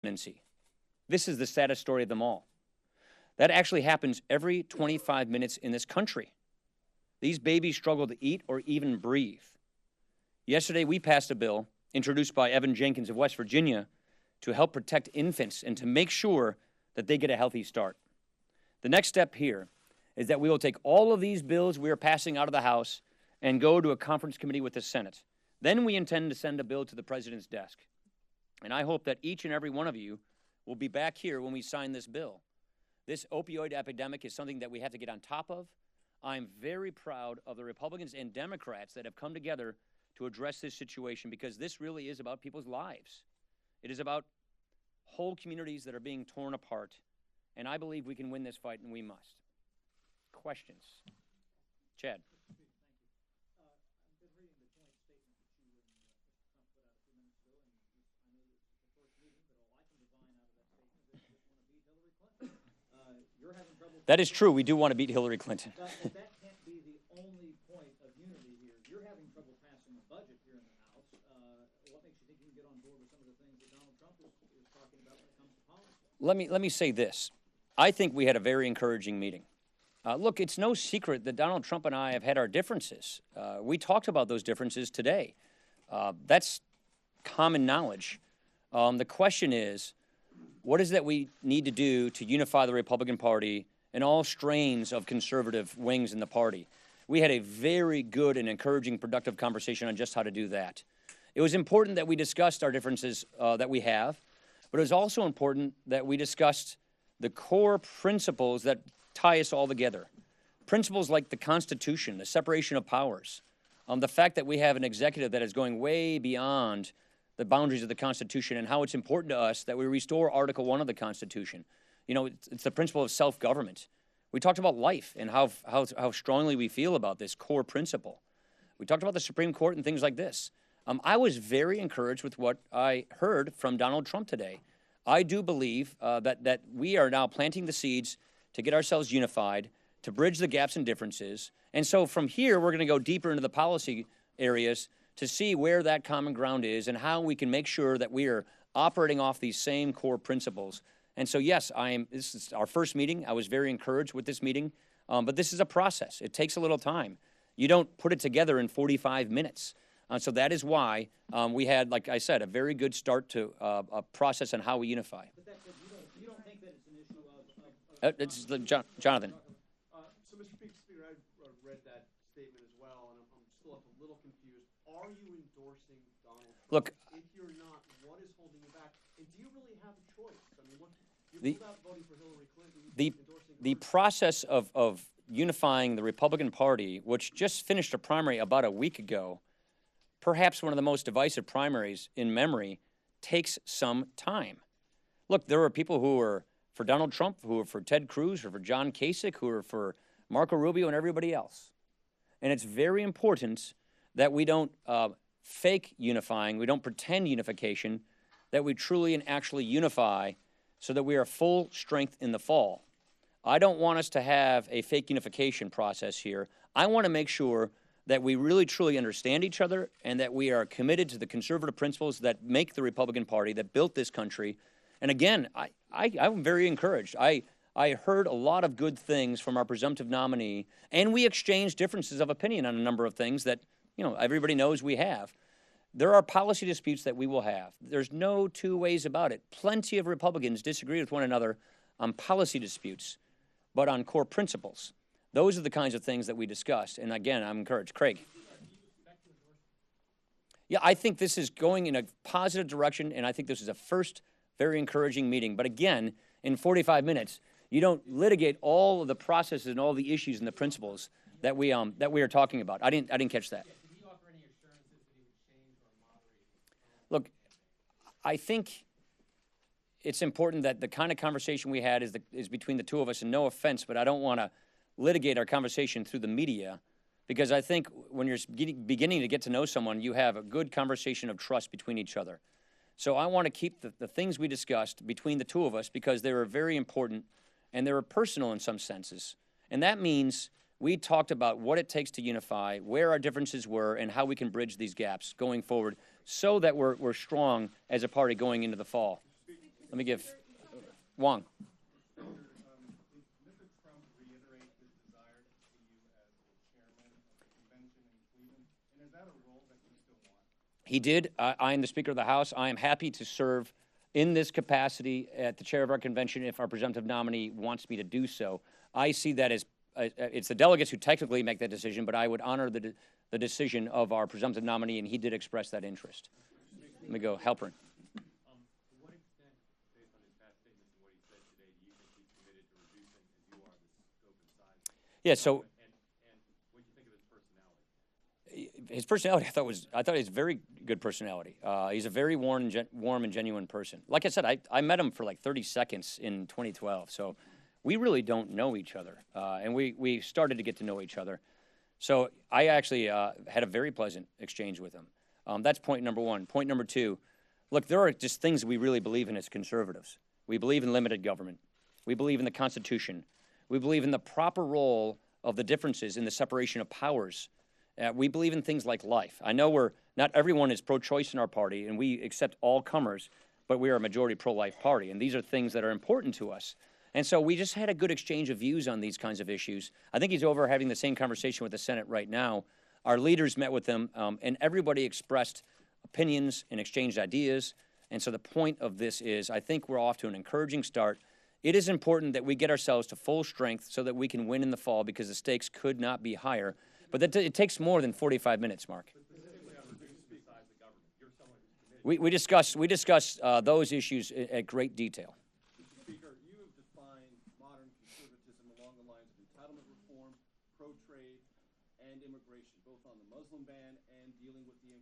pregnancy. This is the saddest story of them all. That actually happens every 25 minutes in this country. These babies struggle to eat or even breathe. Yesterday, we passed a bill introduced by Evan Jenkins of West Virginia to help protect infants and to make sure that they get a healthy start. The next step here is that we will take all of these bills we are passing out of the House and go to a conference committee with the Senate. Then we intend to send a bill to the President's desk. And I hope that each and every one of you will be back here when we sign this bill. This opioid epidemic is something that we have to get on top of. I'm very proud of the Republicans and Democrats that have come together to address this situation, because this really is about people's lives. It is about whole communities that are being torn apart. And I believe we can win this fight, and we must. Questions? Chad. That is true. We do want to beat Hillary Clinton. But that can't be the only point of unity here. You're having trouble passing a budget here in the House. What makes you think you can get on board with some of the things that Donald Trump is talking about when it comes to policy? Let me say this. I think we had a very encouraging meeting. Look, it's no secret that Donald Trump and I have had our differences. We talked about those differences today. That's common knowledge. The question is, what is that we need to do to unify the Republican Party and all strains of conservative wings in the party? We had a very good and encouraging, productive conversation on just how to do that. It was important that we discussed our differences that we have, but it was also important that we discussed the core principles that tie us all together. Principles like the Constitution, the separation of powers, the fact that we have an executive that is going way beyond the boundaries of the Constitution, and how it's important to us that we restore Article 1 of the Constitution. You know, it's the principle of self-government. We talked about life and how strongly we feel about this core principle. We talked about the Supreme Court and things like this. I was very encouraged with what I heard from Donald Trump today. I do believe that we are now planting the seeds to get ourselves unified, to bridge the gaps and differences. And so from here, we're going to go deeper into the policy areas to see where that common ground is and how we can make sure that we are operating off these same core principles. And so, yes, this is our first meeting. I was very encouraged with this meeting, but this is a process. It takes a little time. You don't put it together in 45 minutes. So that is why we had, like I said, a very good start to a process on how we unify. But you don't think that it's an issue of Jonathan. So, Mr. Speaker, I read that statement as well, and I'm still a little confused. Are you endorsing Donald Trump? Look, if you're not, what is holding you back? And do you really have a choice? I mean, without voting for Hillary Clinton, the process of unifying the Republican Party, which just finished a primary about a week ago, perhaps one of the most divisive primaries in memory, takes some time. Look, there are people who are for Donald Trump, who are for Ted Cruz, or for John Kasich, who are for Marco Rubio and everybody else. And it's very important that we don't fake unifying, we don't pretend unification, that we truly and actually unify so that we are full strength in the fall. I don't want us to have a fake unification process here. I want to make sure that we really truly understand each other and that we are committed to the conservative principles that make the Republican Party, that built this country. And again, I'm very encouraged. I heard a lot of good things from our presumptive nominee, and we exchanged differences of opinion on a number of things that, you know, everybody knows we have. There are policy disputes that we will have. There's no two ways about it. Plenty of Republicans disagree with one another on policy disputes, but on core principles. Those are the kinds of things that we discussed. And again, I'm encouraged. Craig. Yeah, I think this is going in a positive direction, and I think this is a first very encouraging meeting. But again, in 45 minutes, you don't litigate all of the processes and all the issues and the principles that we are talking about. I didn't catch that. Look, I think it's important that the kind of conversation we had is between the two of us, and no offense, but I don't want to litigate our conversation through the media, because I think when you're beginning to get to know someone, you have a good conversation of trust between each other. So I want to keep the things we discussed between the two of us, because they were very important and they were personal in some senses. And that means we talked about what it takes to unify, where our differences were, and how we can bridge these gaps going forward so that we're strong as a party going into the fall. Let me give Wong. Did Mr. Trump reiterate his desire to see you as the chairman of the convention in Cleveland? And is that a role that you still want? He did. I am the Speaker of the House. I am happy to serve in this capacity at the chair of our convention if our presumptive nominee wants me to do so. I see that as it's the delegates who technically make that decision, but I would honor the decision of our presumptive nominee, and he did express that interest. Let me go, Halpern. To what extent, based on his past statements and what he said today, do you think he's committed to reducing, as you are, the scope and size? Yeah. So. And what do you think of his personality? His personality, I thought he's a very good personality. He's a very warm and genuine person. Like I said, I met him for like 30 seconds in 2012, so we really don't know each other, and we started to get to know each other. So I actually had a very pleasant exchange with him. That's point number one. Point number two, look, there are just things we really believe in as conservatives. We believe in limited government. We believe in the Constitution. We believe in the proper role of the differences in the separation of powers. We believe in things like life. I know not everyone is pro-choice in our party, and we accept all comers, but we are a majority pro-life party, and these are things that are important to us. And so we just had a good exchange of views on these kinds of issues. I think he's over having the same conversation with the Senate right now. Our leaders met with him, and everybody expressed opinions and exchanged ideas. And so the point of this is, I think we're off to an encouraging start. It is important that we get ourselves to full strength so that we can win in the fall, because the stakes could not be higher. But it takes more than 45 minutes, Mark. We discuss those issues at great detail. Mr. Speaker, you have defined modern conservatism along the lines of entitlement reform, pro-trade, and immigration, both on the Muslim ban and dealing with the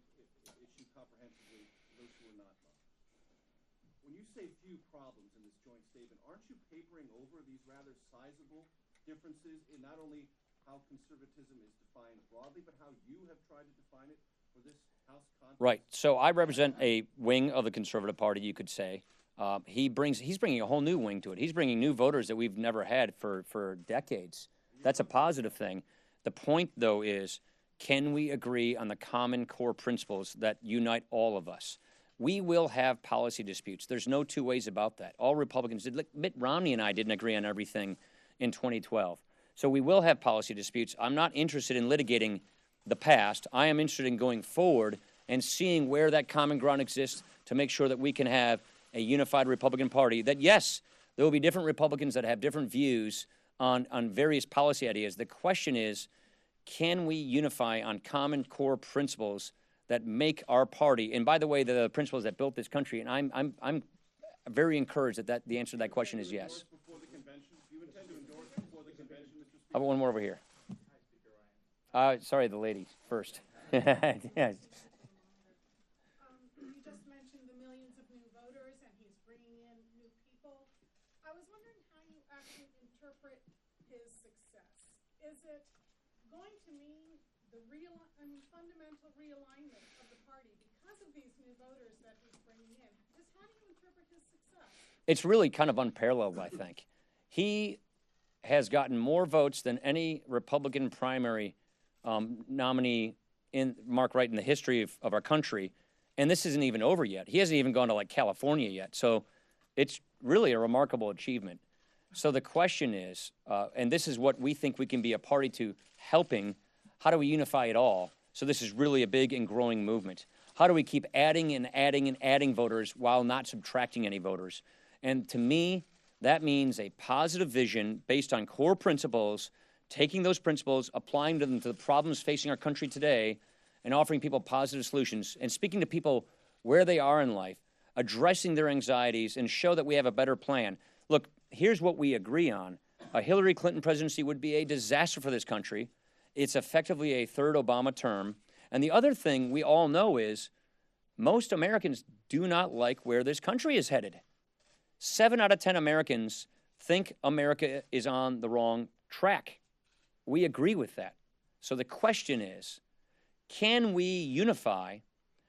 issue comprehensively for those who are not Muslim. When you say few problems in this joint statement, aren't you papering over these rather sizable differences in not only how conservatism is defined broadly, but how you have tried to define it for this House context? Right. So I represent a wing of the Conservative Party, you could say. He's bringing a whole new wing to it. He's bringing new voters that we've never had for decades. That's a positive thing. The point, though, is can we agree on the common core principles that unite all of us? We will have policy disputes. There's no two ways about that. All Republicans did. Look, Mitt Romney and I didn't agree on everything in 2012. So we will have policy disputes. I'm not interested in litigating the past. I am interested in going forward and seeing where that common ground exists to make sure that we can have a unified Republican Party. That, yes, there will be different Republicans that have different views on various policy ideas. The question is, can we unify on common core principles that make our party, and by the way, the principles that built this country, and I'm very encouraged that the answer to that question is yes. How about one more over here? Sorry, the lady first. Yeah. You just mentioned the millions of new voters, and he's bringing in new people. I was wondering how you actually interpret his success. Is it going to mean fundamental realignment of the party because of these new voters that he's bringing in? Just how do you interpret his success? It's really kind of unparalleled, I think. He has gotten more votes than any Republican primary nominee in the history of our country, and this isn't even over yet. He hasn't even gone to like California yet, so it's really a remarkable achievement. So the question is, and this is what we think we can be a party to helping, how do we unify it all? So this is really a big and growing movement. How do we keep adding and adding and adding voters while not subtracting any voters? And to me, that means a positive vision based on core principles, taking those principles, applying them to the problems facing our country today, and offering people positive solutions, and speaking to people where they are in life, addressing their anxieties, and show that we have a better plan. Look, here's what we agree on. A Hillary Clinton presidency would be a disaster for this country. It's effectively a third Obama term. And the other thing we all know is most Americans do not like where this country is headed. 7 out of 10 Americans think America is on the wrong track. We agree with that. So the question is, can we unify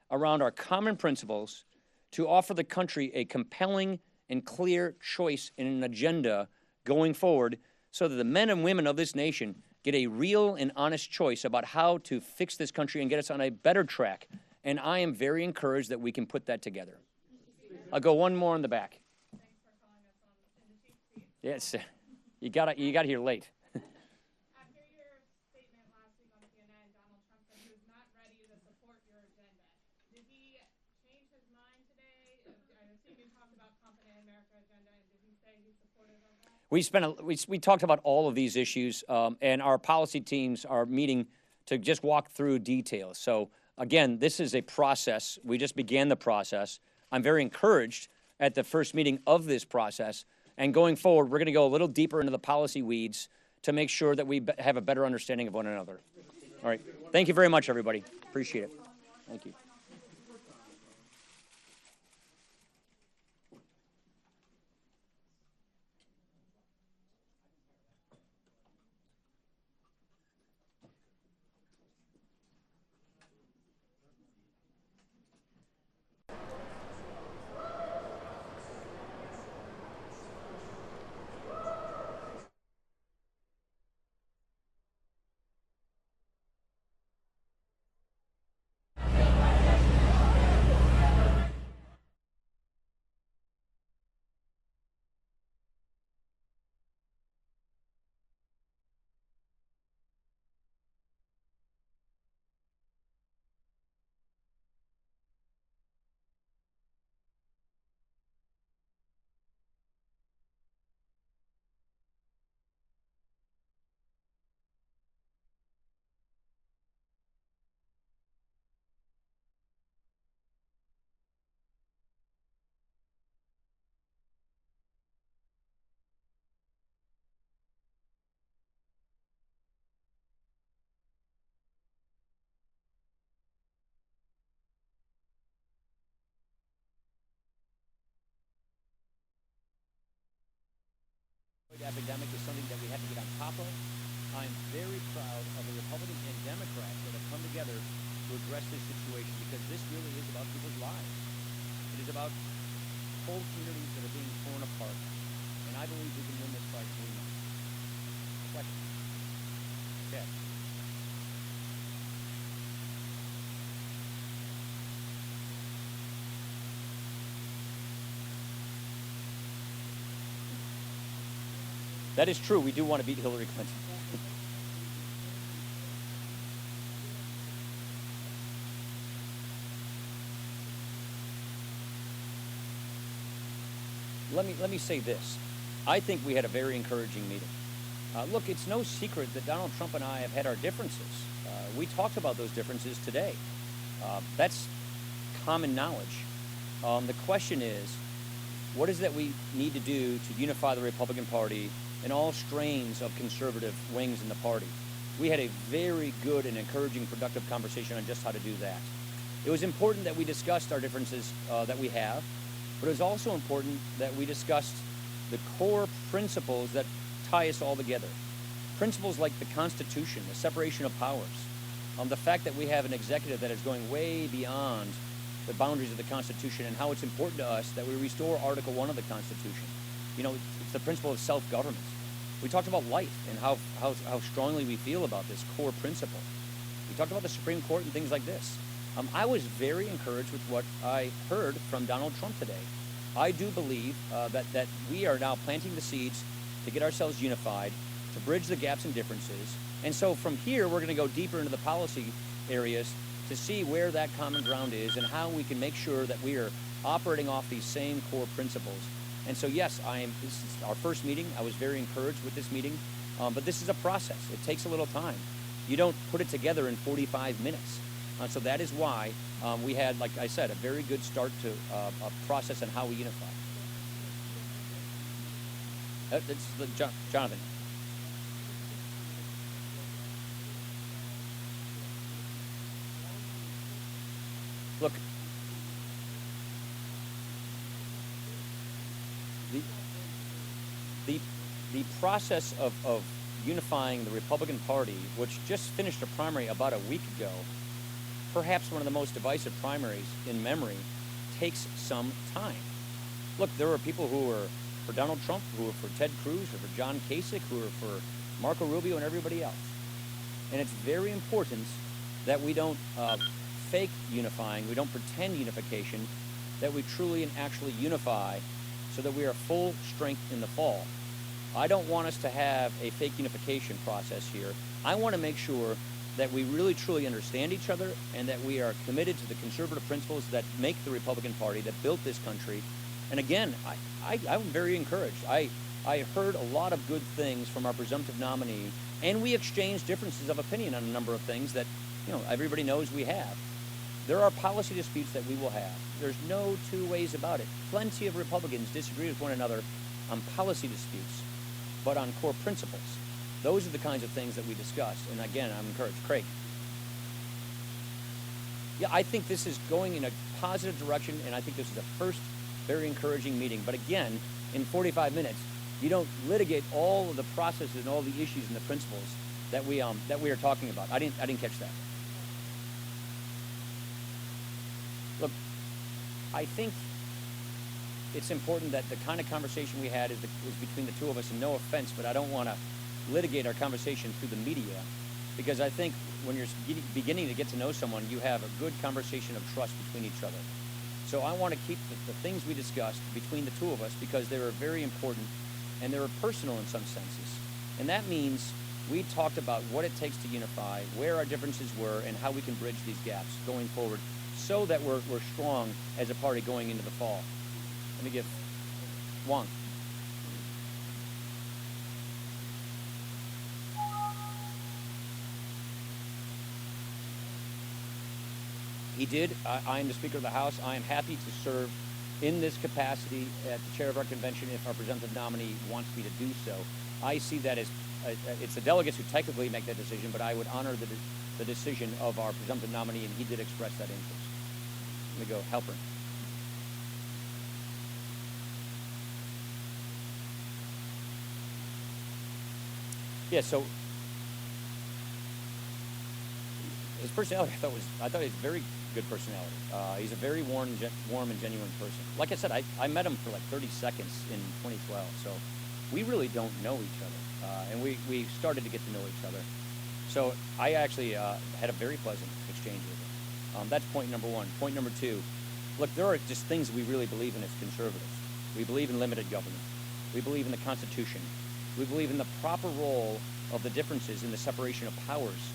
around our common principles to offer the country a compelling and clear choice in an agenda going forward so that the men and women of this nation get a real and honest choice about how to fix this country and get us on a better track? And I am very encouraged that we can put that together. I'll go one more in the back. Yes, you got here late. After your statement last week on FNN, Donald Trump said he was not ready to support your agenda. Did he change his mind today? I assume you talked about Confident America agenda, and did he say he's supportive of that? We talked about all of these issues, and our policy teams are meeting to just walk through details. So again, this is a process. We just began the process. I'm very encouraged at the first meeting of this process. And going forward, we're going to go a little deeper into the policy weeds to make sure that we have a better understanding of one another. All right. Thank you very much, everybody. Appreciate it. Thank you. Epidemic is something that we have to get on top of. I'm very proud of the Republicans and Democrats that have come together to address this situation, because this really is about people's lives. It is about whole communities that are being torn apart, and I believe we can win this fight doing that. Question. Okay. That is true. We do want to beat Hillary Clinton. Let me say this. I think we had a very encouraging meeting. Look, it's no secret that Donald Trump and I have had our differences. We talked about those differences today. That's common knowledge. The question is, what is that we need to do to unify the Republican Party and all strains of conservative wings in the party? We had a very good and encouraging, productive conversation on just how to do that. It was important that we discussed our differences that we have, but it was also important that we discussed the core principles that tie us all together. Principles like the Constitution, the separation of powers, the fact that we have an executive that is going way beyond the boundaries of the Constitution, and how it's important to us that we restore Article 1 of the Constitution. You know, it's the principle of self-government. We talked about life and how strongly we feel about this core principle. We talked about the Supreme Court and things like this. I was very encouraged with what I heard from Donald Trump today. I do believe that we are now planting the seeds to get ourselves unified, to bridge the gaps and differences. And so from here, we're going to go deeper into the policy areas to see where that common ground is and how we can make sure that we are operating off these same core principles. And so, yes, this is our first meeting. I was very encouraged with this meeting, but this is a process. It takes a little time. You don't put it together in 45 minutes. So that is why we had, like I said, a very good start to a process on how we unify. Jonathan. Look, the process of unifying the Republican Party, which just finished a primary about a week ago, perhaps one of the most divisive primaries in memory, takes some time. Look, there were people who were for Donald Trump, who were for Ted Cruz, or for John Kasich, who were for Marco Rubio and everybody else. And it's very important that we don't fake unifying, we don't pretend unification, that we truly and actually unify so that we are full strength in the fall. I don't want us to have a fake unification process here. I want to make sure that we really truly understand each other and that we are committed to the conservative principles that make the Republican Party, that built this country. And again, I'm very encouraged. I heard a lot of good things from our presumptive nominee, and we exchanged differences of opinion on a number of things that, everybody knows we have. There are policy disputes that we will have. There's no two ways about it. Plenty of Republicans disagree with one another on policy disputes, but on core principles. Those are the kinds of things that we discussed. And again, I'm encouraged. Craig. Yeah, I think this is going in a positive direction, and I think this is the first very encouraging meeting. But again, in 45 minutes, you don't litigate all of the processes and all the issues and the principles that we are talking about. I didn't catch that. Look, I think it's important that the kind of conversation we had is between the two of us, and no offense, but I don't want to litigate our conversation through the media, because I think when you're beginning to get to know someone, you have a good conversation of trust between each other. So I want to keep the things we discussed between the two of us, because they were very important and they were personal in some senses. And that means we talked about what it takes to unify, where our differences were, and how we can bridge these gaps going forward so that we're strong as a party going into the fall. Let me give Wong. He did. I am the Speaker of the House. I am happy to serve in this capacity at the chair of our convention if our presumptive nominee wants me to do so. I see that as it's the delegates who technically make that decision, but I would honor the decision of our presumptive nominee, and he did express that interest. Let me go, Halpern. Yeah, so his personality, I thought he was very good personality. He's a very warm and genuine person. Like I said, I met him for like 30 seconds in 2012, so we really don't know each other, and we started to get to know each other. So I actually had a very pleasant exchange with him. That's point number one. Point number two, look, there are just things we really believe in as conservatives. We believe in limited government. We believe in the Constitution. We believe in the proper role of the differences in the separation of powers.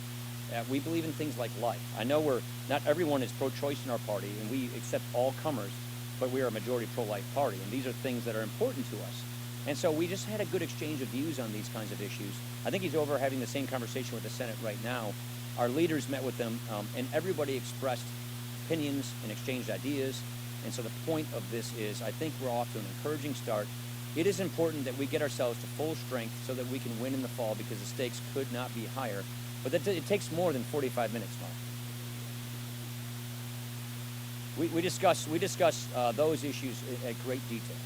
We believe in things like life. I know not everyone is pro-choice in our party, and we accept all comers, but we are a majority pro-life party, and these are things that are important to us. And so we just had a good exchange of views on these kinds of issues. I think he's over having the same conversation with the Senate right now. Our leaders met with them, and everybody expressed opinions and exchanged ideas. And so the point of this is, I think we're off to an encouraging start. It is important that we get ourselves to full strength so that we can win in the fall, because the stakes could not be higher. But it takes more than 45 minutes, Mark. We discuss those issues at great detail.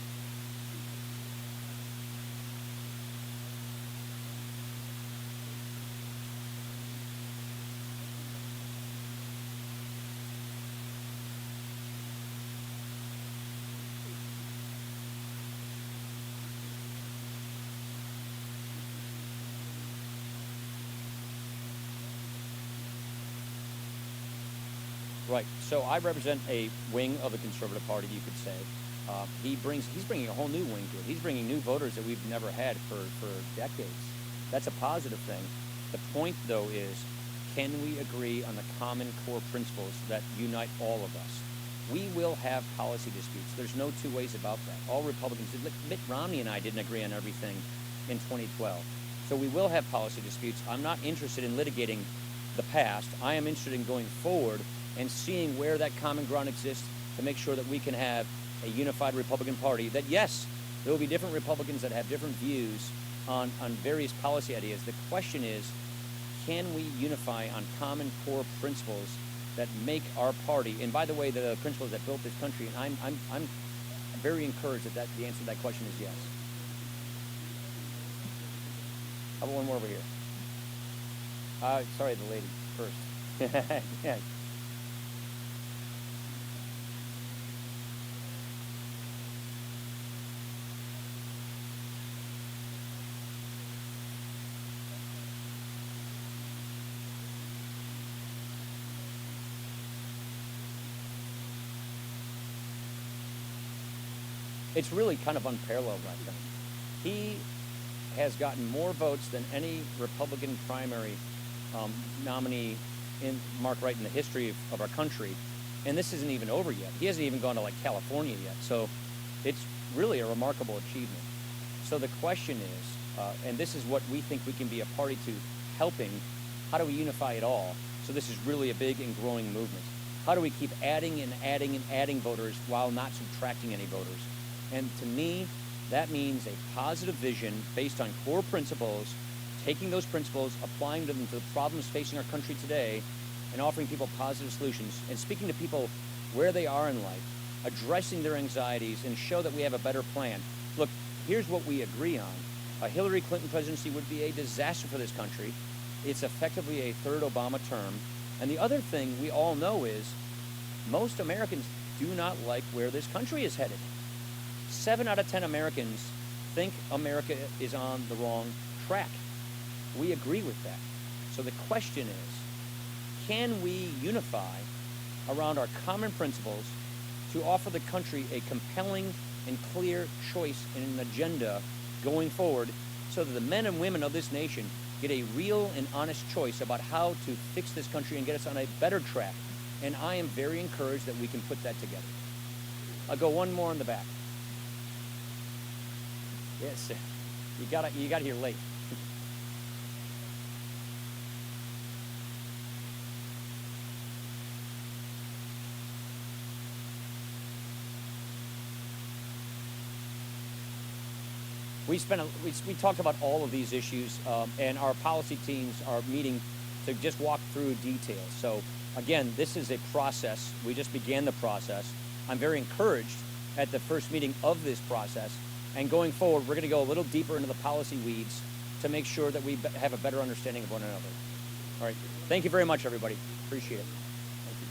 Right. So I represent a wing of the Conservative Party, you could say. He's bringing a whole new wing to it. He's bringing new voters that we've never had for decades. That's a positive thing. The point, though, is, can we agree on the common core principles that unite all of us? We will have policy disputes. There's no two ways about that. All Republicans did. Mitt Romney and I didn't agree on everything in 2012. So we will have policy disputes. I'm not interested in litigating the past. I am interested in going forward and seeing where that common ground exists to make sure that we can have a unified Republican Party. That, yes, there will be different Republicans that have different views on various policy ideas. The question is, can we unify on common core principles that make our party, and by the way, the principles that built this country, and I'm very encouraged that the answer to that question is yes. How about one more over here? Sorry, the lady first. Yeah. It's really kind of unparalleled right now. has gotten more votes than any Republican primary nominee in Mark Wright in the history of our country. And this isn't even over yet. He hasn't even gone to like California yet. So it's really a remarkable achievement. So the question is, and this is what we think we can be a party to helping, how do we unify it all? So this is really a big and growing movement. How do we keep adding and adding and adding voters while not subtracting any voters? And to me, that means a positive vision based on core principles, taking those principles, applying them to the problems facing our country today, and offering people positive solutions, and speaking to people where they are in life, addressing their anxieties, and show that we have a better plan. Look, here's what we agree on. A Hillary Clinton presidency would be a disaster for this country. It's effectively a third Obama term. And the other thing we all know is most Americans do not like where this country is headed. 7 out of 10 Americans think America is on the wrong track. We agree with that. So the question is, can we unify around our common principles to offer the country a compelling and clear choice and an agenda going forward so that the men and women of this nation get a real and honest choice about how to fix this country and get us on a better track? And I am very encouraged that we can put that together. I'll go one more in the back. Yes, you got here late. We talked about all of these issues, and our policy teams are meeting to just walk through details. So again, this is a process. We just began the process. I'm very encouraged at the first meeting of this process, and going forward, we're going to go a little deeper into the policy weeds to make sure that we have a better understanding of one another. All right. Thank you very much, everybody. Appreciate it. Thank you.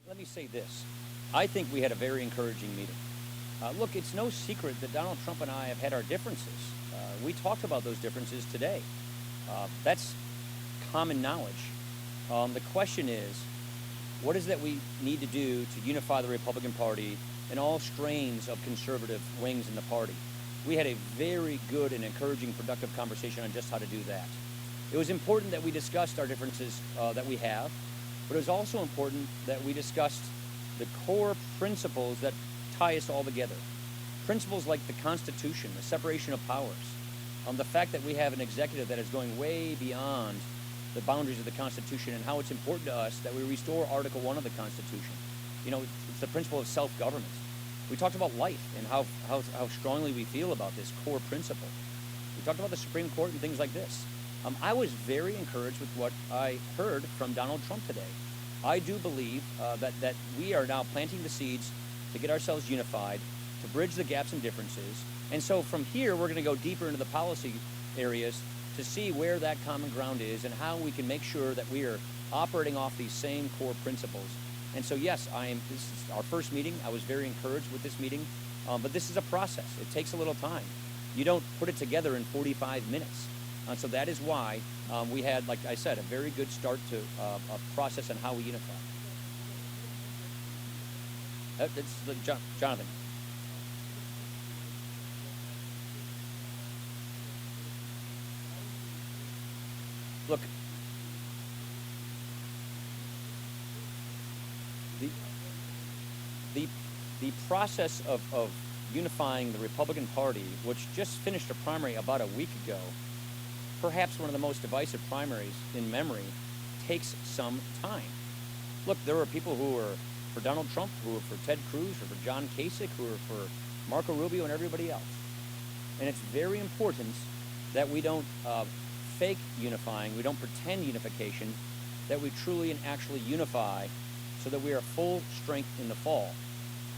Let me say this. I think we had a very encouraging meeting. Look, it's no secret that Donald Trump and I have had our differences. We talked about those differences today. That's common knowledge. The question is, what is that we need to do to unify the Republican Party and all strains of conservative wings in the party? We had a very good and encouraging, productive conversation on just how to do that. It was important that we discussed our differences that we have, but it was also important that we discussed the core principles that tie us all together. Principles like the Constitution, the separation of powers, the fact that we have an executive that is going way beyond the boundaries of the Constitution, and how it's important to us that we restore Article 1 of the Constitution. You know, it's the principle of self-government. We talked about life and how strongly we feel about this core principle. We talked about the Supreme Court and things like this. I was very encouraged with what I heard from Donald Trump today. I do believe that we are now planting the seeds to get ourselves unified, to bridge the gaps and differences. And so from here, we're going to go deeper into the policy areas to see where that common ground is and how we can make sure that we are operating off these same core principles. And so, yes, this is our first meeting. I was very encouraged with this meeting, but this is a process. It takes a little time. You don't put it together in 45 minutes. So that is why we had, like I said, a very good start to a process on how we unify. It's Jonathan. Look, the process of unifying the Republican Party, which just finished a primary about a week ago, perhaps one of the most divisive primaries in memory, takes some time. Look, there were people who were for Donald Trump, who were for Ted Cruz, or for John Kasich, who were for Marco Rubio and everybody else. And it's very important that we don't fake unifying, we don't pretend unification, that we truly and actually unify so that we are full strength in the fall.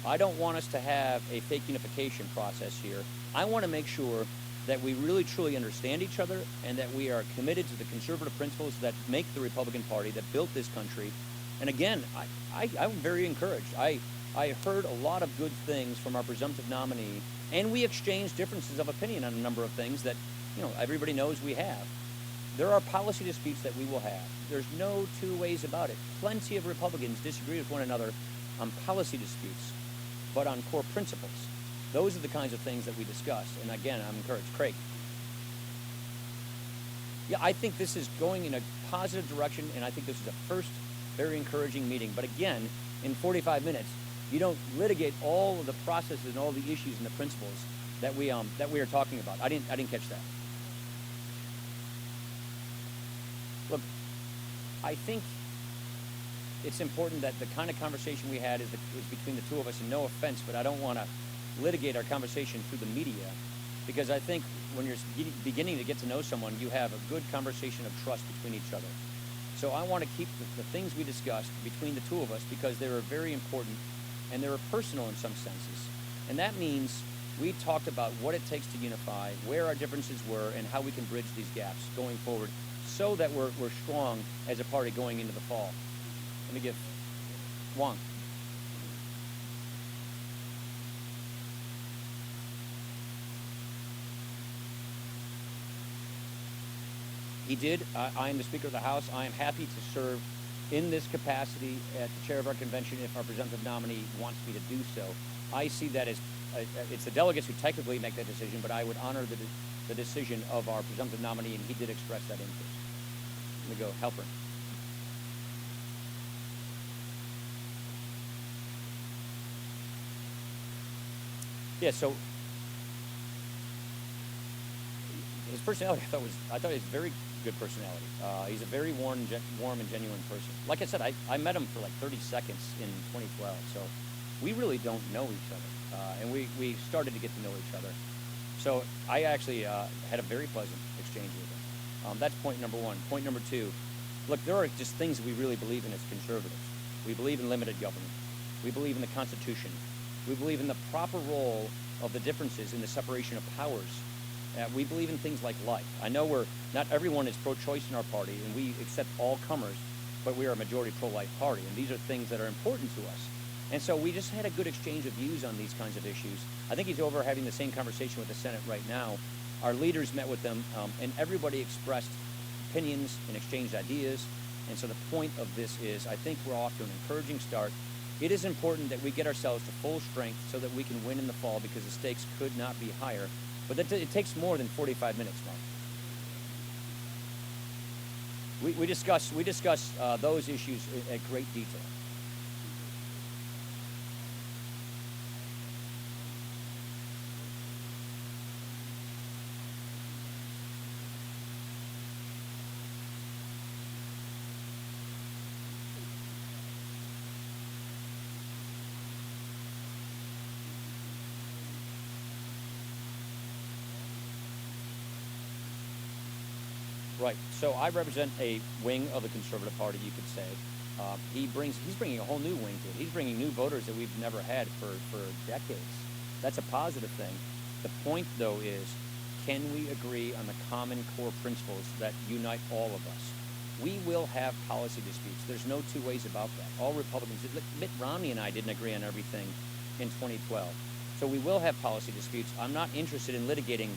I don't want us to have a fake unification process here. I want to make sure that we really truly understand each other and that we are committed to the conservative principles that make the Republican Party, that built this country, And again, I'm very encouraged. I heard a lot of good things from our presumptive nominee, and we exchanged differences of opinion on a number of things that, everybody knows we have. There are policy disputes that we will have. There's no two ways about it. Plenty of Republicans disagree with one another on policy disputes, but on core principles. Those are the kinds of things that we discuss. And again, I'm encouraged. Craig. Yeah, I think this is going in a positive direction, and I think this is a first very encouraging meeting. But again, in 45 minutes, you don't litigate all of the processes and all the issues and the principles that we are talking about. I didn't catch that. Look, I think it's important that the kind of conversation we had is between the two of us, and no offense, but I don't want to litigate our conversation through the media, because I think when you're beginning to get to know someone, you have a good conversation of trust between each other. So I want to keep the things we discussed between the two of us, because they were very important and they were personal in some senses. And that means we talked about what it takes to unify, where our differences were, and how we can bridge these gaps going forward so that we're strong as a party going into the fall. Let me give Wong. He did. I am the Speaker of the House. I am happy to serve in this capacity at the chair of our convention if our presumptive nominee wants me to do so. I see that as it's the delegates who technically make that decision, but I would honor the decision of our presumptive nominee, and he did express that interest. Let me go, Halpern. Yeah, so his personality, I thought he was a very good personality. He's a very warm and genuine person. Like I said, I met him for like 30 seconds in 2012, so we really don't know each other, and we started to get to know each other. So I actually had a very pleasant exchange with him. That's point number one. Point number two, look, there are just things we really believe in as conservatives. We believe in limited government. We believe in the Constitution. We believe in the proper role of the differences in the separation of powers. We believe in things like life. I know not everyone is pro-choice in our party, and we accept all comers, but we are a majority pro-life party, and these are things that are important to us. And so we just had a good exchange of views on these kinds of issues. I think he's over having the same conversation with the Senate right now. Our leaders met with them, and everybody expressed opinions and exchanged ideas. And so the point of this is, I think we're off to an encouraging start. It is important that we get ourselves to full strength so that we can win in the fall, because the stakes could not be higher. But it takes more than 45 minutes, Mark. We discuss those issues at great detail. Right. So I represent a wing of the Conservative Party, you could say. He's bringing a whole new wing to it. He's bringing new voters that we've never had for decades. That's a positive thing. The point, though, is, can we agree on the common core principles that unite all of us? We will have policy disputes. There's no two ways about that. All Republicans, Mitt Romney and I didn't agree on everything in 2012. So we will have policy disputes. I'm not interested in litigating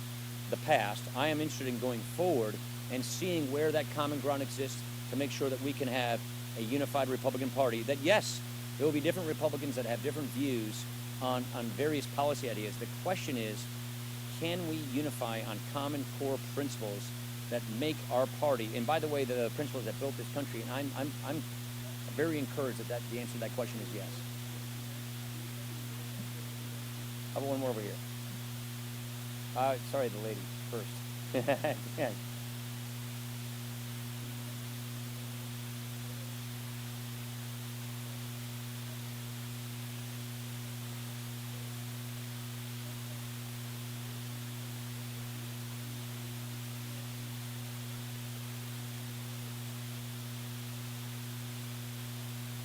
the past. I am interested in going forward and seeing where that common ground exists to make sure that we can have a unified Republican Party. That, yes, there will be different Republicans that have different views on various policy ideas. The question is, can we unify on common core principles that make our party, and by the way, the principles that built this country, and I'm very encouraged that the answer to that question is yes. How about one more over here? Sorry, the lady first. Yeah.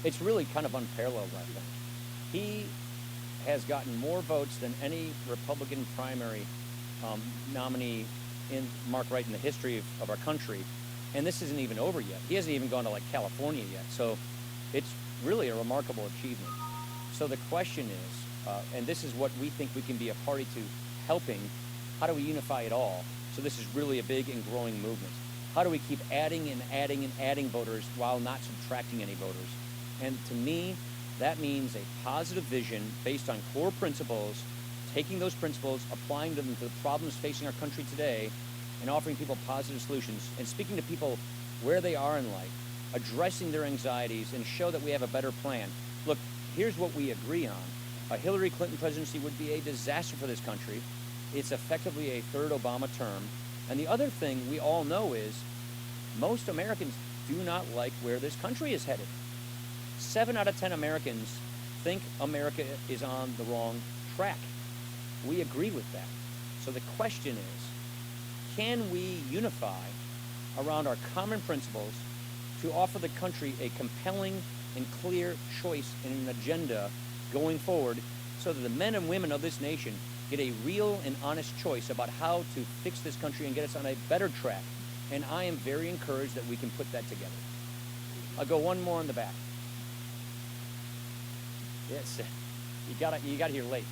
It's really kind of unparalleled, I think. He has gotten more votes than any Republican primary nominee in the history of our country, and this isn't even over yet. He hasn't even gone to like California yet. So It's really a remarkable achievement. So the question is, and this is what we think we can be a party to helping, how do we unify it all? So this is really a big and growing movement. How do we keep adding and adding and adding voters while not subtracting any voters? And to me, that means a positive vision based on core principles, taking those principles, applying them to the problems facing our country today, and offering people positive solutions, and speaking to people where they are in life, addressing their anxieties, and show that we have a better plan. Look, here's what we agree on. A Hillary Clinton presidency would be a disaster for this country. It's effectively a third Obama term. And the other thing we all know is most Americans do not like where this country is headed. 7 out of 10 Americans think America is on the wrong track. We agree with that. So the question is, can we unify around our common principles to offer the country a compelling and clear choice and an agenda going forward so that the men and women of this nation get a real and honest choice about how to fix this country and get us on a better track? And I am very encouraged that we can put that together. I'll go one more on the back. Yes, you got here late.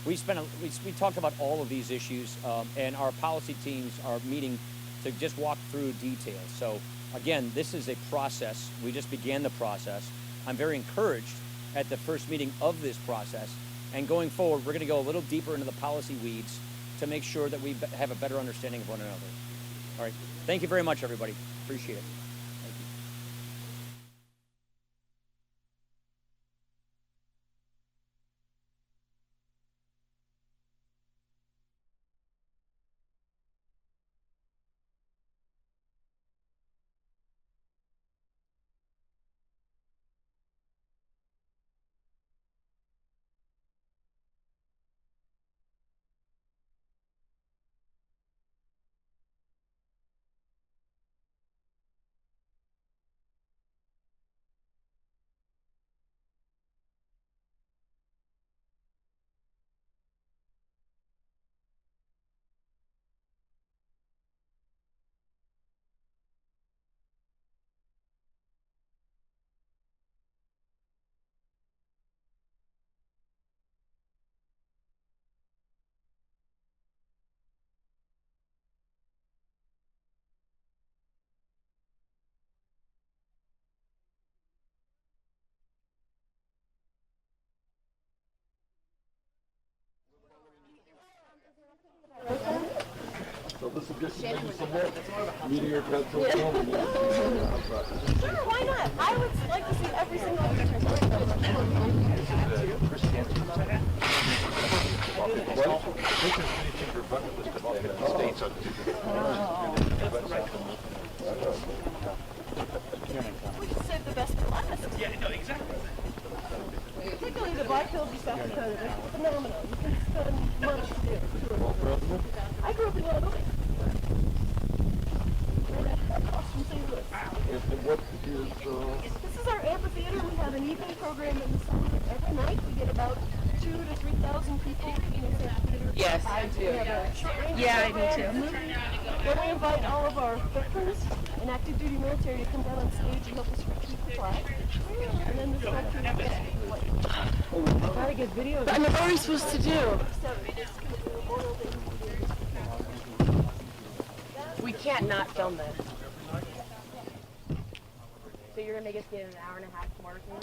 We talked about all of these issues, and our policy teams are meeting to just walk through details. So again, this is a process. We just began the process. I'm very encouraged at the first meeting of this process, and going forward, we're going to go a little deeper into the policy weeds to make sure that we have a better understanding of one another. All right. Thank you very much, everybody. Appreciate it. Thank you. So this will get maybe some more meteor pencil. Sure, why not? I would like to see every single difference. Well, this is finishing your bucket list of all 50 states on We should save the best for last. Yeah, no, exactly. Particularly the Black Hills of South Dakota. They're phenomenal. You can spend months to do it. I grew up in Illinois. Right across from St. Louis. This is our amphitheater. We have an evening program in the summer. Every night we get about 2,000 to 3,000 people in this amphitheater. Yes, I do. We have a short range Yeah, I do program, too. a movie, where we invite all of our veterans and active duty military to come down on stage and help us retrieve the flag. And then this whole team gets Gotta get videos. And what are we supposed to do? We can't not film this. So you're gonna make us get an hour and a half more with me?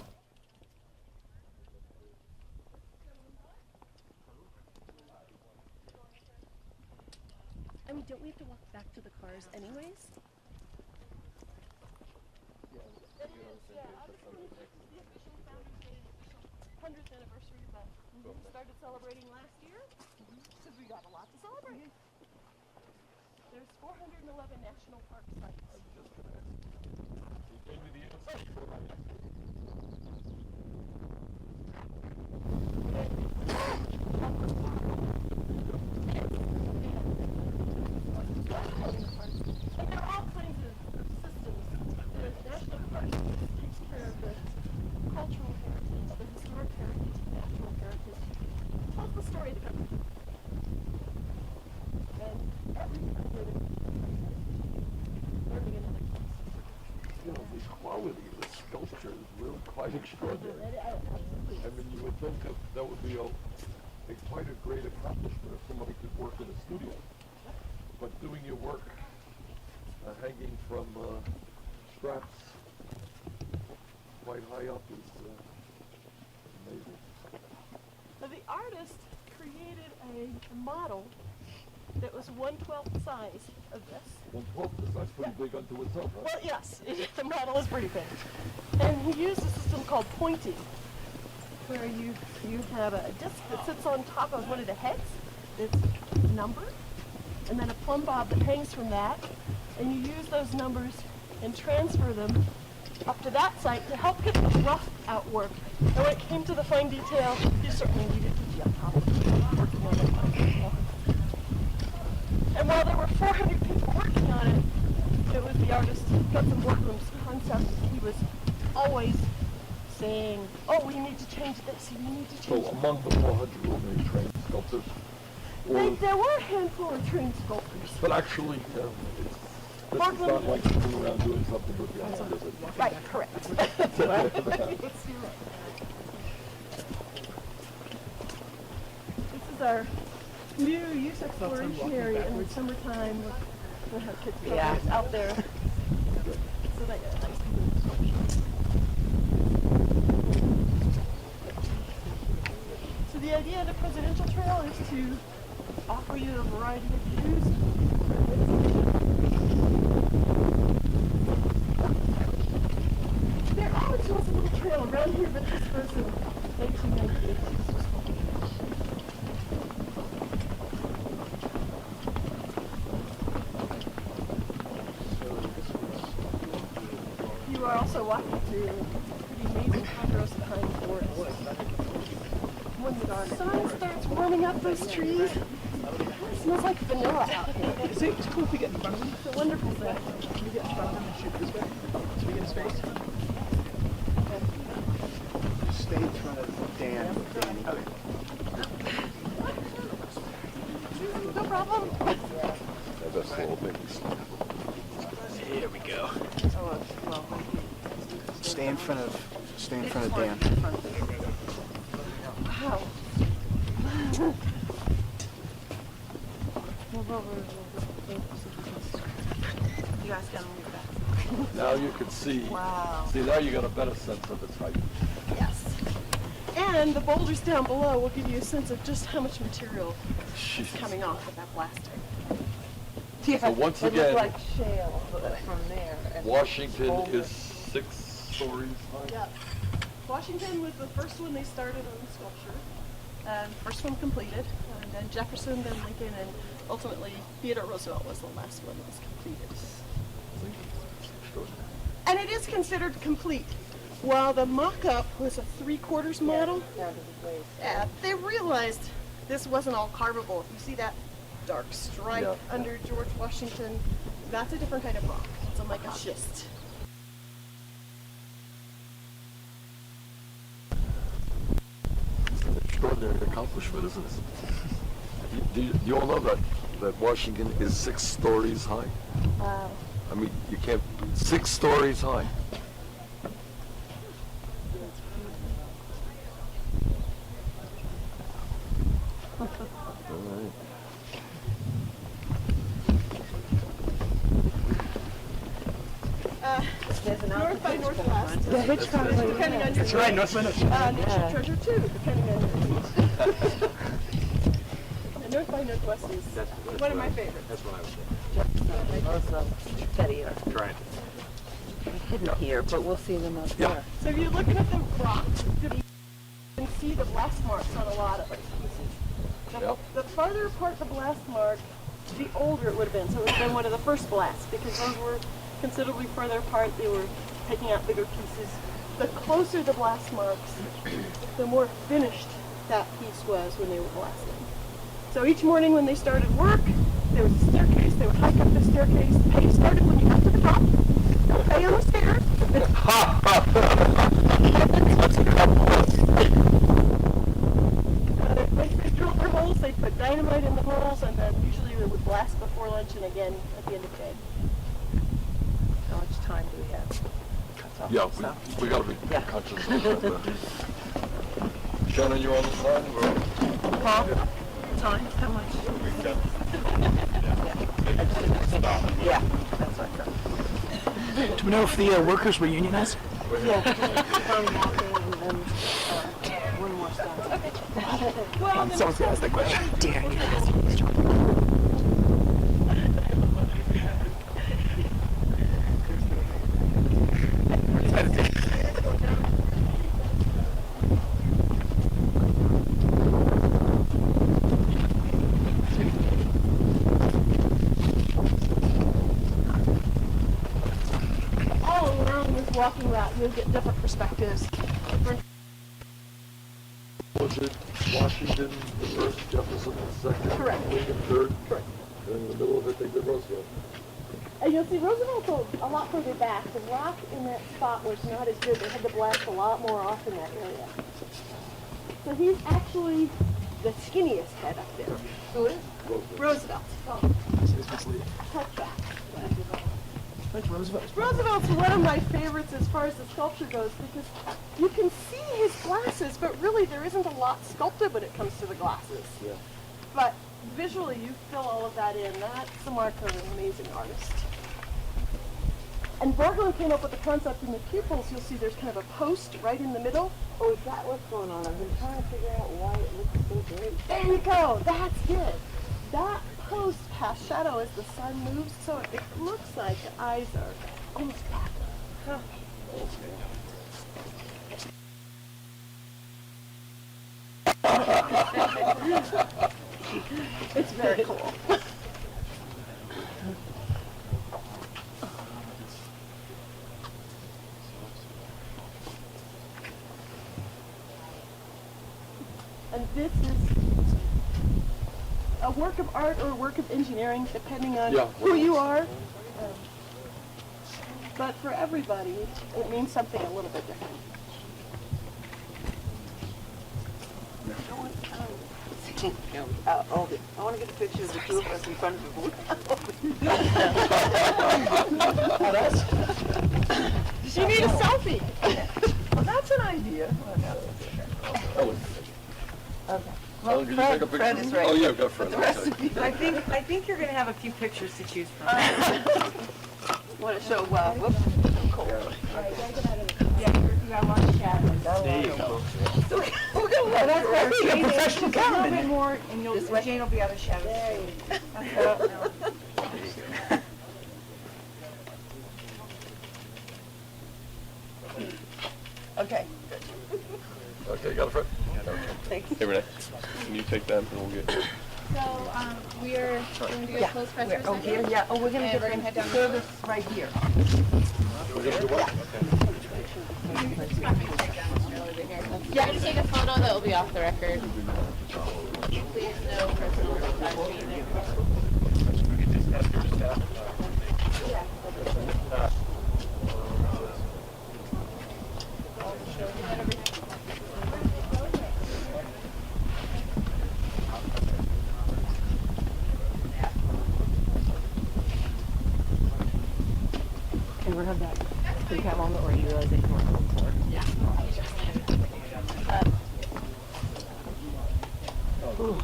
I mean, don't we have to walk back to the cars anyways? It is, yeah. Obviously, this is the official Founders Day 100th anniversary, but we started celebrating last year because we got a lot to celebrate. There's 411 national park sites. And there are all kinds of systems. The national park takes care of the cultural heritage, the historic heritage, And every year learning another You know, the quality of the sculpture is really quite extraordinary. I mean, you would think that would be quite a great accomplishment if somebody could work in a studio. But doing your work hanging from straps quite high up is amazing. So the artist created a model that was 1/12 the size of this. 1/12, that's pretty big unto itself, huh? Well, yes, the model is pretty big. And he used a system called pointing, where you have a disc that sits on top of one of the heads that's numbered, and then a plumb bob that hangs from that, and you use those numbers and transfer them up to that site to help get the rough outwork. And when it came to the fine detail, you certainly needed to be on top of it, working on the fine detail. And while there were 400 people working on it, it was the artist, Gutzon Borglum's concept. He was always saying, oh, we need to change this, we need to change So that. among the 400 were they trained sculptors? There were a handful of trained sculptors. But actually, this is not like sitting around doing something with the art, is it? Right, correct. This is our new youth exploration area in the summertime. We'll have kids out there. So they get a nice view. So the idea of the presidential trail is to offer you a variety of views. There always was a little trail around here, but this was in 1998. You are also walking through pretty amazing ponderosa pine forest. When the sun starts warming up those trees, it smells like vanilla out here. Is it cool if we get in front of them? It's a wonderful thing. Can we get in front of them and shoot this way? So we get a space? Stay in front of Dan. No problem. That's a little bit. Here we go. Stay in front of Dan. Wow. You guys gotta move back. Now you can see. Wow. See, now you got a better sense of its height. Yes. And the boulders down below will give you a sense of just how much material is coming off of that blasting. So once again, like shale from there. Washington is 6 stories high. Yeah. Washington was the first one they started on the sculpture. First one completed. And then Jefferson, then Lincoln, and ultimately Theodore Roosevelt was the last one that was completed. And it is considered complete. While the mock-up was a 3/4 model, they realized this wasn't all carvable. You see that dark stripe under George Washington? That's a different kind of rock. It's a mica schist. It's an extraordinary accomplishment, isn't it? Do you all know that Washington is 6 stories high? Wow. I mean, you can't, 6 stories high. All right. North by Northwest. The Hitchcock. Depending on your That's right, North by Northwest. National Treasure too, depending on your needs. And North by Northwest is one of my favorites. That's what I was saying. Steady or Trying. hidden here, but we'll see them up there. So if you look at the rock, you can see the blast marks on a lot of it. The farther apart the blast mark, the older it would have been. So it would have been one of the first blasts because those were considerably further apart. They were taking out bigger pieces. The closer the blast marks, the more finished that piece was when they were blasting. So each morning when they started work, there was a staircase. They would hike up the staircase. The pay started when you got to the top. No pay on the stairs. They drilled their holes. They they put dynamite in the bowls, and then usually they would blast before lunch and again at the end of day. How much time do we have? Cuts off Yeah, stuff. we gotta be Yeah. conscious of that. Shannon, you on the line? Paul, time, how much? Yeah, that's what I thought. Do we know if the workers were unionized? Yeah, phone walking and then one more stop. Someone's gonna ask that question. Dare you ask me this job? All along this walking route, you'll get different perspectives. Different Was it Washington the first, Jefferson the second, Correct. Lincoln third? Correct. And in the middle of it, they did Roosevelt. And you'll see Roosevelt's a lot further back. The rock in that spot was not as good. They had to blast a lot more off in that area. So he's actually the skinniest head up there. Who is? Roosevelt. Touchback. Roosevelt's one of my favorites as far as the sculpture goes because you can see his glasses, but really there isn't a lot sculpted when it comes to the glasses. Yeah. But visually, you fill all of that in. That's the mark of an amazing artist. And Borglum came up with the concept in the pupils. You'll see there's kind of a post right in the middle. Oh, is that what's going on? I've been trying to figure out why it looks so great. There you go. That's good. That post casts shadow as the sun moves, so it looks like the eyes are almost back. Huh. It's very cool. And this is a work of art or a work of engineering, depending on who you are. But for everybody, it means something a little bit different. I want to get a picture of the two of us in front of the booth. You need a selfie. Well, that's an idea. Okay. Well, did you take a picture? Fred is right. Oh, yeah, I've got Fred. The rest of you. I think you're gonna have a few pictures to choose from. Want to show, whoops. Cool. Yeah, you got a lot of shadows. There you go. That's better. You're a professional A little cameraman. bit more, and Jane will be out of shadows. Okay. Okay, got it, Fred? Thanks. Hey, Renee, can you take that and we'll get... So, we are going to go close press for a Oh, second. here, yeah. Oh, we're gonna And get we're gonna head down the the service right here. We're gonna do what? You're going to take a photo that will be off the record. Please, no personal photography. Ever have that freak out moment where you realize that you weren't on the floor? Yeah. Ooh.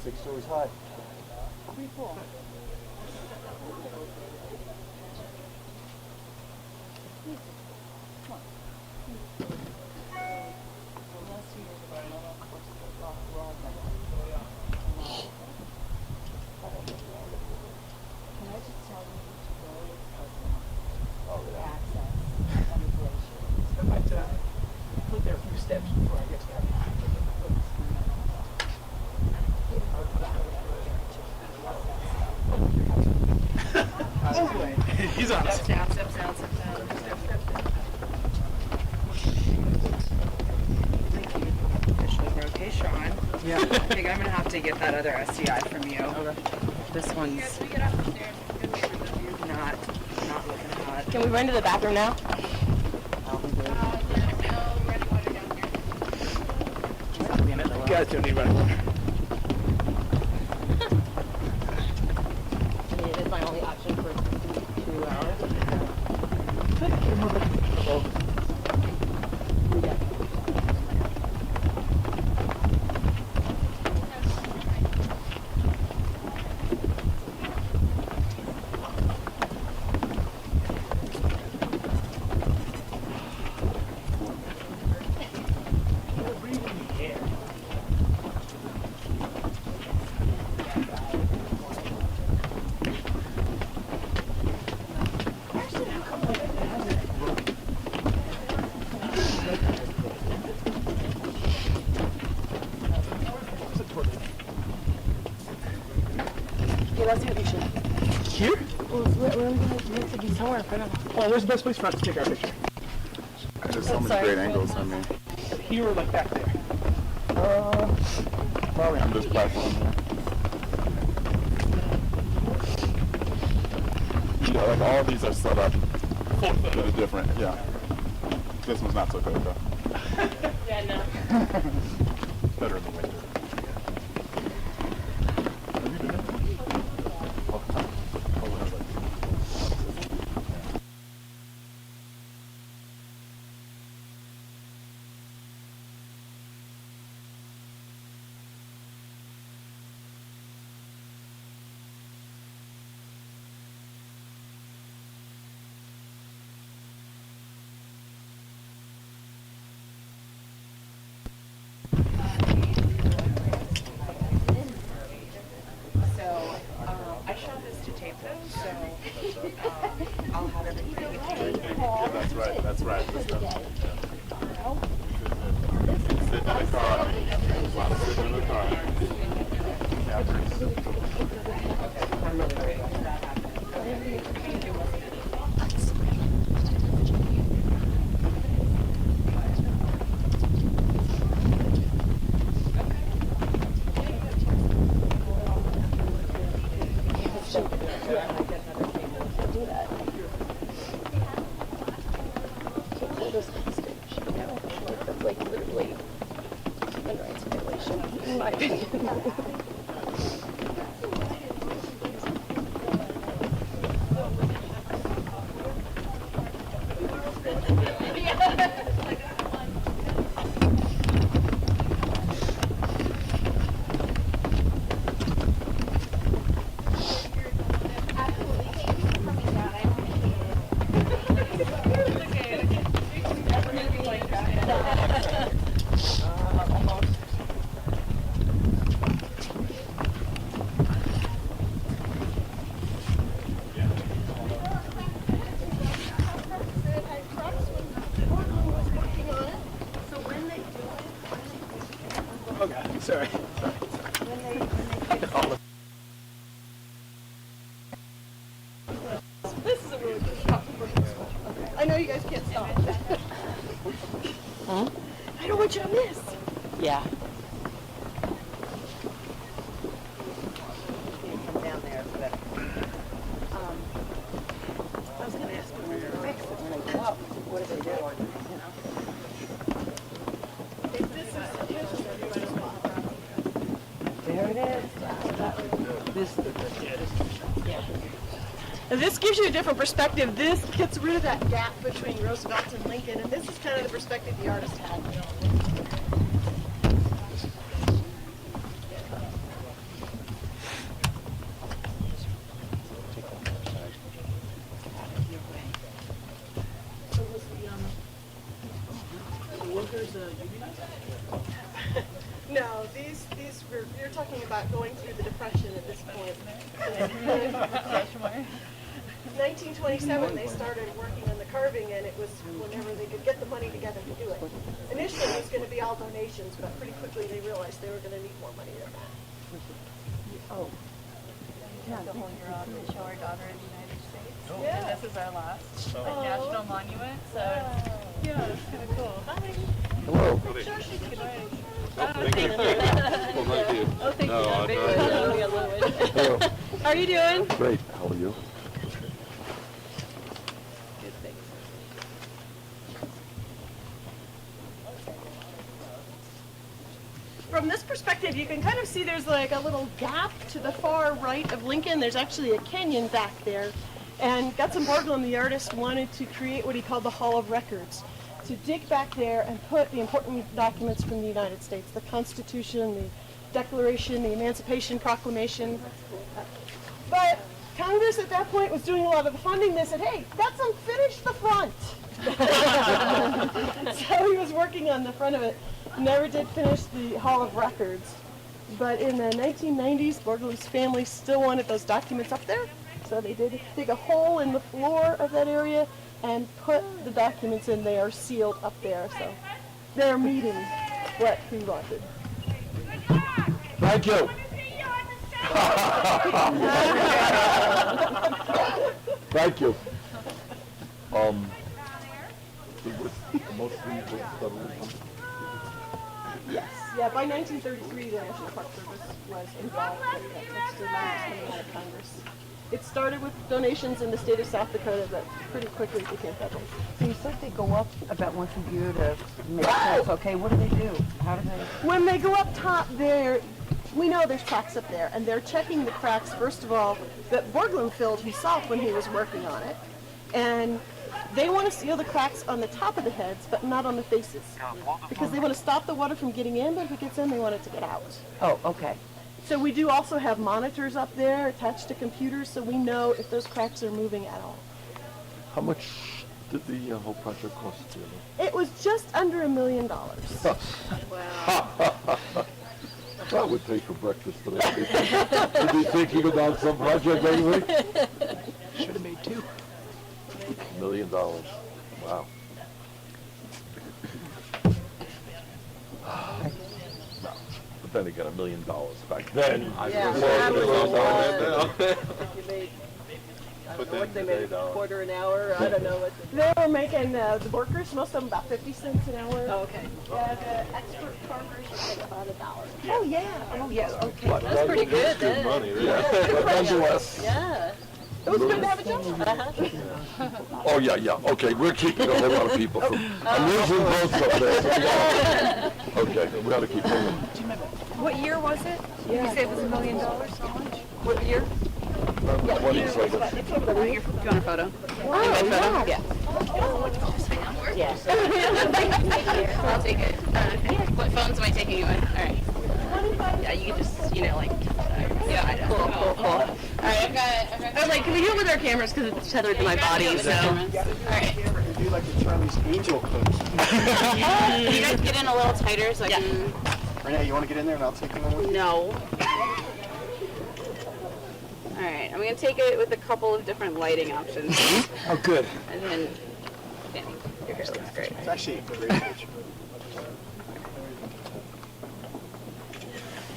6 stories high. Pretty cool. Look there a few steps before I get to that. He's on us. Step down, step down, step down. Thank you. Officially broke. Hey, Sean. Yeah. I think I'm gonna have to get that other STI from you. Okay. This one's We get off the stairs. not looking hot. Can we run to the bathroom now? You guys don't need running water. I mean, it is my only option for 2 hours. Yeah, let's take a picture. Here? Well, where are we going to be somewhere in front of us? Oh, where's the best place for us to take our picture? There's so many great angles, I mean. Here or like back there? Probably on this platform here. Yeah, like all these are set up to the different, yeah. This one's not so good though. Yeah, no. Better in the winter. Have you been there? All the time. Oh, whatever. So, I shot this to tape though, so I'll have everything. Yeah, that's right, that's right. This stuff. Yeah. Sit in the car. Wow, sit in the car. I'm really ready. Like literally human rights violation, in my opinion. Okay, sorry. This is a really good shot. I know you guys can't stop. Huh? I don't want you to miss. Yeah. Come down there, but I was going to ask them where they're fixed when they go up. What do they do? You know? There it is. And this gives you a different perspective. This gets rid of that gap between Roosevelt and Lincoln, and this is kind of the perspective the artist had. No, these you're talking about going through the Depression at this point. 1927, they started working on the carving, and it was whenever they could get the money together to do it. Initially, it was going to be all donations, but pretty quickly they realized they were going to need more money than that. Oh. The whole year off to show our daughter in the United States. Yeah. And this is our last national monument, so yeah, it's kind of cool. Hello. Thank you. Oh, thank you. Hello. How are you doing? Great. How are you? from this perspective, you can kind of see there's like a little gap to the far right of Lincoln. There's actually a canyon back there. And Gutzon Borglum, the artist, wanted to create what he called the Hall of Records, to dig back there and put the important documents from the United States, the Constitution, the Declaration, the Emancipation Proclamation. But Congress at that point was doing a lot of the funding. They said, hey, Gutzon, finish the front. So he was working on the front of it. Never did finish the Hall of Records. But in the 1990s, Borglum's family still wanted those documents up there. So they did dig a hole in the floor of that area and put the documents in there, sealed up there. So they're meeting what he wanted. Thank you. Thank you. It was mostly with federal funding. Yes. Yeah, by 1933, the National Park Service was involved with that extra money coming out of Congress. It started with donations in the state of South Dakota that pretty quickly became federal. So you said they go up about once a year to make sure it's okay. What do they do? How do they? When they go up top there, we know there's cracks up there, and they're checking the cracks, first of all, that Borglum filled himself when he was working on it. And they want to seal the cracks on the top of the heads, but not on the faces. Because they want to stop the water from getting in, but if it gets in, they want it to get out. Oh, okay. So we do also have monitors up there attached to computers, so we know if those cracks are moving at all. How much did the whole project cost you? It was just under $1 million. Wow. That would take for breakfast today. Did you think you could on some project anyway? Should have made two. $1 million. Wow. But then again, $1 million back then. What they made, quarter an hour, I don't know what. They were making, the workers, most of them about 50 cents an hour. Oh, okay. Yeah, the expert farmers would take about $1. Oh, yeah. Oh, yes. Okay. That's pretty good then. Money, but nonetheless. Yeah. It was good to have a job. Oh, yeah. Okay, we're keeping a whole lot of people from. I'm losing votes up there. Okay, we got to keep moving. What year was it? You said it was $1 million, how much? What year? 20 seconds. Do you want a photo? Wow, yeah. Yes. I'll take it. What phones am I taking you with? All right. Yeah, you can just, like, yeah, I know. Cool. All right, I've got. I was like, can we do it with our cameras because it's tethered to my body? So, all right. Do like the Charlie's Angel clips. Can you guys get in a little tighter so I can? Renee, you want to get in there and I'll take you one with you? No. All right, I'm gonna take it with a couple of different lighting options. Oh, good. And then, Danny, your hair looks great. It's actually a great picture.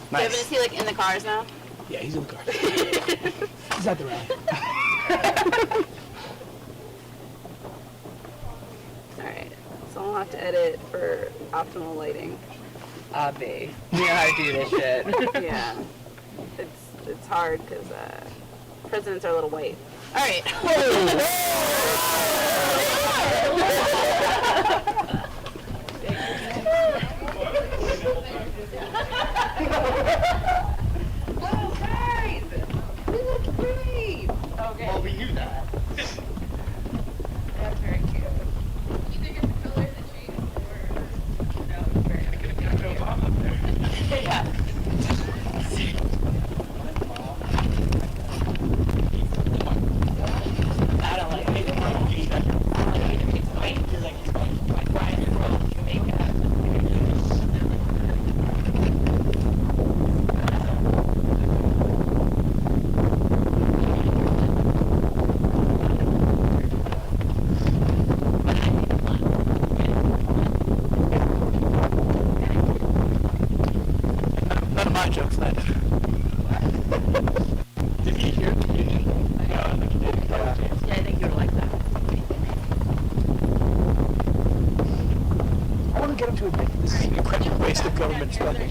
Yeah, but is he like in the cars now? Yeah, he's in the car. He's at the rally. Alright, so I'll have to edit for optimal lighting. Me. You know how to do this shit. Yeah, it's hard because presidents are a little white. Alright. Oh, guys! We look great! Okay. Well, we knew that. That's very cute. You think it's the colors that change, or no? It's very I could have got no bomb up there. Yeah. I don't like it. I don't like it. It's white. It's like Brian from Jamaica. None of my jokes, nice. Did he hear it? Yeah, I think he did. Yeah, I think you would like that. I want to get him to admit this is an incredible waste of government spending.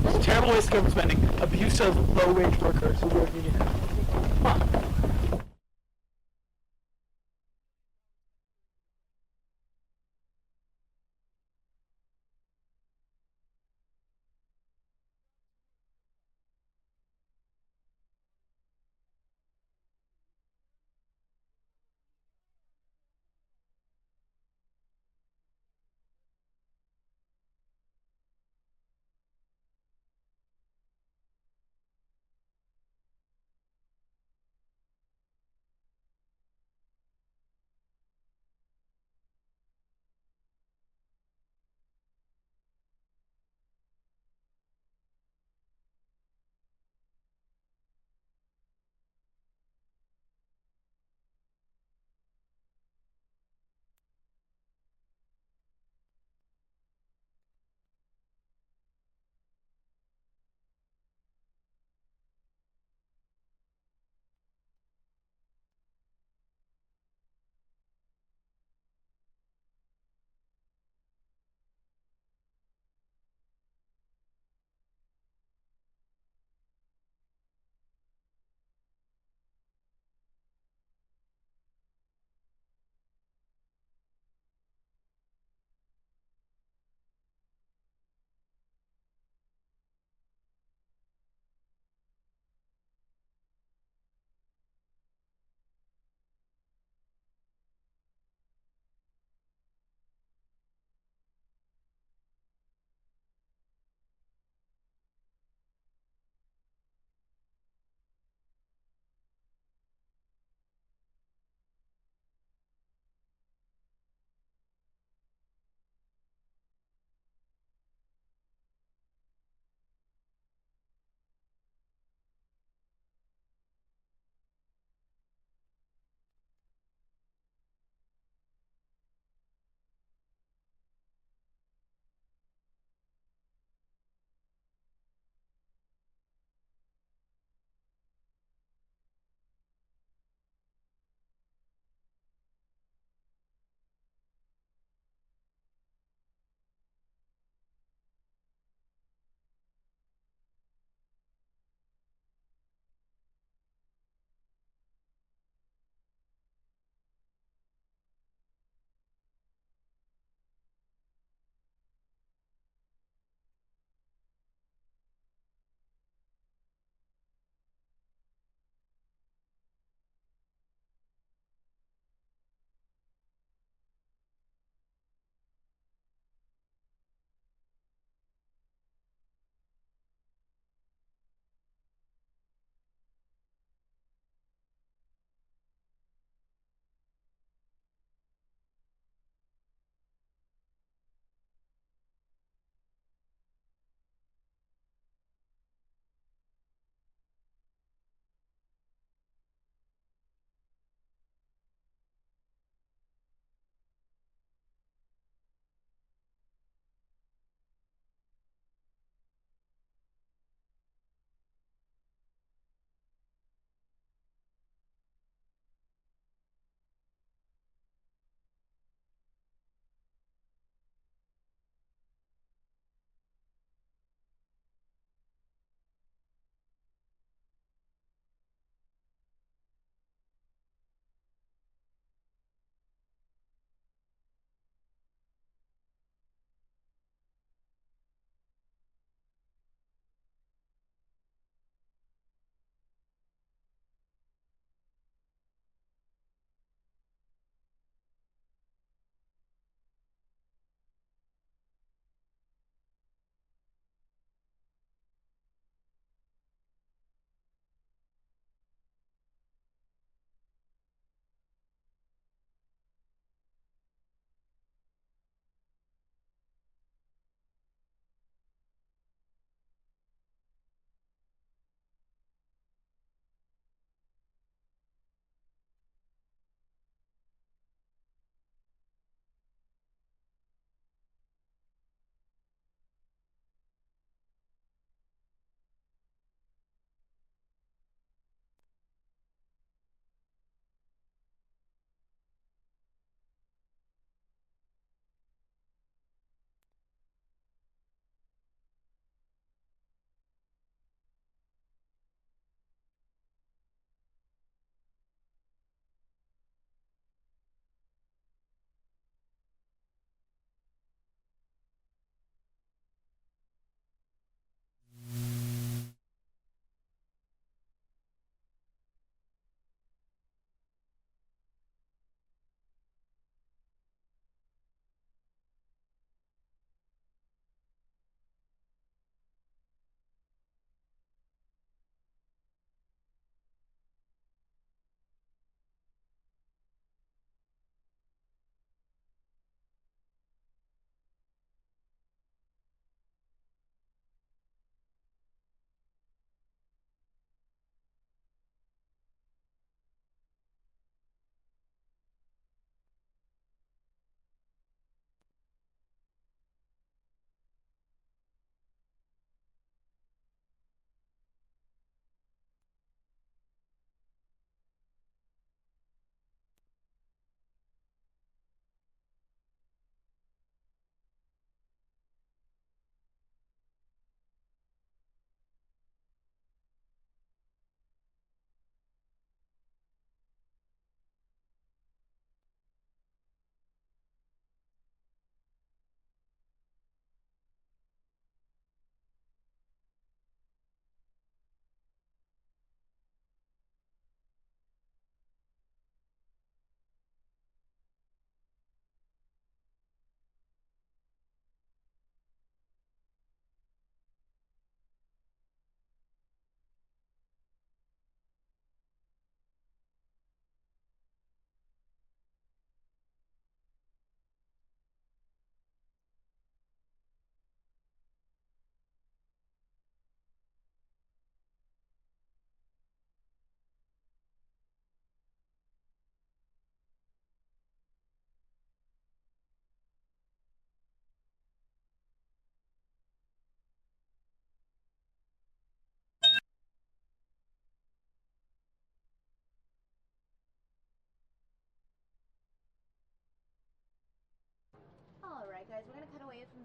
It's a terrible waste of government spending. Abuse of low-wage workers who work in union.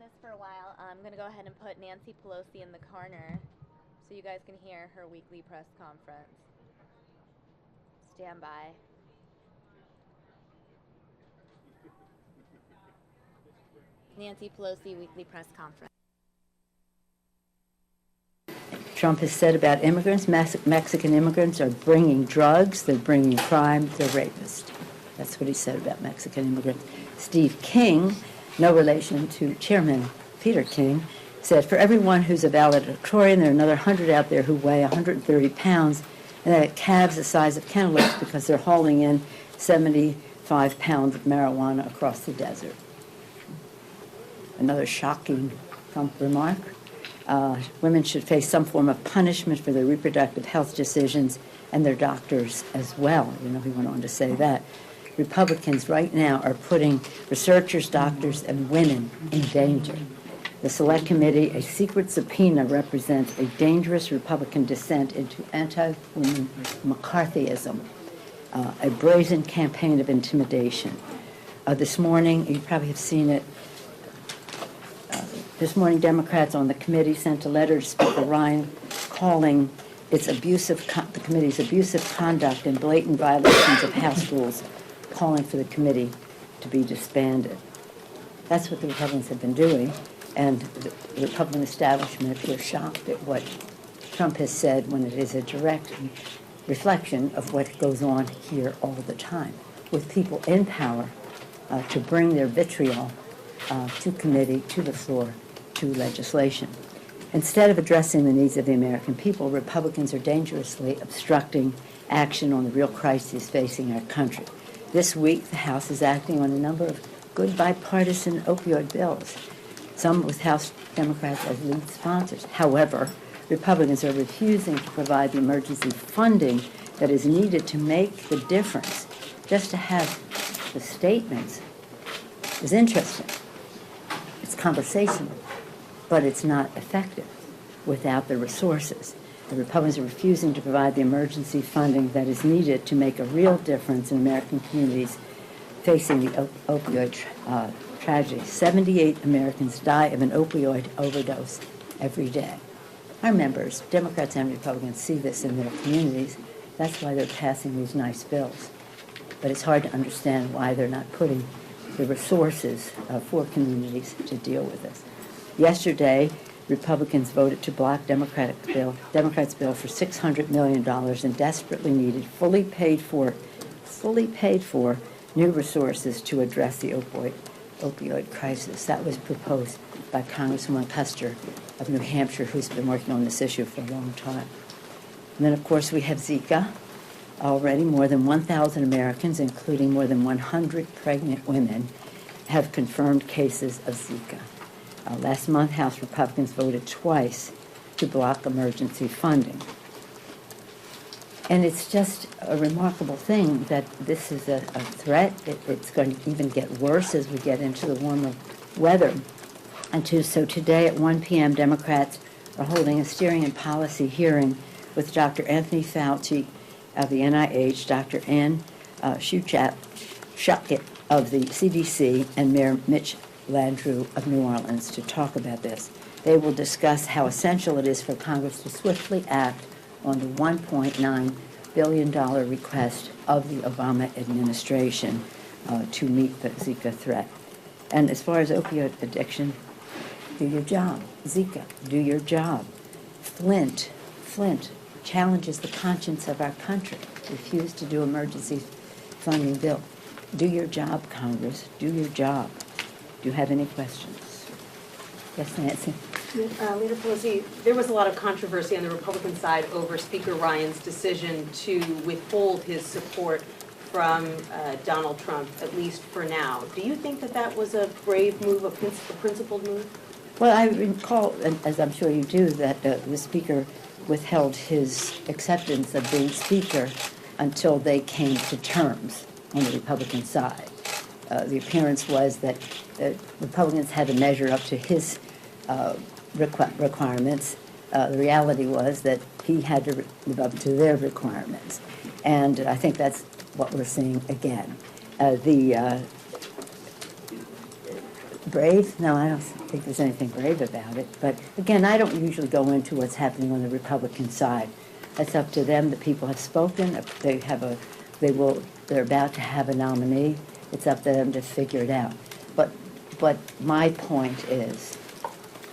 this for a while, I'm going to go ahead and put Nancy Pelosi in the corner so you guys can hear her weekly press conference. Stand by. Nancy Pelosi weekly press conference. Trump has said about immigrants, Mexican immigrants are bringing drugs, they're bringing crime, they're rapists. That's what he said about Mexican immigrants. Steve King, no relation to Chairman Peter King, said, for everyone who's a valedictorian, there are another 100 out there who weigh 130 pounds, and that calves the size of cantaloupes because they're hauling in 75 pounds of marijuana across the desert. Another shocking Trump remark. Women should face some form of punishment for their reproductive health decisions, and their doctors as well. You know, he went on to say that. Republicans right now are putting researchers, doctors, and women in danger. The Select Committee, a secret subpoena, represents a dangerous Republican descent into anti-women McCarthyism, a brazen campaign of intimidation. This morning, you probably have seen it, this morning, Democrats on the committee sent a letter to Speaker Ryan calling its the committee's abusive conduct and blatant violations of House rules, calling for the committee to be disbanded. That's what the Republicans have been doing, and the Republican establishment is shocked at what Trump has said when it is a direct reflection of what goes on here all the time, with people in power to bring their vitriol to committee, to the floor, to legislation. Instead of addressing the needs of the American people, Republicans are dangerously obstructing action on the real crises facing our country. This week, the House is acting on a number of good bipartisan opioid bills, some with House Democrats as lead sponsors. However, Republicans are refusing to provide the emergency funding that is needed to make the difference. Just to have the statements is interesting. It's conversational, but it's not effective without the resources. The Republicans are refusing to provide the emergency funding that is needed to make a real difference in American communities facing the opioid tragedy. 78 Americans die of an opioid overdose every day. Our members, Democrats and Republicans, see this in their communities. That's why they're passing these nice bills. But it's hard to understand why they're not putting the resources for communities to deal with this. Yesterday, Republicans voted to block Democrats' bill for $600 million in desperately needed, fully paid for new resources to address the opioid crisis. That was proposed by Congresswoman Custer of New Hampshire, who's been working on this issue for a long time. And then, of course, we have Zika. Already, more than 1,000 Americans, including more than 100 pregnant women, have confirmed cases of Zika. Last month, House Republicans voted twice to block emergency funding. And it's just a remarkable thing that this is a threat. It's going to even get worse as we get into the warmer weather. So today at 1 p.m., Democrats are holding a steering and policy hearing with Dr. Anthony Fauci of the NIH, Dr. Ann Schuchat of the CDC, and Mayor Mitch Landrieu of New Orleans to talk about this. They will discuss how essential it is for Congress to swiftly act on the $1.9 billion request of the Obama administration to meet the Zika threat. And as far as opioid addiction, do your job. Zika, do your job. Flint challenges the conscience of our country. Refuse to do emergency funding bill. Do your job, Congress. Do your job. Do you have any questions? Yes, Nancy. Leader Pelosi, there was a lot of controversy on the Republican side over Speaker Ryan's decision to withhold his support from Donald Trump, at least for now. Do you think that that was a brave move, a principled move? Well, I recall, as I'm sure you do, that the Speaker withheld his acceptance of being Speaker until they came to terms on the Republican side. The appearance was that Republicans had to measure up to his requirements. The reality was that he had to live up to their requirements. And I think that's what we're seeing again. Brave? No, I don't think there's anything brave about it. But again, I don't usually go into what's happening on the Republican side. That's up to them. The people have spoken. They're about to have a nominee. It's up to them to figure it out. But my point is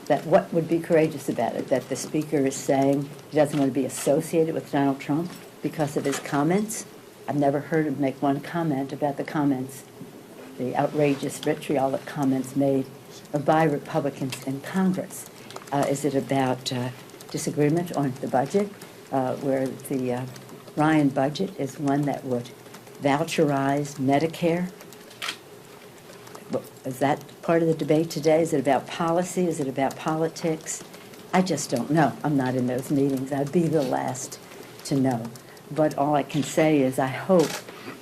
that what would be courageous about it? That the speaker is saying he doesn't want to be associated with Donald Trump because of his comments. I've never heard him make one comment about the comments, the outrageous vitriolic comments made by Republicans in Congress. Is it about disagreement on the budget, where the Ryan budget is one that would voucherize Medicare? Is that part of the debate today? Is it about policy? Is it about politics? I just don't know. I'm not in those meetings. I'd be the last to know. But all I can say is I hope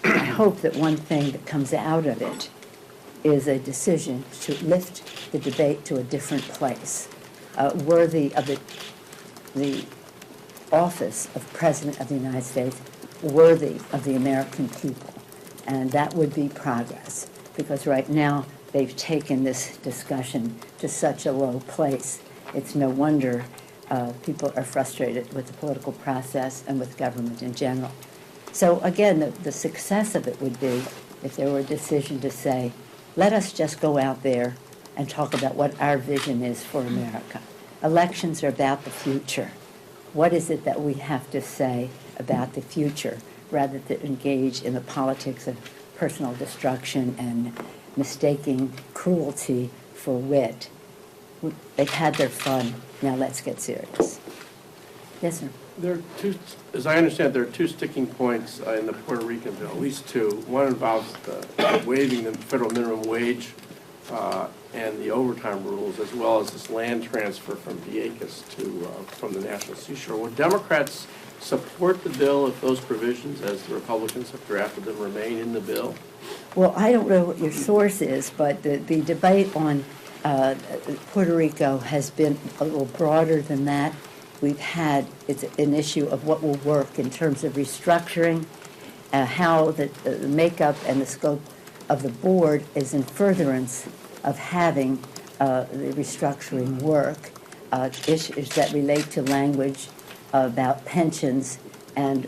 that one thing that comes out of it is a decision to lift the debate to a different place, worthy of the office of President of the United States, worthy of the American people. And that would be progress, because right now they've taken this discussion to such a low place. It's no wonder people are frustrated with the political process and with government in general. So again, the success of it would be if there were a decision to say, let us just go out there and talk about what our vision is for America. Elections are about the future. What is it that we have to say about the future rather than engage in the politics of personal destruction and mistaking cruelty for wit? They've had their fun. Now let's get serious. Yes, sir. There are two, as I understand, there are two sticking points in the Puerto Rican bill, at least two. One involves waiving the federal minimum wage and the overtime rules, as well as this land transfer from Vieques to from the National Seashore. Would Democrats support the bill if those provisions, as the Republicans have drafted them, remain in the bill? Well, I don't know what your source is, but the debate on Puerto Rico has been a little broader than that. We've had, it's an issue of what will work in terms of restructuring, how the makeup and the scope of the board is in furtherance of having the restructuring work. Issues that relate to language about pensions and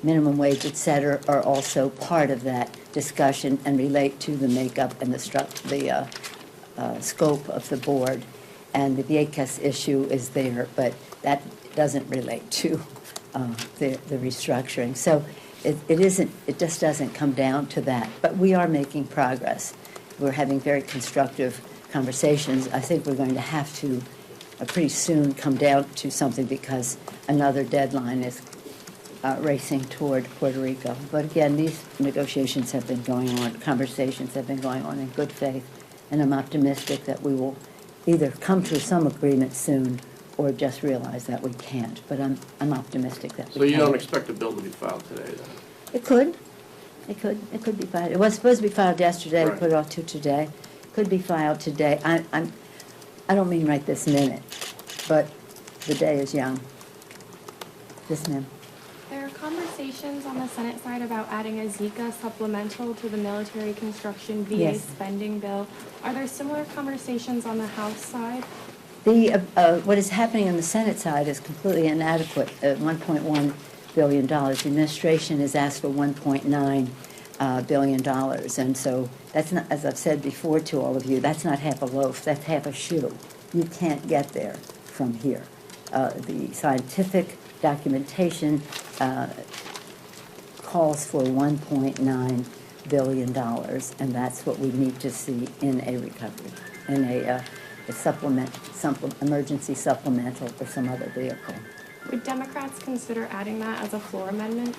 minimum wage, et cetera, are also part of that discussion and relate to the makeup and the scope of the board. And the Vieques issue is there, but that doesn't relate to the restructuring. So it just doesn't come down to that. But we are making progress. We're having very constructive conversations. I think we're going to have to pretty soon come down to something because another deadline is racing toward Puerto Rico. But again, these negotiations have been going on, conversations have been going on in good faith, and I'm optimistic that we will either come to some agreement soon or just realize that we can't. But I'm optimistic that we can. So you don't expect a bill to be filed today, then? It could. It could be filed. It was supposed to be filed yesterday. Right. We put it off to today. Could be filed today. I don't mean right this minute, but the day is young. Yes, ma'am. There are conversations on the Senate side about adding a Zika supplemental to the military construction VA Yes. spending bill. Are there similar conversations on the House side? What is happening on the Senate side is completely inadequate. $1.1 billion. The administration has asked for $1.9 billion, and so that's not, as I've said before to all of you, that's not half a loaf. That's half a shoe. You can't get there from here. The scientific documentation calls for $1.9 billion, and that's what we need to see in a recovery, in a emergency supplemental or some other vehicle. Would Democrats consider adding that as a floor amendment?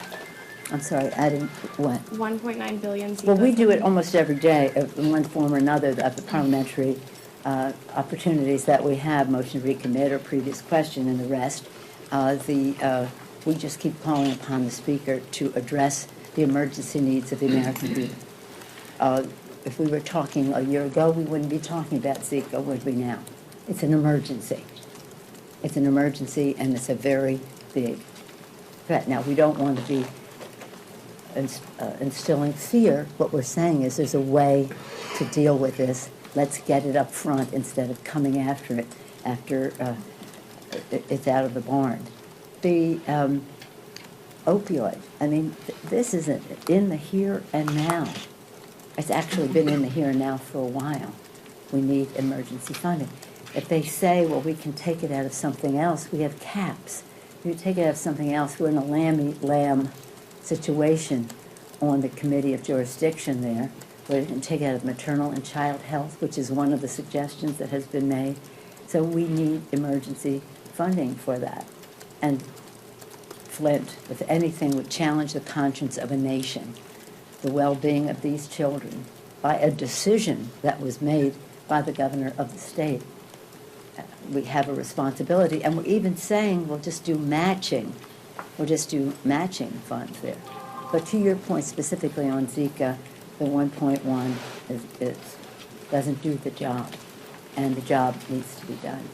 I'm sorry, adding what? 1.9 billion Zika. Well, we do it almost every day in one form or another of the parliamentary opportunities that we have, motion to recommit or previous question and the rest. We just keep calling upon the Speaker to address the emergency needs of the American people. If we were talking a year ago, we wouldn't be talking about Zika, would we now? It's an emergency. It's an emergency, and it's a very big threat. Now, we don't want to be instilling fear. What we're saying is there's a way to deal with this. Let's get it up front instead of coming after it after it's out of the barn. The opioid, I mean, this isn't in the here and now. It's actually been in the here and now for a while. We need emergency funding. If they say, well, we can take it out of something else, we have caps. If you take it out of something else, we're in a lamb situation on the committee of jurisdiction there, where you can take it out of maternal and child health, which is one of the suggestions that has been made. So we need emergency funding for that. And Flint, if anything, would challenge the conscience of a nation, the well-being of these children, by a decision that was made by the governor of the state. We have a responsibility, and we're even saying we'll just do matching. We'll just do matching funds there. But to your point specifically on Zika, the 1.1 doesn't do the job, and the job needs to be done.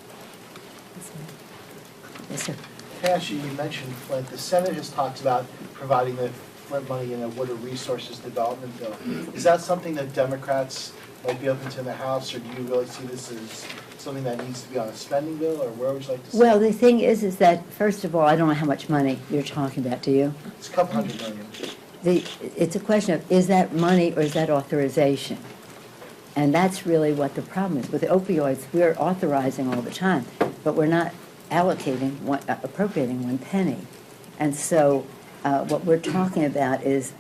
Yes, sir. Pasha, you mentioned Flint. The Senate has talked about providing the Flint money in a Water Resources Development Bill. Is that something that Democrats might be open to in the House, or do you really see this as something that needs to be on a spending bill, or where would you like to see Well, it? the thing is that, first of all, I don't know how much money you're talking about, do you? It's a couple $100 million. It's a question of, is that money or is that authorization? And that's really what the problem is. With the opioids, we're authorizing all the time, but we're not appropriating one penny. And so what we're talking about is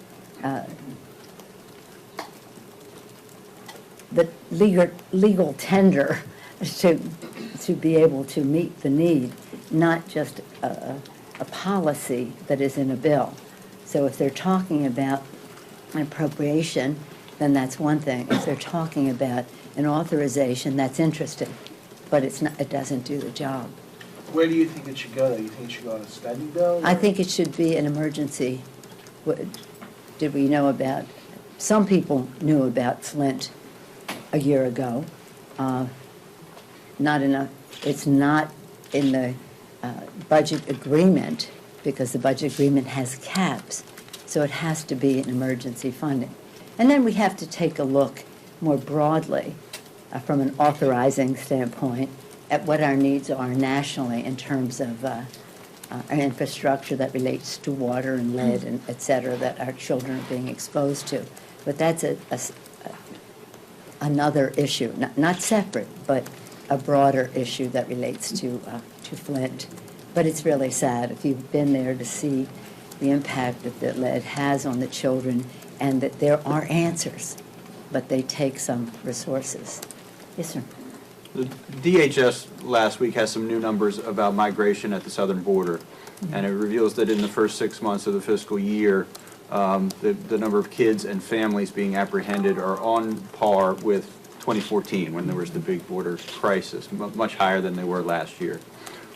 the legal tender to be able to meet the need, not just a policy that is in a bill. So if they're talking about an appropriation, then that's one thing. If they're talking about an authorization, that's interesting, but it's not. It doesn't do the job. Where do you think it should go, though? You think it should go on a spending bill? I think it should be an emergency. Did we know about? Some people knew about Flint a year ago. Not enough. It's not in the budget agreement, because the budget agreement has caps, so it has to be an emergency funding. And then we have to take a look more broadly from an authorizing standpoint at what our needs are nationally in terms of our infrastructure that relates to water and lead and et cetera that our children are being exposed to. But that's another issue, not separate, but a broader issue that relates to Flint. But it's really sad if you've been there to see the impact that the lead has on the children, and that there are answers, but they take some resources. Yes, sir. The DHS last week has some new numbers about migration at the southern border, and it reveals that in the first 6 months of the fiscal year, the number of kids and families being apprehended are on par with 2014, when there was the big border crisis, much higher than they were last year.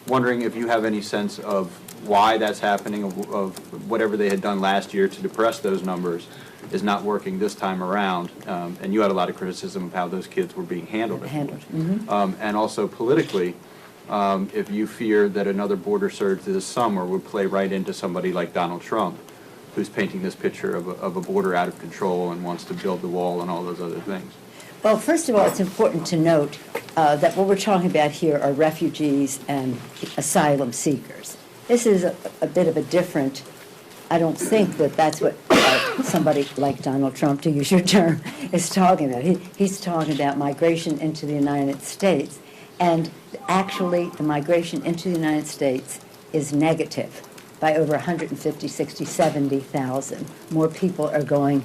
Wondering if you have any sense of why that's happening, of whatever they had done last year to depress those numbers is not working this time around, and you had a lot of criticism of how those kids were being handled. And also politically, if you fear that another border surge this summer would play right into somebody like Donald Trump, who's painting this picture of a border out of control and wants to build the wall and all those other things. Well, first of all, it's important to note that what we're talking about here are refugees and asylum seekers. This is a bit of a different, I don't think that that's what somebody like Donald Trump, to use your term, is talking about. He's talking about migration into the United States, and actually the migration into the United States is negative by over 150, 60, 70,000. More people are going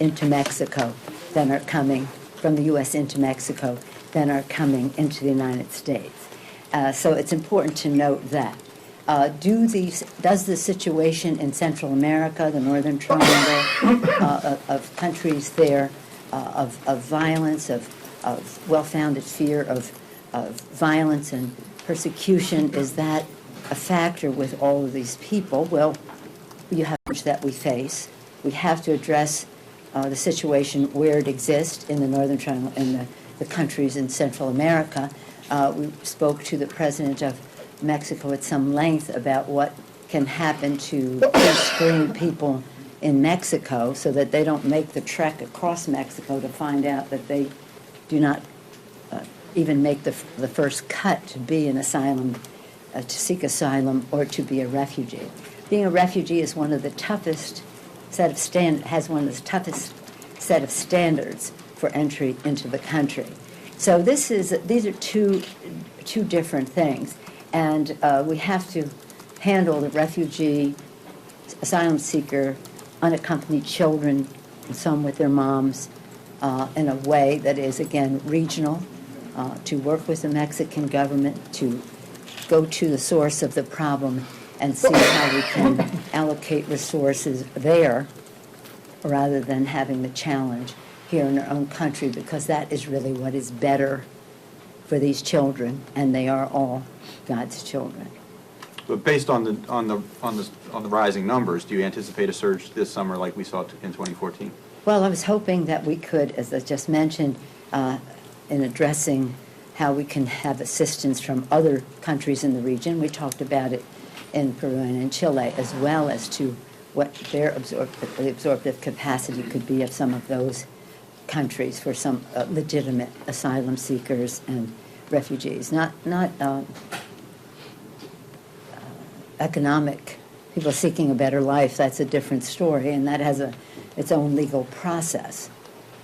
into Mexico than are coming from the U.S. into Mexico than are coming into the United States. So it's important to note that. Does the situation in Central America, the Northern Triangle, of countries there, of violence, of well-founded fear of violence and persecution, is that a factor with all of these people? Well, you have that we face. We have to address the situation where it exists in the Northern Triangle, in the countries in Central America. We spoke to the president of Mexico at some length about what can happen to screen people in Mexico so that they don't make the trek across Mexico to find out that they do not even make the first cut to be an asylum, to seek asylum or to be a refugee. Being a refugee is one of the toughest has one of the toughest set of standards for entry into the country. So these are two different things, and we have to handle the refugee, asylum seeker, unaccompanied children, some with their moms, in a way that is, again, regional, to work with the Mexican government, to go to the source of the problem and see how we can allocate resources there rather than having the challenge here in our own country, because that is really what is better for these children, and they are all God's children. But based on the rising numbers, do you anticipate a surge this summer like we saw in 2014? Well, I was hoping that we could, as I just mentioned, in addressing how we can have assistance from other countries in the region. We talked about it in Peru and in Chile, as well as to what their absorptive capacity could be of some of those countries for some legitimate asylum seekers and refugees, not economic people seeking a better life. That's a different story, and that has its own legal process.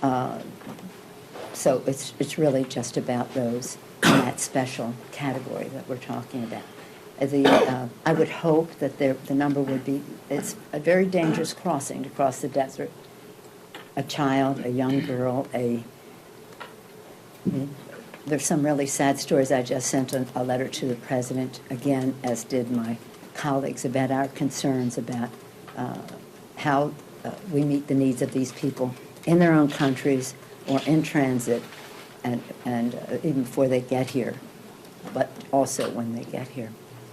So it's really just about those in that special category that we're talking about. I would hope that the number would be, it's a very dangerous crossing to cross the desert. A child, a young girl, there's some really sad stories. I just sent a letter to the president, again, as did my colleagues, about our concerns about how we meet the needs of these people in their own countries or in transit, and even before they get here, but also when they get here.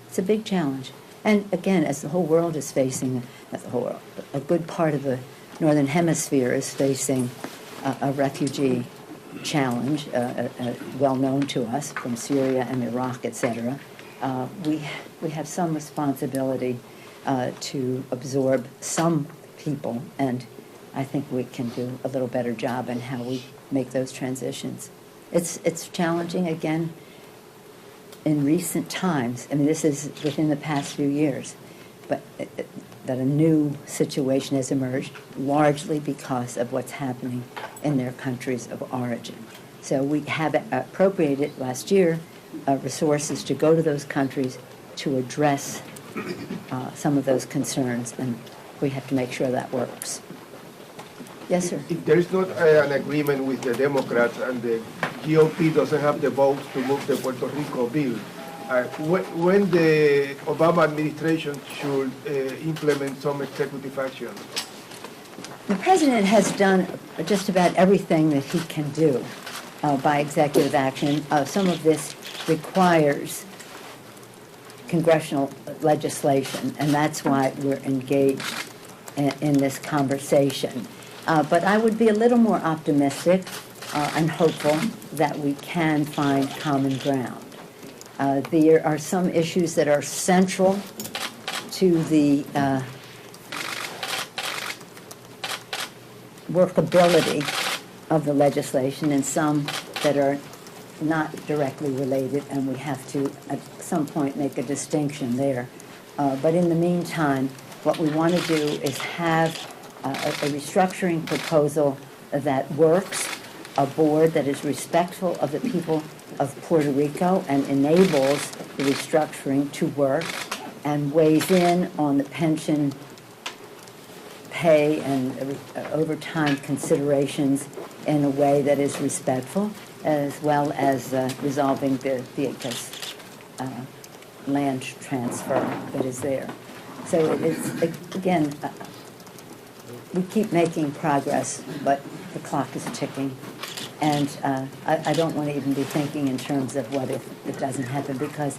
It's a big challenge. And again, as the whole world is facing, a good part of the Northern Hemisphere is facing a refugee challenge, well known to us from Syria and Iraq, etc. We have some responsibility to absorb some people, and I think we can do a little better job in how we make those transitions. It's challenging, again, in recent times. I mean, this is within the past few years, but that a new situation has emerged, largely because of what's happening in their countries of origin. So we have appropriated last year resources to go to those countries to address some of those concerns, and we have to make sure that works. Yes, sir. If there is not an agreement with the Democrats and the GOP doesn't have the votes to move the Puerto Rico bill, when the Obama administration should implement some executive action? The president has done just about everything that he can do by executive action. Some of this requires congressional legislation, and that's why we're engaged in this conversation. But I would be a little more optimistic and hopeful that we can find common ground. There are some issues that are central to the workability of the legislation, and some that are not directly related, and we have to at some point make a distinction there. But in the meantime, what we want to do is have a restructuring proposal that works, a board that is respectful of the people of Puerto Rico and enables the restructuring to work, and weighs in on the pension pay and overtime considerations in a way that is respectful, as well as resolving the DHS land transfer that is there. So it's, again, we keep making progress, but the clock is ticking. And I don't want to even be thinking in terms of what if it doesn't happen, because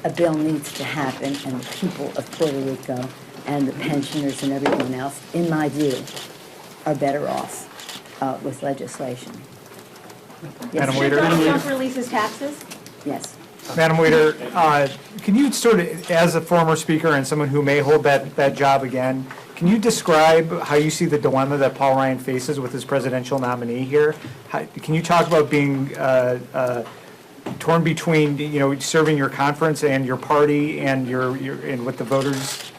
a bill needs to happen, and the people of Puerto Rico and the pensioners and everyone else, in my view, are better off with legislation. Yes. Madam Waiter. Donald Trump releases taxes? Yes. Madam Waiter, can you sort of, as a former speaker and someone who may hold that job again, Can you describe how you see the dilemma that Paul Ryan faces with his presidential nominee here? Can you talk about being torn between, serving your conference and your party and and what the voters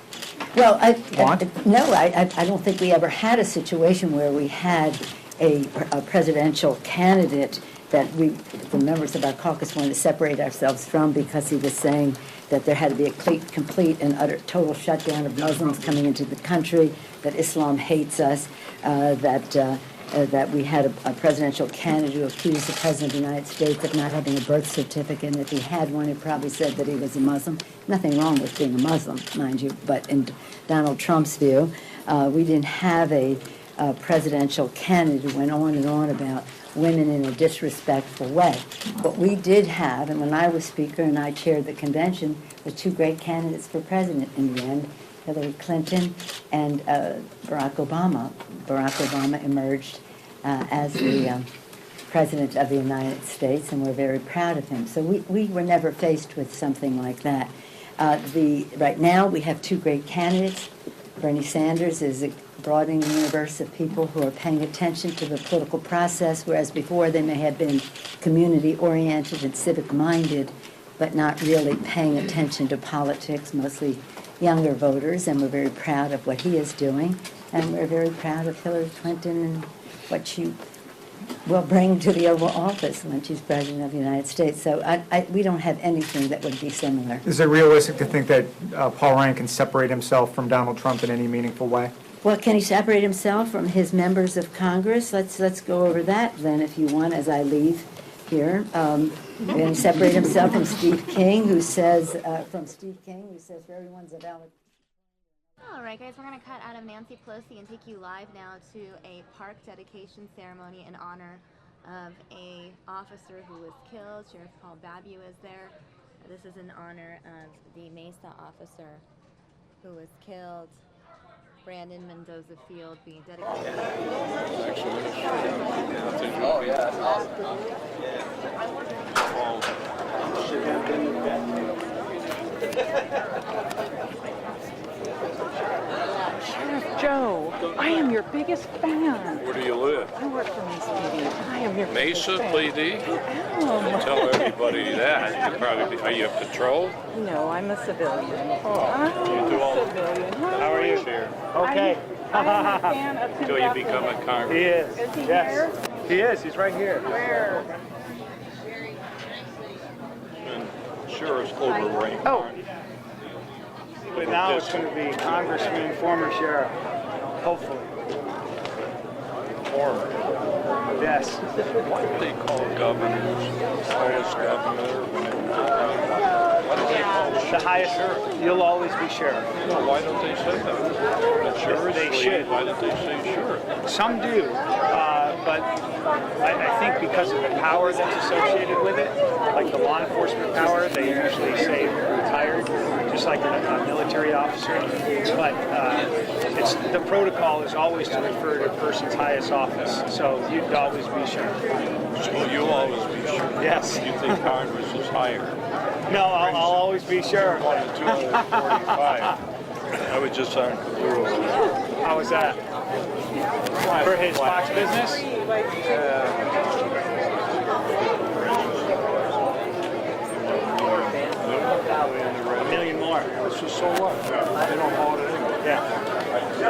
Well, want? No, I don't think we ever had a situation where we had a presidential candidate that the members of our caucus wanted to separate ourselves from because he was saying that there had to be a complete and utter total shutdown of Muslims coming into the country, that Islam hates us, that we had a presidential candidate who accused the President of the United States of not having a birth certificate, and if he had one, he probably said that he was a Muslim. Nothing wrong with being a Muslim, mind you, but in Donald Trump's view, we didn't have a presidential candidate who went on and on about women in a disrespectful way. But we did have, and when I was Speaker and I chaired the convention, the two great candidates for president in the end, Hillary Clinton and Barack Obama. Barack Obama emerged as the President of the United States, and we're very proud of him. So we were never faced with something like that. Right now, we have two great candidates. Bernie Sanders is broadening the universe of people who are paying attention to the political process, whereas before they may have been community-oriented and civic-minded, but not really paying attention to politics, mostly younger voters, and we're very proud of what he is doing, and we're very proud of Hillary Clinton and what she will bring to the Oval Office when she's President of the United States. So we don't have anything that would be similar. Is it realistic to think that Paul Ryan can separate himself from Donald Trump in any meaningful way? Well, can he separate himself from his members of Congress? Let's go over that then, if you want, as I leave here. Can he separate himself from Steve King, who says, for everyone's a valid. All right, guys, we're going to cut out of Nancy Pelosi and take you live now to a park dedication ceremony in honor of a officer who was killed. Sheriff Paul Babu is there. This is in honor of the Mesa officer who was killed. Brandon Mendoza Field being dedicated. Oh, yeah, that's Sheriff Joe, I am your biggest fan. Where do you live? I work for Mesa PD. I am your Mesa biggest fan. PD? I am. Tell everybody that. You probably, are you a patrol? No, I'm a civilian. You do all civilian. How are you, Sheriff? Okay. I'm a fan of Until you become a congressman. He is. Is he here? He is. He's right here. Where? Sheriff's overranked. Oh. But now it's going to be Congressman, former sheriff. Hopefully. Former. Yes. Why do they call governors highest governor when it, what do they call The highest sheriff. You'll always be sheriff. No, why don't they say that? The sheriff's They lead, should. why don't they say sheriff? Some do, but I think because of the power that's associated with it, like the law enforcement power, they usually say retired, just like a military officer. But the protocol is always to refer to a person's highest office, so you'd always be sheriff. So you'll always be sheriff? Yes. You think Congress is higher? No, I'll always be sheriff. 245. I was just on Blue. How was that? For his Fox business? $1 million more. This is so what? They don't hold it anyway. Yeah,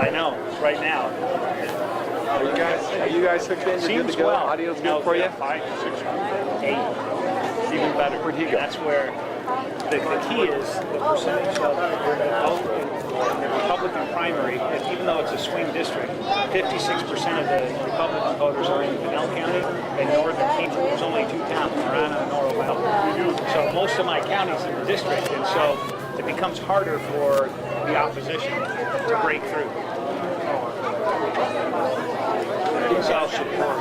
I know, right now. Are you guys hooked in? Seems well. Audio's good for you? 5, 6, 8. Even better. Where'd he go? That's where the key is the percentage of the vote in the Republican primary. Even though it's a swing district, 56% of the Republican voters are in Pinell County and northern Kingdom. There's only 2 towns, Marana and Oro. So most of my county's in the district, and so it becomes harder for the opposition to break through. So support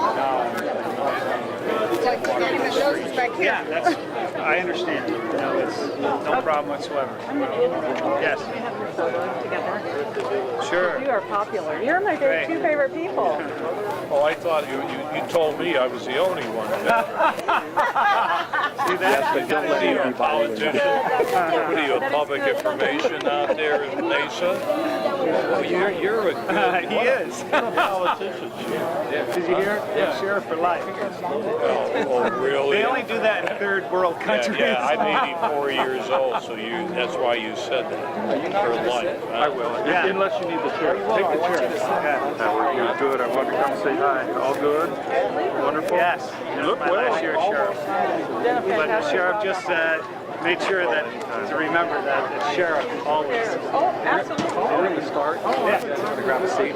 It's like Danny Mendoza's back here. Yeah, that's. I understand. No, it's no problem whatsoever. Yes. We have your photos together. Sure. You are popular. You're my two favorite people. Oh, I thought you told me I was the only one. See that? But don't let you a politician. What are you, a public information out there in Mesa? Oh, you're he is. Did you hear? Yeah. Sheriff for life. Oh, really? They only do that in third world countries. Yeah, I'm 84 years old, so that's why you said that. For life. I will. Yeah. Unless you need the chair. Take the chair. You're good. I wanted to come say hi. All good? Wonderful? Yes. You look my well. last year as sheriff. But the sheriff just made sure that to remember that the sheriff always. Oh, absolutely. We're going to start. Yeah. To grab a seat.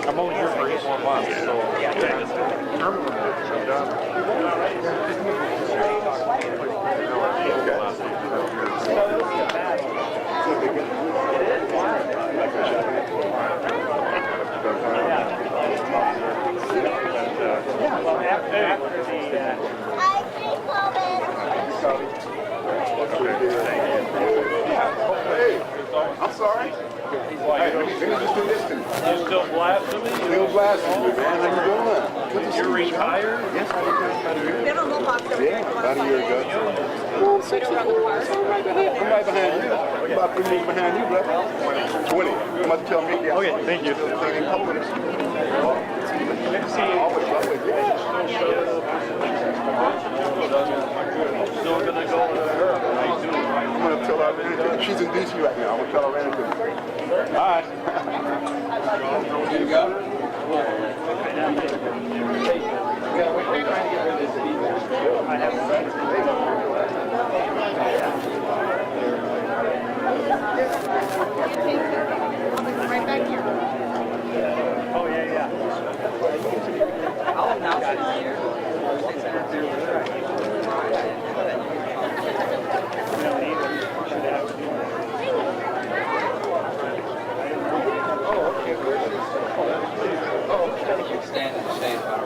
I'm only here for 8 more months, so I'm sorry. You still blasphemy? Still blasphemy, man. How you doing? Good to see You're you. retired? Yes, I retired. Yeah, about a year ago. Well, I'm right behind you. I'm about 3 years behind you, brother. 20. I'm about to tell Mickey. Okay, thank you. Still cleaning Poland. Good to see you. Always love it. Still gonna go to her. I'm going to tell her I ran into her. She's in D.C. right now. I'm going to tell her I ran into her. All right. Here you go. Right back here. Oh, yeah. I'll announce it here. Stand in the shade of our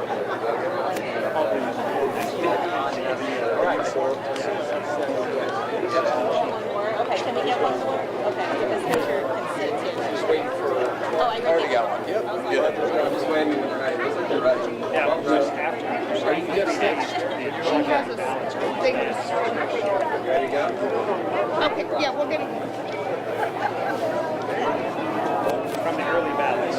Okay, can we get one more? Okay, this picture can sit here. Just waiting for. Oh, I already got one. Yep. Good. I'm just waiting when you're ready. You're ready. Yeah, just after. Are you just next? She has a big. There you go. Okay, yeah, we're gonna. From the early battles.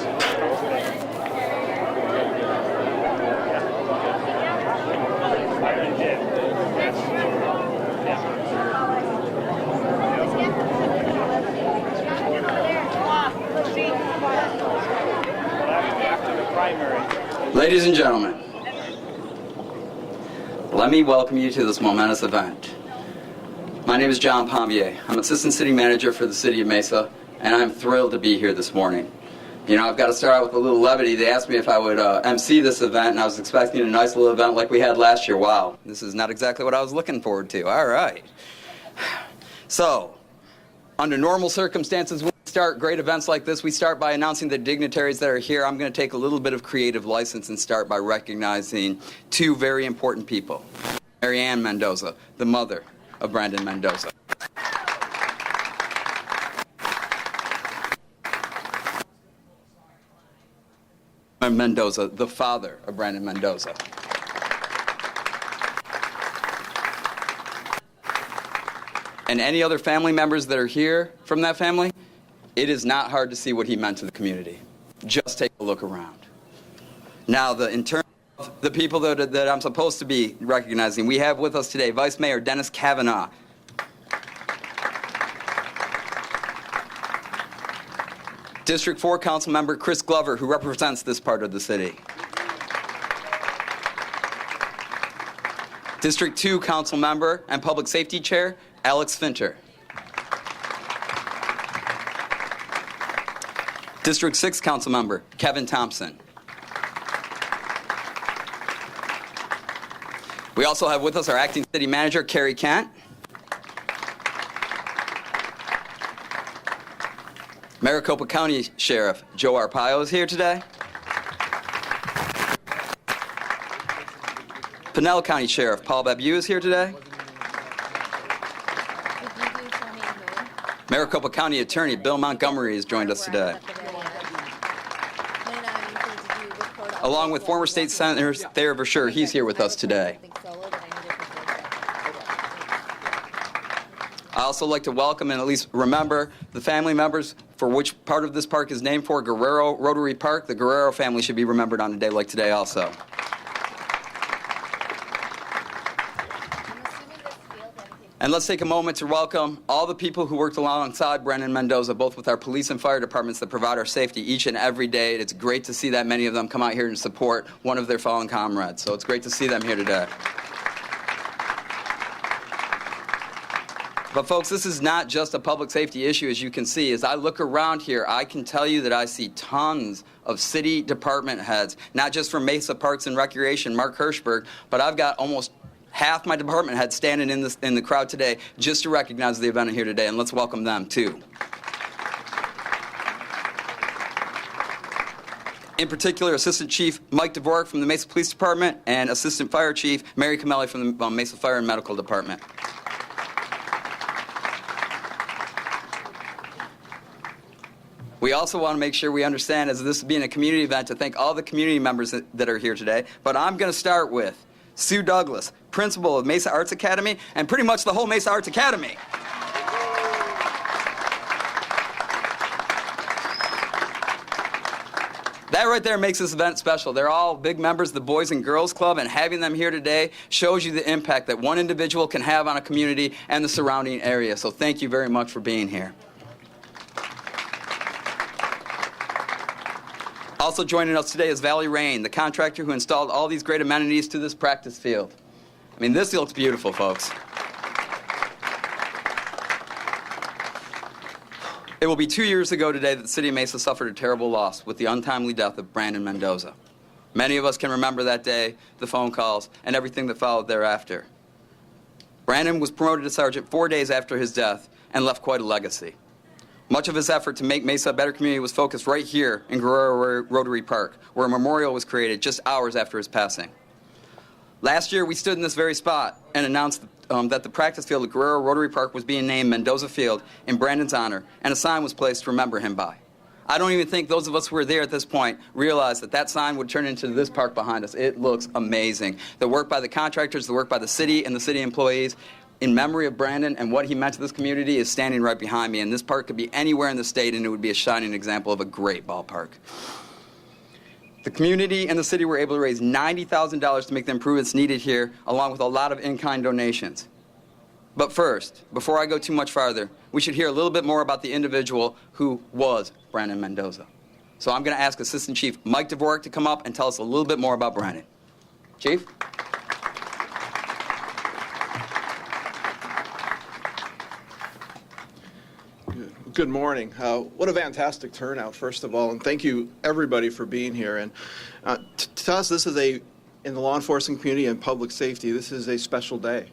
After the primary. Ladies and gentlemen, let me welcome you to this momentous event. My name is John Pombier. I'm Assistant City Manager for the City of Mesa, and I'm thrilled to be here this morning. You know, I've got to start out with a little levity. They asked me if I would MC this event, and I was expecting a nice little event like we had last year. Wow, this is not exactly what I was looking forward to. All right. So, under normal circumstances, when we start great events like this, we start by announcing the dignitaries that are here. I'm going to take a little bit of creative license and start by recognizing 2 very important people. Mary Ann Mendoza, the mother of Brandon Mendoza. Mendoza, the father of Brandon Mendoza. And any other family members that are here from that family, it is not hard to see what he meant to the community. Just take a look around. Now, in terms of the people that I'm supposed to be recognizing, we have with us today Vice Mayor Dennis Kavanaugh. District 4 Council Member Chris Glover, who represents this part of the city. District 2 Council Member and Public Safety Chair Alex Fincher. District 6 Council Member Kevin Thompson. We also have with us our Acting City Manager Carrie Kent. Maricopa County Sheriff Joe Arpaio is here today. Pinell County Sheriff Paul Babu is here today. Maricopa County Attorney Bill Montgomery has joined us today. Along with former State Senator Thayer Verschure, he's here with us today. I also like to welcome and at least remember the family members for which part of this park is named for, Guerrero Rotary Park. The Guerrero family should be remembered on a day like today also. And let's take a moment to welcome all the people who worked alongside Brandon Mendoza, both with our police and fire departments that provide our safety each and every day. It's great to see that many of them come out here and support one of their fallen comrades. So it's great to see them here today. But folks, this is not just a public safety issue, as you can see. As I look around here, I can tell you that I see tons of city department heads, not just from Mesa Parks and Recreation, Mark Hirschberg, but I've got almost half my department heads standing in the crowd today just to recognize the event here today, and let's welcome them too. In particular, Assistant Chief Mike Dvorak from the Mesa Police Department and Assistant Fire Chief Mary Camelli from the Mesa Fire and Medical Department. We also want to make sure we understand, as this being a community event, to thank all the community members that are here today. But I'm going to start with Sue Douglas, principal of Mesa Arts Academy, and pretty much the whole Mesa Arts Academy. That right there makes this event special. They're all big members of the Boys and Girls Club, and having them here today shows you the impact that one individual can have on a community and the surrounding area. So thank you very much for being here. Also joining us today is Valley Rain, the contractor who installed all these great amenities to this practice field. I mean, this looks beautiful, folks. It will be 2 years ago today that the city of Mesa suffered a terrible loss with the untimely death of Brandon Mendoza. Many of us can remember that day, the phone calls, and everything that followed thereafter. Brandon was promoted to sergeant 4 days after his death and left quite a legacy. Much of his effort to make Mesa a better community was focused right here in Guerrero Rotary Park, where a memorial was created just hours after his passing. Last year, we stood in this very spot and announced that the practice field at Guerrero Rotary Park was being named Mendoza Field in Brandon's honor, and a sign was placed to remember him by. I don't even think those of us who were there at this point realized that that sign would turn into this park behind us. It looks amazing. The work by the contractors, the work by the city and the city employees, in memory of Brandon and what he meant to this community, is standing right behind me. And this park could be anywhere in the state, and it would be a shining example of a great ballpark. The community and the city were able to raise $90,000 to make the improvements needed here, along with a lot of in-kind donations. But first, before I go too much farther, we should hear a little bit more about the individual who was Brandon Mendoza. So I'm going to ask Assistant Chief Mike Dvorak to come up and tell us a little bit more about Brandon. Chief? Good morning. What a fantastic turnout, first of all, and thank you everybody for being here. And to us, this is in the law enforcement community and public safety, this is a special day.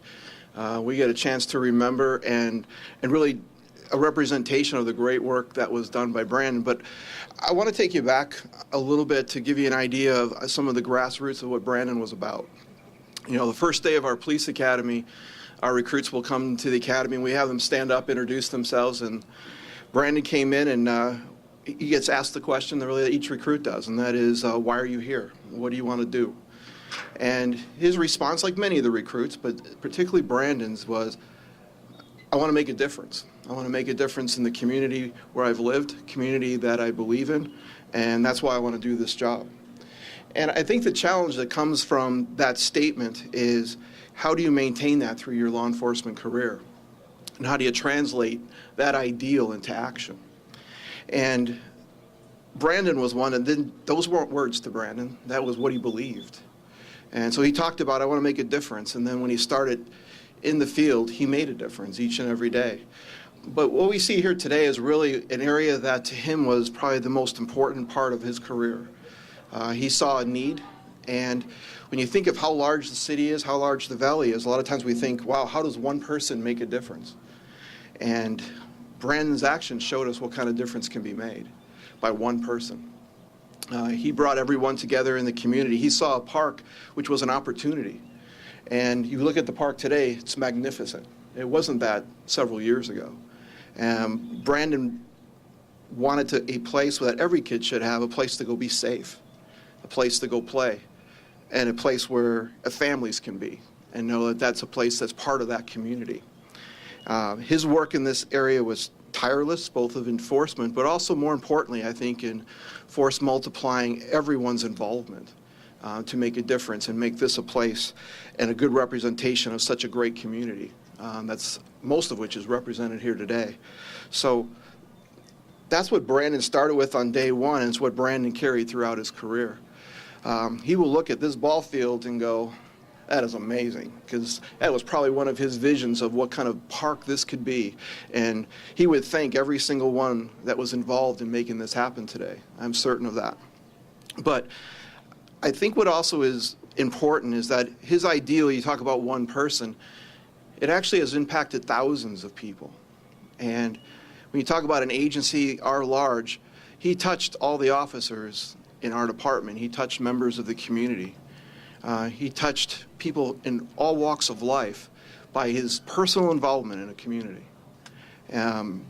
We get a chance to remember and really a representation of the great work that was done by Brandon. But I want to take you back a little bit to give you an idea of some of the grassroots of what Brandon was about. You know, the first day of our police academy, our recruits will come to the academy and we have them stand up, introduce themselves, and Brandon came in and he gets asked the question that really each recruit does, and that is, why are you here? What do you want to do? And his response, like many of the recruits, but particularly Brandon's, was, I want to make a difference. I want to make a difference in the community where I've lived, community that I believe in, and that's why I want to do this job. And I think the challenge that comes from that statement is, how do you maintain that through your law enforcement career? And how do you translate that ideal into action? And Brandon was one, and then those weren't words to Brandon. That was what he believed. And so he talked about, I want to make a difference. And then when he started in the field, he made a difference each and every day. But what we see here today is really an area that to him was probably the most important part of his career. He saw a need, and when you think of how large the city is, how large the valley is, a lot of times we think, wow, how does one person make a difference? And Brandon's actions showed us what kind of difference can be made by one person. He brought everyone together in the community. He saw a park which was an opportunity. And you look at the park today, it's magnificent. It wasn't that several years ago. Brandon wanted a place that every kid should have, a place to go be safe, a place to go play, and a place where families can be and know that that's a place that's part of that community. His work in this area was tireless, both of enforcement, but also more importantly, I think, in force multiplying everyone's involvement to make a difference and make this a place and a good representation of such a great community. That's most of which is represented here today. So that's what Brandon started with on day one, and it's what Brandon carried throughout his career. He will look at this ball field and go, that is amazing, because that was probably one of his visions of what kind of park this could be. And he would thank every single one that was involved in making this happen today. I'm certain of that. But I think what also is important is that his ideal, you talk about one person, it actually has impacted thousands of people. And when you talk about an agency our large, he touched all the officers in our department. He touched members of the community. He touched people in all walks of life by his personal involvement in a community. And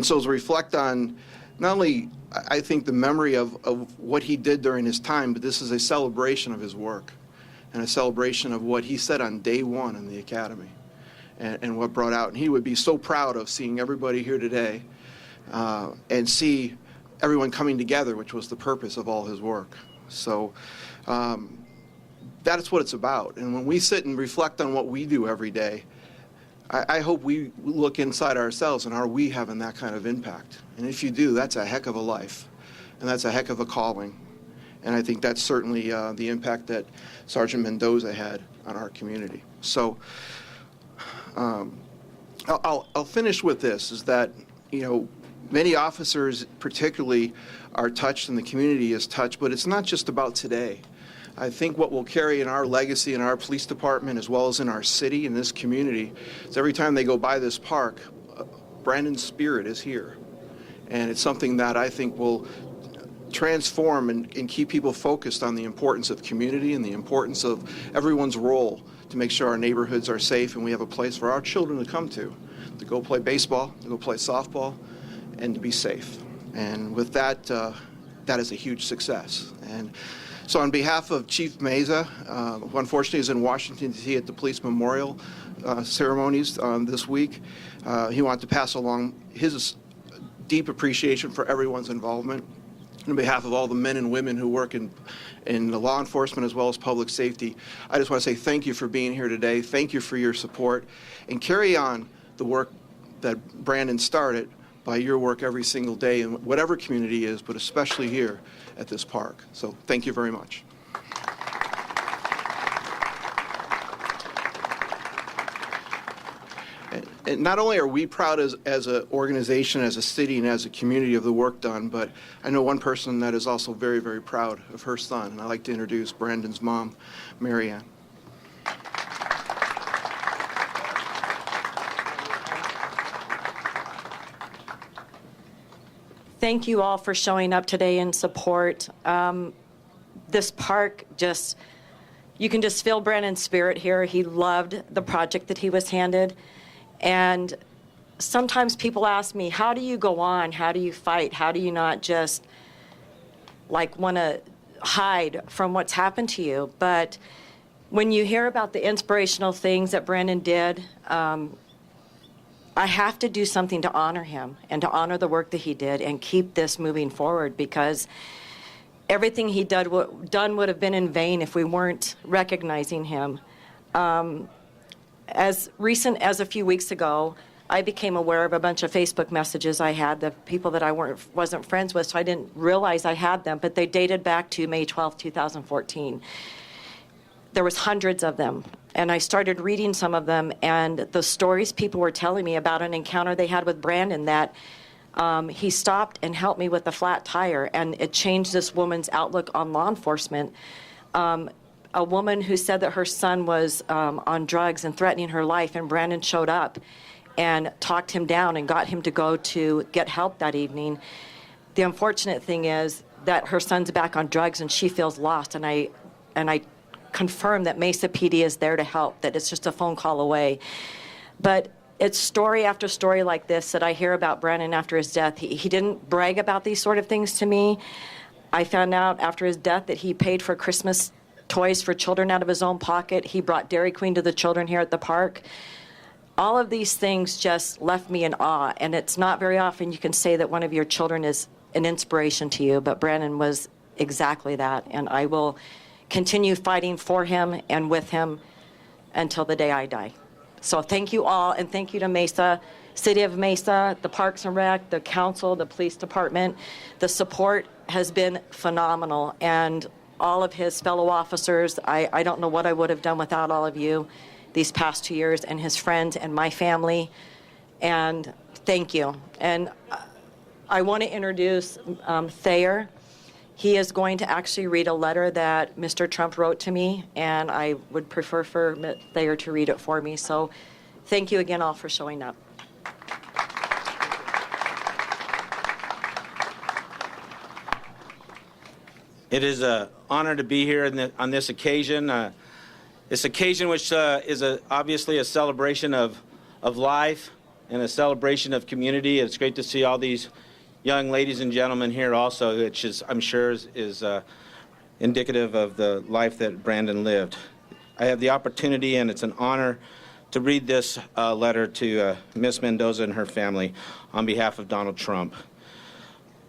so to reflect on not only, I think, the memory of what he did during his time, but this is a celebration of his work and a celebration of what he said on day one in the academy and what brought out. And he would be so proud of seeing everybody here today and see everyone coming together, which was the purpose of all his work. So that's what it's about. And when we sit and reflect on what we do every day, I hope we look inside ourselves and are we having that kind of impact? And if you do, that's a heck of a life, and that's a heck of a calling. And I think that's certainly the impact that Sergeant Mendoza had on our community. So I'll finish with this, is that, you know, many officers particularly are touched and the community is touched, but it's not just about today. I think what will carry in our legacy in our police department as well as in our city and this community is every time they go by this park, Brandon's spirit is here. And it's something that I think will transform and keep people focused on the importance of community and the importance of everyone's role to make sure our neighborhoods are safe and we have a place for our children to come to go play baseball, to go play softball, and to be safe. And with that, that is a huge success. And so on behalf of Chief Meza, who unfortunately is in Washington, D.C. at the police memorial ceremonies this week, he wanted to pass along his deep appreciation for everyone's involvement. On behalf of all the men and women who work in the law enforcement as well as public safety, I just want to say thank you for being here today. Thank you for your support. And carry on the work that Brandon started by your work every single day in whatever community is, but especially here at this park. So thank you very much. And not only are we proud as an organization, as a city, and as a community of the work done, but I know one person that is also very, very proud of her son, and I'd like to introduce Brandon's mom, Mary Ann. Thank you all for showing up today in support. This park you can just feel Brandon's spirit here. He loved the project that he was handed. And sometimes people ask me, how do you go on? How do you fight? How do you not just want to hide from what's happened to you? But when you hear about the inspirational things that Brandon did, I have to do something to honor him and to honor the work that he did and keep this moving forward, because everything he done would have been in vain if we weren't recognizing him. As recent as a few weeks ago, I became aware of a bunch of Facebook messages I had, the people that I wasn't friends with, so I didn't realize I had them, but they dated back to May 12, 2014. There was hundreds of them, and I started reading some of them, and the stories people were telling me about an encounter they had with Brandon, that he stopped and helped me with a flat tire, and it changed this woman's outlook on law enforcement. A woman who said that her son was on drugs and threatening her life, and Brandon showed up and talked him down and got him to go to get help that evening. The unfortunate thing is that her son's back on drugs and she feels lost, and I confirm that Mesa PD is there to help, that it's just a phone call away. But it's story after story like this that I hear about Brandon after his death. He didn't brag about these sort of things to me. I found out after his death that he paid for Christmas toys for children out of his own pocket. He brought Dairy Queen to the children here at the park. all of these things just left me in awe, and it's not very often you can say that one of your children is an inspiration to you, but Brandon was exactly that, and I will continue fighting for him and with him until the day I die. So thank you all, and thank you to Mesa, City of Mesa, the Parks and Rec, the council, the police department. The support has been phenomenal, and all of his fellow officers. I don't know what I would have done without all of you these past 2 years, and his friends and my family, and thank you. And I want to introduce Thayer. He is going to actually read a letter that Mr. Trump wrote to me, and I would prefer for Thayer to read it for me. So thank you again all for showing up. It is an honor to be here on this occasion. This occasion which is obviously a celebration of life and a celebration of community. It's great to see all these young ladies and gentlemen here also, which is, I'm sure is indicative of the life that Brandon lived. I have the opportunity, and it's an honor, to read this letter to Miss Mendoza and her family on behalf of Donald Trump.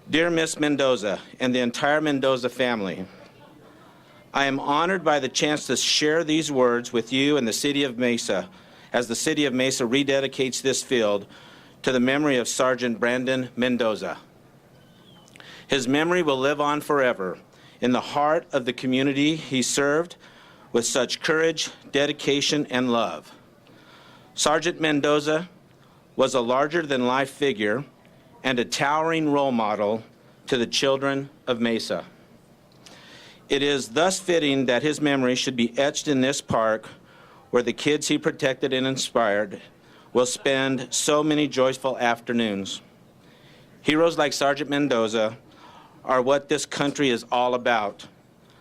Dear Miss Mendoza and the entire Mendoza family, I am honored by the chance to share these words with you and the City of Mesa as the City of Mesa rededicates this field to the memory of Sergeant Brandon Mendoza. His memory will live on forever in the heart of the community he served with such courage, dedication, and love. Sergeant Mendoza was a larger-than-life figure and a towering role model to the children of Mesa. It is thus fitting that his memory should be etched in this park where the kids he protected and inspired will spend so many joyful afternoons. Heroes like Sergeant Mendoza are what this country is all about.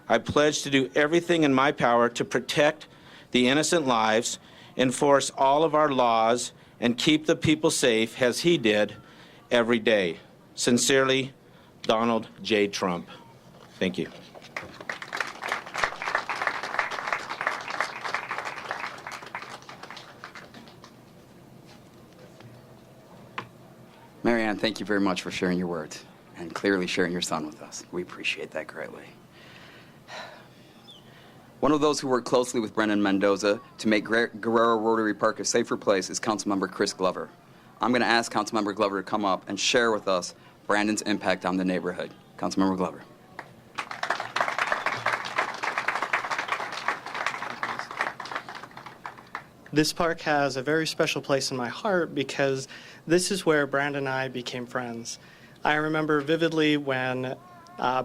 I pledge to do everything in my power to protect the innocent lives, enforce all of our laws, and keep the people safe as he did every day. Sincerely, Donald J. Trump. Thank you. Marianne, thank you very much for sharing your words and clearly sharing your son with us. We appreciate that greatly. One of those who worked closely with Brandon Mendoza to make Guerrero Rotary Park a safer place is Councilmember Chris Glover. I'm going to ask Councilmember Glover to come up and share with us Brandon's impact on the neighborhood. Councilmember Glover. This park has a very special place in my heart because this is where Brandon and I became friends. I remember vividly when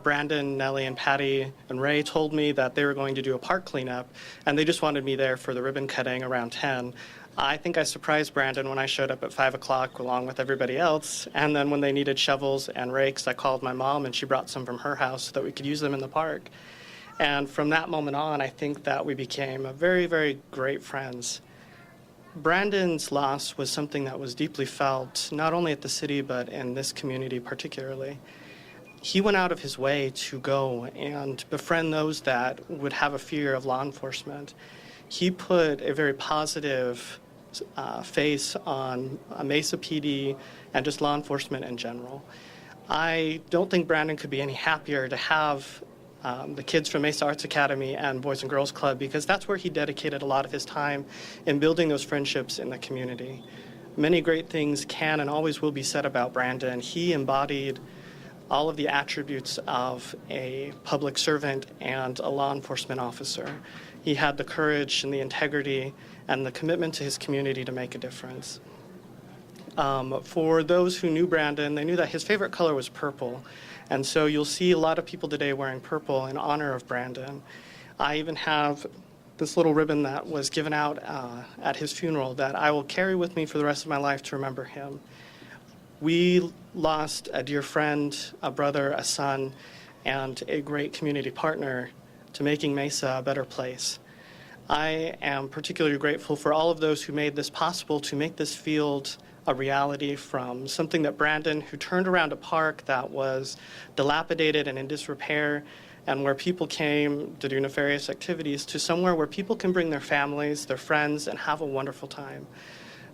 Brandon, Nellie, and Patty and Ray told me that they were going to do a park cleanup, and they just wanted me there for the ribbon cutting around 10. I think I surprised Brandon when I showed up at 5 o'clock along with everybody else, and then when they needed shovels and rakes, I called my mom, and she brought some from her house so that we could use them in the park. And from that moment on, I think that we became very, very great friends. Brandon's loss was something that was deeply felt, not only at the city, but in this community particularly. He went out of his way to go and befriend those that would have a fear of law enforcement. He put a very positive face on Mesa PD and just law enforcement in general. I don't think Brandon could be any happier to have the kids from Mesa Arts Academy and Boys and Girls Club, because that's where he dedicated a lot of his time in building those friendships in the community. Many great things can and always will be said about Brandon. He embodied all of the attributes of a public servant and a law enforcement officer. He had the courage and the integrity and the commitment to his community to make a difference. For those who knew Brandon, they knew that his favorite color was purple. And so you'll see a lot of people today wearing purple in honor of Brandon. I even have this little ribbon that was given out at his funeral that I will carry with me for the rest of my life to remember him. We lost a dear friend, a brother, a son, and a great community partner to making Mesa a better place. I am particularly grateful for all of those who made this possible to make this field a reality, from something that Brandon, who turned around a park that was dilapidated and in disrepair and where people came to do nefarious activities, to somewhere where people can bring their families, their friends, and have a wonderful time.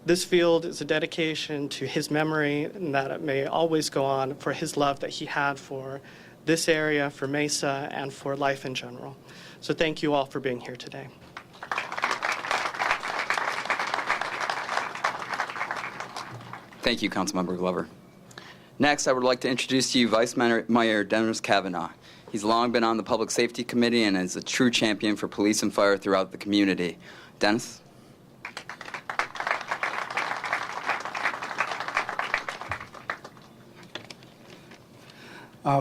This field is a dedication to his memory, and that it may always go on, for his love that he had for this area, for Mesa, and for life in general. So thank you all for being here today. Thank you, Councilmember Glover. Next, I would like to introduce to you Vice Mayor Dennis Kavanaugh. He's long been on the Public Safety Committee and is a true champion for police and fire throughout the community. Dennis?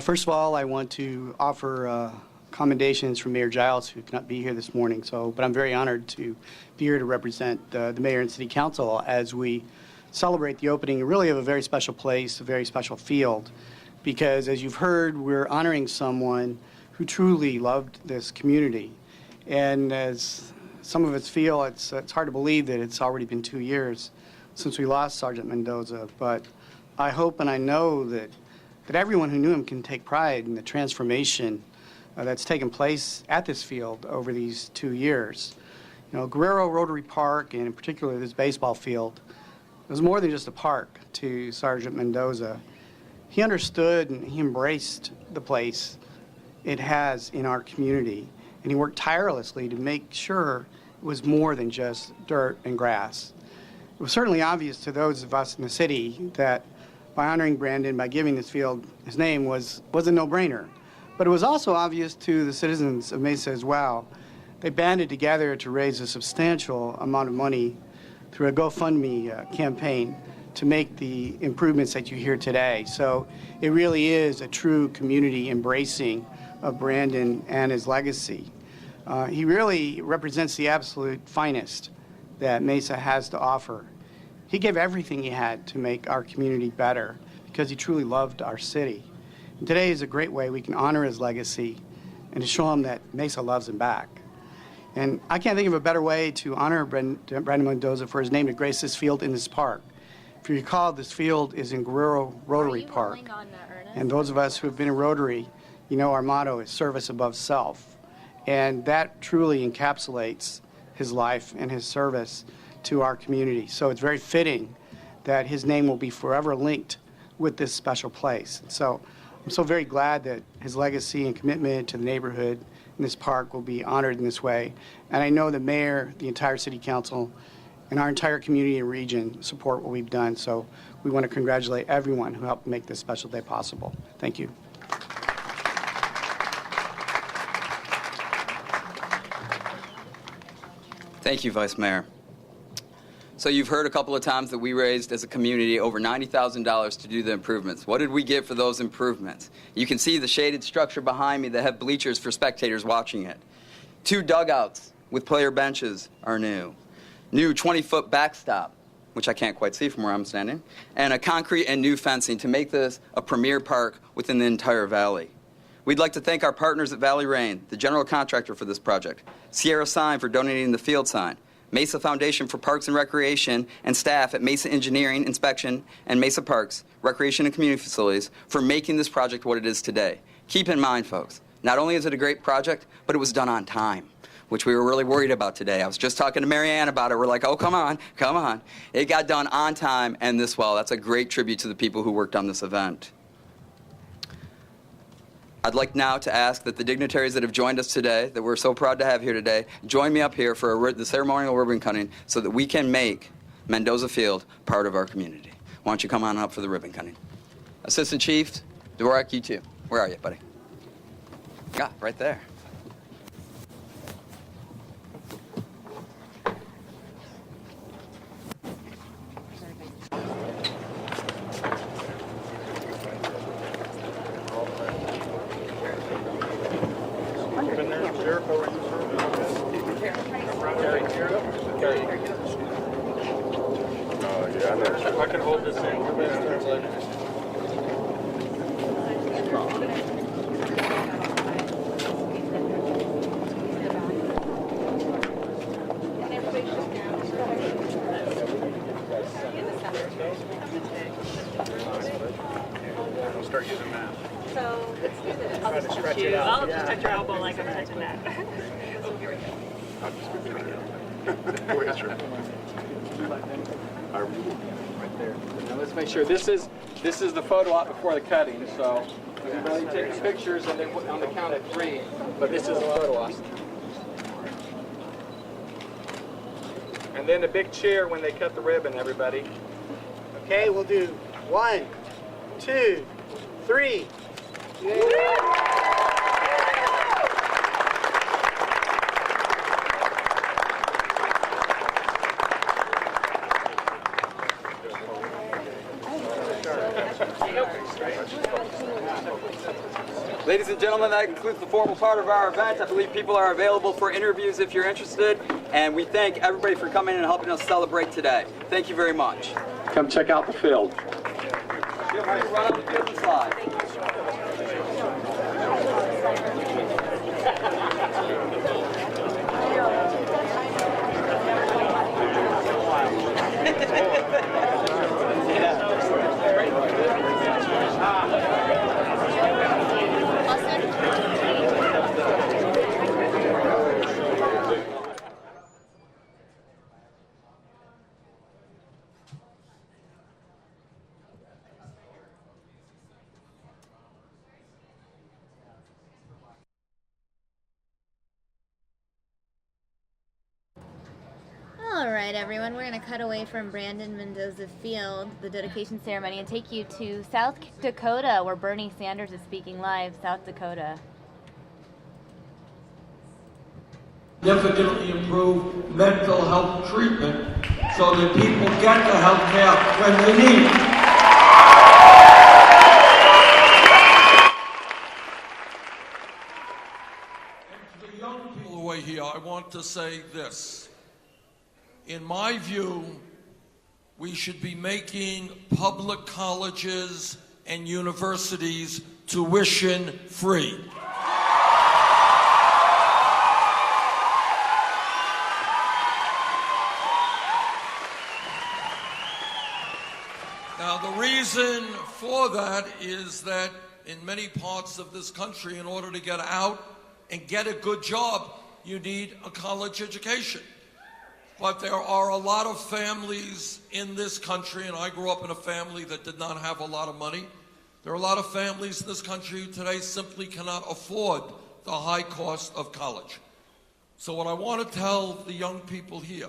First of all, I want to offer commendations for Mayor Giles, who cannot be here this morning. But I'm very honored to be here to represent the mayor and city council as we celebrate the opening really of a very special place, a very special field. Because as you've heard, we're honoring someone who truly loved this community. And as some of us feel, it's hard to believe that it's already been 2 years since we lost Sergeant Mendoza. But I hope and I know that everyone who knew him can take pride in the transformation that's taken place at this field over these 2 years. You know, Guerrero Rotary Park, and in particular this baseball field, was more than just a park to Sergeant Mendoza. He understood and he embraced the place it has in our community, and he worked tirelessly to make sure it was more than just dirt and grass. It was certainly obvious to those of us in the city that by honoring Brandon, by giving this field his name, was a no-brainer. But it was also obvious to the citizens of Mesa as well. They banded together to raise a substantial amount of money through a GoFundMe campaign to make the improvements that you hear today. So it really is a true community embracing of Brandon and his legacy. He really represents the absolute finest that Mesa has to offer. He gave everything he had to make our community better because he truly loved our city. And today is a great way we can honor his legacy and to show him that Mesa loves him back. And I can't think of a better way to honor Brandon Mendoza for his name to grace this field in this park. If you recall, this field is in Guerrero Rotary Park. And those of us who have been in Rotary, you know our motto is service above self. And that truly encapsulates his life and his service to our community. So it's very fitting that his name will be forever linked with this special place. So I'm so very glad that his legacy and commitment to the neighborhood in this park will be honored in this way. And I know the mayor, the entire city council, and our entire community and region support what we've done. So we want to congratulate everyone who helped make this special day possible. Thank you. Thank you, Vice Mayor. So you've heard a couple of times that we raised as a community over $90,000 to do the improvements. What did we get for those improvements? You can see the shaded structure behind me that have bleachers for spectators watching it. 2 dugouts with player benches are new. New 20-foot backstop, which I can't quite see from where I'm standing, and a concrete and new fencing to make this a premier park within the entire valley. We'd like to thank our partners at Valley Rain, the general contractor for this project, Sierra Sign for donating the field sign, Mesa Foundation for Parks and Recreation, and staff at Mesa Engineering, Inspection, and Mesa Parks, Recreation and Community Facilities for making this project what it is today. Keep in mind, folks, not only is it a great project, but it was done on time, which we were really worried about today. I was just talking to Mary Ann about it. We're like, oh, come on, come on. It got done on time and this well. That's a great tribute to the people who worked on this event. I'd like now to ask that the dignitaries that have joined us today, that we're so proud to have here today, join me up here for the ceremonial ribbon cutting so that we can make Mendoza Field part of our community. Why don't you come on up for the ribbon cutting? Assistant Chief Dvorak, you too. Where are you, buddy? Yeah, right there. I can hold this in. We'll start using that. So let's do this. Try to stretch it out. I'll just touch your elbow like I'm touching that. I'll just go through it. Go ahead, sure. Right there. Now let's make sure this is the photo op before the cutting. So everybody taking pictures and then on the count of 3. But this is the photo op. And then the big cheer when they cut the ribbon, everybody. Okay, we'll do 1, 2, 3. Ladies and gentlemen, that concludes the formal part of our event. I believe people are available for interviews if you're interested, and we thank everybody for coming and helping us celebrate today. Thank you very much. Come check out the field. Feel free to run out the field and slide. All right, everyone, we're going to cut away from Brandon Mendoza Field, the dedication ceremony, and take you to South Dakota, where Bernie Sanders is speaking live. South Dakota. Significantly improve mental health treatment so that people get the health care when they need it. And to the young people away here, I want to say this. In my view, we should be making public colleges and universities tuition free. Now, the reason for that is that in many parts of this country, in order to get out and get a good job, you need a college education. But there are a lot of families in this country, and I grew up in a family that did not have a lot of money. There are a lot of families in this country who today simply cannot afford the high cost of college. So what I want to tell the young people here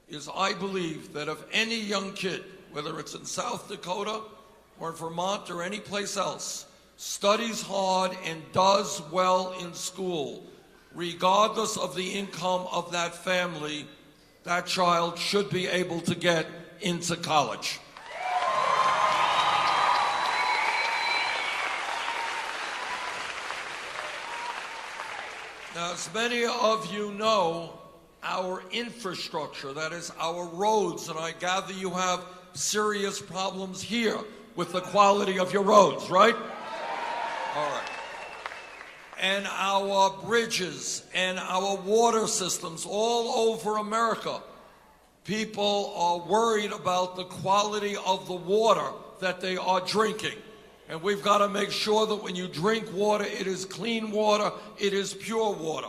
is I believe that if any young kid, whether it's in South Dakota or in Vermont or any place else, studies hard and does well in school, regardless of the income of that family, that child should be able to get into college. Now, as many of you know, our infrastructure, that is our roads, and I gather you have serious problems here with the quality of your roads, right? All right. And our bridges and our water systems all over America. People are worried about the quality of the water that they are drinking. And we've got to make sure that when you drink water, it is clean water, it is pure water.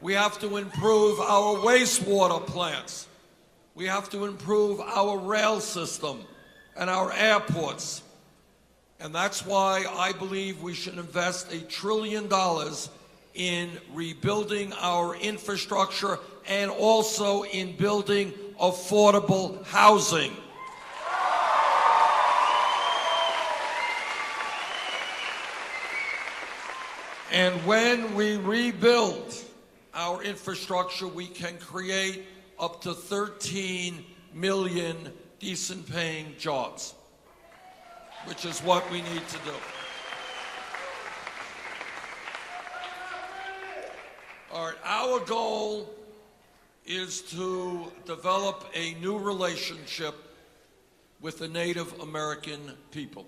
We have to improve our wastewater plants. We have to improve our rail system and our airports. And that's why I believe we should invest $1 trillion in rebuilding our infrastructure and also in building affordable housing. And when we rebuild our infrastructure, we can create up to 13 million decent-paying jobs, which is what we need to do. All right, our goal is to develop a new relationship with the Native American people.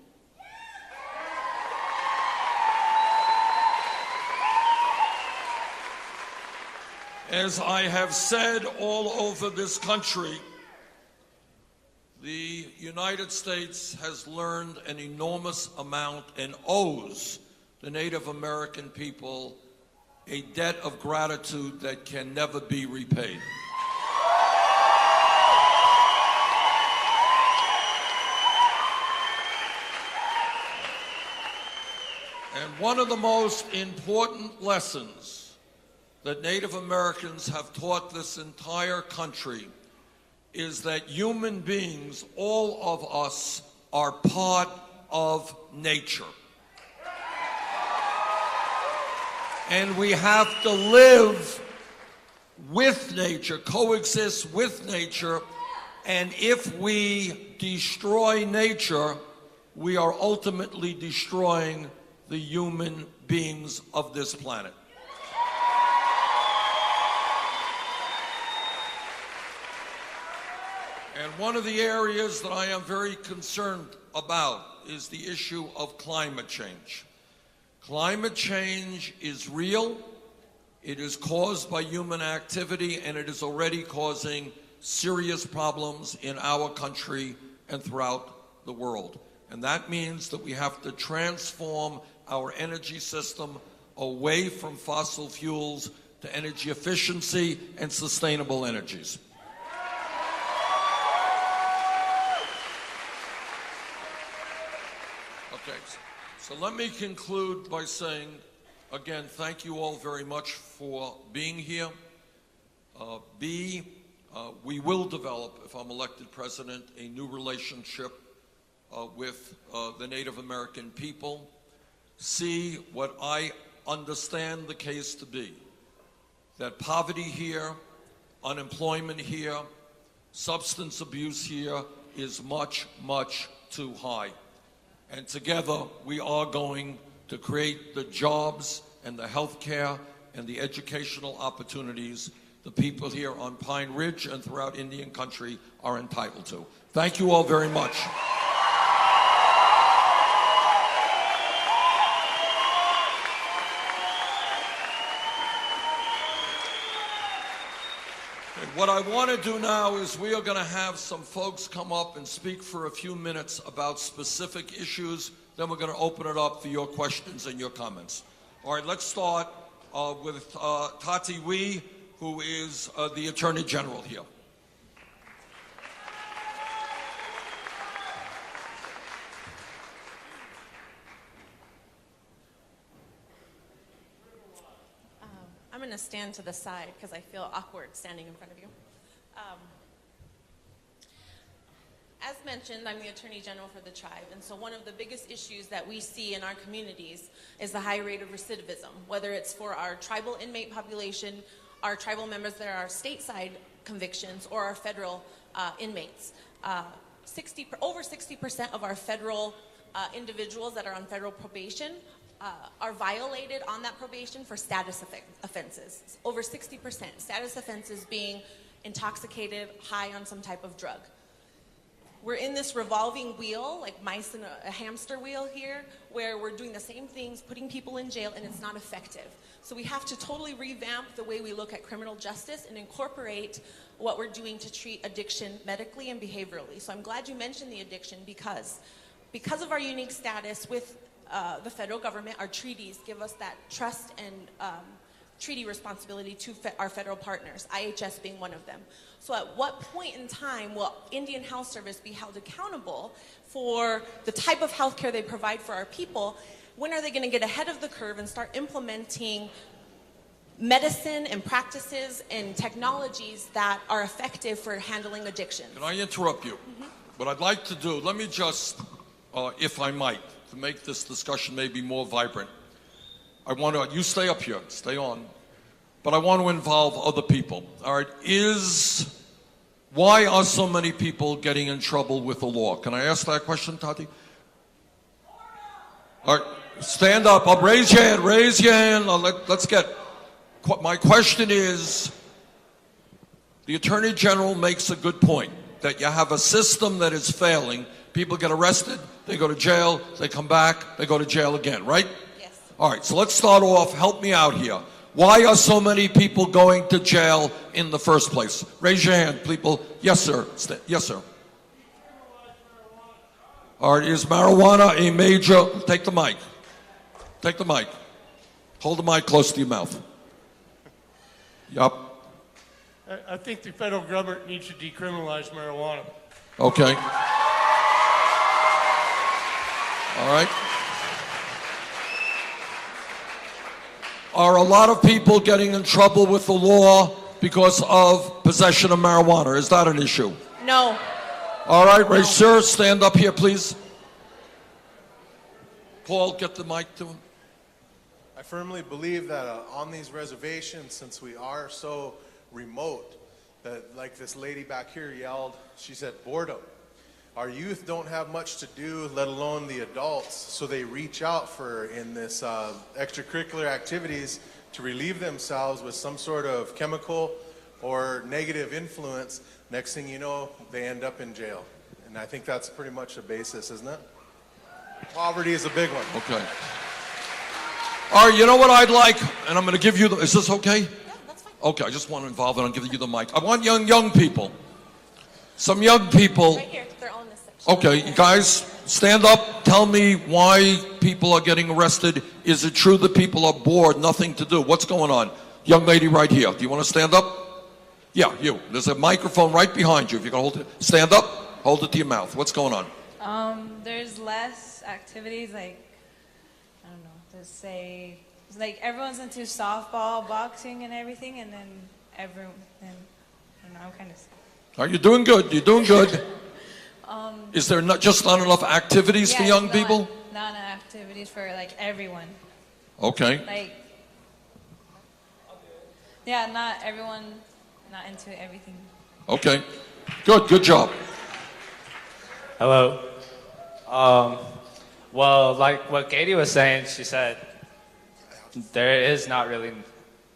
As I have said all over this country, the United States has learned an enormous amount and owes the Native American people a debt of gratitude that can never be repaid. one of the most important lessons that Native Americans have taught this entire country is that human beings, all of us, are part of nature. And we have to live with nature, coexist with nature, and if we destroy nature, we are ultimately destroying the human beings of this planet. And one of the areas that I am very concerned about is the issue of climate change. Climate change is real, it is caused by human activity, and it is already causing serious problems in our country and throughout the world. And that means that we have to transform our energy system away from fossil fuels to energy efficiency and sustainable energies. Okay, so let me conclude by saying, again, thank you all very much for being here. We will develop, if I'm elected president, a new relationship with the Native American people. See what I understand the case to be, that poverty here, unemployment here, substance abuse here is much, much too high. And together, we are going to create the jobs and the health care and the educational opportunities the people here on Pine Ridge and throughout Indian country are entitled to. Thank you all very much. What I want to do now is we are going to have some folks come up and speak for a few minutes about specific issues. Then we're going to open it up for your questions and your comments. All right, let's start with Tati Wee, who is the Attorney General here. I'm going to stand to the side because I feel awkward standing in front of you. As mentioned, I'm the Attorney General for the tribe, and so one of the biggest issues that we see in our communities is the high rate of recidivism, whether it's for our tribal inmate population, our tribal members that are stateside convictions, or our federal inmates. Over 60% of our federal individuals that are on federal probation are violated on that probation for status offenses. Over 60%. Status offenses being intoxicated, high on some type of drug. We're in this revolving wheel, like mice in a hamster wheel here, where we're doing the same things, putting people in jail, and it's not effective. So we have to totally revamp the way we look at criminal justice and incorporate what we're doing to treat addiction medically and behaviorally. So I'm glad you mentioned the addiction because of our unique status with the federal government, our treaties give us that trust and treaty responsibility to our federal partners, IHS being one of them. So at what point in time will Indian Health Service be held accountable for the type of health care they provide for our people? When are they going to get ahead of the curve and start implementing medicine and practices and technologies that are effective for handling addiction? Can I interrupt you? What I'd like to do, let me just, if I might, to make this discussion maybe more vibrant, I want to, you stay up here, stay on, but I want to involve other people. All right, why are so many people getting in trouble with the law? Can I ask that question, Tati? All right, stand up, raise your hand, let's get, my question is, the Attorney General makes a good point, that you have a system that is failing, people get arrested, they go to jail, they come back, they go to jail again, right? All right, so let's start off. Help me out here. Why are so many people going to jail in the first place? Raise your hand, people. Yes, sir. Yes, sir. All right, is marijuana a major... Take the mic. Take the mic. Hold the mic close to your mouth. Yup. I think the federal government needs to decriminalize marijuana. Okay. All right. are a lot of people getting in trouble with the law because of possession of marijuana? Is that an issue? No. All right, Ray, sir, stand up here, please. Paul, get the mic to him. I firmly believe that on these reservations, since we are so remote, that like this lady back here yelled, she said boredom. Our youth don't have much to do, let alone the adults, so they reach out for in this extracurricular activities to relieve themselves with some sort of chemical or negative influence. Next thing you know, they end up in jail. And I think that's pretty much the basis, isn't it? Poverty is a big one. Okay. All right, you know what I'd like? And I'm going to give you the, is this okay? Yeah, that's fine. Okay, I just want to involve it. I'm giving you the mic. I want young people. Some young people. Right here. They're all in this section. Okay, you guys, stand up. Tell me why people are getting arrested. Is it true that people are bored, nothing to do? What's going on? Young lady right here. Do you want to stand up? Yeah, you. There's a microphone right behind you. If you can hold it. Stand up. Hold it to your mouth. What's going on? There's less activities, like, I don't know, let's say, it's like everyone's into softball, boxing, and everything, and then I don't know, I'm kind of. Are you doing good? You're doing good. Is there not enough activities for young people? Not enough activities for like everyone. Okay. Like, yeah, not everyone, not into everything. Okay. Good job. Hello. Well, like what Katie was saying, she said there is not really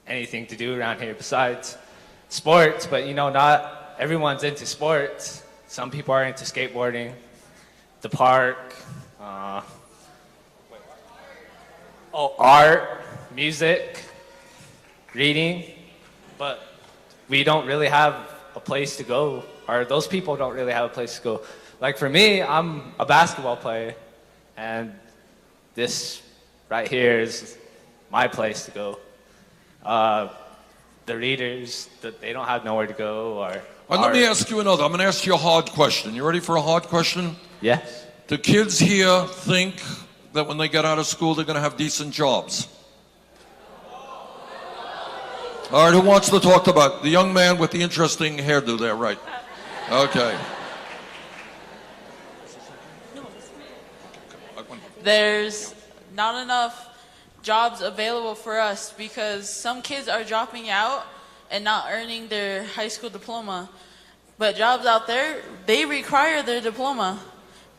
anything to do around here besides sports, but you know, not everyone's into sports. Some people are into skateboarding, the park, art, music, reading, but we don't really have a place to go, or those people don't really have a place to go. Like for me, I'm a basketball player, and this right here is my place to go. The readers, they don't have nowhere to go. Let me ask you another. I'm going to ask you a hard question. You ready for a hard question? Yes. Do kids here think that when they get out of school they're going to have decent jobs? All right, who wants to talk about the young man with the interesting hairdo there, right? Okay. There's not enough jobs available for us because some kids are dropping out and not earning their high school diploma. But jobs out there, they require their diploma.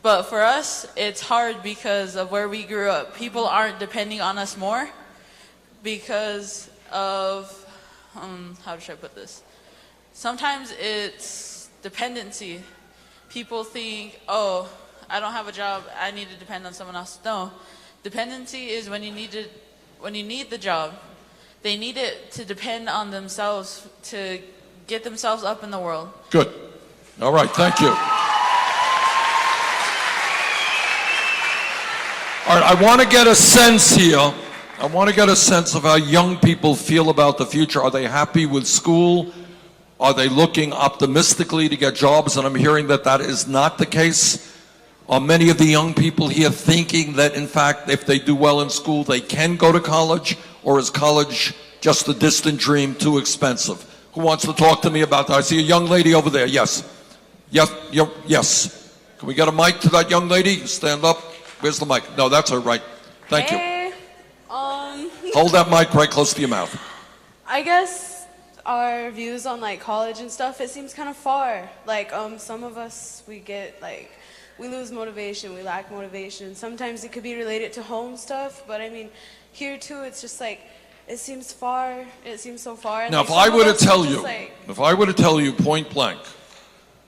But for us, it's hard because of where we grew up. People aren't depending on us more because of, how should I put this? Sometimes it's dependency. People think, oh, I don't have a job, I need to depend on someone else. No, dependency is when you need the job. They need it to depend on themselves, to get themselves up in the world. Good. All right, thank you. All right, I want to get a sense here. I want to get a sense of how young people feel about the future. Are they happy with school? Are they looking optimistically to get jobs? And I'm hearing that that is not the case. Are many of the young people here thinking that, in fact, if they do well in school, they can go to college? Or is college just a distant dream, too expensive? Who wants to talk to me about that? I see a young lady over there. Yes. Yes. Can we get a mic to that young lady? Stand up. Where's the mic? No, that's her, right. Thank you. Hold that mic right close to your mouth. I guess our views on like college and stuff, it seems kind of far. Like some of us, we lose motivation, we lack motivation. Sometimes it could be related to home stuff, but I mean, here too, it's just like, it seems far, it seems so far. And Now, like, if I some were of to us tell are just you, like, if I were to tell you point blank,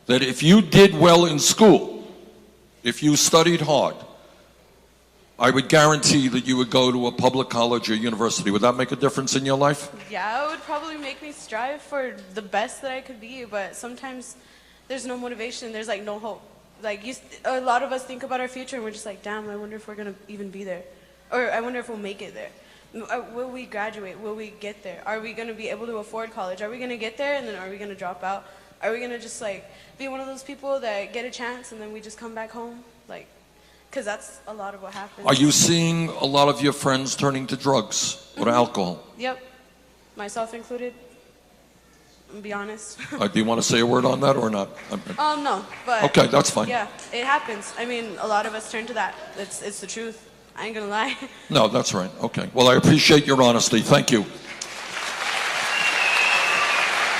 that if you did well in school, if you studied hard, I would guarantee that you would go to a public college or university. Would that make a difference in your life? yeah, it would probably make me strive for the best that I could be, but sometimes there's no motivation, there's like no hope. Like a lot of us think about our future and we're just like, damn, I wonder if we're gonna even be there. Or I wonder if we'll make it there. Will we graduate? Will we get there? Are we gonna be able to afford college? Are we gonna get there and then are we gonna drop out? Are we gonna just like be one of those people that get a chance and then we just come back home? Like, cause that's a lot of what happens. Are you seeing a lot of your friends turning to drugs? Or alcohol? Yep. Myself included. To be honest. Do you want to say a word on that or not? No, but. Okay, that's fine. Yeah, it happens. I mean, a lot of us turn to that. It's the truth. I ain't gonna lie. No, that's right. Okay. Well, I appreciate your honesty. Thank you.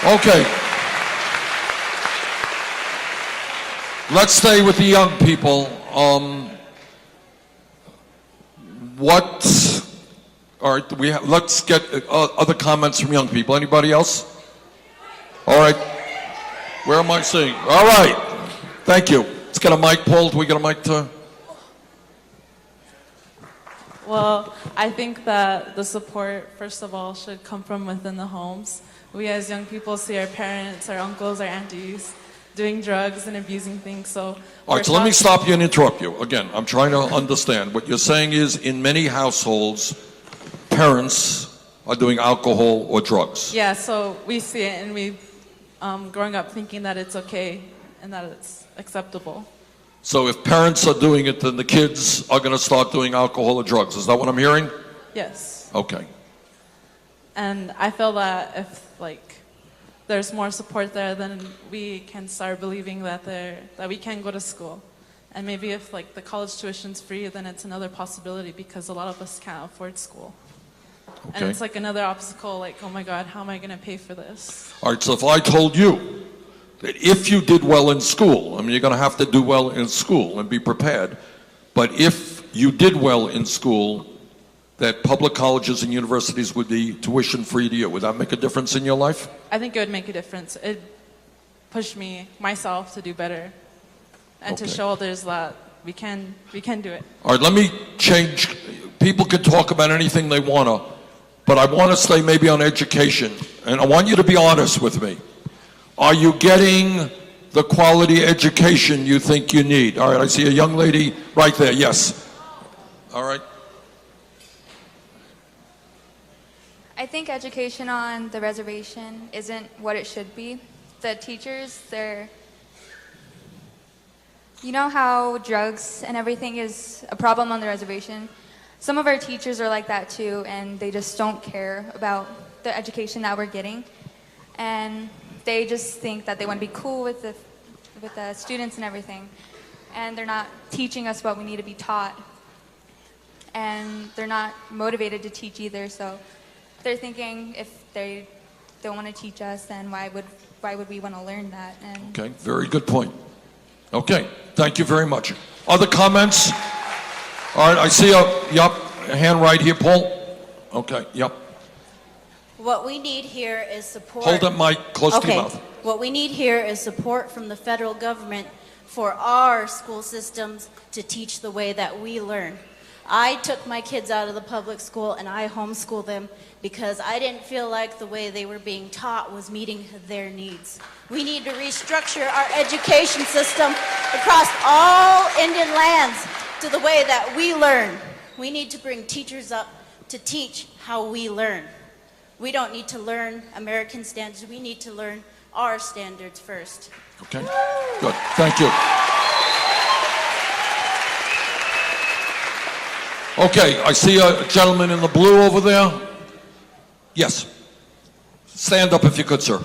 Okay. Let's stay with the young people. Let's get other comments from young people. Anybody else? All right. Where am I seeing? All right. Thank you. Let's get a mic, Paul. Do we get a mic to? Well, I think that the support, first of all, should come from within the homes. We as young people see our parents, our uncles, our aunties doing drugs and abusing things. So all right, so let me stop you and interrupt you. Again, I'm trying to understand. What you're saying is in many households, parents are doing alcohol or drugs. yeah, so we see it, and we growing up thinking that it's okay and that it's acceptable. So if parents are doing it, then the kids are going to start doing alcohol or drugs. Is that what I'm hearing? Yes. Okay. And I feel that if there's more support there, then we can start believing that we can go to school. And maybe if the college tuition's free, then it's another possibility because a lot of us can't afford school. Okay. And it's another obstacle, oh my God, how am I going to pay for this? All right, so if I told you that if you did well in school, I mean, you're going to have to do well in school and be prepared, but if you did well in school, that public colleges and universities would be tuition free to you, would that make a difference in your life? I think it would make a difference. It pushed myself to do better and to show others that we can do it. All right, let me change. People can talk about anything they want to, but I want to stay maybe on education, and I want you to be honest with me. Are you getting the quality education you think you need? All right, I see a young lady right there, yes. All right. I think education on the reservation isn't what it should be. The teachers, you know how drugs and everything is a problem on the reservation? Some of our teachers are like that too, and they just don't care about the education that we're getting. And they just think that they want to be cool with the students and everything. And they're not teaching us what we need to be taught. And they're not motivated to teach either, so they're thinking if they don't want to teach us, then why would we want to learn that? And Okay, very good point. Okay, thank you very much. Other comments? All right, I see a hand right here, Paul. Okay, yep. What we need here is support. Hold that mic close to your mouth. What we need here is support from the federal government for our school systems to teach the way that we learn. I took my kids out of the public school and I homeschooled them because I didn't feel like the way they were being taught was meeting their needs. We need to restructure our education system across all Indian lands to the way that we learn. We need to bring teachers up to teach how we learn. We don't need to learn American standards. We need to learn our standards first. Okay, good. Thank you. Okay, I see a gentleman in the blue over there. Yes. Stand up if you could, sir.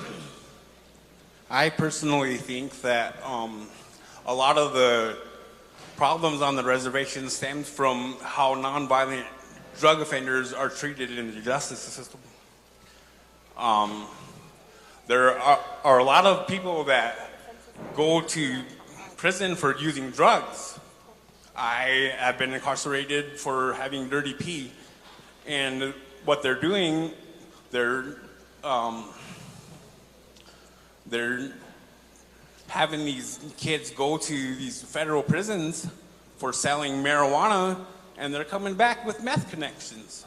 I personally think that a lot of the problems on the reservation stem from how nonviolent drug offenders are treated in the justice system. There are a lot of people that go to prison for using drugs. I have been incarcerated for having dirty pee, and what they're doing, they're having these kids go to these federal prisons for selling marijuana, and they're coming back with meth connections,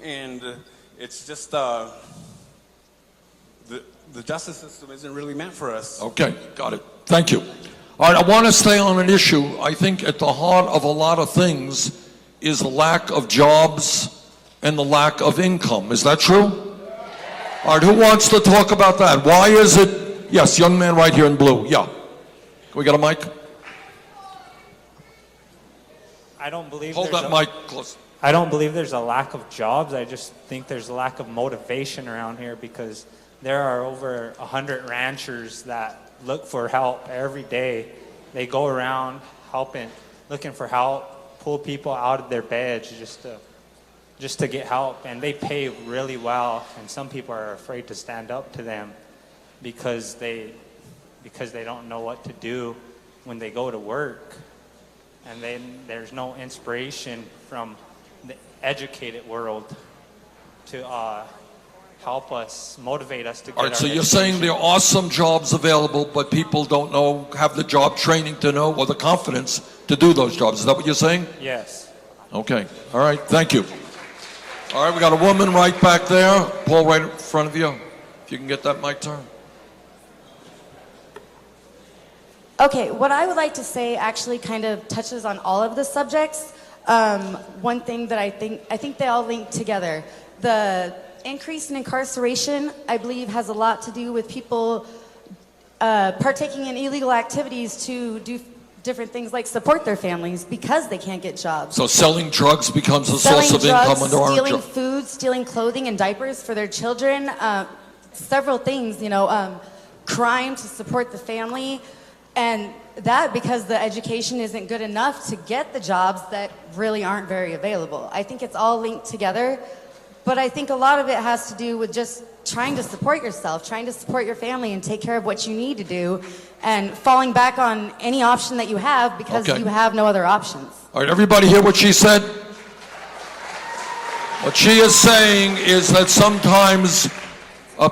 and it's just the justice system isn't really meant for us. Okay, got it. Thank you. All right, I want to stay on an issue. I think at the heart of a lot of things is the lack of jobs and the lack of income. Is that true? All right, who wants to talk about that? Why is it? Yes, young man right here in blue. Yeah. Can we get a mic? I don't believe Hold there's that mic close. I don't believe there's a lack of jobs. I just think there's a lack of motivation around here because there are over 100 ranchers that look for help every day. They go around looking for help, pull people out of their beds just to get help, and they pay really well. And some people are afraid to stand up to them because they don't know what to do when they go to work. And then there's no inspiration from the educated world to help us, motivate us to get All right, our so you're education. saying there are some jobs available, but people don't know, have the job training to know, or the confidence to do those jobs. Is that what you're saying? Yes. Okay. All right. Thank you. All right, we got a woman right back there. Paul, right in front of you. If you can get that mic turned. Okay, what I would like to say actually kind of touches on all of the subjects. One thing that I think they all link together. The increase in incarceration, I believe, has a lot to do with people partaking in illegal activities to do different things like support their families because they can't get jobs. So selling drugs becomes a source of income under our stealing job. food, stealing clothing and diapers for their children, several things, crime to support the family, and that because the education isn't good enough to get the jobs that really aren't very available. I think it's all linked together, but I think a lot of it has to do with just trying to support yourself, trying to support your family and take care of what you need to do, and falling back on any option that you have because Okay. you have no other options. All right, everybody hear what she said? What she is saying is that sometimes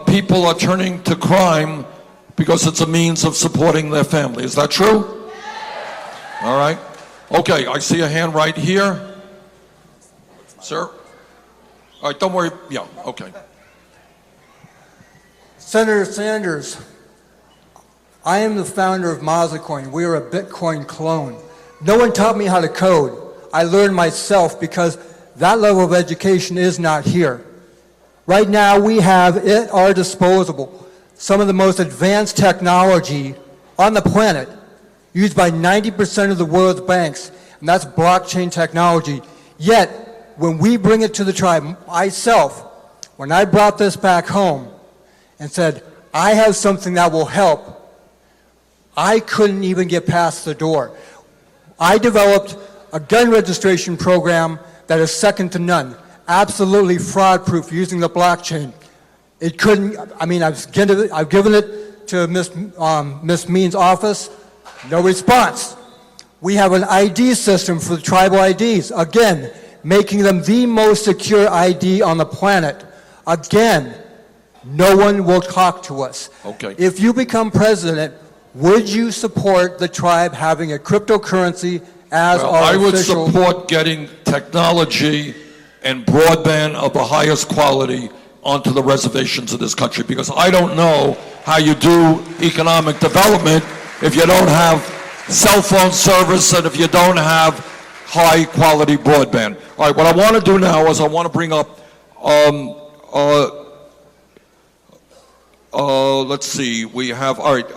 people are turning to crime because it's a means of supporting their family. Is that true? All right. Okay, I see a hand right here. Sir? All right, don't worry. Yeah, okay. Senator Sanders, I am the founder of Mazacoin. We are a Bitcoin clone. No one taught me how to code. I learned myself because that level of education is not here. Right now, we have at our disposal some of the most advanced technology on the planet, used by 90% of the world's banks, and that's blockchain technology. Yet, when we bring it to the tribe, myself, when I brought this back home and said, I have something that will help, I couldn't even get past the door. I developed a gun registration program that is second to none, absolutely fraud-proof using the blockchain. It couldn't, I mean, I've given it to Miss Mean's office, no response. We have an ID system for the tribal IDs, again, making them the most secure ID on the planet. Again, no one will talk to us. Okay. If you become president, would you support the tribe having a cryptocurrency as Well, our I would official? support getting technology and broadband of the highest quality onto the reservations of this country, because I don't know how you do economic development if you don't have cell phone service and if you don't have high quality broadband. All right, what I want to do now is I want to bring up, let's see, we have, all right,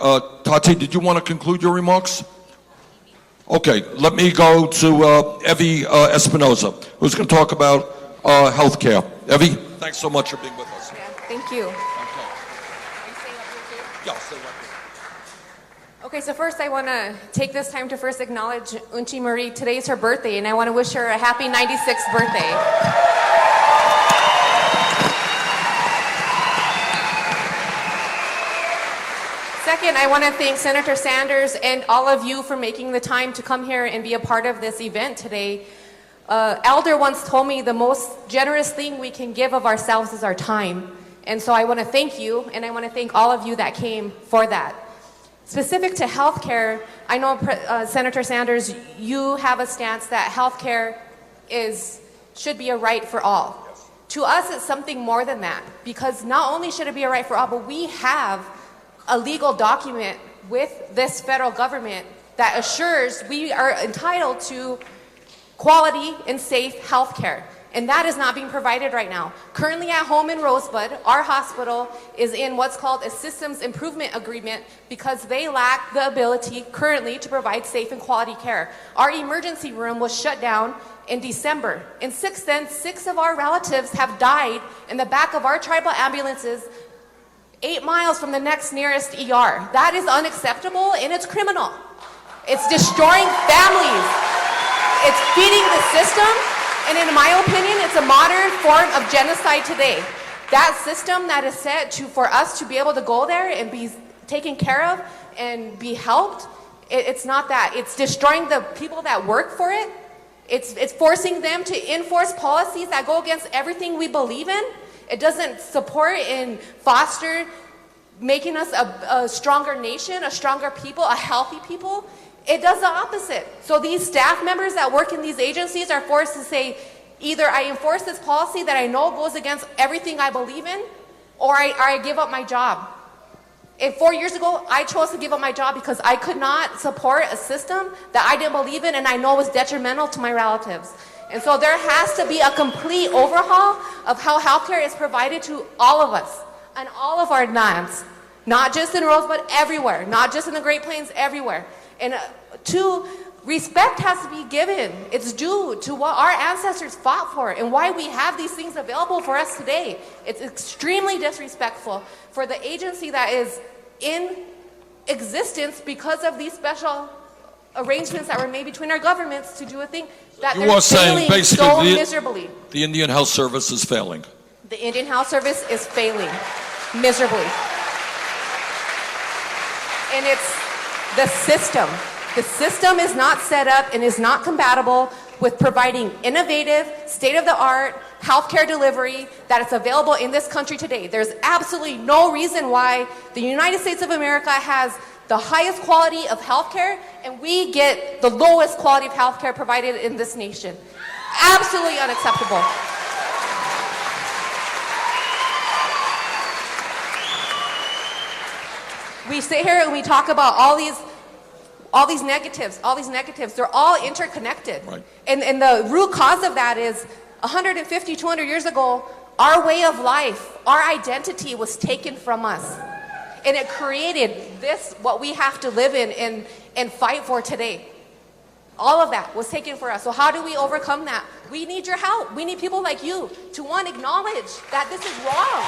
Tati, did you want to conclude your remarks? Okay, let me go to Evie Espinoza, who's going to talk about health care. Evie, thanks so much for being with us. Thank you. Yeah, stay right there. Okay, so first I want to take this time to first acknowledge Unchi Marie. Today's her birthday, and I want to wish her a happy 96th birthday. Second, I want to thank Senator Sanders and all of you for making the time to come here and be a part of this event today. Elder once told me the most generous thing we can give of ourselves is our time. And so I want to thank you, and I want to thank all of you that came for that. Specific to healthcare, I know Senator Sanders, you have a stance that healthcare should be a right for all. To us, it's something more than that, because not only should it be a right for all, but we have a legal document with this federal government that assures we are entitled to quality and safe health care. And that is not being provided right now. Currently at home in Rosebud, our hospital is in what's called a systems improvement agreement because they lack the ability currently to provide safe and quality care. Our emergency room was shut down in December. And since then, 6 of our relatives have died in the back of our tribal ambulances 8 miles from the next nearest ER. That is unacceptable and it's criminal. It's destroying families. It's feeding the system, and in my opinion, it's a modern form of genocide today. That system that is set for us to be able to go there and be taken care of and be helped, it's not that. It's destroying the people that work for it. It's forcing them to enforce policies that go against everything we believe in. It doesn't support and foster making us a stronger nation, a stronger people, a healthy people. It does the opposite. So these staff members that work in these agencies are forced to say, either I enforce this policy that I know goes against everything I believe in, or I give up my job. And 4 years ago, I chose to give up my job because I could not support a system that I didn't believe in and I know was detrimental to my relatives. And so there has to be a complete overhaul of how healthcare is provided to all of us on all of our lands, not just in Rosebud, everywhere, not just in the Great Plains, everywhere. And two, respect has to be given. It's due to what our ancestors fought for and why we have these things available for us today. It's extremely disrespectful for the agency that is in existence because of these special arrangements that were made between our governments to do a thing that You are saying basically so miserably. the Indian Health Service is failing. The Indian Health Service is failing miserably. And it's the system. The system is not set up and is not compatible with providing innovative, state-of-the-art healthcare delivery that is available in this country today. There's absolutely no reason why the United States of America has the highest quality of healthcare and we get the lowest quality of healthcare provided in this nation. Absolutely unacceptable. We sit here and we talk about all these negatives, they're all interconnected. Right. And the root cause of that is 150, 200 years ago, our way of life, our identity was taken from us. And it created this, what we have to live in and fight for today. All of that was taken for us. So how do we overcome that? We need your help. We need people like you to, one, acknowledge that this is wrong.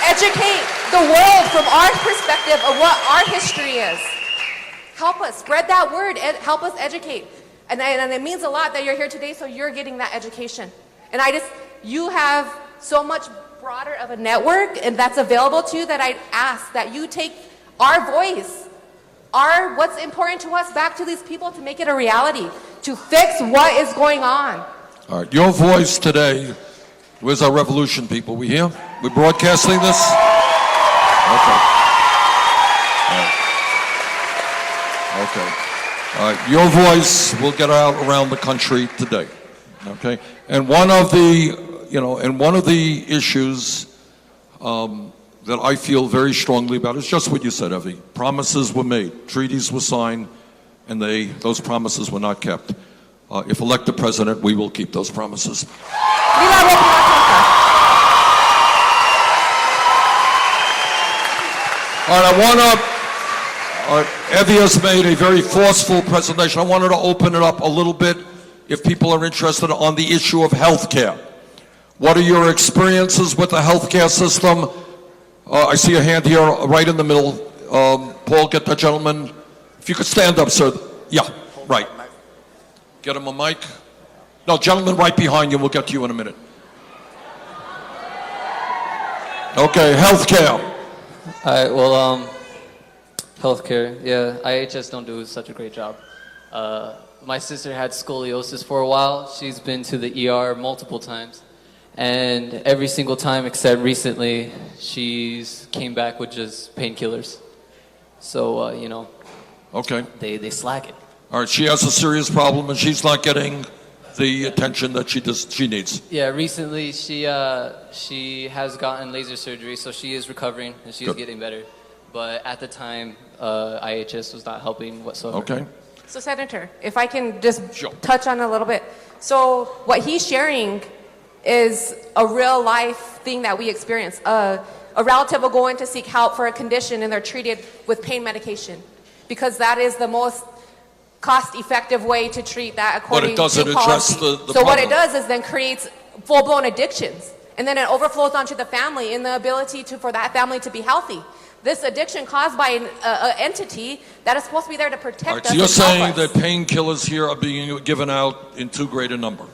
Educate the world from our perspective of what our history is. Help us spread that word. Help us educate. And it means a lot that you're here today, so you're getting that education. And you have so much broader of a network and that's available to you that I'd ask that you take our voice, what's important to us back to these people to make it a reality, to fix what is going on. All right, your voice today. Where's our revolution, people? We here? We broadcasting this? Okay. All right. Your voice will get out around the country today. Okay. And one of the issues that I feel very strongly about is just what you said, Evie. Promises were made, treaties were signed, and those promises were not kept. If elected president, we will keep those promises. All right, Evie has made a very forceful presentation. I wanted to open it up a little bit if people are interested on the issue of health care. What are your experiences with the healthcare system? I see a hand here right in the middle. Paul, get that gentleman. If you could stand up, sir. Yeah, right. Get him a mic. No, gentleman right behind you. We'll get to you in a minute. Okay, healthcare. All right, well, healthcare. Yeah, IHS don't do such a great job. My sister had scoliosis for a while. She's been to the ER multiple times. And every single time except recently, she's came back with just painkillers. So, okay. They slack it. All right, she has a serious problem and she's not getting the attention that she needs. Yeah, recently she has gotten laser surgery, so she is recovering and she's getting better. But at the time, IHS was not helping whatsoever. Okay. So Senator, if I can just touch on a little bit. So what he's sharing is a real life thing that we experience. A relative will go in to seek help for a condition and they're treated with pain medication because that is the most cost-effective way to treat that according to doesn't policy. address the So what it problem. does is then creates full-blown addictions. And then it overflows onto the family and the ability for that family to be healthy. This addiction caused by an entity that is supposed to be there to protect All right, us. so you're and help saying us. that painkillers here are being given out in too great a number?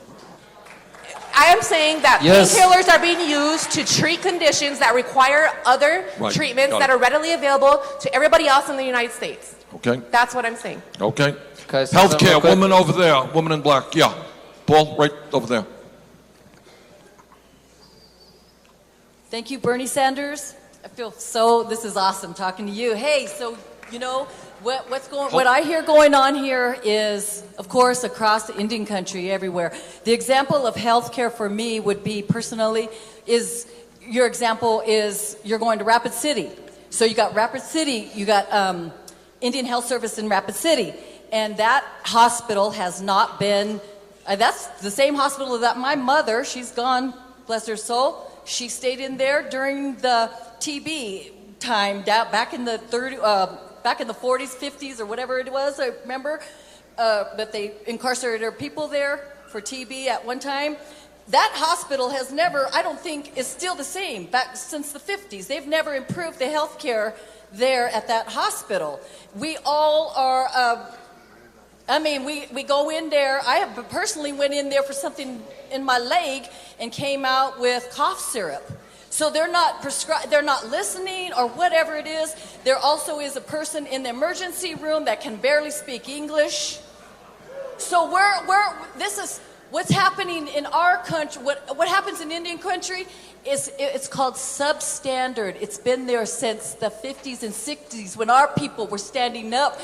I am saying that Yes. painkillers are being used to treat conditions that require other Right, treatments got that it. are readily available to everybody else in the United States. Okay, That's what I'm saying. okay. Can I say something real Healthcare, quick? woman over there, woman in black, yeah. Paul, right over there. Thank you, Bernie Sanders. I feel this is awesome talking to you. Hey, so, you know, what I hear going on here is, of course, across the Indian country, everywhere. The example of healthcare for me would be personally your example is you're going to Rapid City. So you got Rapid City, you got Indian Health Service in Rapid City. And that hospital has not been, that's the same hospital that my mother, she's gone, bless her soul, she stayed in there during the TB time, back in the 40s, 50s, or whatever it was, I remember, that they incarcerated our people there for TB at one time. That hospital has never, I don't think, is still the same back since the 50s. They've never improved the health care there at that hospital. We all are, we go in there. I personally went in there for something in my leg and came out with cough syrup. So they're not they're not listening or whatever it is. There also is a person in the emergency room that can barely speak English. So this is what's happening in our country. What happens in Indian country is it's called substandard. It's been there since the 50s and 60s when our people were standing up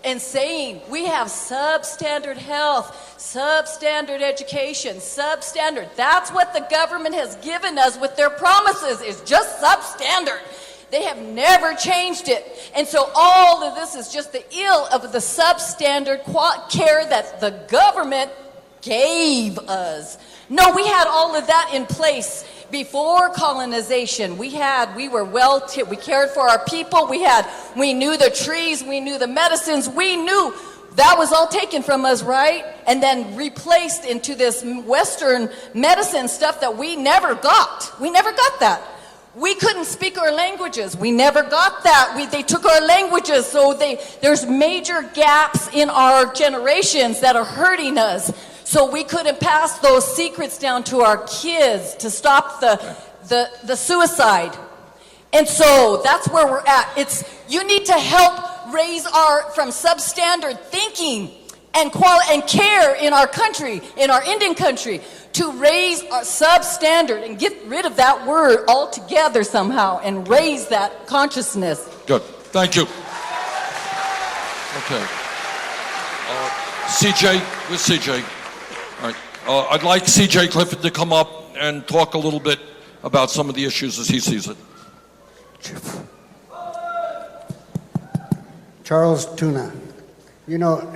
and saying we have substandard health, substandard education, substandard. That's what the government has given us with their promises, is just substandard. They have never changed it. And so all of this is just the ill of the substandard care that the government gave us. No, we had all of that in place before colonization. We were we cared for our people. We knew the trees, we knew the medicines, we knew that was all taken from us, right? And then replaced into this Western medicine stuff that we never got. We never got that. We couldn't speak our languages. We never got that. They took our languages, so there's major gaps in our generations that are hurting us. So we couldn't pass those secrets down to our kids to stop the suicide. And so that's where we're at. You need to help raise from substandard thinking and care in our country, in our Indian country, to raise our substandard and get rid of that word altogether somehow and raise that consciousness. Good, thank you. Okay. CJ, where's CJ? All right. I'd like CJ Clifford to come up and talk a little bit about some of the issues as he sees it. Charles Tuna, you know,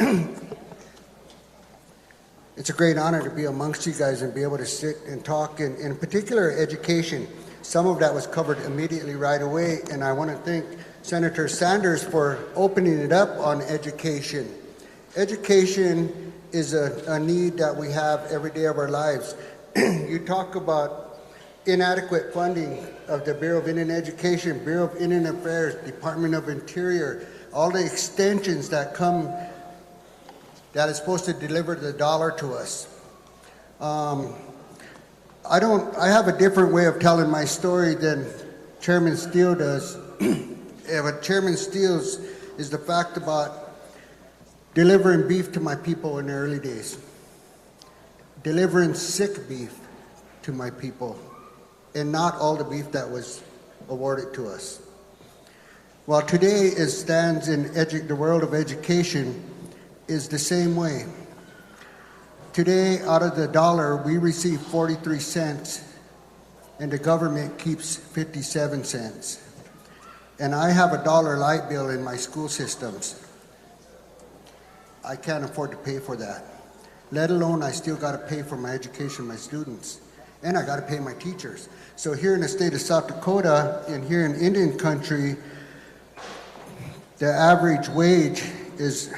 it's a great honor to be amongst you guys and be able to sit and talk, and in particular education. Some of that was covered immediately right away, and I want to thank Senator Sanders for opening it up on education. Education is a need that we have every day of our lives. You talk about inadequate funding of the Bureau of Indian Education, Bureau of Indian Affairs, Department of Interior, all the extensions that come that is supposed to deliver the dollar to us. I have a different way of telling my story than Chairman Steele does. What Chairman Steele's is the fact about delivering beef to my people in the early days, delivering sick beef to my people, and not all the beef that was awarded to us. While today it stands in the world of education is the same way. Today, out of the dollar, we receive 43 cents, and the government keeps 57 cents. And I have a $1 light bill in my school systems. I can't afford to pay for that. Let alone I still got to pay for my education, my students, and I got to pay my teachers. So here in the state of South Dakota and here in Indian country, the average wage is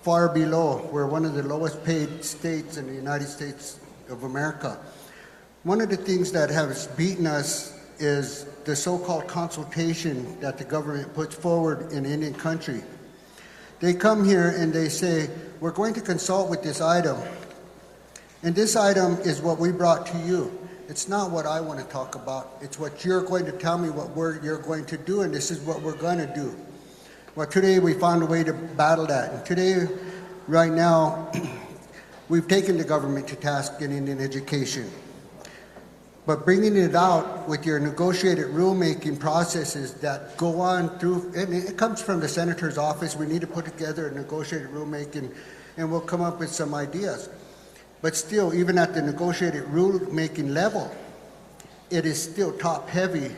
far below. We're one of the lowest paid states in the United States of America. One of the things that has beaten us is the so-called consultation that the government puts forward in Indian country. They come here and they say, we're going to consult with this item, and this item is what we brought to you. It's not what I want to talk about. It's what you're going to tell me what you're going to do, and this is what we're going to do. Well, today we found a way to battle that. And today, right now, we've taken the government to task in Indian education. But bringing it out with your negotiated rulemaking processes that go on through, and it comes from the senator's office. We need to put together a negotiated rulemaking, and we'll come up with some ideas. But still, even at the negotiated rulemaking level, it is still top-heavy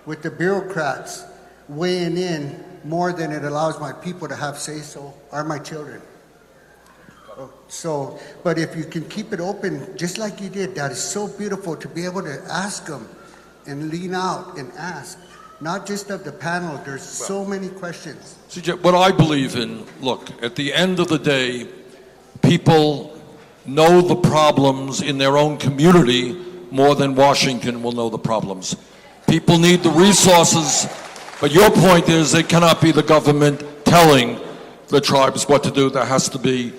with the bureaucrats weighing in more than it allows my people to have say-so, or my children. So, but if you can keep it open, just like you did, that is so beautiful to be able to ask them and lean out and ask. Not just of the panel, there's so many questions. CJ, what I believe in, look, at the end of the day, people know the problems in their own community more than Washington will know the problems. People need the resources, but your point is it cannot be the government telling the tribes what to do. There has to be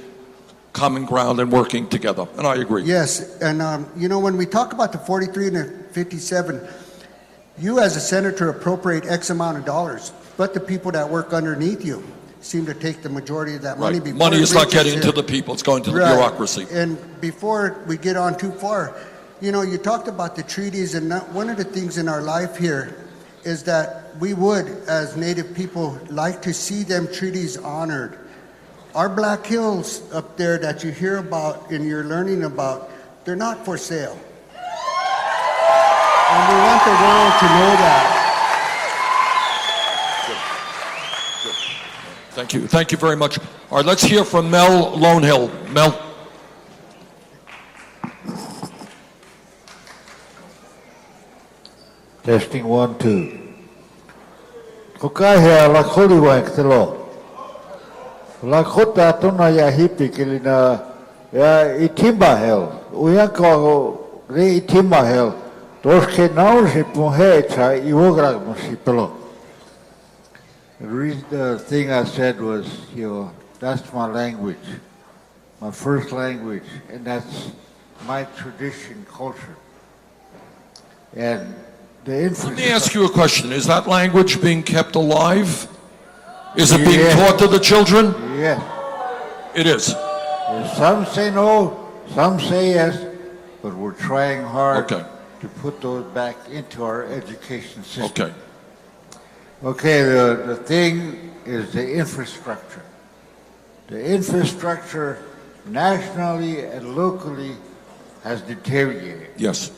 common ground and working together, and I agree. Yes, and you know, when we talk about the 43 and the 57, you as a senator appropriate X amount of dollars, but the people that work underneath you seem to take the majority of that money. Right. Money is not getting to the people, it's going to the bureaucracy. And before we get on too far, you know, you talked about the treaties, and one of the things in our life here is that we would, as Native people, like to see them treaties honored. Our Black Hills up there that you hear about and you're learning about, they're not for sale. And we want the world to know that. Thank you. Thank you very much. All right, let's hear from Mel Lonehill. Mel. Testing 1, 2. Kokahea la kholi wa ktelo. La khota tona ya hipi kelina ya itimba hel. Uya ko re itimba hel. Dos ke nau se pohe cha iwogra musipelo. The thing I said was, you know, that's my language, my first language, and that's my tradition, culture. And let me ask you a question. Is that language being kept alive? Is it being taught to the children? Yes. It is. Some say no, some say yes, but we're trying hard to put those back into our education system. Okay. Okay, the thing is the infrastructure. The infrastructure nationally and locally has deteriorated. Yes.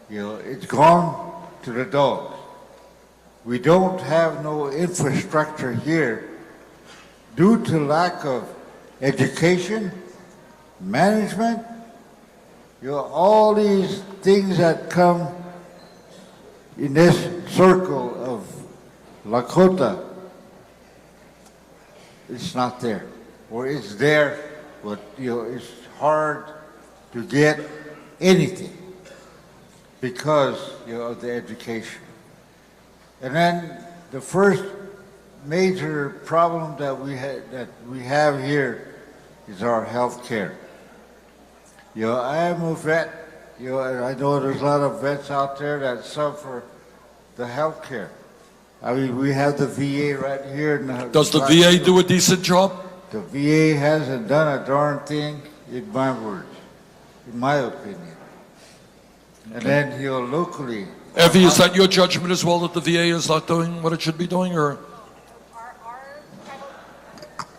You know, it's gone to the dogs. We don't have no infrastructure here due to lack of education, management, you know, all these things that come in this circle of Lakota. It's not there, or it's there, but you know, it's hard to get anything because, you know, of the education. And then the first major problem that we have here is our health care. You know, I am a vet. You know, and I know there's a lot of vets out there that suffer the health care. I mean, we have the VA right here. Does the VA do a decent job? The VA hasn't done a darn thing, in my words, in my opinion. And then, you know, locally. Evie, is that your judgment as well, that the VA is not doing what it should be doing, or?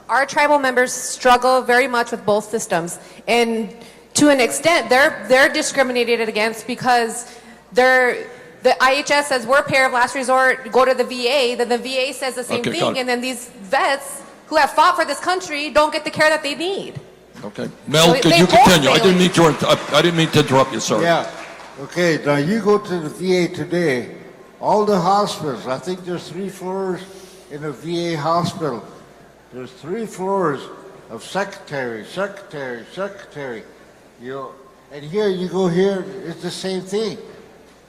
Our tribal members struggle very much with both systems, and to an extent, they're discriminated against because the IHS says we're payer of last resort, go to the VA, then the VA says the same thing, and then these vets who have fought for this country don't get the care that they need. Okay. Mel, So could they you both continue? I fail. didn't mean to interrupt you, sorry. Yeah. Okay, now you go to the VA today, all the hospitals, I think there's 3 floors in a VA hospital. There's 3 floors of secretary, secretary, secretary. You know, and here you go here, it's the same thing.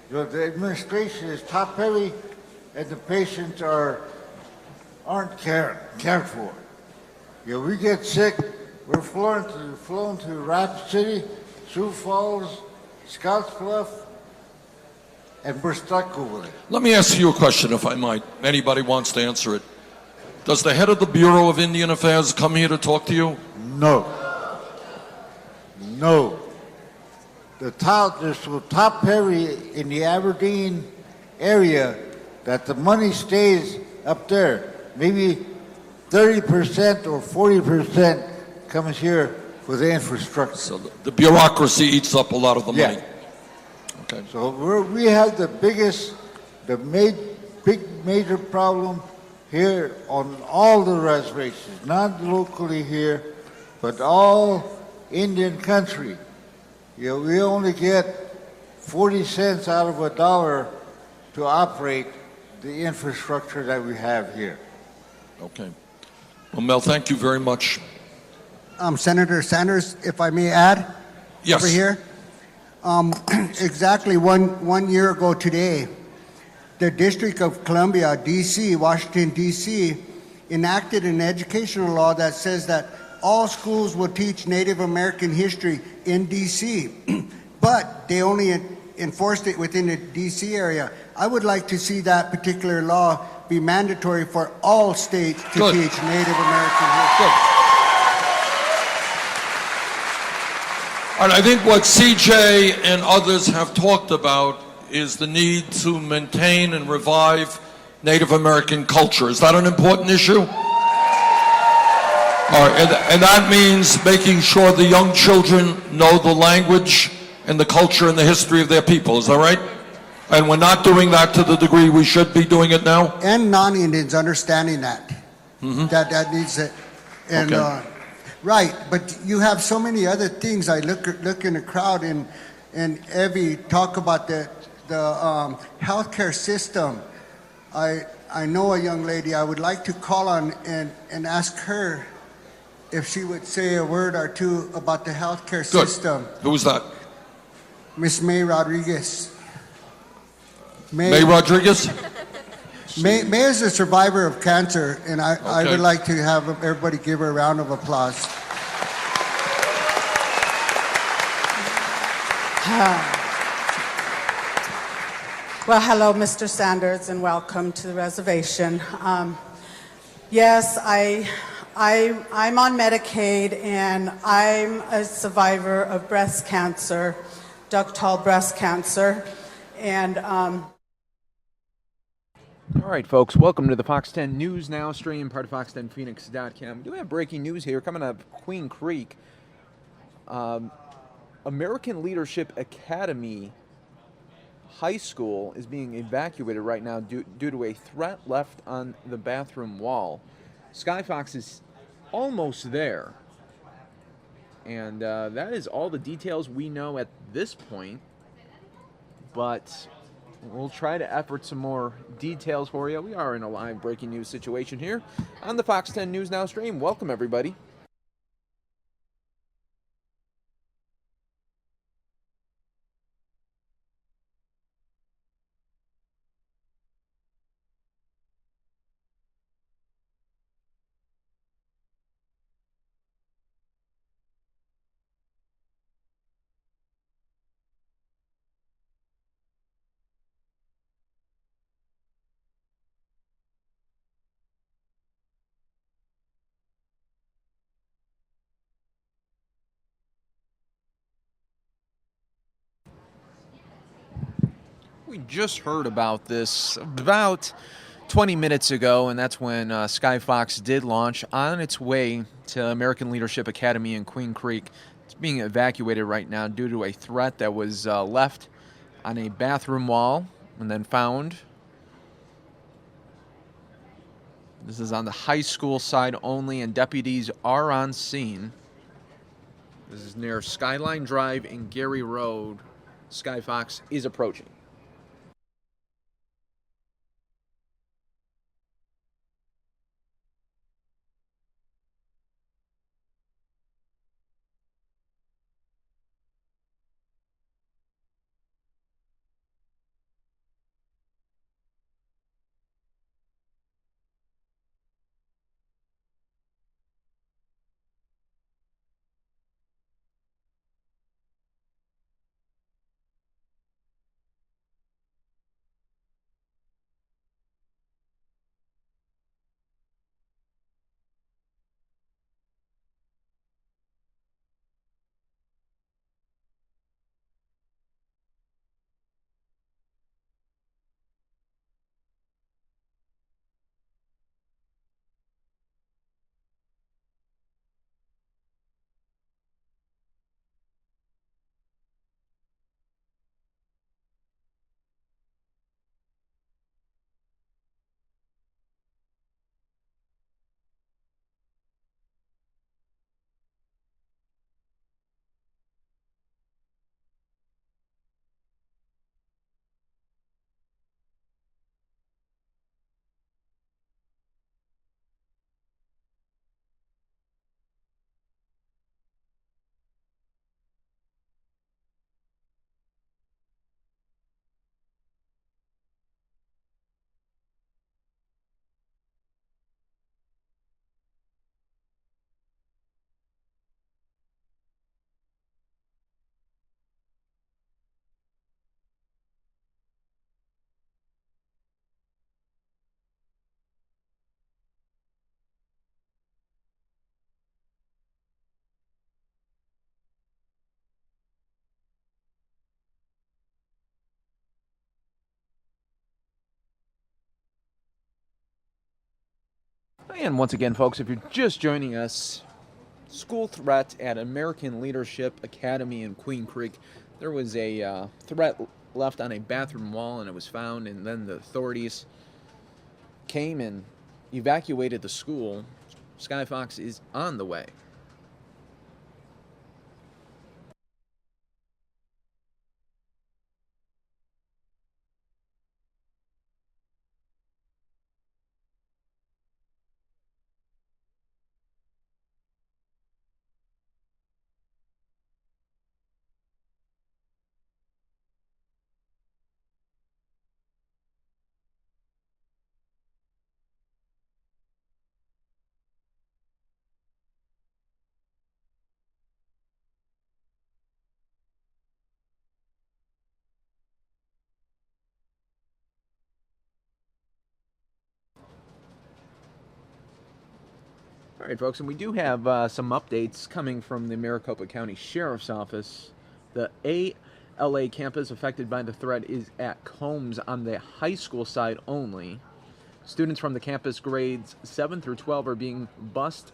You know, the administration is top heavy, and the patients aren't cared for. You know, we get sick, we're flown to Rapid City, Sioux Falls, Scotts Bluff, and we're stuck over there. Let me ask you a question, if I might. Anybody wants to answer it. Does the head of the Bureau of Indian Affairs come here to talk to you? No. No. They're so top heavy in the Aberdeen area that the money stays up there. Maybe 30% or 40% comes here for the infrastructure. So the bureaucracy eats up a lot of the money. Okay. So we have the big major problem here on all the reservations, not locally here, but all Indian country. You know, we only get 40 cents out of a dollar to operate the infrastructure that we have here. Okay. Well, Mel, thank you very much. Senator Sanders, if I may add, yes. over here. Exactly one year ago today, the District of Columbia, D.C., Washington, D.C., enacted an educational law that says that all schools will teach Native American history in D.C., but they only enforced it within the D.C. area. I would like to see that particular law be mandatory for all states to Good. teach Native American history. Good. And I think what CJ and others have talked about is the need to maintain and revive Native American culture. Is that an important issue? All right, and that means making sure the young children know the language and the culture and the history of their people. Is that right? And we're not doing that to the degree we should be doing it now? And non-Indians understanding that. Mm-hmm. That needs it. And Okay. right, but you have so many other things. I look in the crowd and Evie talk about the healthcare system. I know a young lady I would like to call on and ask her if she would say a word or two about the healthcare Good. system. Who's that? Miss May Rodriguez. May Rodriguez? May is a survivor of cancer, and I Okay. would like to have everybody give her a round of applause. Well, hello, Mr. Sanders, and welcome to the reservation. Yes, I'm on Medicaid, and I'm a survivor of breast cancer, ductal breast cancer, and All right, folks, welcome to the Fox 10 News Now stream, part of fox10phoenix.com. We do have breaking news here coming out of Queen Creek. American Leadership Academy High School is being evacuated right now due to a threat left on the bathroom wall. Sky Fox is almost there. And that is all the details we know at this point. But we'll try to effort some more details for you. We are in a live breaking news situation here on the Fox 10 News Now stream. Welcome, everybody. We just heard about this about 20 minutes ago, and that's when Sky Fox did launch on its way to American Leadership Academy in Queen Creek. It's being evacuated right now due to a threat that was left on a bathroom wall and then found. This is on the high school side only, and deputies are on scene. This is near Skyline Drive and Gary Road. Sky Fox is approaching. And once again, folks, if you're just joining us, school threat at American Leadership Academy in Queen Creek. There was a threat left on a bathroom wall, and it was found, and then the authorities came and evacuated the school. Sky Fox is on the way. All right, folks, and we do have some updates coming from the Maricopa County Sheriff's Office. The ALA campus affected by the threat is at Combs on the high school side only. Students from the campus grades 7 through 12 are being bused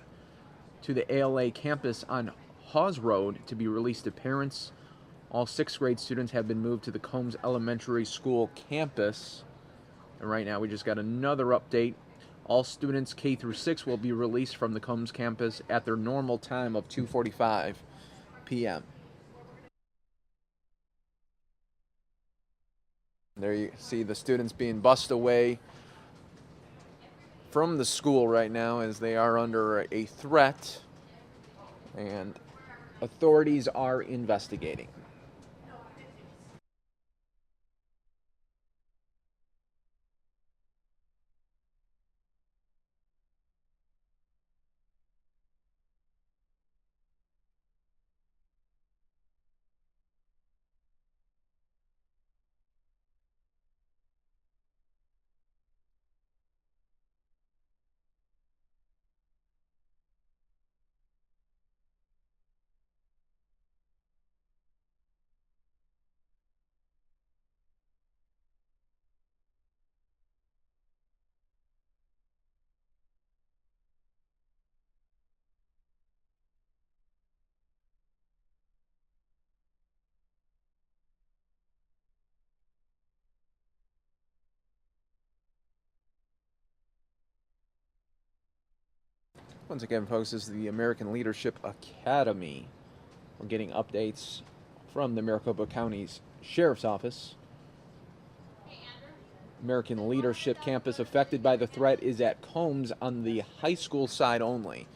to the ALA campus on Hawes Road to be released to parents. All 6th grade students have been moved to the Combs Elementary School campus. And right now we just got another update. All students K through 6 will be released from the Combs campus at their normal time of 2:45 p.m. There you see the students being bussed away from the school right now as they are under a threat, and authorities are investigating. Once again, folks, this is the American Leadership Academy. We're getting updates from the Maricopa County's Sheriff's Office. American Leadership campus affected by the threat is at Combs on the high school side only.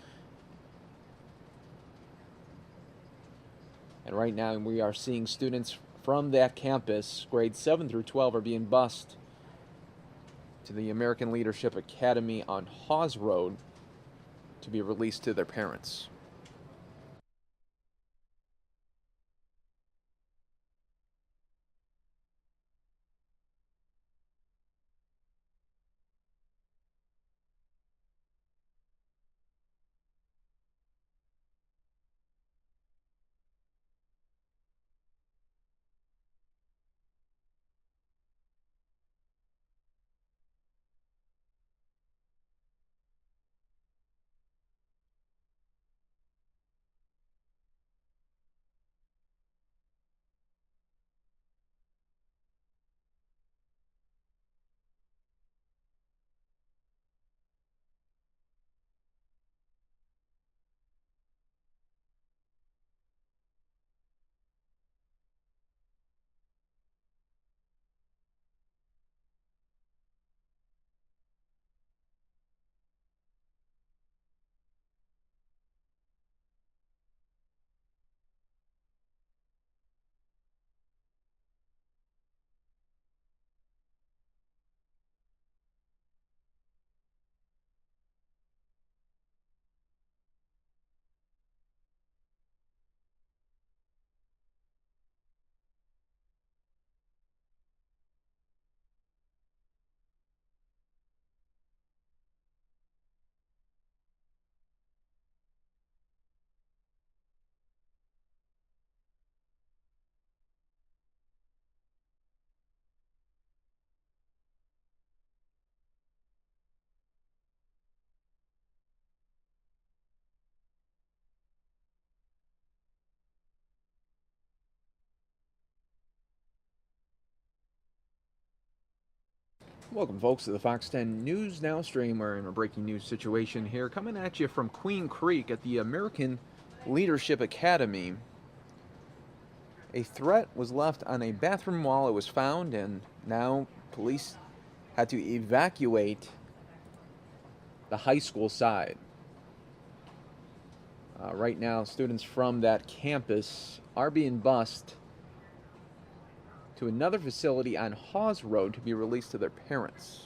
And right now we are seeing students from that campus, grades 7 through 12, are being bused to the American Leadership Academy on Hawes Road to be released to their parents. Welcome, folks, to the Fox 10 News Now stream. We're in a breaking news situation here, coming at you from Queen Creek at the American Leadership Academy. A threat was left on a bathroom wall. It was found, and now police had to evacuate the high school side. Right now, students from that campus are being bused to another facility on Hawes Road to be released to their parents.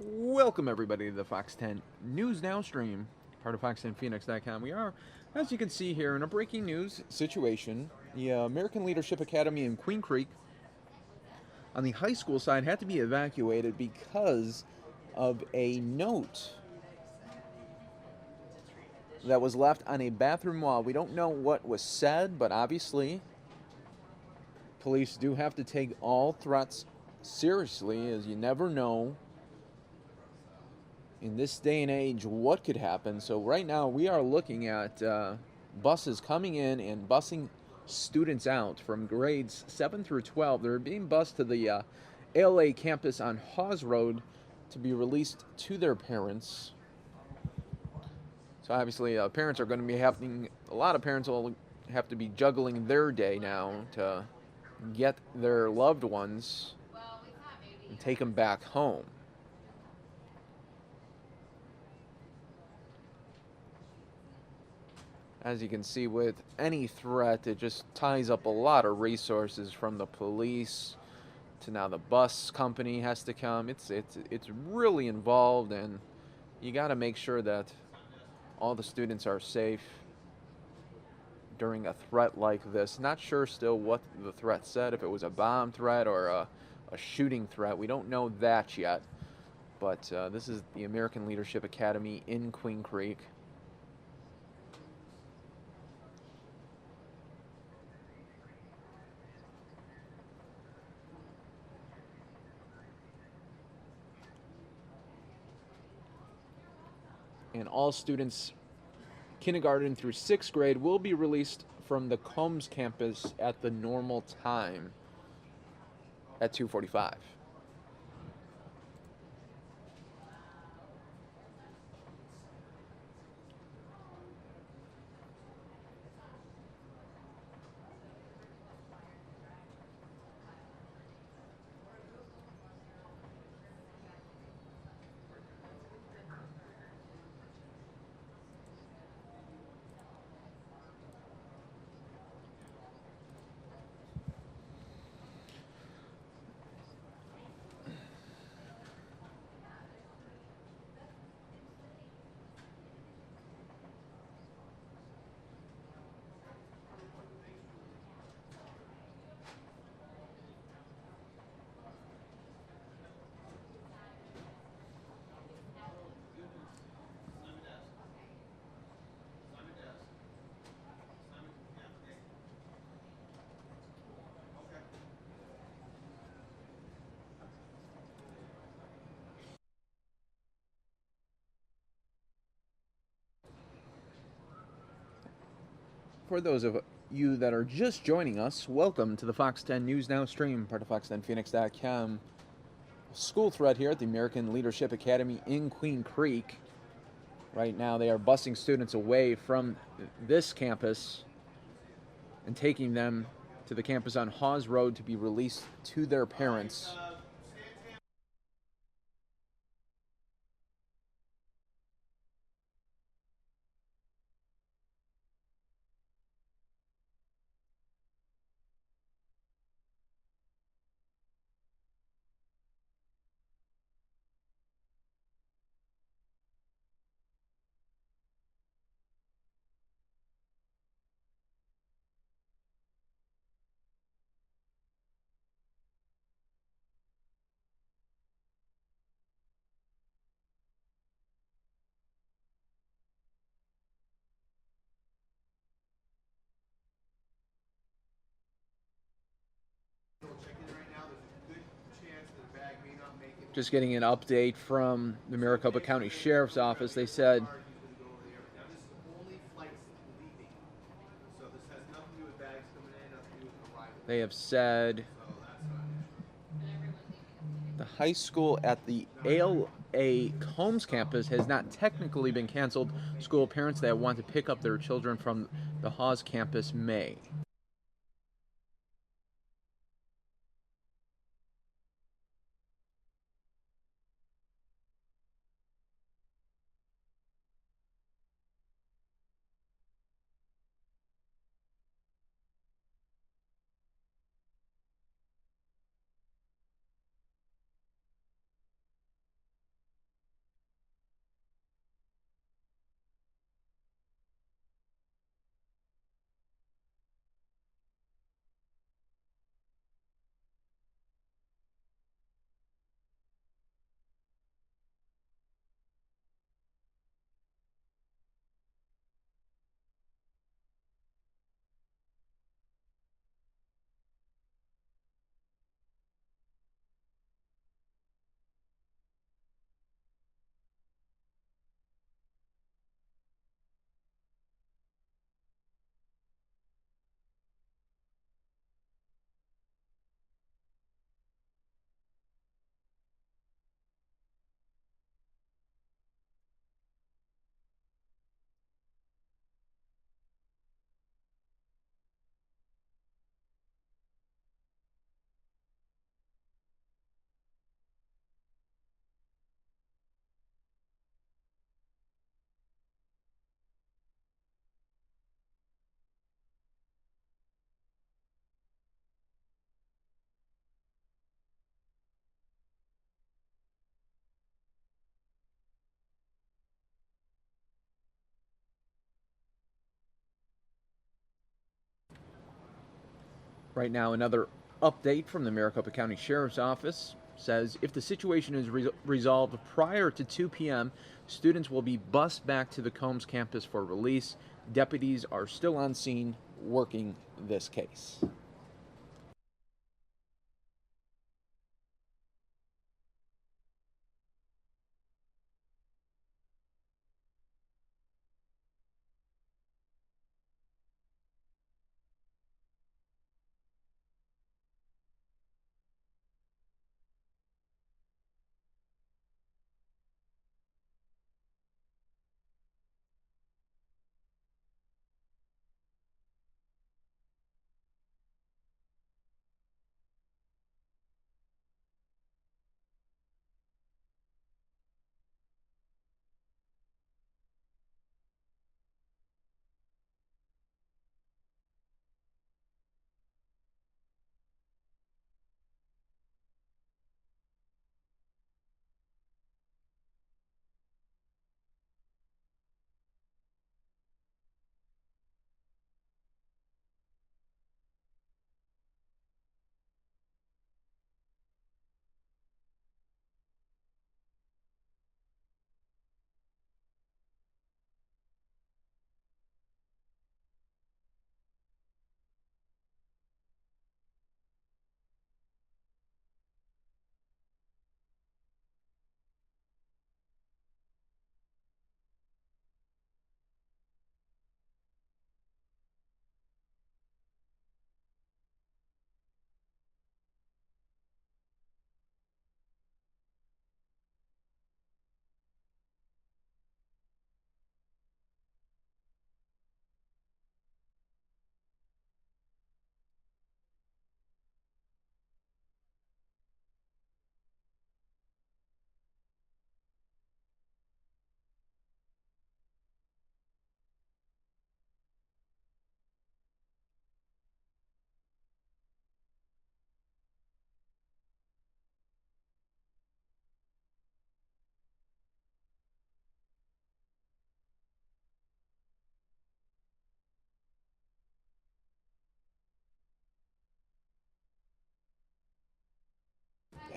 Welcome, everybody, to the Fox 10 News Now stream, part of fox10phoenix.com. We are, as you can see here, in a breaking news situation. The American Leadership Academy in Queen Creek on the high school side had to be evacuated because of a note that was left on a bathroom wall. We don't know what was said, but obviously police do have to take all threats seriously, as you never know in this day and age what could happen. So right now we are looking at buses coming in and busing students out from grades 7 through 12. They're being bused to the ALA campus on Hawes Road to be released to their parents. So obviously parents are going to be having, a lot of parents will have to be juggling their day now to get their loved ones and take them back home. As you can see, with any threat, it just ties up a lot of resources, from the police to now the bus company has to come. It's really involved, and you got to make sure that all the students are safe during a threat like this. Not sure still what the threat said, if it was a bomb threat or a shooting threat. We don't know that yet. But this is the American Leadership Academy in Queen Creek. And all students kindergarten through 6th grade will be released from the Combs campus at the normal time at 2:45. For those of you that are just joining us, welcome to the Fox 10 News Now stream, part of fox10phoenix.com. School threat here at the American Leadership Academy in Queen Creek. Right now they are busing students away from this campus and taking them to the campus on Hawes Road to be released to their parents. Just getting an update from the Maricopa County Sheriff's Office. They said they have said the high school at the ALA Combs campus has not technically been canceled. School parents that want to pick up their children from the Hawes campus may. Right now, another update from the Maricopa County Sheriff's Office says if the situation is resolved prior to 2 p.m., students will be bused back to the Combs campus for release. Deputies are still on scene working this case.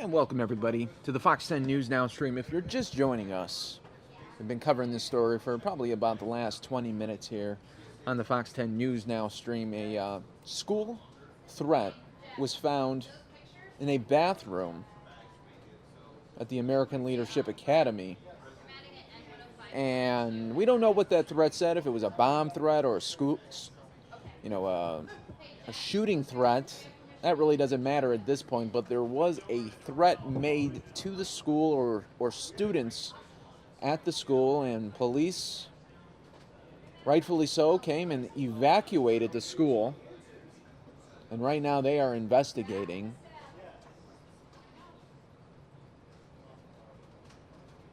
And welcome everybody to the Fox 10 News Now stream. If you're just joining us, we've been covering this story for probably about the last 20 minutes here on the Fox 10 News Now stream. A school threat was found in a bathroom at the American Leadership Academy. And we don't know what that threat said, if it was a bomb threat or a school, a shooting threat. That really doesn't matter at this point, but there was a threat made to the school or students at the school, and police, rightfully so, came and evacuated the school. And right now they are investigating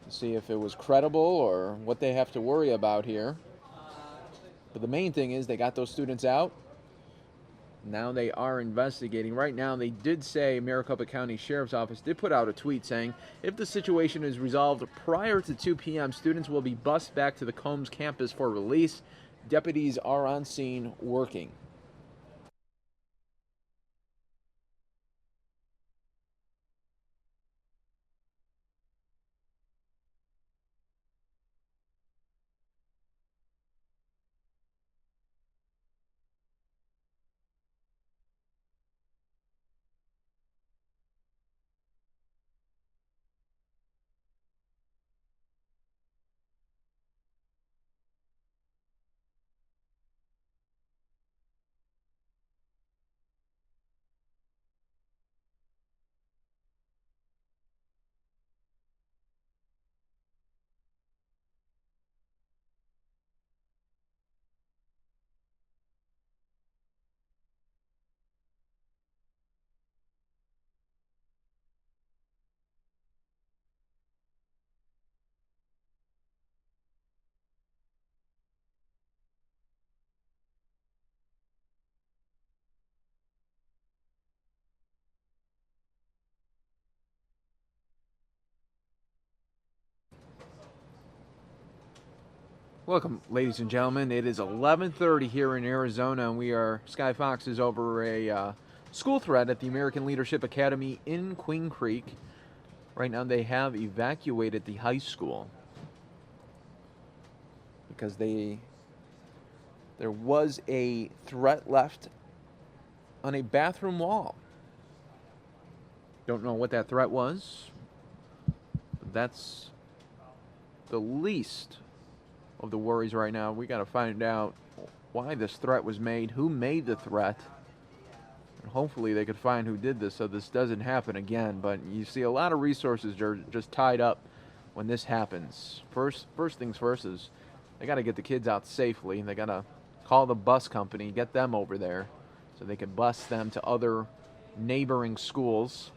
to see if it was credible or what they have to worry about here. But the main thing is they got those students out. Now they are investigating. Right now, they did say, Maricopa County Sheriff's Office did put out a tweet saying, if the situation is resolved prior to 2 p.m., students will be bused back to the Combs campus for release. Deputies are on scene working. Welcome, ladies and gentlemen. It is 11:30 here in Arizona, and Sky Fox is over a school threat at the American Leadership Academy in Queen Creek. Right now, they have evacuated the high school because there was a threat left on a bathroom wall. Don't know what that threat was, but that's the least of the worries right now. We got to find out why this threat was made, who made the threat, and hopefully they could find who did this so this doesn't happen again. But you see a lot of resources are just tied up when this happens. First things first is they got to get the kids out safely. They got to call the bus company, get them over there so they can bus them to other neighboring schools.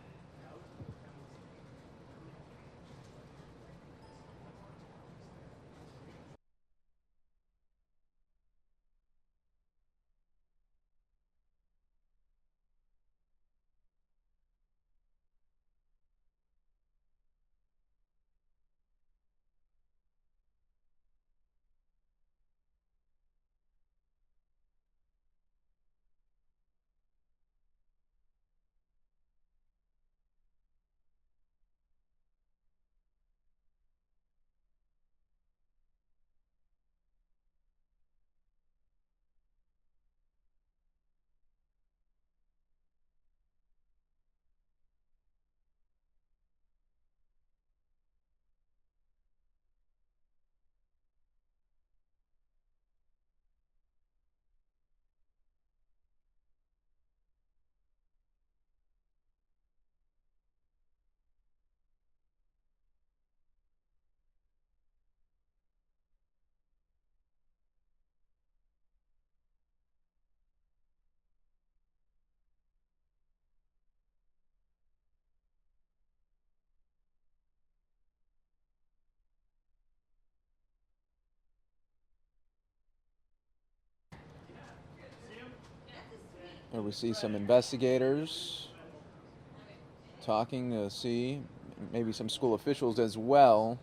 And we see some investigators talking to see maybe some school officials as well.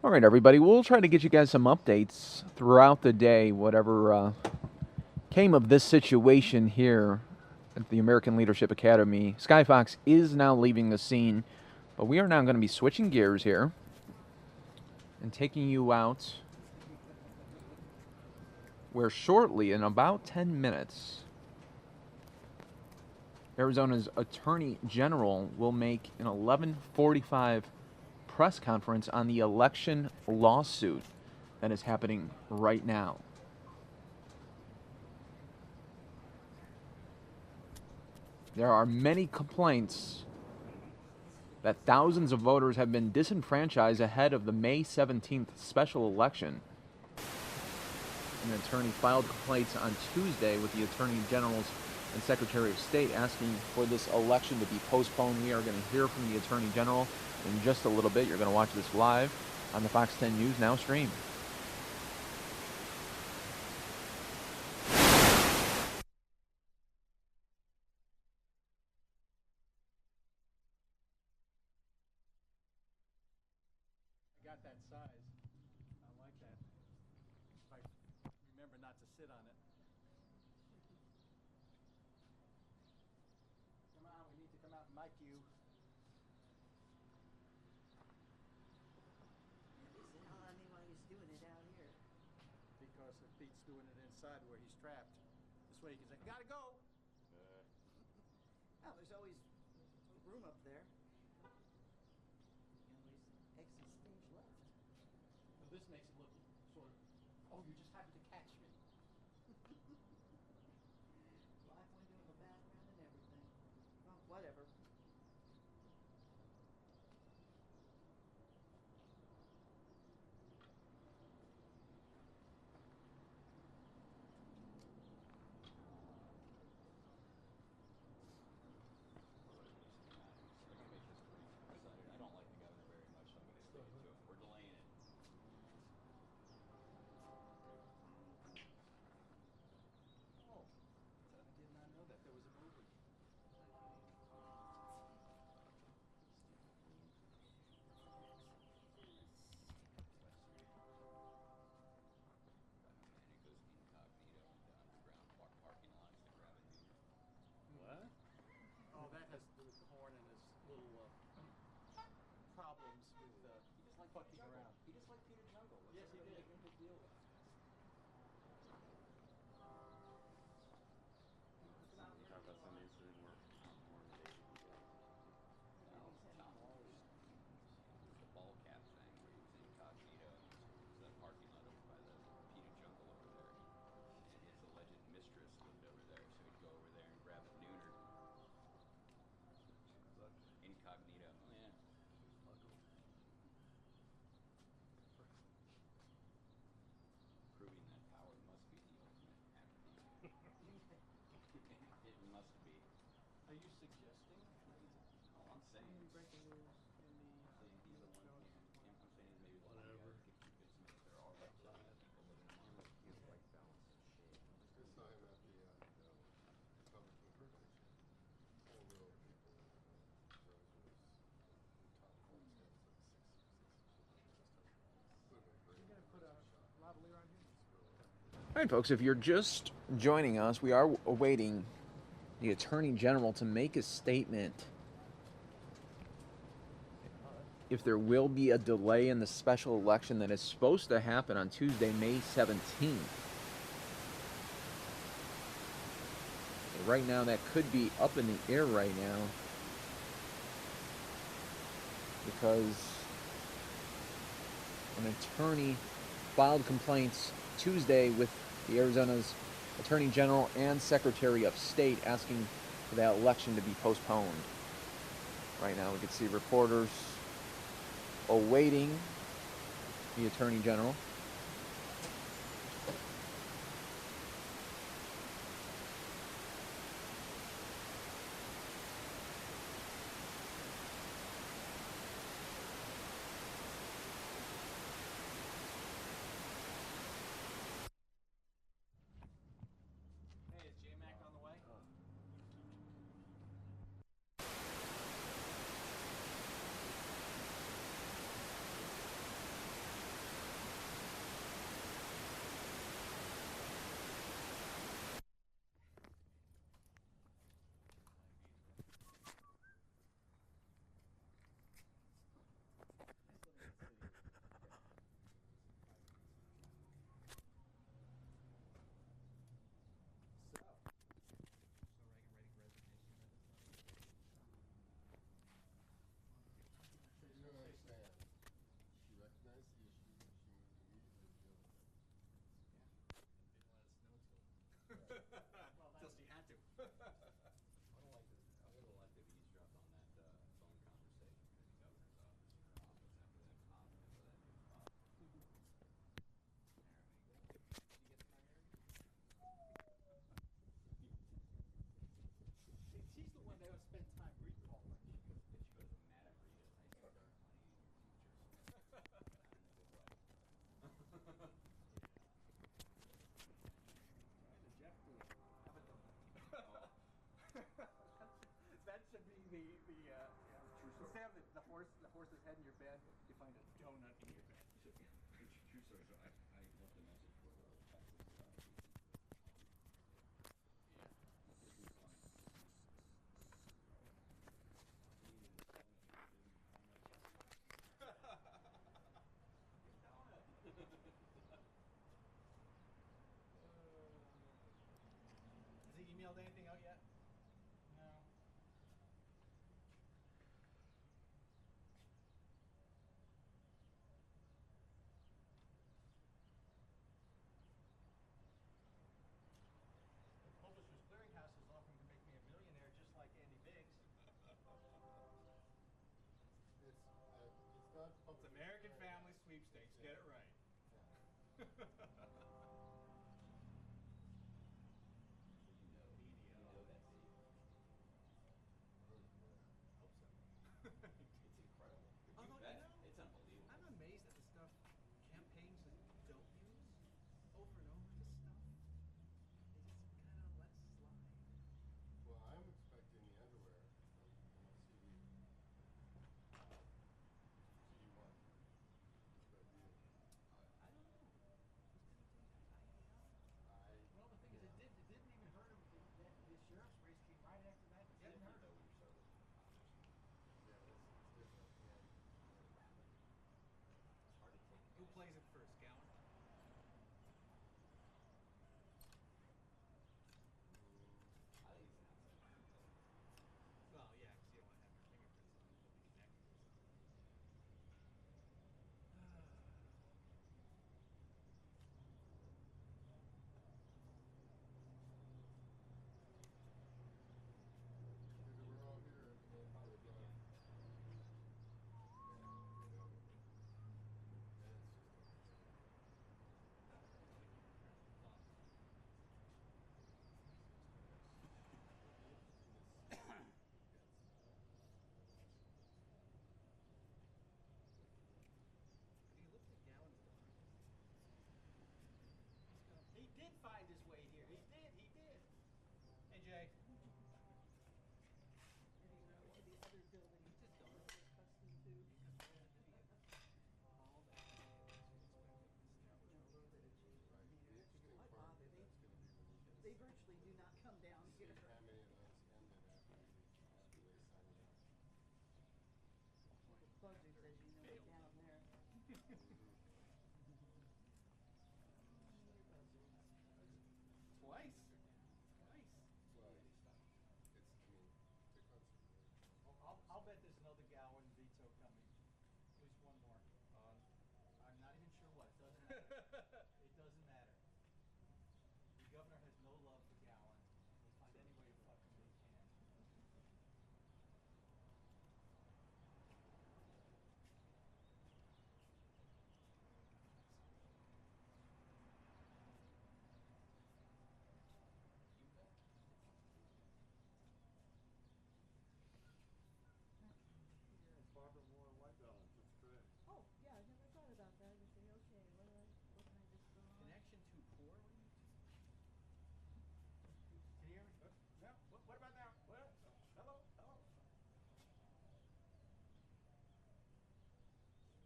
All right, everybody. We'll try to get you guys some updates throughout the day, whatever came of this situation here at the American Leadership Academy. Skyfox is now leaving the scene, but we are now going to be switching gears here and taking you out where shortly, in about 10 minutes, Arizona's Attorney General will make an 11:45 press conference on the election lawsuit that is happening right now. There are many complaints that thousands of voters have been disenfranchised ahead of the May 17th special election. An attorney filed complaints on Tuesday with the Attorney General's and Secretary of State asking for this election to be postponed. We are going to hear from the Attorney General in just a little bit. You're going to watch this live on the Fox 10 News Now stream. I got that size. I like that. If I remember not to sit on it. Come on, we need to come out and mic you. Doing it out here. Because if Pete's doing it inside where he's trapped, this way he can say, "Gotta go." Oh, there's always room up there. You always exit stage left. So this makes it look sort of, oh, you just happened to catch me. Black window in the background and everything. Well, whatever. Problems with fucking around. He just like Peter Jungle. Yes, he did. Making a big deal about it. Are you suggesting? Oh, I'm saying. Breaking news in the Whatever. This time at the Republican convention, all real people, You gonna put a lavalier on here? All right, folks, if you're just joining us, we are awaiting the Attorney General to make a statement if there will be a delay in the special election that is supposed to happen on Tuesday, May 17th. Right now, that could be up in the air right now because an attorney filed complaints Tuesday with the Arizona's Attorney General and Secretary of State asking for that election to be postponed. Right now we can see reporters awaiting the Attorney General. instead of the horse's head in your bed, you find a donut in your bed. True story. So I left a message for the Texas Has he emailed anything out yet? No. Publishers Clearinghouse is offering to make me a millionaire just like Andy Biggs. It's American Family Sweepstakes. Get it right. Hope so. It's incredible. Although, It's unbelievable. I'm amazed at the stuff campaigns that don't use over and over the stuff. They just kind of let slide. Well, I'm expecting the underwear from CD. CD1. But I don't know. Well, the thing is, it didn't even hurt him. The sheriff's race came right after that. It didn't hurt him. Yeah, it's different. It's hard to take. Who plays it first, Gowan? I think it's an outside. Well, yeah, because you don't want to have your fingerprints on it. It'll be connected or something. We're all here. He looked at Gowan's daughter. He did find his way here. He did. Hey, Jay. They virtually do not come down here. How many of those ended after they signed it up? The buzzards, as you know, are down there. Twice. Well, it's, they're constantly. I'll bet there's another Gowan veto coming. At least one more. I'm not even sure what. It doesn't matter. It doesn't matter. The governor has no love for Gowan. He'll find any way to fuck him he can. Barbara Moore White Balance. That's correct. Oh, yeah, I never thought about that. You say, okay, what can I just go on? Connection too poor? What do you Can you hear me? No. What about now? What? Hello?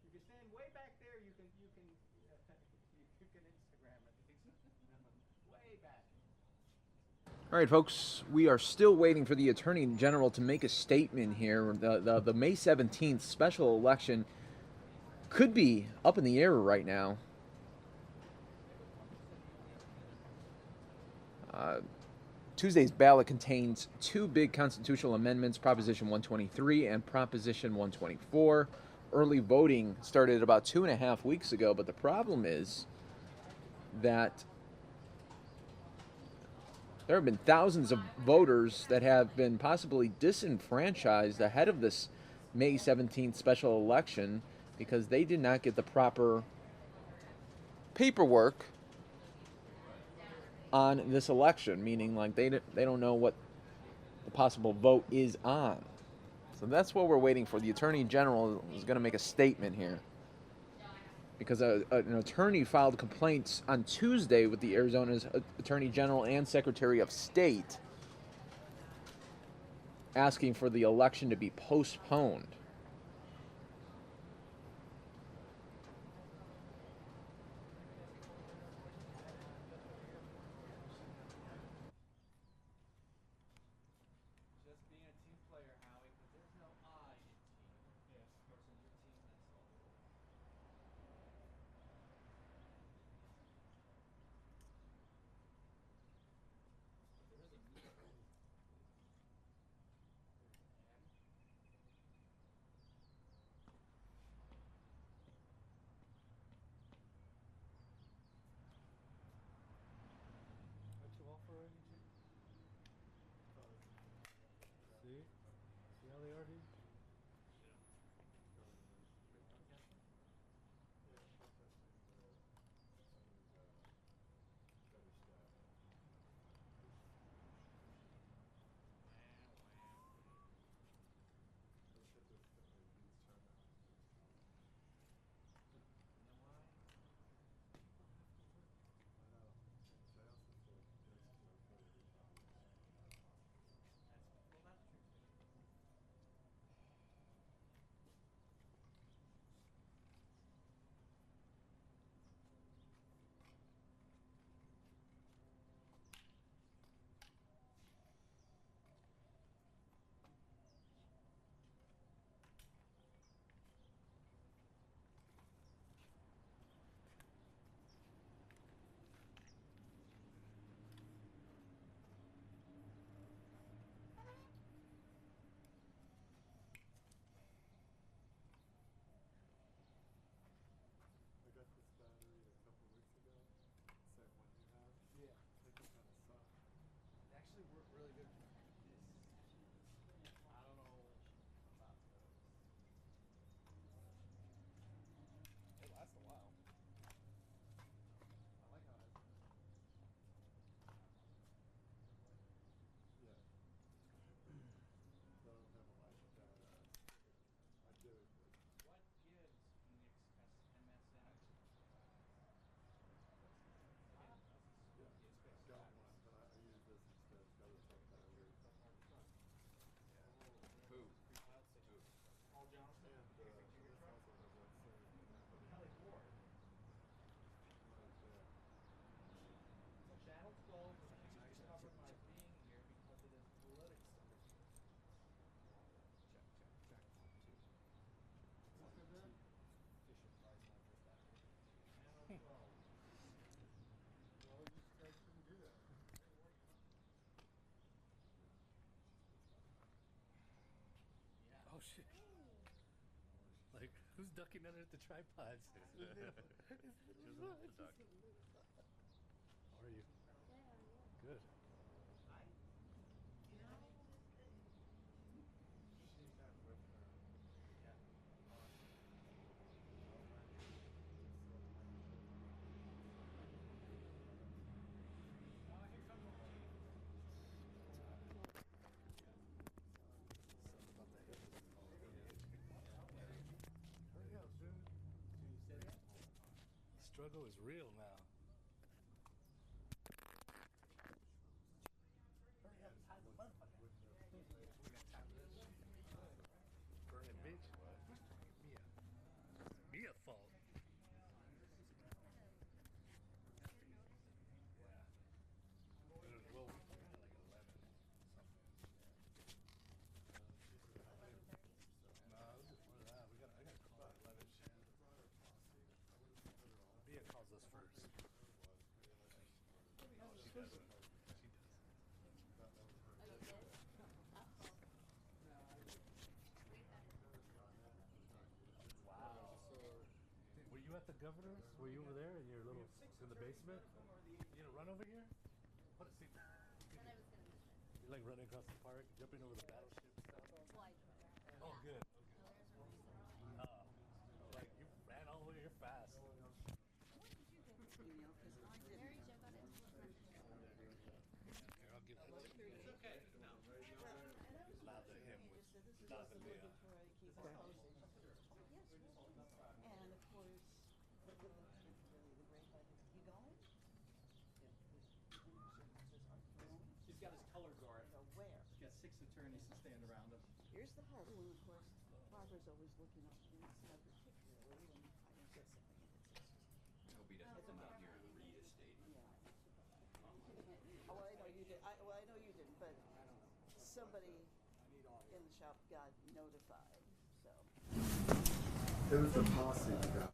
If you stand way back there, you can Instagram it. Way back. All right, folks, we are still waiting for the Attorney General to make a statement here. The May 17th special election could be up in the air right now. Tuesday's ballot contains two big constitutional amendments, Proposition 123 and Proposition 124. Early voting started about 2.5 weeks ago, but the problem is that there have been thousands of voters that have been possibly disenfranchised ahead of this May 17th special election because they did not get the proper paperwork on this election, meaning like they don't know what the possible vote is on. So that's what we're waiting for. The Attorney General is going to make a statement here because an attorney filed complaints on Tuesday with the Arizona's Attorney General and Secretary of State asking for the election to be postponed. Just being a team player, Howie, because there's no I in team. Yes. Of course, in your team, that's all. There is a meter. Are you off already, Jim? See? See how they are here? I got this battery a couple weeks ago. Same one you have. Yeah. I think it kind of sucked. They actually work really good for this. I don't know about those. They last a while. I like how it has. Yeah. So I don't have a light badass. I do it. What gives Phoenix MSN? Yeah, I've got one, but I use this instead. It's got a tough battery. Who? Paul Johnson? And this also has that same battery. Kelly Ward. Right there. So Channel 12 refused to cover my being here because it is political. Check. Fisher Price, my first battery. Channel 12. Well, you guys shouldn't do that. Yeah. Oh shit. Like, who's ducking under the tripods? How are you? Good. She had with her. Yeah. Hurry up, dude. The struggle is real now. Hurry up, tie the motherfucker. We got time for this. Burning bitch. What? Mia. Mia fault. Yeah. Well, we got like 11 something. No, it was before that. I got a call at 11. Mia calls us first. No, she doesn't. She does. Wow. Were you at the governor's? Were you over there in your little in the basement? You gonna run over here? What a seat. You're like running across the park, jumping over the battleship stuff. Oh, good. Okay. Like you ran all the way. You're fast. Here, I'll give that to you. It's okay. No. Lather him with lavender. And of course, you going? He's got his color guard. Where? He's got 6 attorneys to stand around him. Here's the hard one, of course. Barbara's always looking up against her particularly when I don't get something and it's just. I hope he doesn't come down here and read his statement. Oh, well, I know you did. Well, I know you didn't, but somebody in the shop got notified, so. It was a posse we got.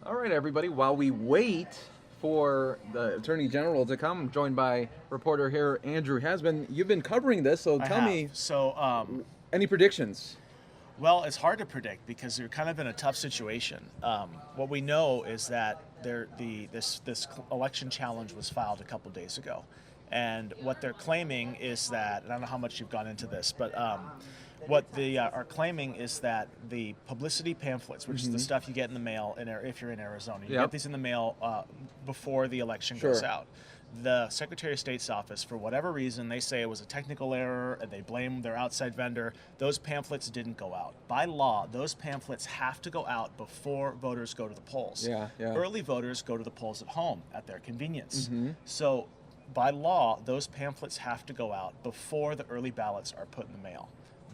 All right, everybody. While we wait for the Attorney General to come, I'm joined by reporter here, Andrew Hasbin. You've been covering this, so tell me. So, any predictions? Well, it's hard to predict because they're kind of in a tough situation. What we know is that this election challenge was filed a couple days ago, and what they're claiming is that, and I don't know how much you've gone into this, but what they are claiming is that the publicity pamphlets, which is the stuff you get in the mail if you're in Arizona, you get these in the mail before the election goes out. The Secretary of State's office, for whatever reason, they say it was a technical error and they blame their outside vendor. Those pamphlets didn't go out. By law, those pamphlets have to go out before voters go to the polls. Early voters go to the polls at home at their convenience. So by law, those pamphlets have to go out before the early ballots are put in the mail.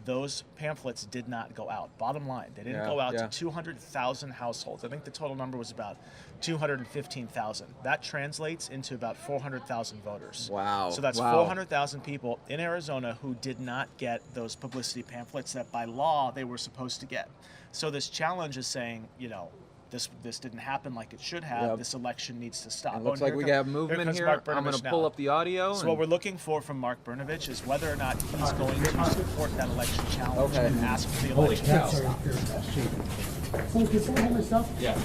Those pamphlets did not go out. Bottom line, they didn't go out to 200,000 households. I think the total number was about 215,000. That translates into about 400,000 voters. Wow. So that's 400,000 people in Arizona who did not get those publicity pamphlets that by law they were supposed to get. So this challenge is saying, this didn't happen like it should have. Yep. This election needs to stop. It looks and like we here have movement comes here. Mark I'm going Brnovich to pull now. up the audio. So and- what we're looking for from Mark Brnovich is whether or not he's going to support that election challenge Okay. and ask for the election to stop. Can someone hold my stuff? Yeah.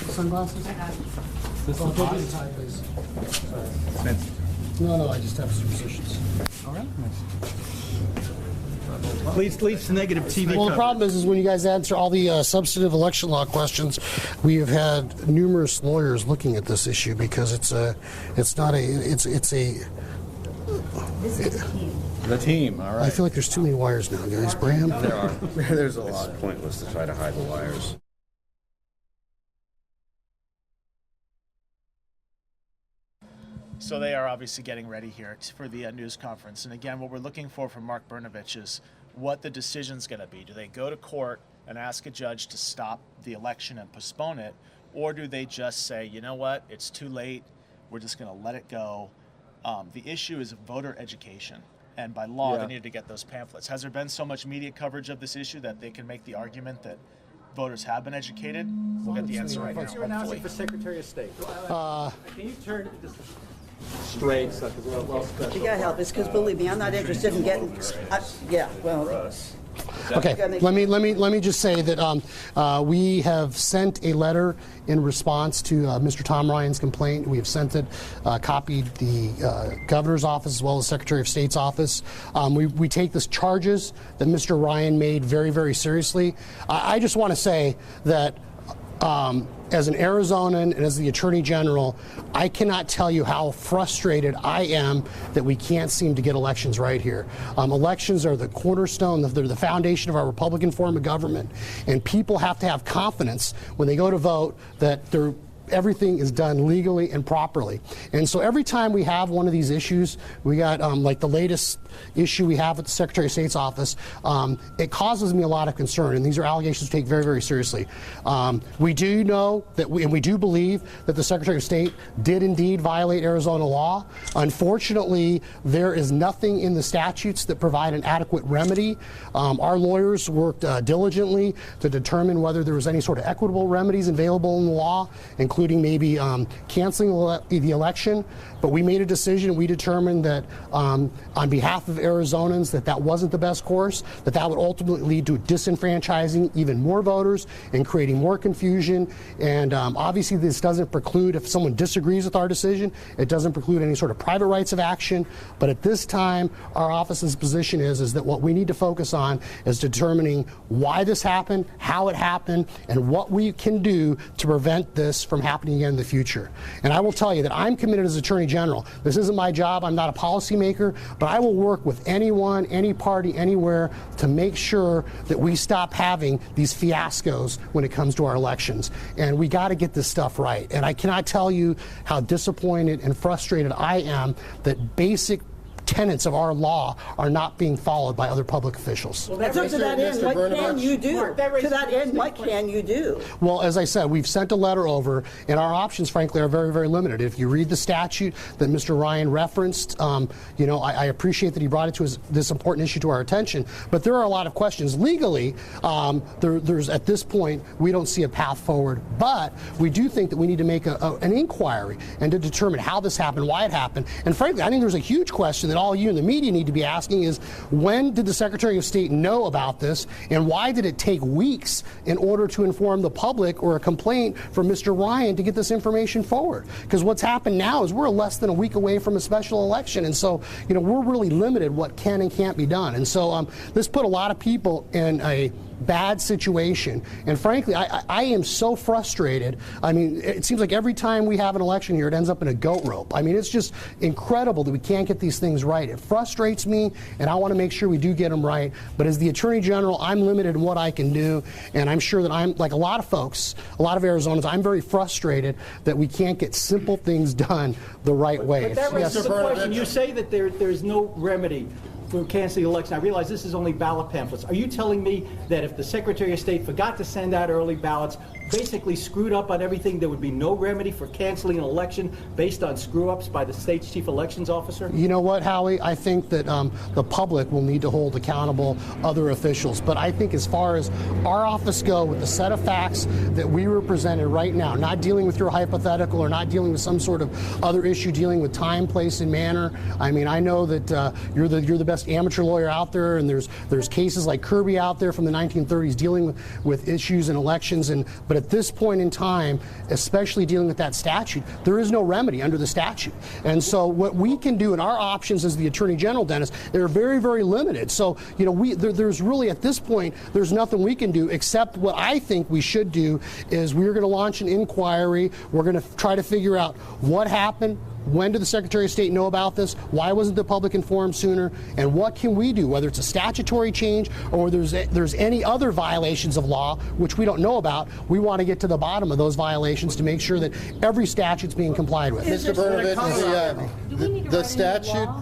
Sunglasses? This I'll is go hot? get the tie, please. No, I just have superstitions. All right. Leads to negative TV Well, the coverage. problem is when you guys answer all the substantive election law questions, we have had numerous lawyers looking at this issue because it's a. The team, all right. I feel like there's too many wires now, guys. Bram? There are. There's a lot. It's pointless to try to hide the wires. So they are obviously getting ready here for the news conference. And again, what we're looking for from Mark Brnovich is what the decision's going to be. Do they go to court and ask a judge to stop the election and postpone it? Or do they just say, you know what, it's too late, we're just going to let it go? The issue is voter education. And by law, Yeah. they need to get those pamphlets. Has there been so much media coverage of this issue that they can make the argument that voters have been educated? We'll get the answer right now, You're announcing hopefully. for Secretary of State. Uh, Can you turn this straight so it's well special? You gotta help us, because believe me, I'm not interested in getting, yeah, well. Okay, let me just say that we have sent a letter in response to Mr. Tom Ryan's complaint. We have sent it, copied the governor's office as well as Secretary of State's office. We take the charges that Mr. Ryan made very, very seriously. I just want to say that as an Arizonan and as the Attorney General, I cannot tell you how frustrated I am that we can't seem to get elections right here. Elections are the cornerstone, they're the foundation of our Republican form of government, and people have to have confidence when they go to vote that everything is done legally and properly. And so every time we have one of these issues, we got like the latest issue we have at the Secretary of State's office, it causes me a lot of concern, and these are allegations to take very, very seriously. We do know that we do believe that the Secretary of State did indeed violate Arizona law. Unfortunately, there is nothing in the statutes that provide an adequate remedy. Our lawyers worked diligently to determine whether there was any sort of equitable remedies available in the law, including maybe canceling the election, but we made a decision. We determined that on behalf of Arizonans that wasn't the best course, that would ultimately lead to disenfranchising even more voters and creating more confusion. And obviously this doesn't preclude, if someone disagrees with our decision, it doesn't preclude any sort of private rights of action. But at this time, our office's position is that what we need to focus on is determining why this happened, how it happened, and what we can do to prevent this from happening again in the future. And I will tell you that I'm committed as Attorney General. This isn't my job. I'm not a policymaker, but I will work with anyone, any party, anywhere to make sure that we stop having these fiascos when it comes to our elections. And we got to get this stuff right. And I cannot tell you how disappointed and frustrated I am that basic tenets of our law are not being followed by other public officials. So to that end, what can you do? To that end, what can you do? Well, as I said, we've sent a letter over, and our options, frankly, are very, very limited. If you read the statute that Mr. Ryan referenced, I appreciate that he brought it to this important issue to our attention, but there are a lot of questions. Legally, there's at this point, we don't see a path forward, but we do think that we need to make an inquiry and to determine how this happened, why it happened, and frankly, I think there's a huge question that all you in the media need to be asking is, when did the Secretary of State know about this, and why did it take weeks in order to inform the public or a complaint from Mr. Ryan to get this information forward? Because what's happened now is we're less than a week away from a special election, and so we're really limited what can and can't be done. And so this put a lot of people in a bad situation, and frankly, I am so frustrated. I mean, it seems like every time we have an election here, it ends up in a goat rope. I mean, it's just incredible that we can't get these things right. It frustrates me, and I want to make sure we do get them right. But as the Attorney General, I'm limited in what I can do, and I'm sure that I'm, like a lot of folks, a lot of Arizonans, I'm very frustrated that we can't get simple things done the right way. But that raises the question. You say that there's no remedy for canceling the election. I realize this is only ballot pamphlets. Are you telling me that if the Secretary of State forgot to send out early ballots, basically screwed up on everything, there would be no remedy for canceling an election based on screw-ups by the state's chief elections officer? You know what, Howie? I think that the public will need to hold accountable other officials. But I think as far as our office go, with the set of facts that we were presented right now, not dealing with your hypothetical or not dealing with some sort of other issue, dealing with time, place, and manner. I mean, I know that you're the best amateur lawyer out there, and there's cases like Kirby out there from the 1930s dealing with issues and elections. But at this point in time, especially dealing with that statute, there is no remedy under the statute. And so what we can do, and our options as the Attorney General, Dennis, they're very, very limited. So, you know, there's really, at this point, there's nothing we can do except what I think we should do is we're going to launch an inquiry. We're going to try to figure out what happened. When did the Secretary of State know about this? Why wasn't the public informed sooner? And what can we do, whether it's a statutory change or there's any other violations of law, which we don't know about? We want to get to the bottom of those violations to make sure that every statute's being complied with. Mr. Bernovich,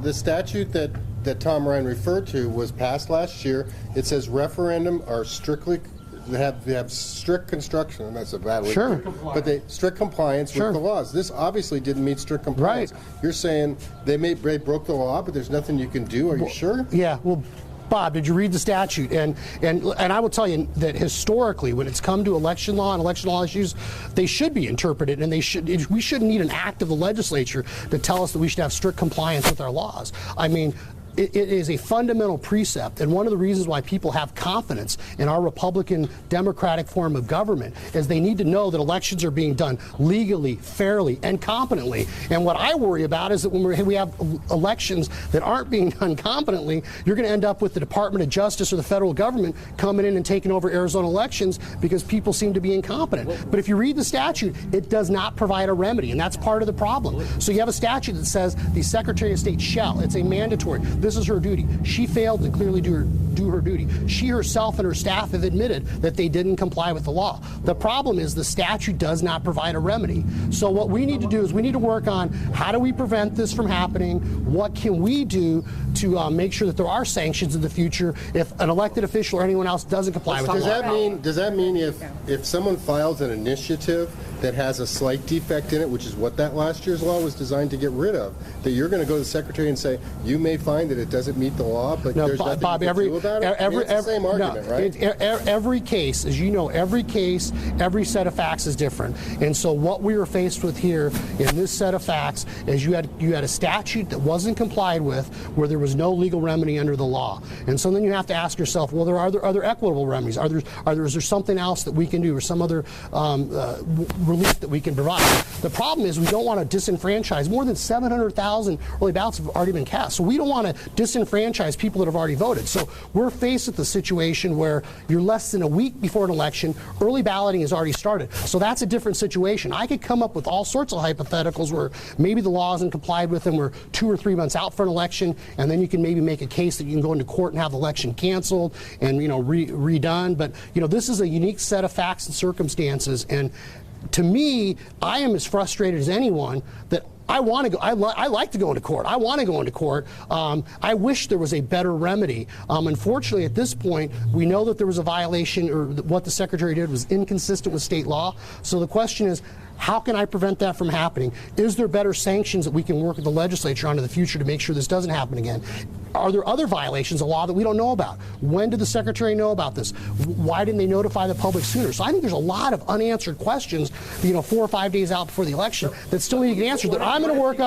the statute that Tom Ryan referred to was passed last year. It says referendum are strictly they have strict construction, and that's a bad word. Sure. But they strict compliance with the laws. This obviously didn't meet strict compliance. Right. You're saying they broke the law, but there's nothing you can do. Are you sure? Yeah. Well, Bob, did you read the statute? And I will tell you that historically, when it's come to election law and election law issues, they should be interpreted, and we shouldn't need an act of the legislature to tell us that we should have strict compliance with our laws. I mean, it is a fundamental precept, and one of the reasons why people have confidence in our Republican democratic form of government is they need to know that elections are being done legally, fairly, and competently. And what I worry about is that when we have elections that aren't being done competently, you're going to end up with the Department of Justice or the federal government coming in and taking over Arizona elections because people seem to be incompetent. But if you read the statute, it does not provide a remedy, and that's part of the problem. So you have a statute that says the Secretary of State shall. It's a mandatory. This is her duty. She failed to clearly do her duty. She herself and her staff have admitted that they didn't comply with the law. The problem is the statute does not provide a remedy. So what we need to do is we need to work on how do we prevent this from happening? What can we do to make sure that there are sanctions in the future if an elected official or anyone else doesn't comply with the law? Does that mean if someone files an initiative that has a slight defect in it, which is what that last year's law was designed to get rid of, that you're going to go to the Secretary and say, you may find that it doesn't meet the law, but there's nothing Bob, you can do about it? It's the same argument, right? Every case, as you know, every case, every set of facts is different. And so what we were faced with here in this set of facts is you had a statute that wasn't complied with where there was no legal remedy under the law. And so then you have to ask yourself, well, are there other equitable remedies? Is there something else that we can do or some other relief that we can provide? The problem is we don't want to disenfranchise. More than 700,000 early ballots have already been cast. So we don't want to disenfranchise people that have already voted. So we're faced with the situation where you're less than a week before an election, early balloting has already started. So that's a different situation. I could come up with all sorts of hypotheticals where maybe the law isn't complied with and we're 2 or 3 months out for an election, and then you can maybe make a case that you can go into court and have the election canceled and redone. But this is a unique set of facts and circumstances, and to me, I am as frustrated as anyone that I want to go. I like to go into court. I want to go into court. I wish there was a better remedy. Unfortunately, at this point, we know that there was a violation, or what the Secretary did was inconsistent with state law. So the question is, how can I prevent that from happening? Is there better sanctions that we can work with the legislature on in the future to make sure this doesn't happen again? Are there other violations of law that we don't know about? When did the Secretary know about this? Why didn't they notify the public sooner? So I think there's a lot of unanswered questions, 4 or 5 days out before the election, that still need to get answered. That I'm going to work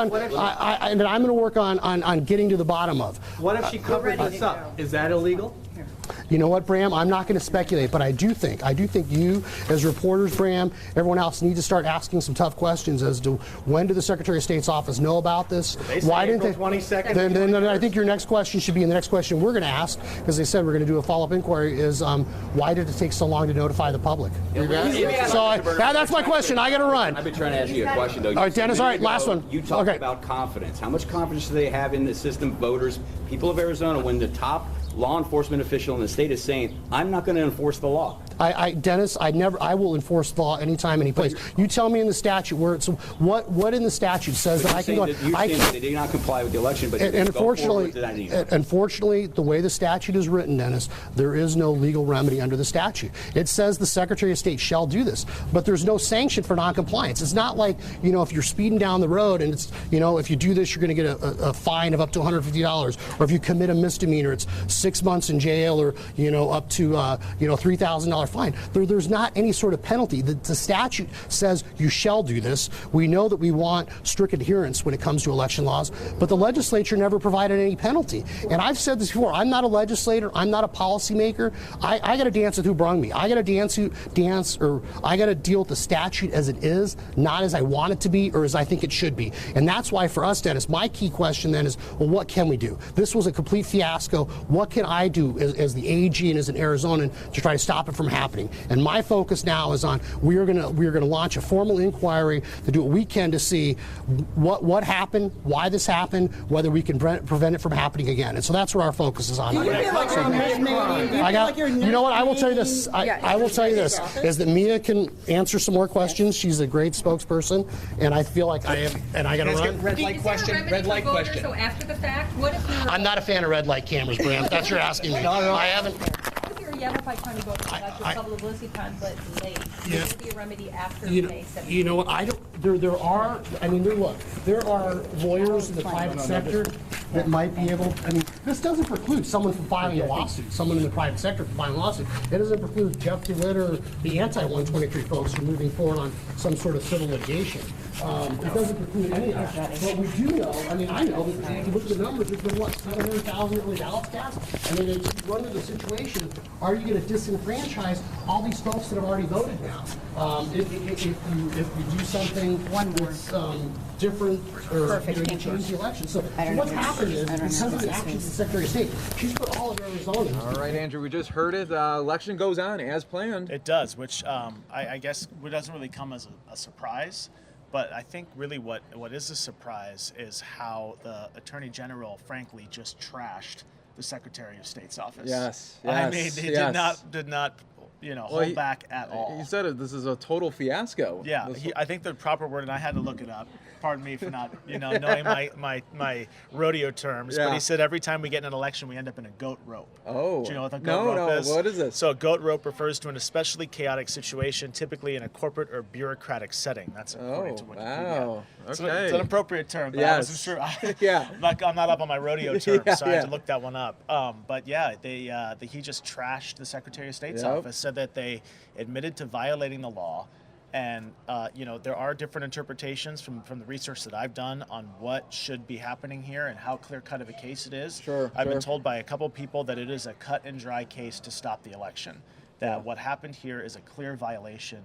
on. On getting to the bottom of. What if she covered this up? Is that illegal? You know what, Bram? I'm not going to speculate, but I do think you, as reporters, Bram, everyone else, need to start asking some tough questions as to when did the Secretary of State's office know about this? Why didn't they? 22nd. Then I think your next question should be, and the next question we're going to ask, because they said we're going to do a follow-up inquiry, is why did it take so long to notify the public? That's my question. I got to run. I've been trying to ask you a question, though. All right, Dennis. All right, last one. You talked about confidence. How much confidence do they have in the system, voters, people of Arizona, when the top law enforcement official in the state is saying, I'm not going to enforce the law. Dennis, I will enforce the law anytime, any place. You tell me in the statute where it's what in the statute says that I can go. You're saying that they did not comply with the election, but and unfortunately, the way the statute is written, Dennis, there is no legal remedy under the statute. It says the Secretary of State shall do this, but there's no sanction for noncompliance. It's not like, if you're speeding down the road and it's, if you do this, you're going to get a fine of up to $150, or if you commit a misdemeanor, it's 6 months in jail, or up to $3,000 fine. There's not any sort of penalty. The statute says you shall do this. We know that we want strict adherence when it comes to election laws, but the legislature never provided any penalty. And I've said this before, I'm not a legislator, I'm not a policymaker. I got to dance with who brung me. I got to I got to deal with the statute as it is, not as I want it to be or as I think it should be. And that's why for us, Dennis, my key question then is, well, what can we do? This was a complete fiasco. What can I do as the AG and as an Arizonan to try to stop it from happening? And my focus now is on we are going to launch a formal inquiry to do what we can to see what happened, why this happened, whether we can prevent it from happening again. And so that's where our focus is on. You know what? I will tell you this. I will tell you this is that Mia can answer some more questions. She's a great spokesperson, and I feel like I am. And I got to run. Red light question. Red light question. So after the fact, what if you're... I'm not a fan of red light cameras, Bram. That's what you're asking me. No. I haven't. What if you're a Yavapai County voter who got your publicity time but late? There will be a remedy after May 7th. You know what? I don't. There are lawyers in the private sector that might be able. I mean, this doesn't preclude someone from filing a lawsuit. Someone in the private sector from filing a lawsuit. It doesn't preclude Jeff DeWitt or the anti-123 folks from moving forward on some sort of civil litigation. It doesn't preclude any of that. But we do know, I know that if you look at the numbers, there's been, 700,000 early ballots cast? I mean, if you run into the situation, are you going to disenfranchise all these folks that have already voted now? If you do something that's different, or you change the election. So what's happened is, because of the actions of the Secretary of State, she's put all of Arizona. All right, Andrew, we just heard it. Election goes on as planned. It does, which I guess doesn't really come as a surprise. But I think really what is a surprise is how the Attorney General, frankly, just trashed the Secretary of State's office. Yes. I mean, they did not hold back at all. He said this is a total fiasco. Yeah, I think the proper word, and I had to look it up. Pardon me for not, knowing my rodeo terms. Yeah. But he said every time we get in an election, we end up in a goat rope. Oh. Do you know what a goat rope is? What is it? So a goat rope refers to an especially chaotic situation, typically in a corporate or bureaucratic setting. That's according to Wikipedia. Wow. Okay. It's an appropriate term, but yes. I wasn't sure. Yeah. I'm not up on my rodeo terms, so I had to look that one up. But yeah, he just trashed the Secretary of State's office, said that they admitted to violating the law. And, there are different interpretations from the research that I've done on what should be happening here and how clear-cut of a case it is. I've been told by a couple people that it is a cut-and-dry case to stop the election, that what happened here is a clear violation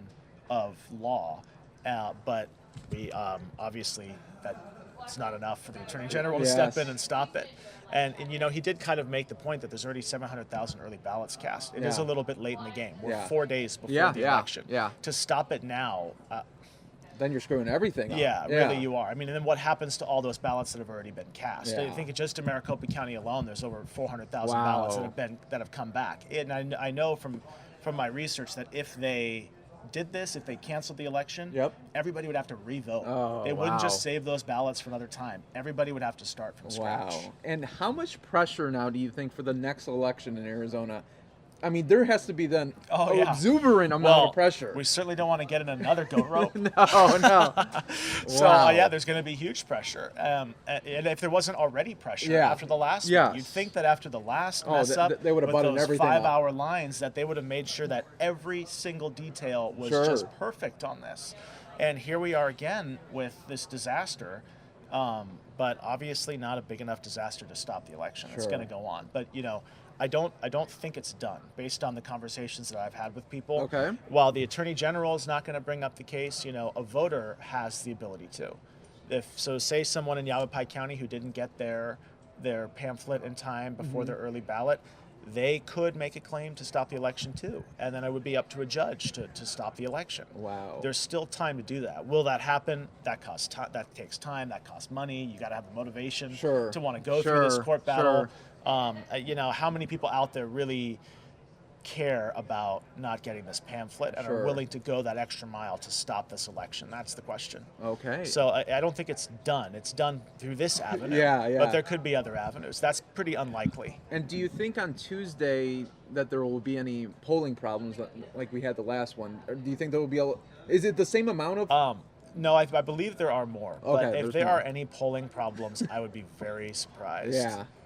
of law. But we obviously, that's not enough for the Attorney General to step in and stop it. And he did kind of make the point that there's already 700,000 early ballots cast. It is a little bit late in the game. We're 4 days before the election. To stop it now... then you're screwing everything up. Yeah, really you are. I mean, and then what happens to all those ballots that have already been cast? I think just in Maricopa County alone, there's over 400,000 ballots that have come back. And I know from my research that if they did this, if they canceled the election, everybody would have to revote. They wouldn't just save those ballots for another time. Everybody would have to start from scratch. Wow. And how much pressure now do you think for the next election in Arizona? I mean, there has to be then exuberant amount of pressure. We certainly don't want to get in another goat rope. No. So, there's going to be huge pressure. And if there wasn't already pressure after the last one, you'd think that after the last mess up they would have with buttoned those everything 5-hour lines, that they would have made sure that every single detail was just perfect on this. And here we are again with this disaster. But obviously not a big enough disaster to stop the election. It's going to go on. But, I don't think it's done based on the conversations that I've had with people. Okay. While the Attorney General is not going to bring up the case, a voter has the ability to. Say someone in Yavapai County who didn't get their pamphlet in time before their early ballot, they could make a claim to stop the election too. And then it would be up to a judge to stop the election. Wow. There's still time to do that. Will that happen? That costs time. That takes time. That costs money. You got to have the motivation to want to go through this court battle. You know, how many people out there really care about not getting this pamphlet and Sure. are willing to go that extra mile to stop this election? That's the question. Okay. So I don't think it's done. It's done through this avenue. Yeah. But there could be other avenues. That's pretty unlikely. And do you think on Tuesday that there will be any polling problems like we had the last one? Or do you think there will be is it the same amount of? No, I believe there are more. Okay, But if there's there more. are any polling problems, I would be very surprised.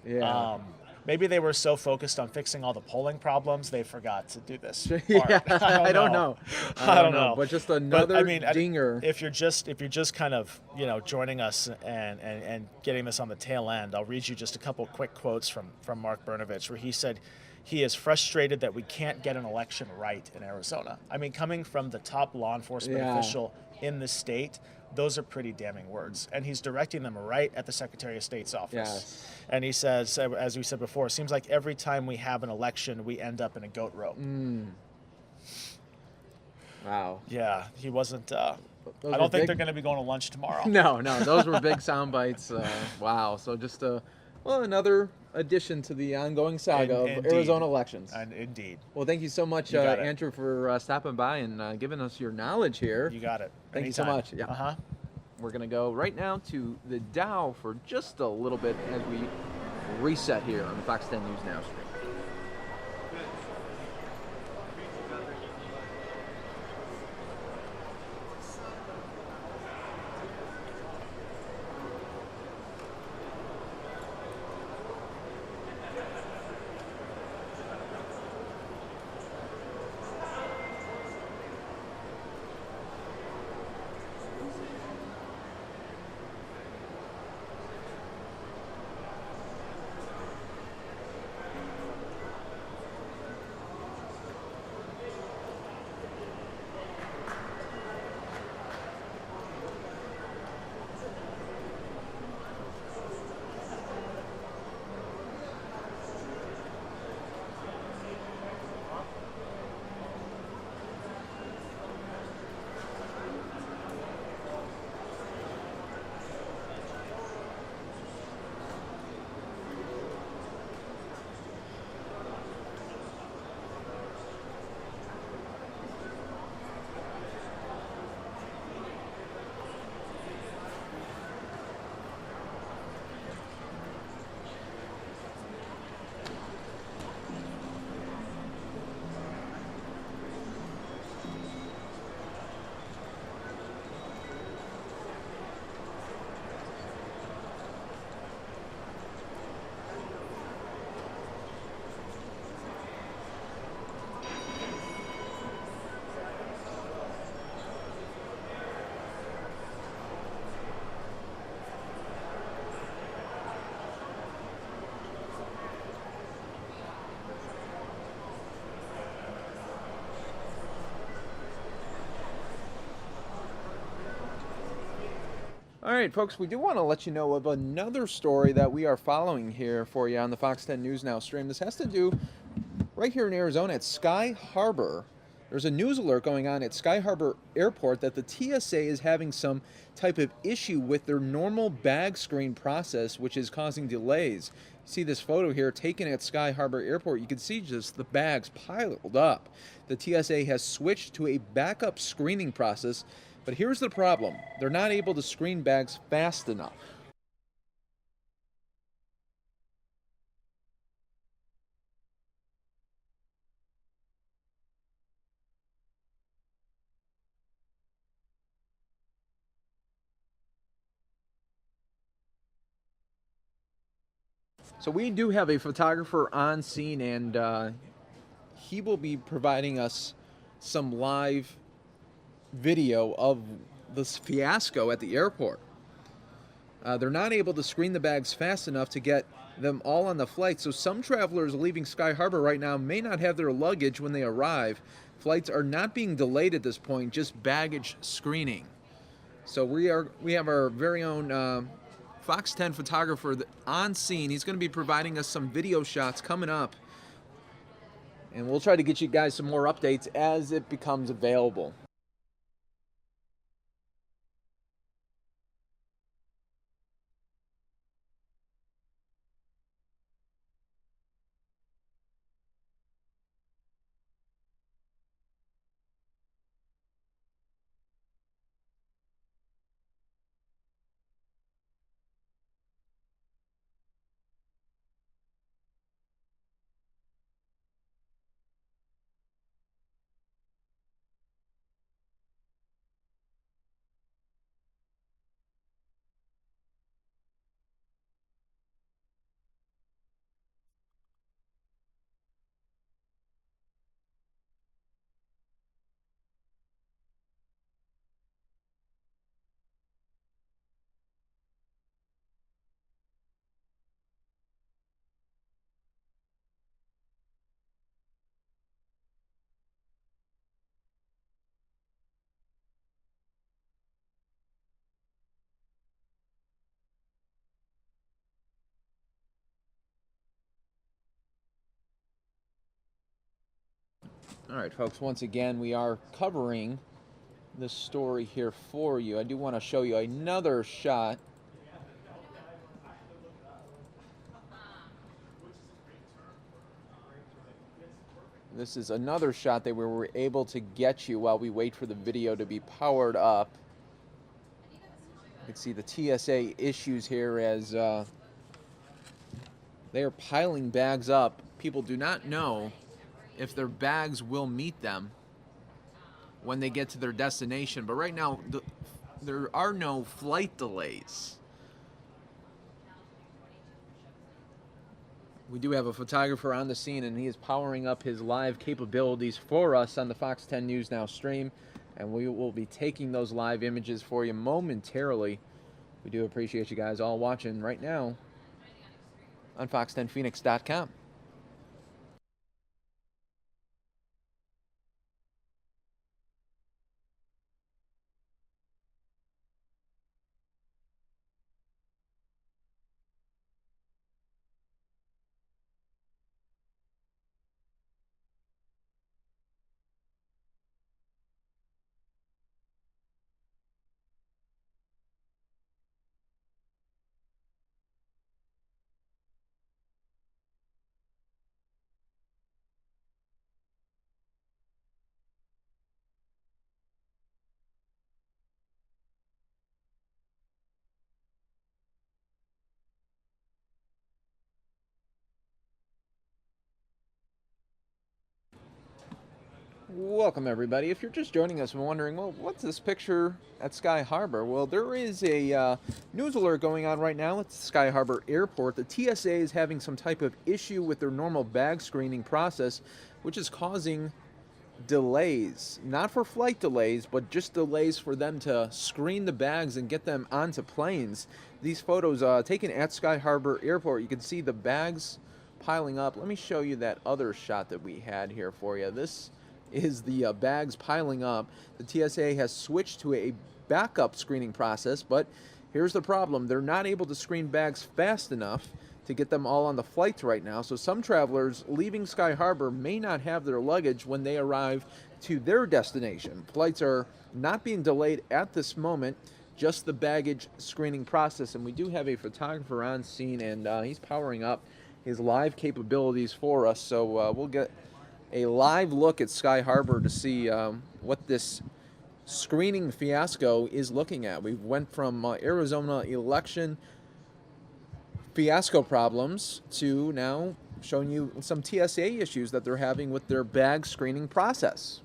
Yeah. Maybe they were so focused on fixing all the polling problems they forgot to do this part. Yeah, I don't know. I don't know. But just another dinger. If you're just kind of joining us and getting this on the tail end, I'll read you just a couple quick quotes from Mark Brnovich, where he said he is frustrated that we can't get an election right in Arizona. I mean, coming from the top law enforcement official in the state, those are pretty damning words. And he's directing them right at the Secretary of State's office. Yes. And he says, as we said before, it seems like every time we have an election, we end up in a goat rope. Wow. Yeah, he wasn't. I were don't think big- they're going to be going to lunch tomorrow. No, those were big sound bites. Wow. So just another addition to the ongoing saga of Indeed. Arizona elections. And indeed. Well, thank you so much, You got it. Andrew, for stopping by and giving us your knowledge here. You got it. Thank you so Anytime. much. Yeah. Uh-huh. We're going to go right now to the Dow for just a little bit as we reset here on the Fox 10 News Now stream. All right, folks, we do want to let you know of another story that we are following here for you on the Fox 10 News Now stream. This has to do right here in Arizona at Sky Harbor. There's a news alert going on at Sky Harbor Airport that the TSA is having some type of issue with their normal bag screen process, which is causing delays. You see this photo here taken at Sky Harbor Airport. You can see just the bags piled up. The TSA has switched to a backup screening process. But here's the problem. They're not able to screen bags fast enough. So we do have a photographer on scene, and he will be providing us some live video of this fiasco at the airport. They're not able to screen the bags fast enough to get them all on the flight, so some travelers leaving Sky Harbor right now may not have their luggage when they arrive. Flights are not being delayed at this point, just baggage screening. So we have our very own Fox 10 photographer on scene. He's going to be providing us some video shots coming up, and we'll try to get you guys some more updates as it becomes available. All right, folks, once again, we are covering this story here for you. I do want to show you another shot. This is another shot that we were able to get you while we wait for the video to be powered up. You can see the TSA issues here as they are piling bags up. People do not know if their bags will meet them when they get to their destination. But right now, there are no flight delays. We do have a photographer on the scene, and he is powering up his live capabilities for us on the Fox 10 News Now stream, and we will be taking those live images for you momentarily. We do appreciate you guys all watching right now on fox10phoenix.com. Welcome, everybody. If you're just joining us and wondering, well, what's this picture at Sky Harbor? Well, there is a news alert going on right now at Sky Harbor Airport. The TSA is having some type of issue with their normal bag screening process, which is causing delays. Not for flight delays, but just delays for them to screen the bags and get them onto planes. These photos taken at Sky Harbor Airport, you can see the bags piling up. Let me show you that other shot that we had here for you. This is the bags piling up. The TSA has switched to a backup screening process, but here's the problem. They're not able to screen bags fast enough to get them all on the flights right now. So some travelers leaving Sky Harbor may not have their luggage when they arrive to their destination. Flights are not being delayed at this moment, just the baggage screening process. And we do have a photographer on scene, and he's powering up his live capabilities for us. So we'll get a live look at Sky Harbor to see what this screening fiasco is looking at. We went from Arizona election fiasco problems to now showing you some TSA issues that they're having with their bag screening process.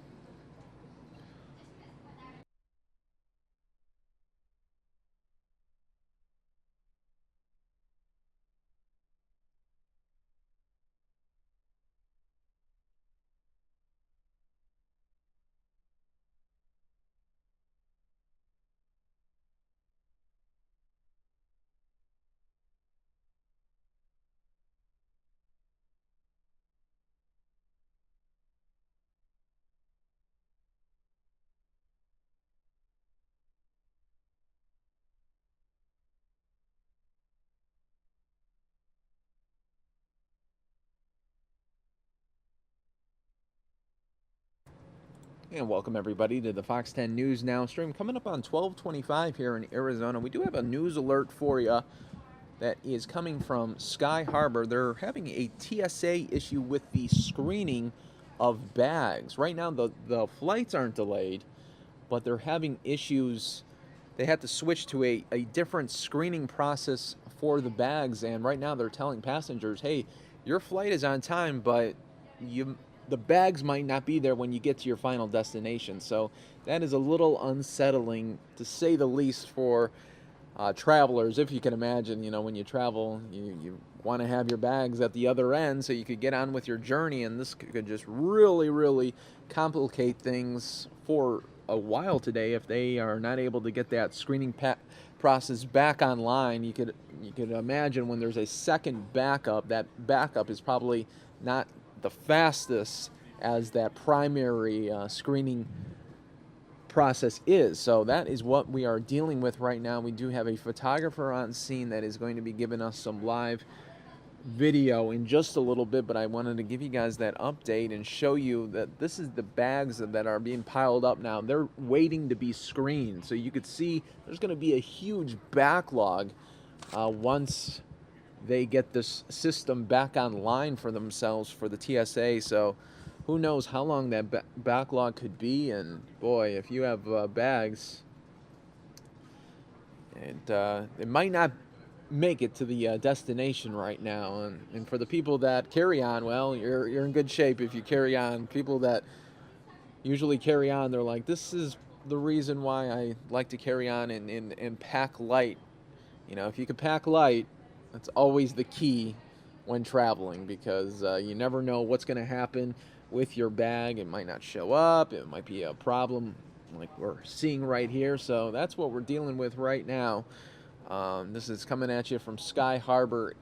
And welcome everybody to the Fox 10 News Now stream. Coming up on 12:25 here in Arizona, we do have a news alert for you that is coming from Sky Harbor. They're having a TSA issue with the screening of bags. Right now the flights aren't delayed, but they're having issues. They had to switch to a different screening process for the bags, and right now they're telling passengers, hey, your flight is on time, but the bags might not be there when you get to your final destination. So that is a little unsettling, to say the least, for travelers. If you can imagine, when you travel, you want to have your bags at the other end so you could get on with your journey, and this could just really, really complicate things for a while today if they are not able to get that screening process back online. You could imagine when there's a second backup, that backup is probably not the fastest as that primary screening process is. So that is what we are dealing with right now. We do have a photographer on scene that is going to be giving us some live video in just a little bit, but I wanted to give you guys that update and show you that this is the bags that are being piled up now. They're waiting to be screened. So you could see there's going to be a huge backlog once they get this system back online for themselves for the TSA. So who knows how long that backlog could be. And boy, if you have bags, and it might not make it to the destination right now. And for the people that carry on, well, you're in good shape if you carry on. People that usually carry on, they're like, this is the reason why I like to carry on and pack light. You know, if you can pack light, that's always the key when traveling, because you never know what's going to happen with your bag. It might not show up. It might be a problem like we're seeing right here. So that's what we're dealing with right now. This is coming at you from Sky Harbor.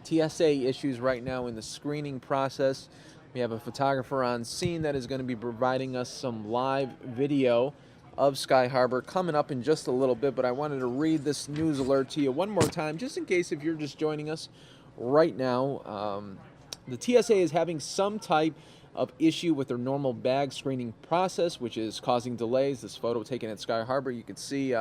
TSA issues right now in the screening process. We have a photographer on scene that is going to be providing us some live video of Sky Harbor coming up in just a little bit, but I wanted to read this news alert to you one more time, just in case if you're just joining us right now. The TSA is having some type of issue with their normal bag screening process, which is causing delays. This photo taken at Sky Harbor, you can see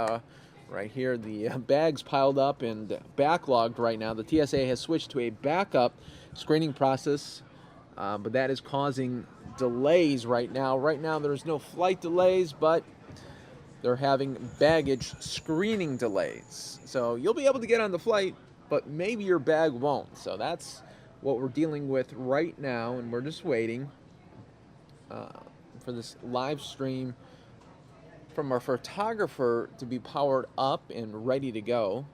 right here, the bags piled up and backlogged right now. The TSA has switched to a backup screening process, but that is causing delays right now. Right now, there's no flight delays, but they're having baggage screening delays. So you'll be able to get on the flight, but maybe your bag won't. So that's what we're dealing with right now, and we're just waiting for this live stream from our photographer to be powered up and ready to go.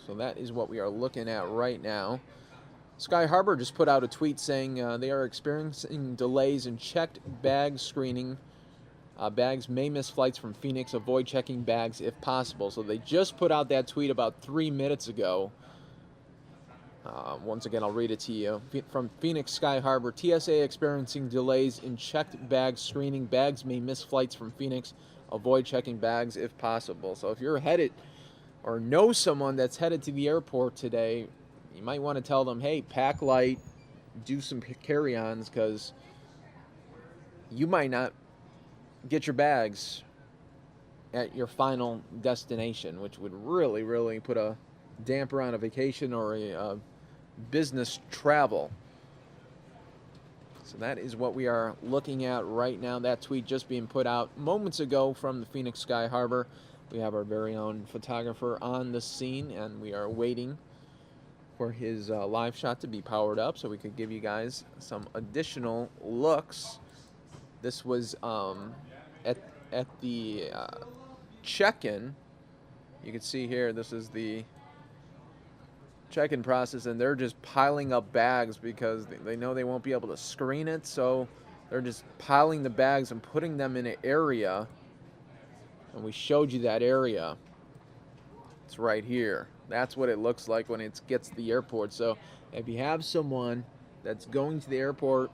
So that is what we are looking at right now. Sky Harbor just put out a tweet saying they are experiencing delays in checked bag screening. Bags may miss flights from Phoenix. Avoid checking bags if possible. So they just put out that tweet about 3 minutes ago. Once again, I'll read it to you. From Phoenix Sky Harbor, TSA experiencing delays in checked bag screening. Bags may miss flights from Phoenix. Avoid checking bags if possible. So if you're headed or know someone that's headed to the airport today, you might want to tell them, hey, pack light, do some carry-ons, because you might not get your bags at your final destination, which would really, really put a damper on a vacation or a business travel. So that is what we are looking at right now. That tweet just being put out moments ago from the Phoenix Sky Harbor. We have our very own photographer on the scene, and we are waiting for his live shot to be powered up so we could give you guys some additional looks. This was at the check-in. You can see here, this is the check-in process, and they're just piling up bags because they know they won't be able to screen it, so they're just piling the bags and putting them in an area. And we showed you that area. It's right here. That's what it looks like when it gets to the airport. So if you have someone that's going to the airport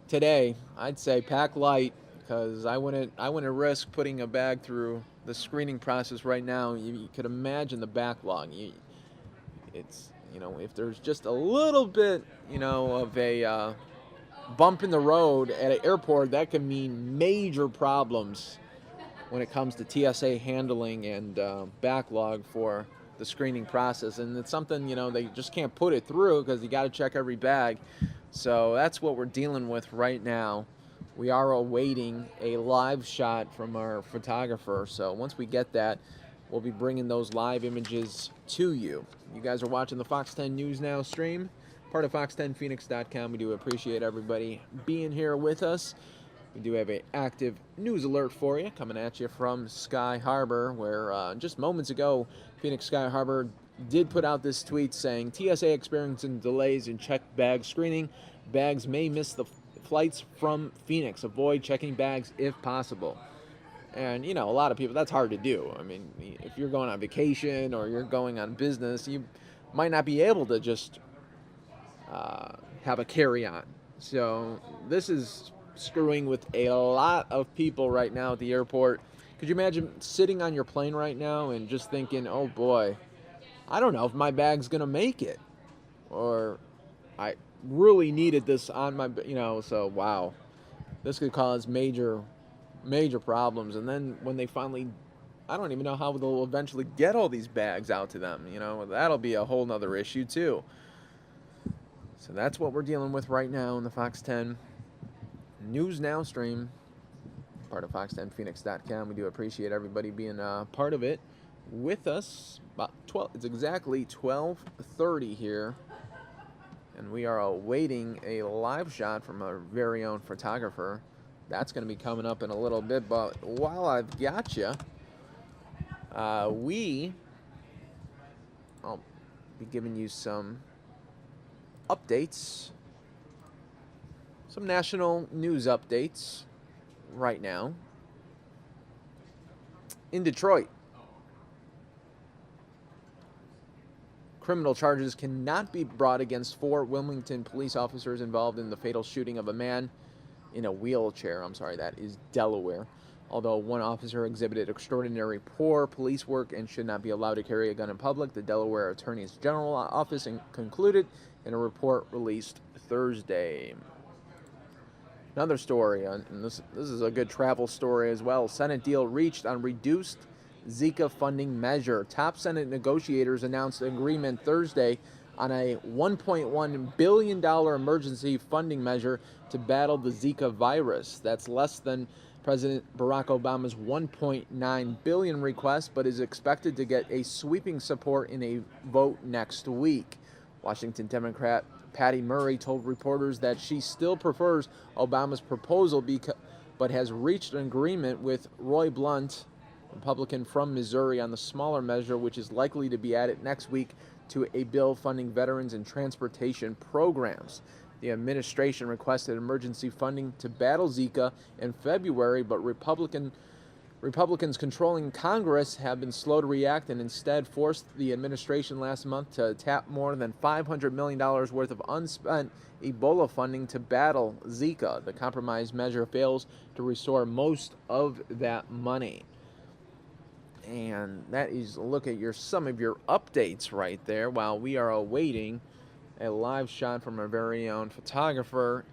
today, I'd say pack light, because I wouldn't risk putting a bag through the screening process right now. You could imagine the backlog. It's, if there's just a little bit, of a bump in the road at an airport, that can mean major problems when it comes to TSA handling and backlog for the screening process. And it's something, they just can't put it through because you got to check every bag. So that's what we're dealing with right now. We are awaiting a live shot from our photographer. So once we get that, we'll be bringing those live images to you. You guys are watching the Fox 10 News Now stream, part of fox10phoenix.com. We do appreciate everybody being here with us. We do have an active news alert for you coming at you from Sky Harbor, where just moments ago, Phoenix Sky Harbor did put out this tweet saying, TSA experiencing delays in checked bag screening. Bags may miss the flights from Phoenix. Avoid checking bags if possible. And, a lot of people, that's hard to do. I mean, if you're going on vacation or you're going on business, you might not be able to just have a carry-on. So this is screwing with a lot of people right now at the airport. Could you imagine sitting on your plane right now and just thinking, oh boy, I don't know if my bag's going to make it. or I really needed this on my, so wow. This could cause major problems. And then when they finally, I don't even know how they'll eventually get all these bags out to them. That'll be a whole nother issue too. So that's what we're dealing with right now in the Fox 10 News Now stream, part of fox10phoenix.com. We do appreciate everybody being part of it with us. About 12. It's exactly 12:30 here, and we are awaiting a live shot from our very own photographer. That's going to be coming up in a little bit. But while I've got you, I'll be giving you some updates, some national news updates right now. In Detroit, criminal charges cannot be brought against 4 Wilmington police officers involved in the fatal shooting of a man in a wheelchair. That is Delaware. Although one officer exhibited extraordinary poor police work and should not be allowed to carry a gun in public, the Delaware Attorney's General Office concluded in a report released Thursday. Another story, and this is a good travel story as well. Senate deal reached on reduced Zika funding measure. Top Senate negotiators announced agreement Thursday on a $1.1 billion emergency funding measure to battle the Zika virus. That's less than President Barack Obama's $1.9 billion request, but is expected to get a sweeping support in a vote next week. Washington Democrat Patty Murray told reporters that she still prefers Obama's proposal, but has reached an agreement with Roy Blunt, Republican from Missouri, on the smaller measure, which is likely to be added next week to a bill funding veterans and transportation programs. The administration requested emergency funding to battle Zika in February, but Republicans controlling Congress have been slow to react and instead forced the administration last month to tap more than $500 million worth of unspent Ebola funding to battle Zika. The compromise measure fails to restore most of that money. And that is a look at some of your updates right there while we are awaiting a live shot from our very own photographer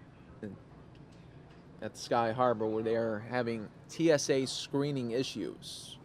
at Sky Harbor, where they are having TSA screening issues.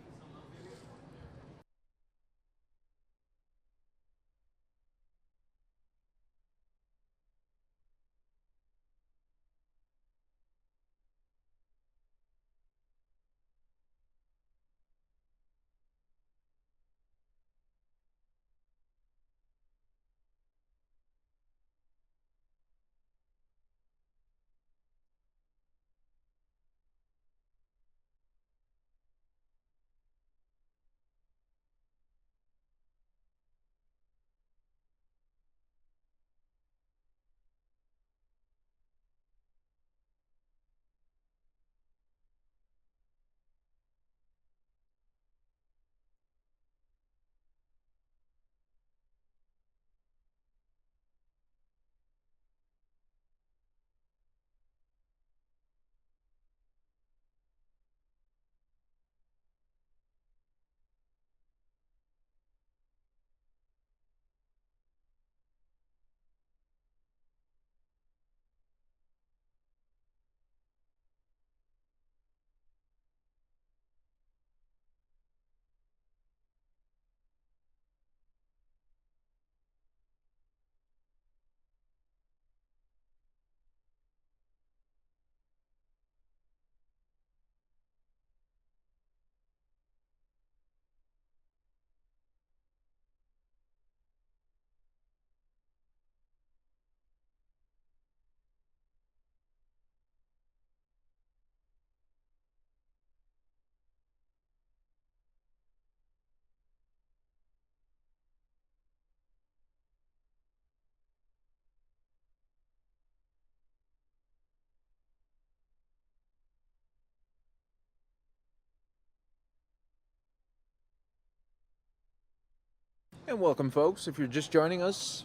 And welcome, folks. If you're just joining us,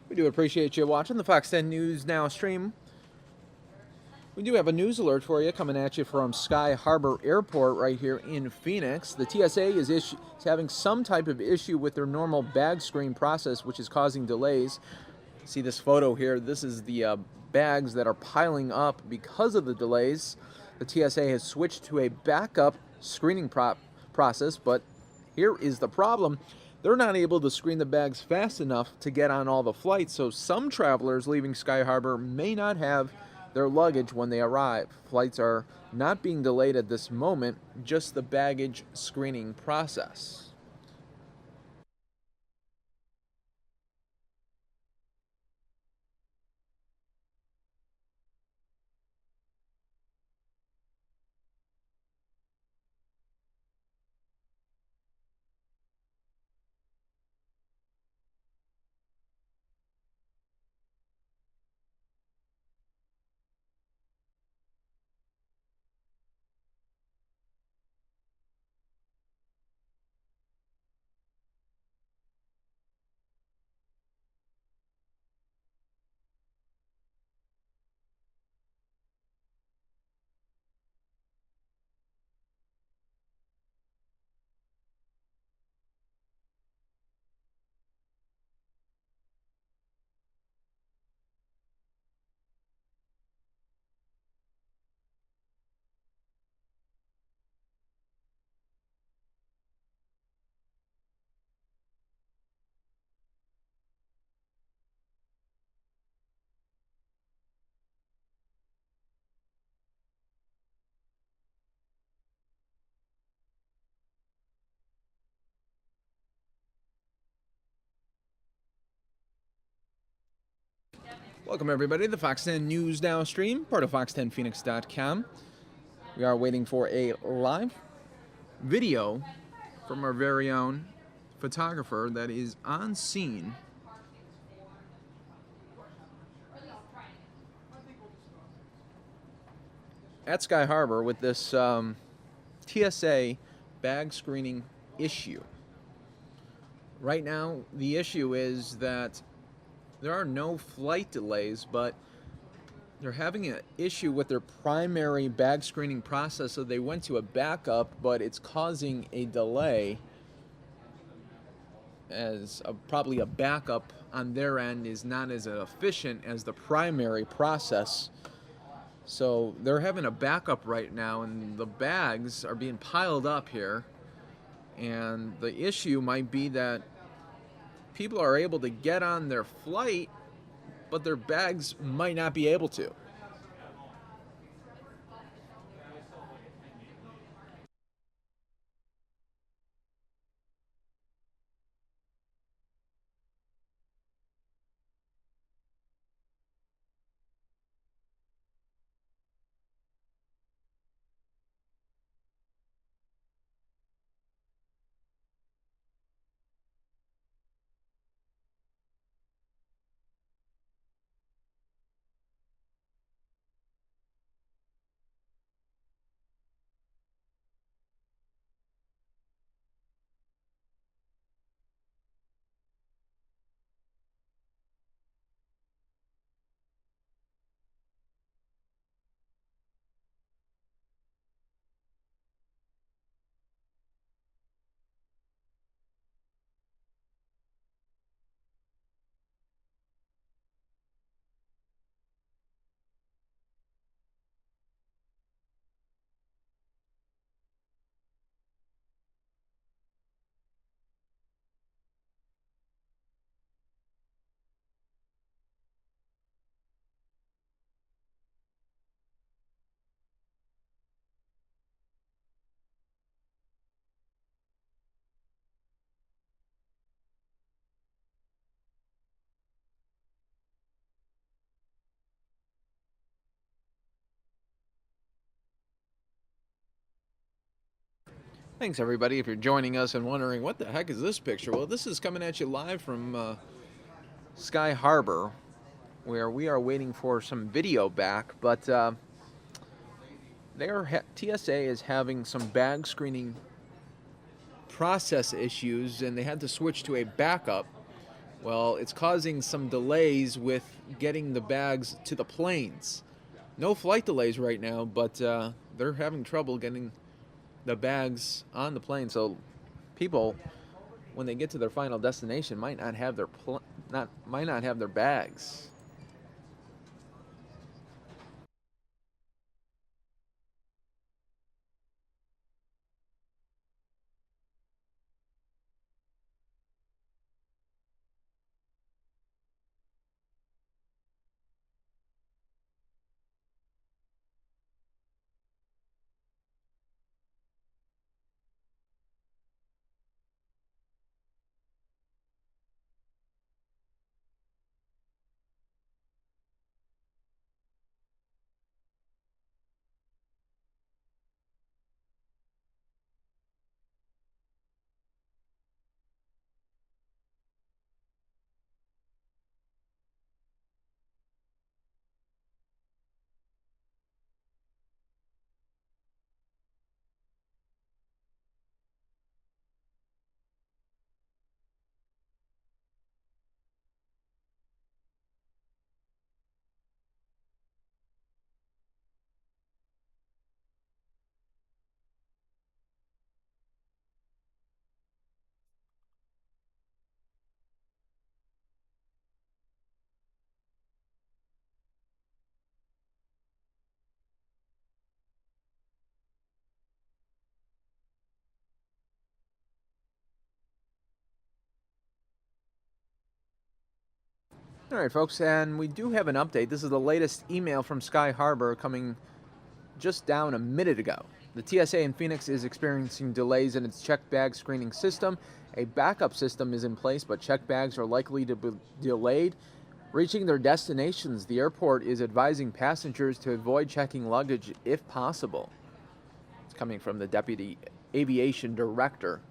we do appreciate you watching the Fox 10 News Now stream We do have a news alert for you coming at you from Sky Harbor Airport right here in Phoenix. The TSA is having some type of issue with their normal bag screen process, which is causing delays. See this photo here? This is the bags that are piling up because of the delays. The TSA has switched to a backup screening process, but here is the problem. They're not able to screen the bags fast enough to get on all the flights, so some travelers leaving Sky Harbor may not have their luggage when they arrive. Flights are not being delayed at this moment, just the baggage screening process. Welcome everybody to the Fox 10 News Now stream, part of fox10phoenix.com. We are waiting for a live video from our very own photographer that is on scene at Sky Harbor with this TSA bag screening issue. Right now, the issue is that there are no flight delays, but they're having an issue with their primary bag screening process, so they went to a backup, but it's causing a delay, as probably a backup on their end is not as efficient as the primary process. So they're having a backup right now, and the bags are being piled up here, and the issue might be that people are able to get on their flight, but their bags might not be able to. Thanks everybody if you're joining us and wondering what the heck is this picture. Well, this is coming at you live from Sky Harbor, where we are waiting for some video back, but TSA is having some bag screening process issues, and they had to switch to a backup. Well, it's causing some delays with getting the bags to the planes. No flight delays right now, but they're having trouble getting the bags on the plane. So people, when they get to their final destination, might not have their bags. All right, folks, and we do have an update. This is the latest email from Sky Harbor coming just down a minute ago. The TSA in Phoenix is experiencing delays in its checked bag screening system. A backup system is in place, but checked bags are likely to be delayed reaching their destinations. The airport is advising passengers to avoid checking luggage if possible. It's coming from the Deputy Aviation Director.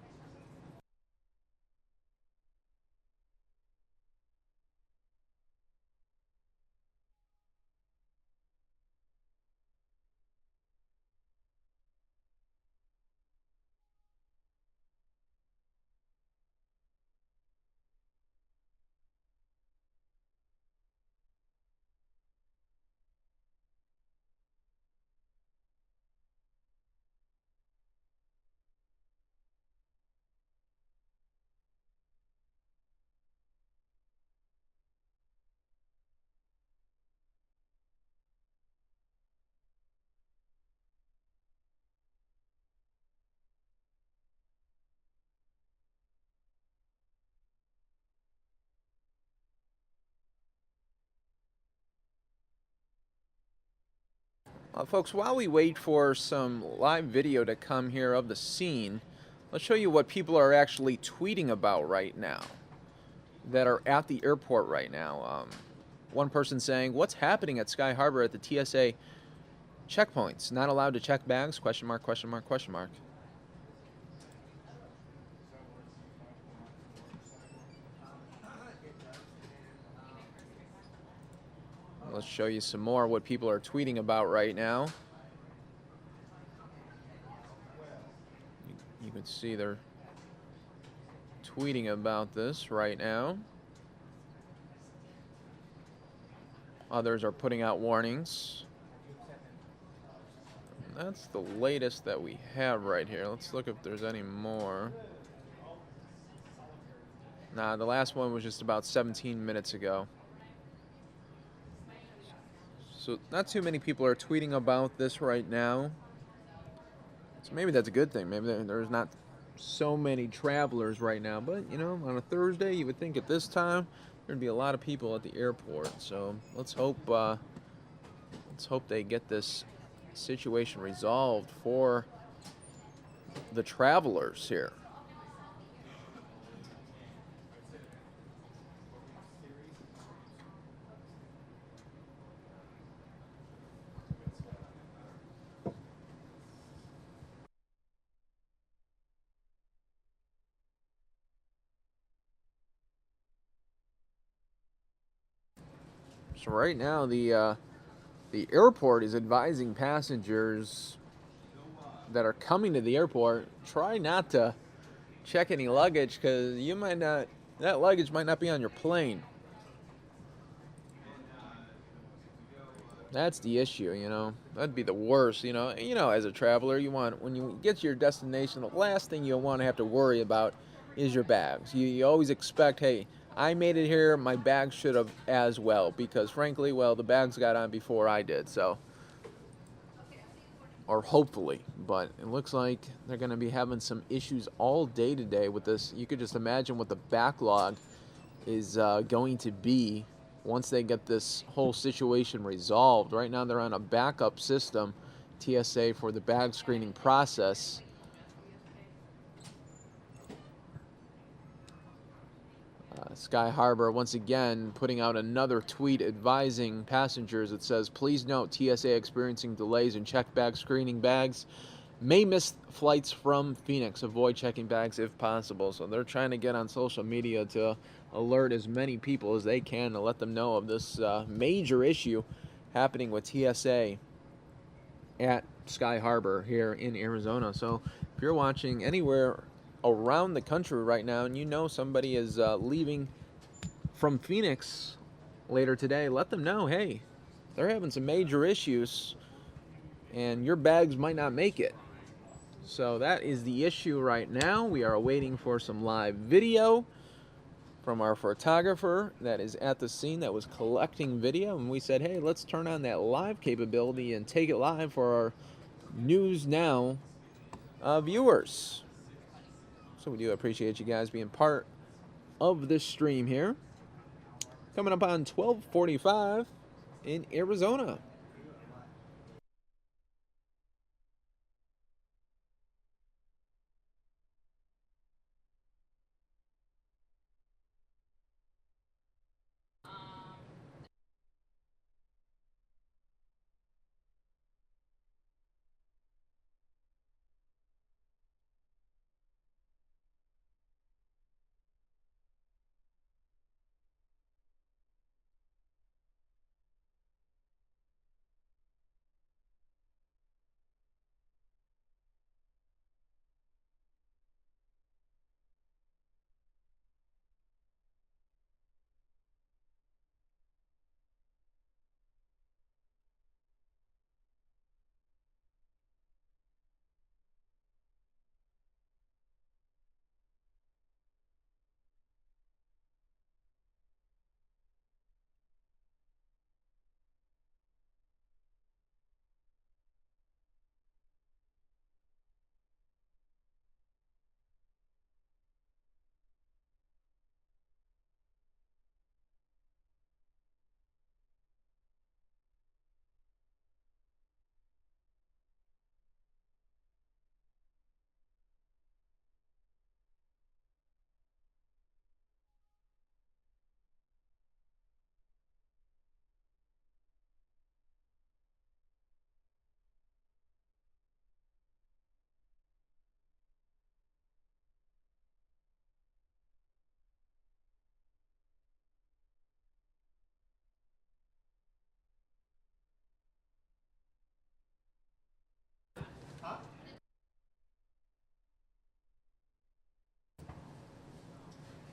Folks, while we wait for some live video to come here of the scene, let's show you what people are actually tweeting about right now that are at the airport right now. One person saying, "What's happening at Sky Harbor at the TSA checkpoints? Not allowed to check bags? Question mark, question mark, question mark." Let's show you some more what people are tweeting about right now. You can see they're tweeting about this right now. Others are putting out warnings. That's the latest that we have right here. Let's look if there's any more. Nah, the last one was just about 17 minutes ago. So not too many people are tweeting about this right now. So maybe that's a good thing. Maybe there's not so many travelers right now. But, you know, on a Thursday, you would think at this time there'd be a lot of people at the airport. So let's hope they get this situation resolved for the travelers here. So right now, the airport is advising passengers that are coming to the airport, try not to check any luggage because that luggage might not be on your plane. That's the issue, you know. That'd be the worst, you know. You know, as a traveler, you want, when you get to your destination, the last thing you'll want to have to worry about is your bags. You always expect, hey, I made it here, my bags should have as well, because frankly, well, the bags got on before I did, so. Or hopefully, but it looks like they're going to be having some issues all day today with this. You could just imagine what the backlog is going to be once they get this whole situation resolved. Right now they're on a backup system, TSA, for the bag screening process. Sky Harbor once again putting out another tweet advising passengers. It says, please note TSA experiencing delays in checked bag screening. Bags may miss flights from Phoenix. Avoid checking bags if possible. So they're trying to get on social media to alert as many people as they can to let them know of this major issue happening with TSA at Sky Harbor here in Arizona. So if you're watching anywhere around the country right now and you know somebody is leaving from Phoenix later today, let them know, hey, they're having some major issues and your bags might not make it. So that is the issue right now. We are waiting for some live video from our photographer that is at the scene that was collecting video, and we said, hey, let's turn on that live capability and take it live for our News Now viewers. So we do appreciate you guys being part of this stream here. Coming up on 12:45 in Arizona.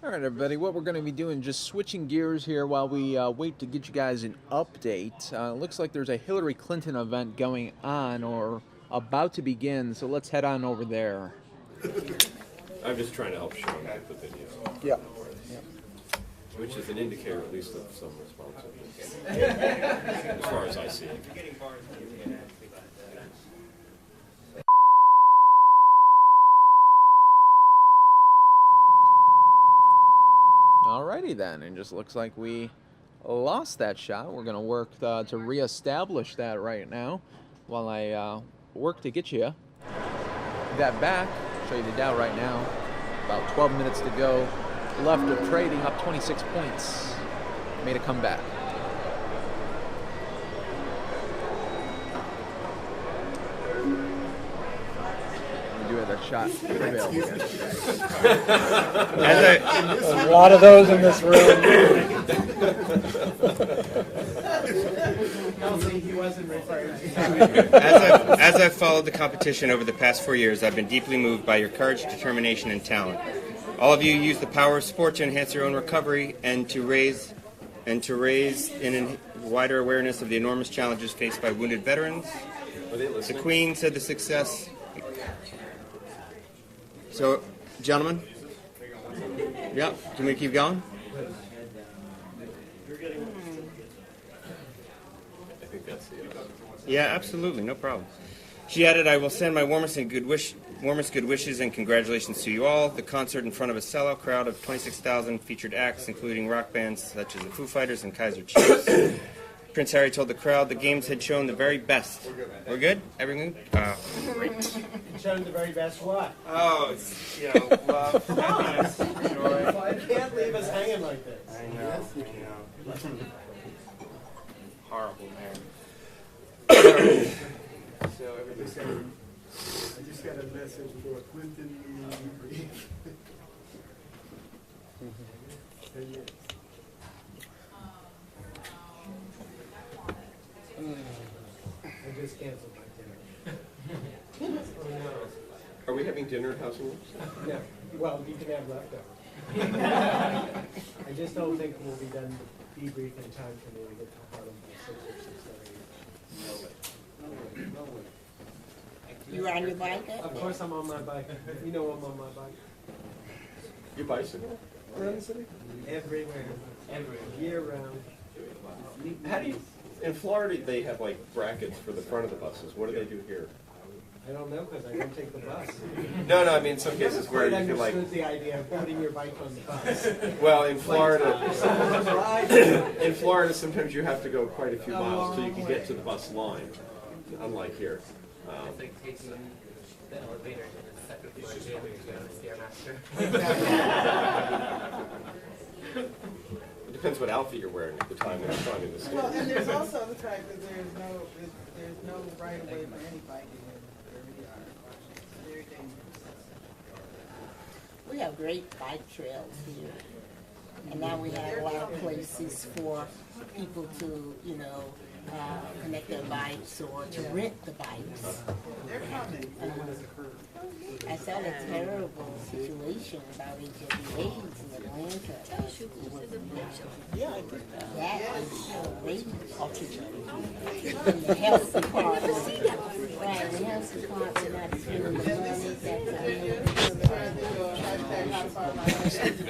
All right, everybody, what we're going to be doing, just switching gears here while we wait to get you guys an update. Looks like there's a Hillary Clinton event going on or about to begin, so let's head on over there. I'm just trying to help show the video. Yeah. Which is an indicator, at least, of some responsiveness, as far as I see it. Alrighty then, it just looks like we lost that shot. We're going to work to reestablish that right now while I work to get you that back. Show you the Dow right now. About 12 minutes to go left of trading, up 26 points. Made a comeback. That shot prevailed again. A lot of those in this room. As I've followed the competition over the past 4 years, I've been deeply moved by your courage, determination, and talent. All of you use the power of sport to enhance your own recovery and to raise wider awareness of the enormous challenges faced by wounded veterans. The Queen said the success. So, gentlemen? Yeah, can we keep going? I think that's the Yeah, absolutely, no problem. She added, I will send my warmest good wishes and congratulations to you all. The concert in front of a sellout crowd of 26,000 featured acts, including rock bands such as the Foo Fighters and Kaiser Chiefs. Prince Harry told the crowd the games had shown the very best. We're good? Everything? Great. Showing the very best what? Oh, it's, love, happiness, joy. Well, I can't leave us hanging like this. I know. Horrible, man. So everything's I just got a message for Clinton. 10 years. I just canceled my dinner. Oh no. Are we having dinner at House of Wolves? No. Well, you can have leftovers. I just don't think we'll be done debrief in time for me to get to Harlem by 6 or 6:30. No way. You on your bike? Of course I'm on my bike. You know I'm on my bike. You bicycle around the city? Everywhere. Year round. How do you, in Florida, they have like brackets for the front of the buses. What do they do here? I don't know because I don't take the bus. No, I mean some cases where you can like. The idea of putting your bike on the bus. Well, in Florida, sometimes you have to go quite a few miles till you can get to the bus line. Unlike here. It's like taking the elevator to the second floor gym and Stairmaster. It depends what outfit you're wearing at the time that you're climbing the stairs. Well, and there's also the fact that there's no right of way for any biking where we are. It's very dangerous. We have great bike trails here. And now we have a lot of places for people to, connect their bikes or to rent the bikes. I saw a terrible situation about HIV/AIDS in Atlanta. Yeah, I did that. That is outrageous. And the health department, right, the health department not spending the money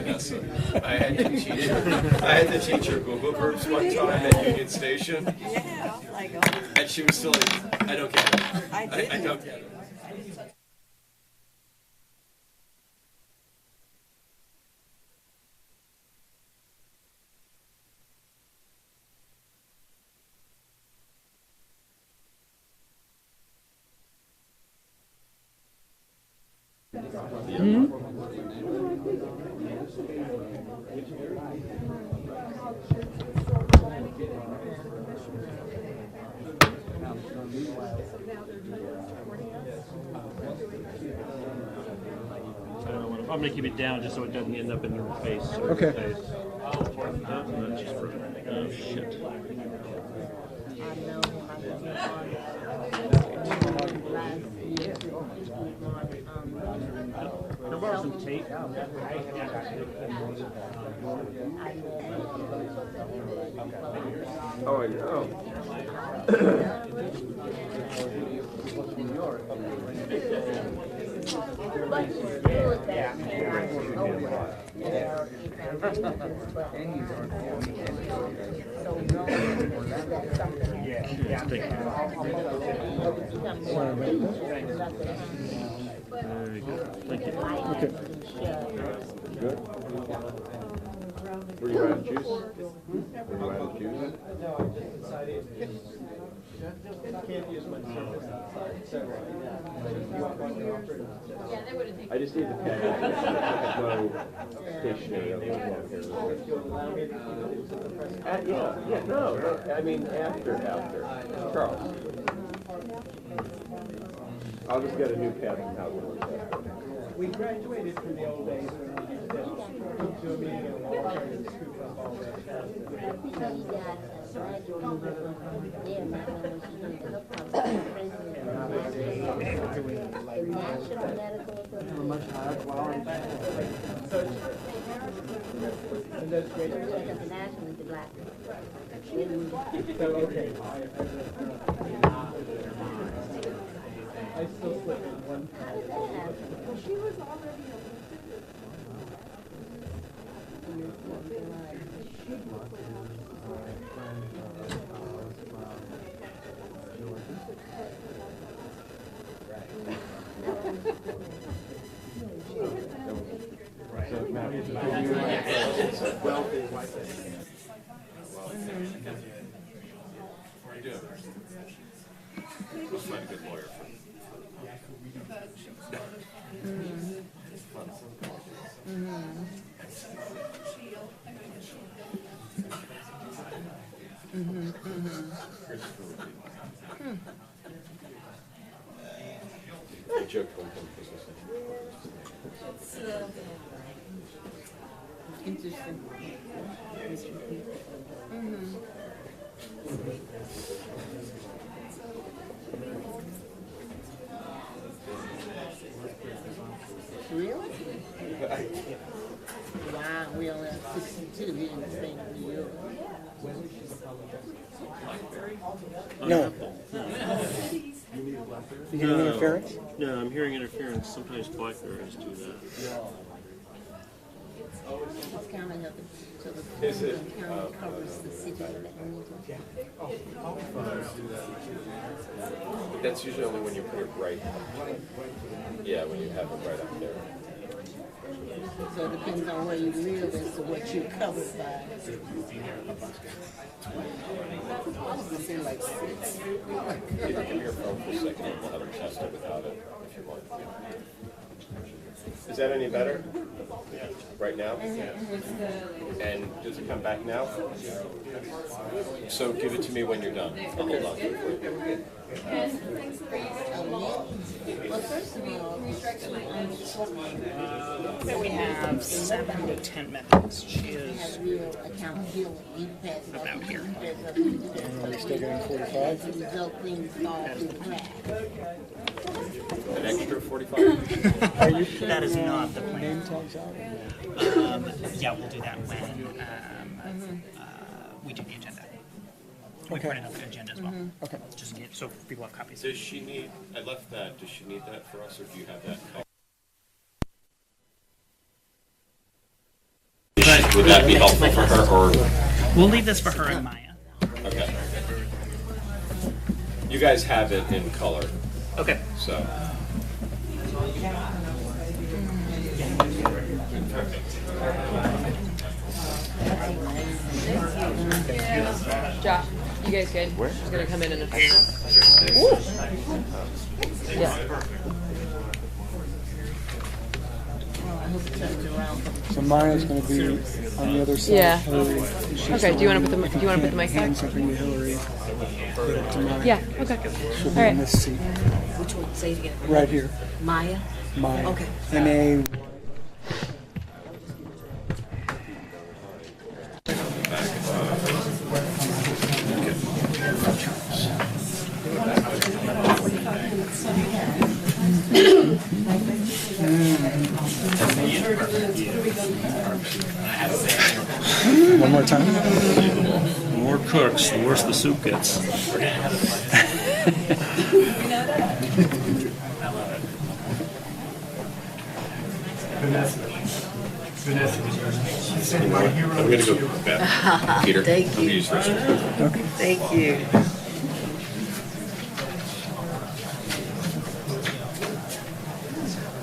that's I had to teach her Google groups one time at Union Station. Yeah, like, And she was still like, I don't get it. I don't get it. I'm going to keep it down just so it doesn't end up in your face. Okay. That's just for, oh, shit. Can I borrow some tape? Oh, I know. Very good. Thank you. Okay. Good. Were you out of juice? Were you out of juice? No, I just decided can't use my service outside, so I just need the pen. I have no stationery. No. I mean, after. Charles. I'll just get a new pad from Howard. we graduated from the old days when we used to come to a meeting and walk and scoop up all that. And I still slip in one. She was already Find a good lawyer. Joke home Interesting. Really? Wow, we only have 62 here in the state of New York. No. You hearing interference? No, I'm hearing interference. Sometimes blackberries do that. It's kind of helping. So the Is it, county covers the city that we need to. But that's usually only when you put it right. Yeah, when you have it right up there. So it depends on where you live as to what you're covered by. I was gonna say like 6. Give me your phone for a second and we'll have it tested without it if you want. Is that any better? Right now? And does it come back now? So give it to me when you're done. I'll hold on to it for you. Well, first of all, So we have 7 to 10 minutes. She we is have real accountability. You pass it about here. And we still getting 45? As a result, things fall through the cracks. An extra 45? That is not the plan. Yeah, we'll do that when we do the agenda. We printed out the agenda as well. Okay. Just get, so people have copies. Does she need, I left that, does she need that for us or do you have that? Would that be helpful for her or? We'll leave this for her and Maya. Okay. You guys have it in color. Okay. So. Perfect. Josh, you guys good? Where? She's gonna come in a few minutes. Yeah. So Maya's going to be on the other side. Yeah. Hillary. Okay. Do you want to put the mic back? Something to Hillary. To Maya. Yeah. Okay. She'll be All right. in this seat. Which one? Say it again. Right here. Maya? Maya. Okay. MA. One more time. The more cooks, the worse the soup gets. I'm going to go back. Peter. Thank you. Use this one. Okay. Thank you.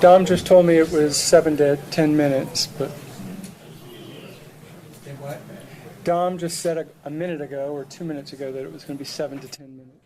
Dom just told me it was 7 to 10 minutes, but Dom just said a minute ago or 2 minutes ago that it was going to be 7 to 10 minutes.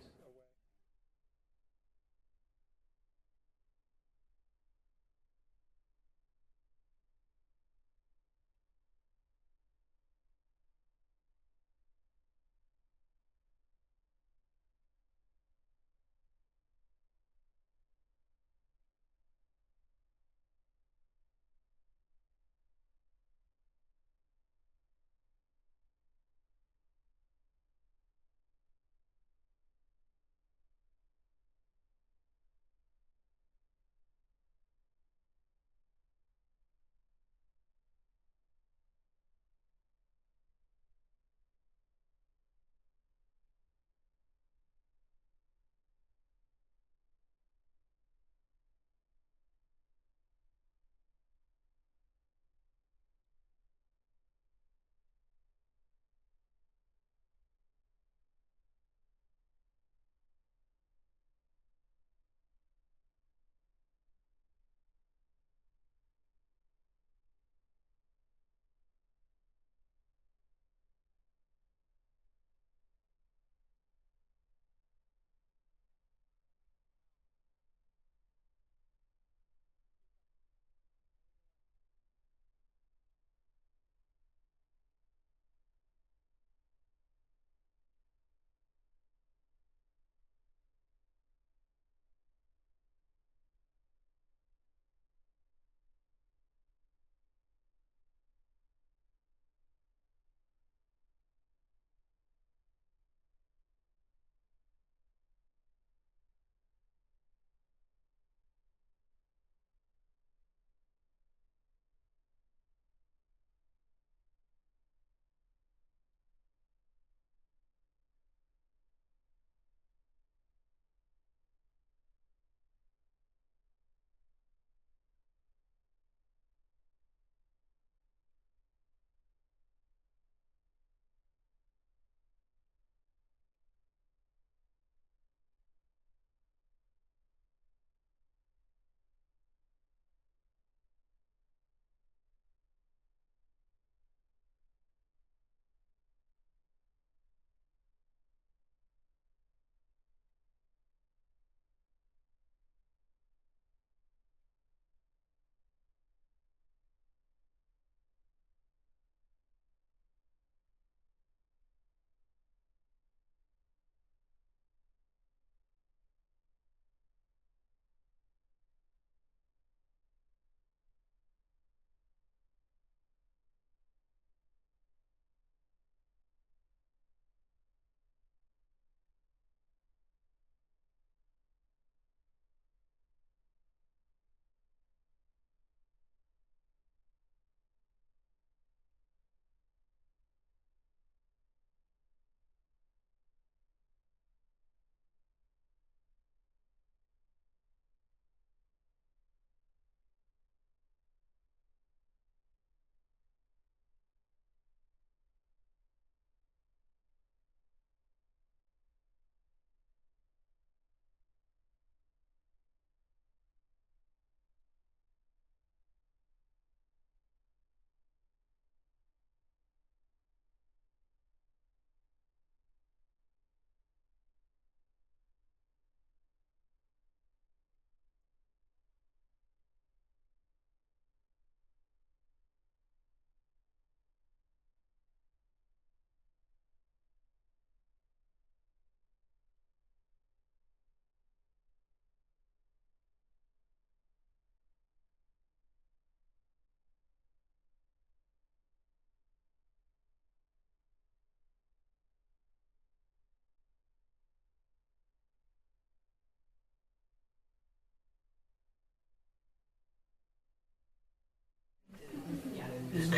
She's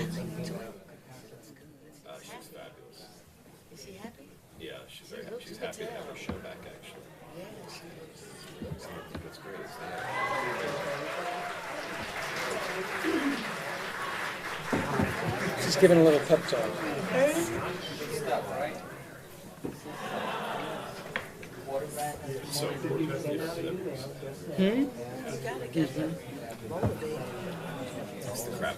fabulous. Is she happy? Yeah, she's very happy. She's happy to have her show back, actually. That's great. Just giving a little pep talk. So important. Hmm? It's the crap.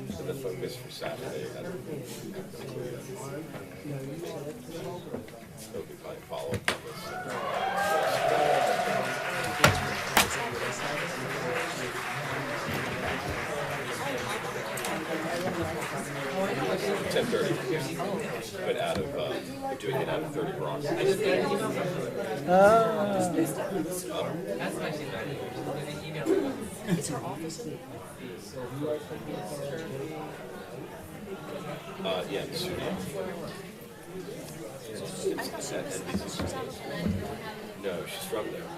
So the focus for Saturday hasn't been completed. There'll be probably follow-up on this. 10:30, but out of we're doing it out of 30 blocks. It's her office. Yeah, the studio. No, she's from there.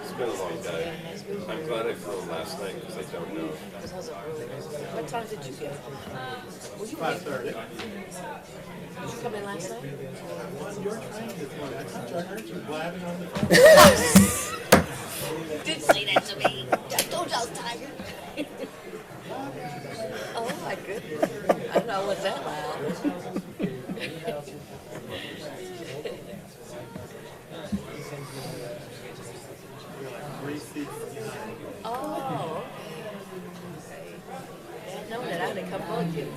It's been a long day. I'm glad I flew last night because I don't know. What time did you get? Were you 5:30. Did you come in last night? Did say that to me. I told you I was tired. Oh my goodness. I don't know what's that loud. Oh, okay. If I'd known that, I'd have come on you.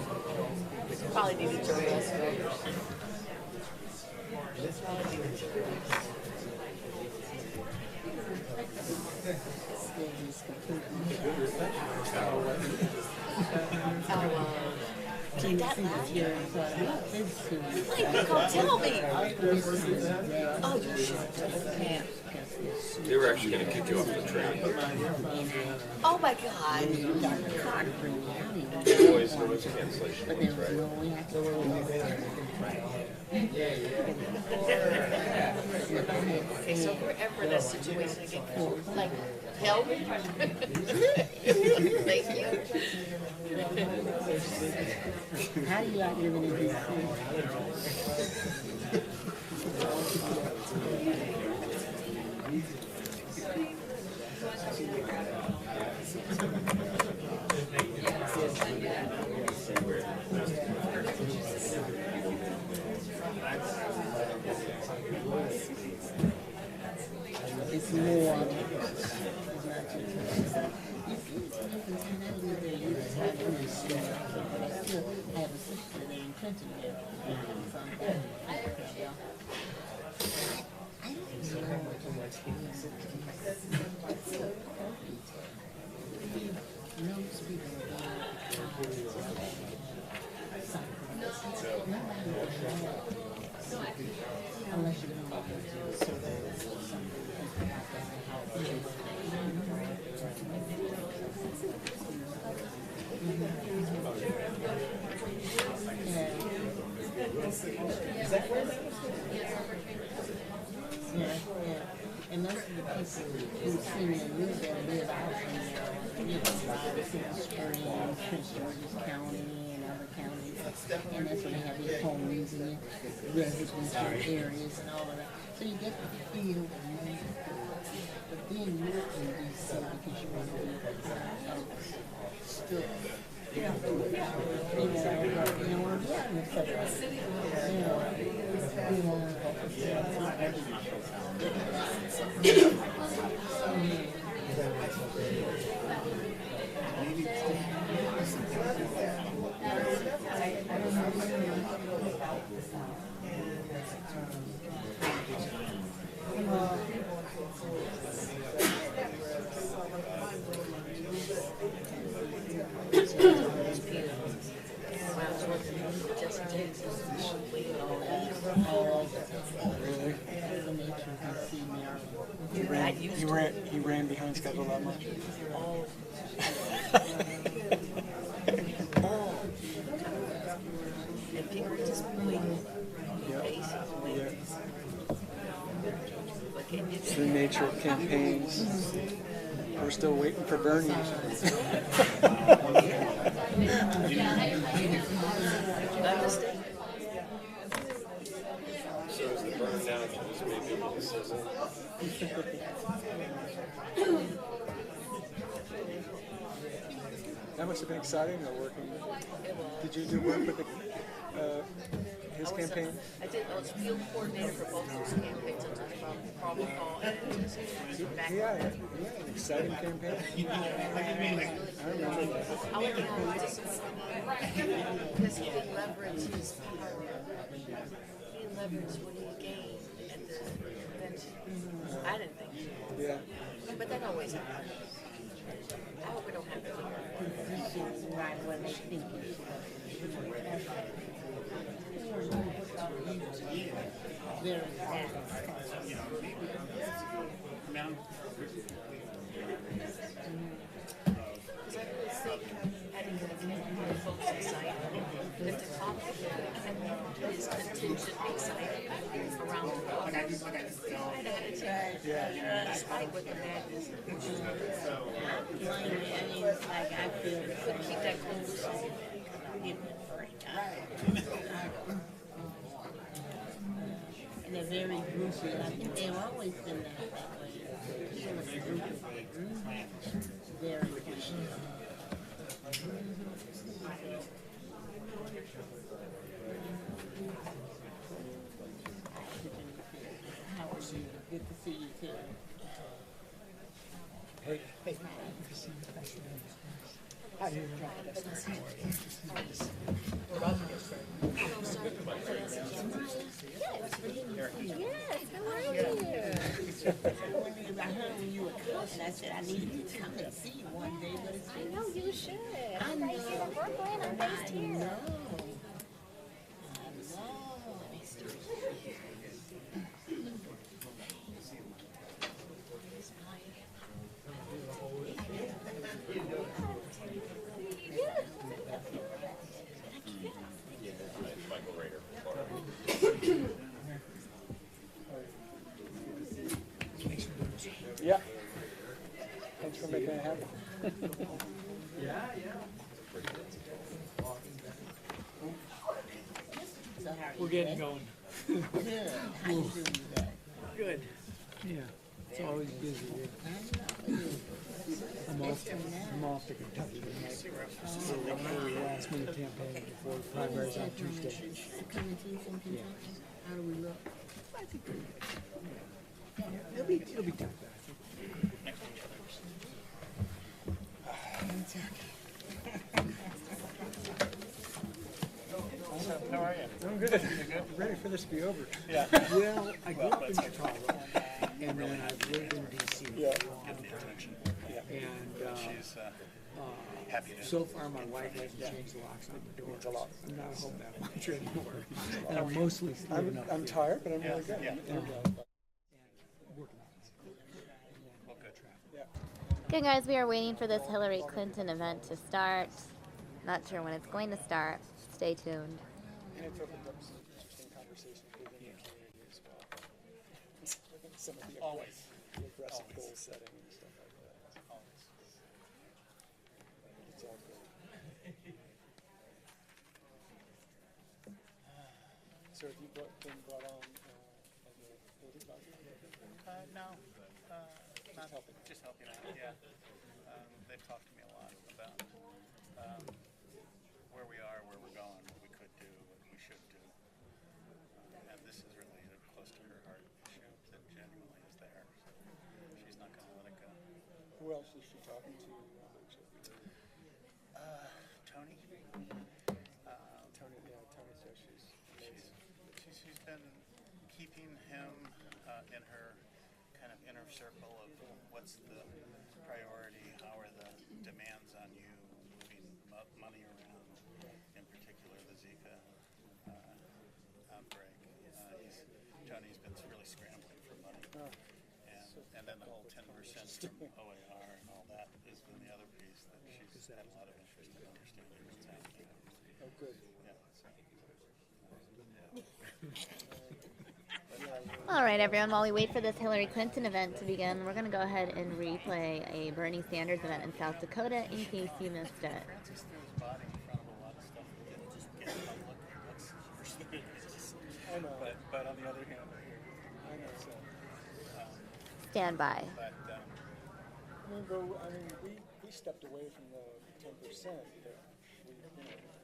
Probably needed to rest. Probably needed to rest. Keep that loud. Wait, you gonna tell me? Oh, you should. They were actually going to kick you off the train. Oh my God. Always there was cancellation ones, right? Okay, so if we're ever in that situation again, like, help me. Thank you. How do you like living in DC? It's more. I have a sister there in Clinton there. I don't know much of what's no speaker. Unless you know And most of the people who seem to live there live out in there, you know, by Silver Springs, Prince George's County, and other counties. And that's where they have their homes and their residential areas and all of that. So you get the feel of Maine. But then you're in D.C. because you want to be still. Yeah. He ran behind schedule that much. And people just It's the nature of campaigns. We're still waiting for Bernie. So is the burn down just maybe a little sizzle? That must have been exciting though, working. Did you do work with his campaign? I did. I was field coordinator for both those campaigns until the problem call. Yeah, an exciting campaign. I remember that. I would because he did leverage his power. He leveraged what he gained at the convention. I didn't think so. Yeah. But that always happens. I hope we don't have to. Right, what they think. Very Because I really think having the folks excited, that to talk his contingent excited around the clock. Despite what the madness is. I mean, it's like I feel Couldn't keep that cool. And they're very groupy. I think they've always been that way. He was a groupie. Very groupie. How are you? Good to see you too. Hey. Hey. Hi. We're about to get started. Yes, how are you? I heard when you were coming, I said I need to come and see you one day, but it's I know you should. I I'm right here in Brooklyn. I'm based here. I know. Michael Rader. Yeah. Thanks for making it happen. We're getting going. Good. How you doing today? Good. Yeah. It's always busy here. I'm off to Kentucky tonight. So for the last minute campaign before the primaries on Tuesday. Coming to you from Kentucky? How do we look? I think it'll be tough. How are you? I'm good. Ready for this to be over. Yeah. Well, I grew up in Chicago, and then I've lived in D.C. for a long time. And so far, my wife hasn't changed the locks on the door. It's a lot. I'm not home that much anymore. And I'm mostly living up I'm here. tired, but I'm really good. And, working on it. Well, good. Yeah. Okay, guys, we are waiting for this Hillary Clinton event to start. Not sure when it's going to start. Stay tuned. And it's opened up some interesting conversations within the community as well. Some of the Always. aggressive goal setting and stuff like that. It's all good. So have you been brought on as a building advisor? No. Just helping out, yeah. They've talked to me a lot about where we are, where we're going, what we could do, what we should do. And this is really close to her heart issue that genuinely is there. So she's not going to let it go. Who else is she talking to? Tony. Tony says She's been keeping him in her kind of inner circle of what's the priority, how are the demands on you, moving money around, in particular the Zika outbreak. Tony's been really scrambling for money. And then the whole 10% from OAR and all that has been the other piece that she's had a lot of interest in understanding what's happening. Oh, good. Yeah. All right, everyone, while we wait for this Hillary Clinton event to begin, we're going to go ahead and replay a Bernie Sanders event in South Dakota in case you missed it. Francis threw his body in front of a lot of stuff that didn't just get public. I know. But on the other hand, I know so. Stand by. But, we stepped away from the 10%. But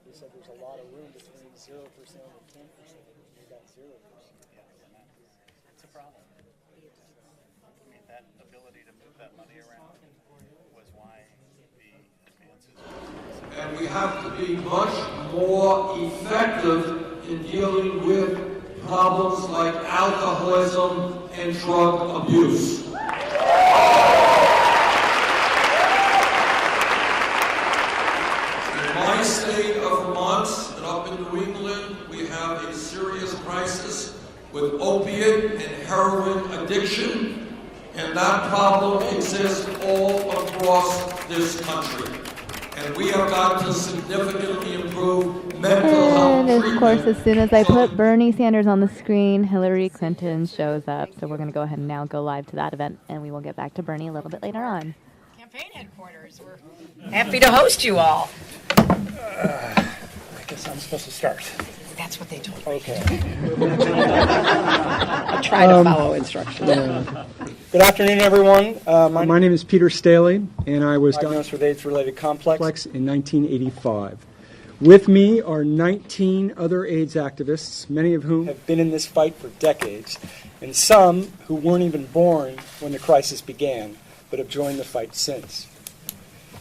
we said there's a lot of room between 0% and 10%. We got 0%. It's a problem. I mean, that ability to move that money around was why the advances. And we have to be much more effective in dealing with problems like alcoholism and drug abuse. In my state of Vermont and up in New England, we have a serious crisis with opiate and heroin addiction, and that problem exists all across this country. And we have got to significantly improve mental health And treatment. of course, as soon as I put Bernie Sanders on the screen, Hillary Clinton shows up. So we're going to go ahead and now go live to that event, and we will get back to Bernie a little bit later on. Campaign headquarters. We're happy to host you all. I guess I'm supposed to start. That's what they told me. Okay. I try to follow instructions. Good afternoon, everyone. My name is Peter Staley, and I was diagnosed with AIDS-related complex in 1985. With me are 19 other AIDS activists, many of whom have been in this fight for decades, and some who weren't even born when the crisis began, but have joined the fight since.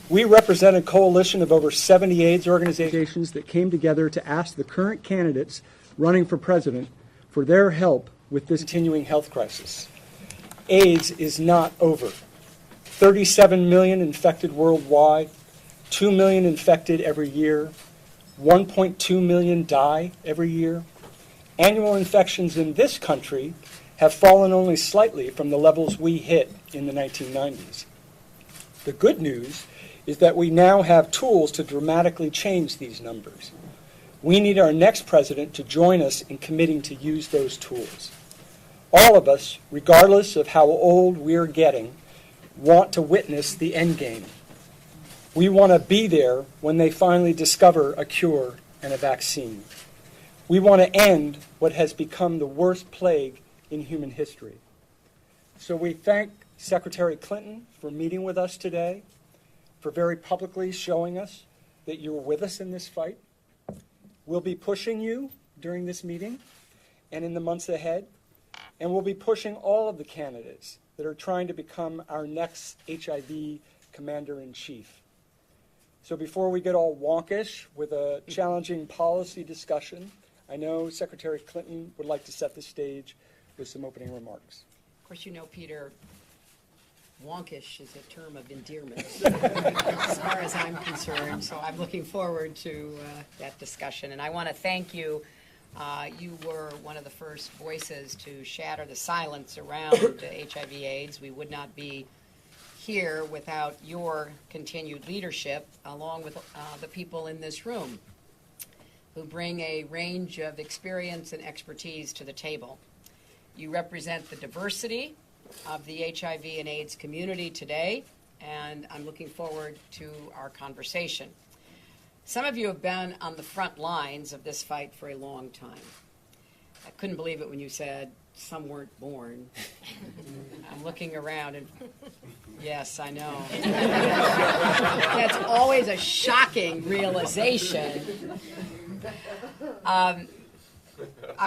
We represent a coalition of over 70 AIDS organizations that came together to ask the current candidates running for president for their help with this continuing health crisis. AIDS is not over. 37 million infected worldwide, 2 million infected every year, 1.2 million die every year. Annual infections in this country have fallen only slightly from the levels we hit in the 1990s. The good news is that we now have tools to dramatically change these numbers. We need our next president to join us in committing to use those tools. All of us, regardless of how old we're getting, want to witness the end game. We want to be there when they finally discover a cure and a vaccine. We want to end what has become the worst plague in human history. So we thank Secretary Clinton for meeting with us today, for very publicly showing us that you're with us in this fight. We'll be pushing you during this meeting and in the months ahead, and we'll be pushing all of the candidates that are trying to become our next HIV commander-in-chief. So before we get all wonkish with a challenging policy discussion, I know Secretary Clinton would like to set the stage with some opening remarks. Of course, you know, Peter, wonkish is a term of endearment as far as I'm concerned. So I'm looking forward to that discussion. And I want to thank you. You were one of the first voices to shatter the silence around HIV/AIDS. We would not be here without your continued leadership, along with the people in this room who bring a range of experience and expertise to the table. You represent the diversity of the HIV and AIDS community today, and I'm looking forward to our conversation. Some of you have been on the front lines of this fight for a long time. I couldn't believe it when you said some weren't born. I'm looking around and yes, I know. That's always a shocking realization. I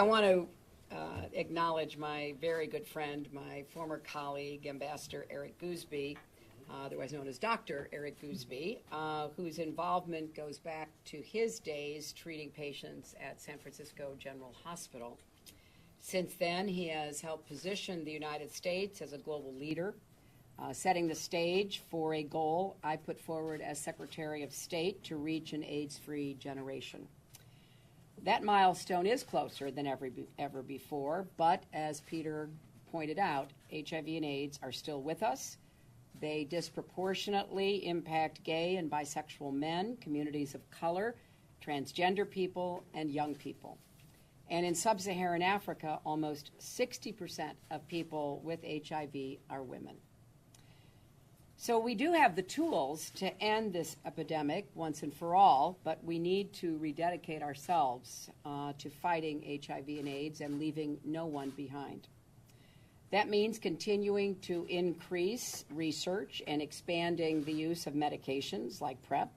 want to acknowledge my very good friend, my former colleague, Ambassador Eric Gooseby, otherwise known as Dr. Eric Gooseby, whose involvement goes back to his days treating patients at San Francisco General Hospital. Since then, he has helped position the United States as a global leader, setting the stage for a goal I put forward as Secretary of State to reach an AIDS-free generation. That milestone is closer than ever before, but as Peter pointed out, HIV and AIDS are still with us. They disproportionately impact gay and bisexual men, communities of color, transgender people, and young people. And in sub-Saharan Africa, almost 60% of people with HIV are women. So we do have the tools to end this epidemic once and for all, but we need to rededicate ourselves to fighting HIV and AIDS and leaving no one behind. That means continuing to increase research and expanding the use of medications like PrEP.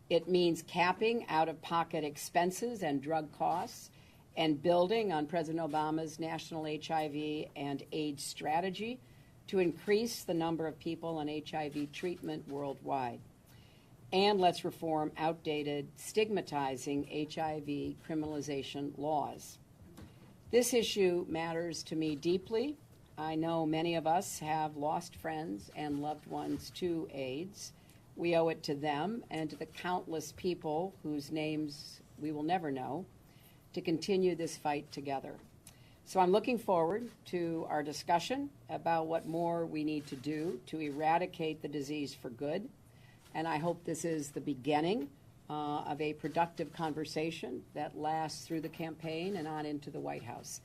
It means capping out-of-pocket expenses and drug costs and building on President Obama's national HIV and AIDS strategy to increase the number of people on HIV treatment worldwide. And let's reform outdated, stigmatizing HIV criminalization laws. This issue matters to me deeply. I know many of us have lost friends and loved ones to AIDS. We owe it to them and to the countless people whose names we will never know to continue this fight together. So I'm looking forward to our discussion about what more we need to do to eradicate the disease for good. And I hope this is the beginning of a productive conversation that lasts through the campaign and on into the White House,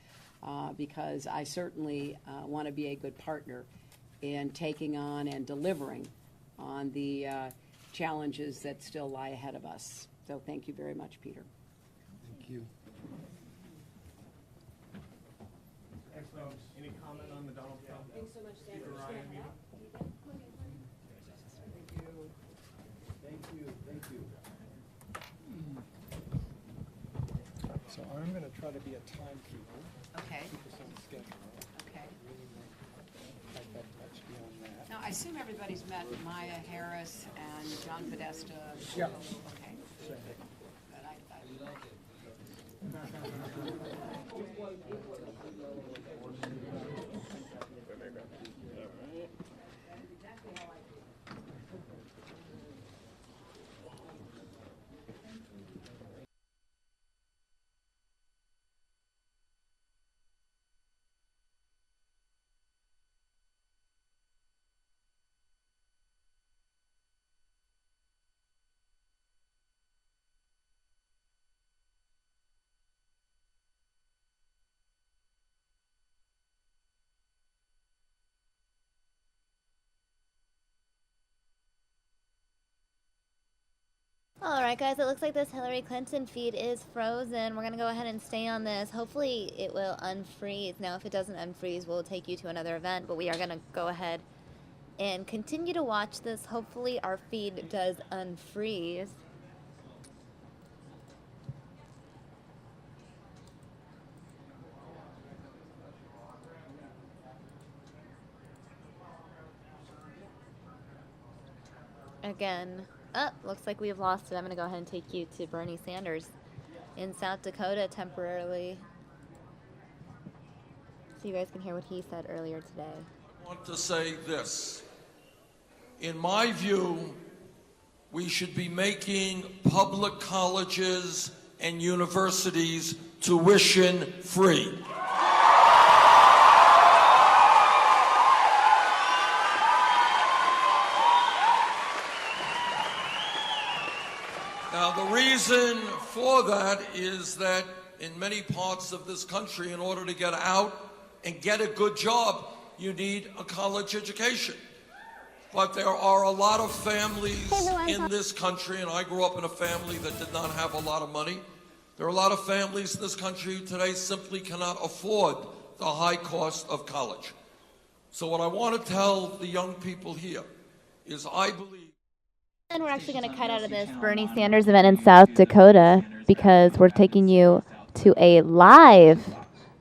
because I certainly want to be a good partner in taking on and delivering on the challenges that still lie ahead of us. So thank you very much, Peter. Thank you. Thanks, folks. Any comment on the Donald Trump? Thanks so much, Speaker Ryan meeting? Thank you. So I'm going to try to be a timekeeper. Okay. Keep us on schedule. Okay. Not that much beyond that. Now, I assume everybody's met Maya Harris and John Podesta. Yeah. Okay. Sure. But All right, guys, it looks like this Hillary Clinton feed is frozen. We're going to go ahead and stay on this. Hopefully it will unfreeze. Now, if it doesn't unfreeze, we'll take you to another event, but we are going to go ahead and continue to watch this. Hopefully our feed does unfreeze. Again. Oh, looks like we've lost it. I'm going to go ahead and take you to Bernie Sanders in South Dakota temporarily, so you guys can hear what he said earlier today. I want to say this. In my view, we should be making public colleges and universities tuition free. Now, the reason for that is that in many parts of this country, in order to get out and get a good job, you need a college education. But there are a lot of families in this country, and I grew up in a family that did not have a lot of money. There are a lot of families in this country who today simply cannot afford the high cost of college. So what I want to tell the young people here is I believe... And we're actually going to cut out of this Bernie Sanders event in South Dakota because we're taking you to a live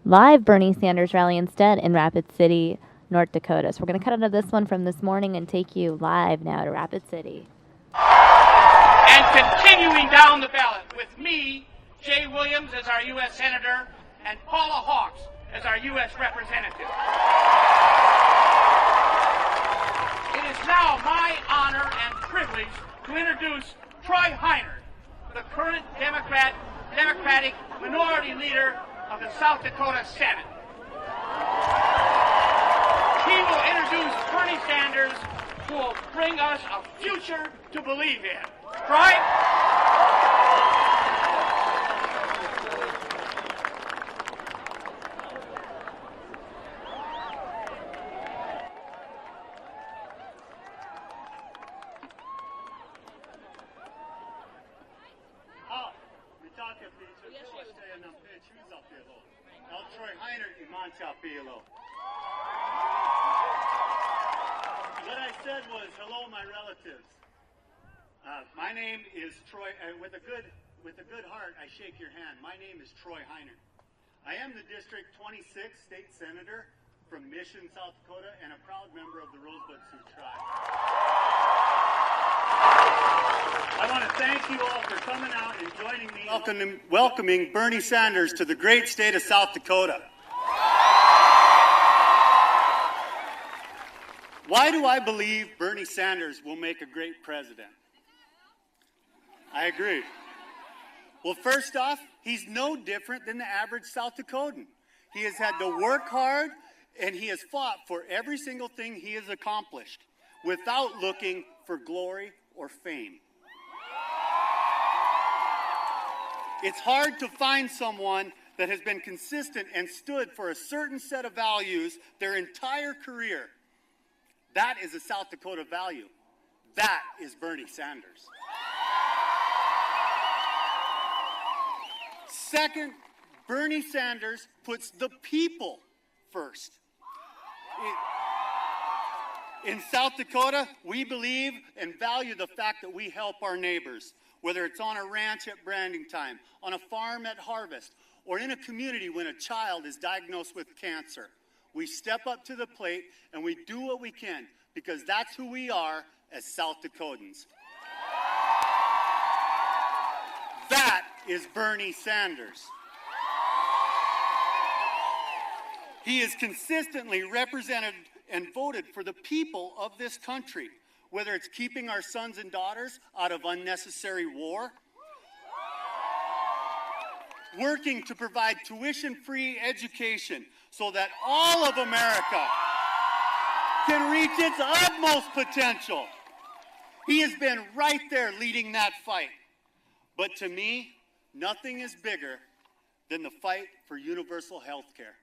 Bernie Sanders rally instead in Rapid City, North Dakota. So we're going to cut out of this one from this morning and take you live now to Rapid City. And continuing down the ballot with me, Jay Williams as our U.S. Senator, and Paula Hawks as our U.S. Representative. It is now my honor and privilege to introduce Troy Heiner, the current Democratic Minority Leader of the South Dakota Senate. He will introduce Bernie Sanders, who will bring us a future to believe in. Troy? Troy Heiner i Manchapilo. What I said was, hello, my relatives. My name is Troy. With a good heart, I shake your hand. My name is Troy Heiner. I am the District 26 State Senator from Mission, South Dakota, and a proud member of the Rosebud Sioux Tribe. I want to thank you all for coming out and joining me in welcoming Bernie Sanders to the great state of South Dakota. Why do I believe Bernie Sanders will make a great president? I agree. Well, first off, he's no different than the average South Dakotan. He has had to work hard, and he has fought for every single thing he has accomplished without looking for glory or fame. It's hard to find someone that has been consistent and stood for a certain set of values their entire career. That is a South Dakota value. That is Bernie Sanders. Second, Bernie Sanders puts the people first. In South Dakota, we believe and value the fact that we help our neighbors, whether it's on a ranch at branding time, on a farm at harvest, or in a community when a child is diagnosed with cancer. We step up to the plate and we do what we can because that's who we are as South Dakotans. That is Bernie Sanders. He is consistently represented and voted for the people of this country, whether it's keeping our sons and daughters out of unnecessary war, working to provide tuition-free education so that all of America can reach its utmost potential. He has been right there leading that fight. But to me, nothing is bigger than the fight for universal health care.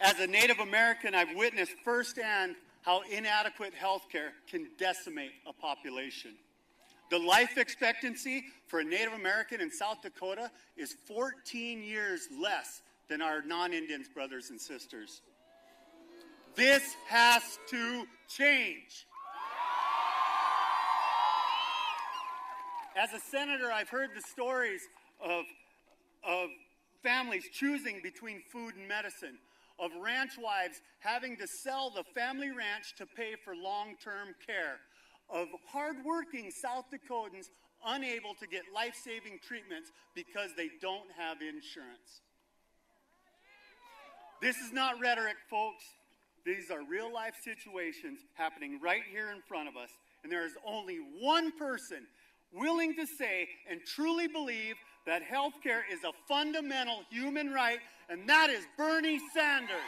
As a Native American, I've witnessed firsthand how inadequate health care can decimate a population. The life expectancy for a Native American in South Dakota is 14 years less than our non-Indians brothers and sisters. This has to change. As a senator, I've heard the stories of families choosing between food and medicine, of ranch wives having to sell the family ranch to pay for long-term care, of hardworking South Dakotans unable to get life-saving treatments because they don't have insurance. This is not rhetoric, folks. These are real-life situations happening right here in front of us, and there is only one person willing to say and truly believe that health care is a fundamental human right, and that is Bernie Sanders.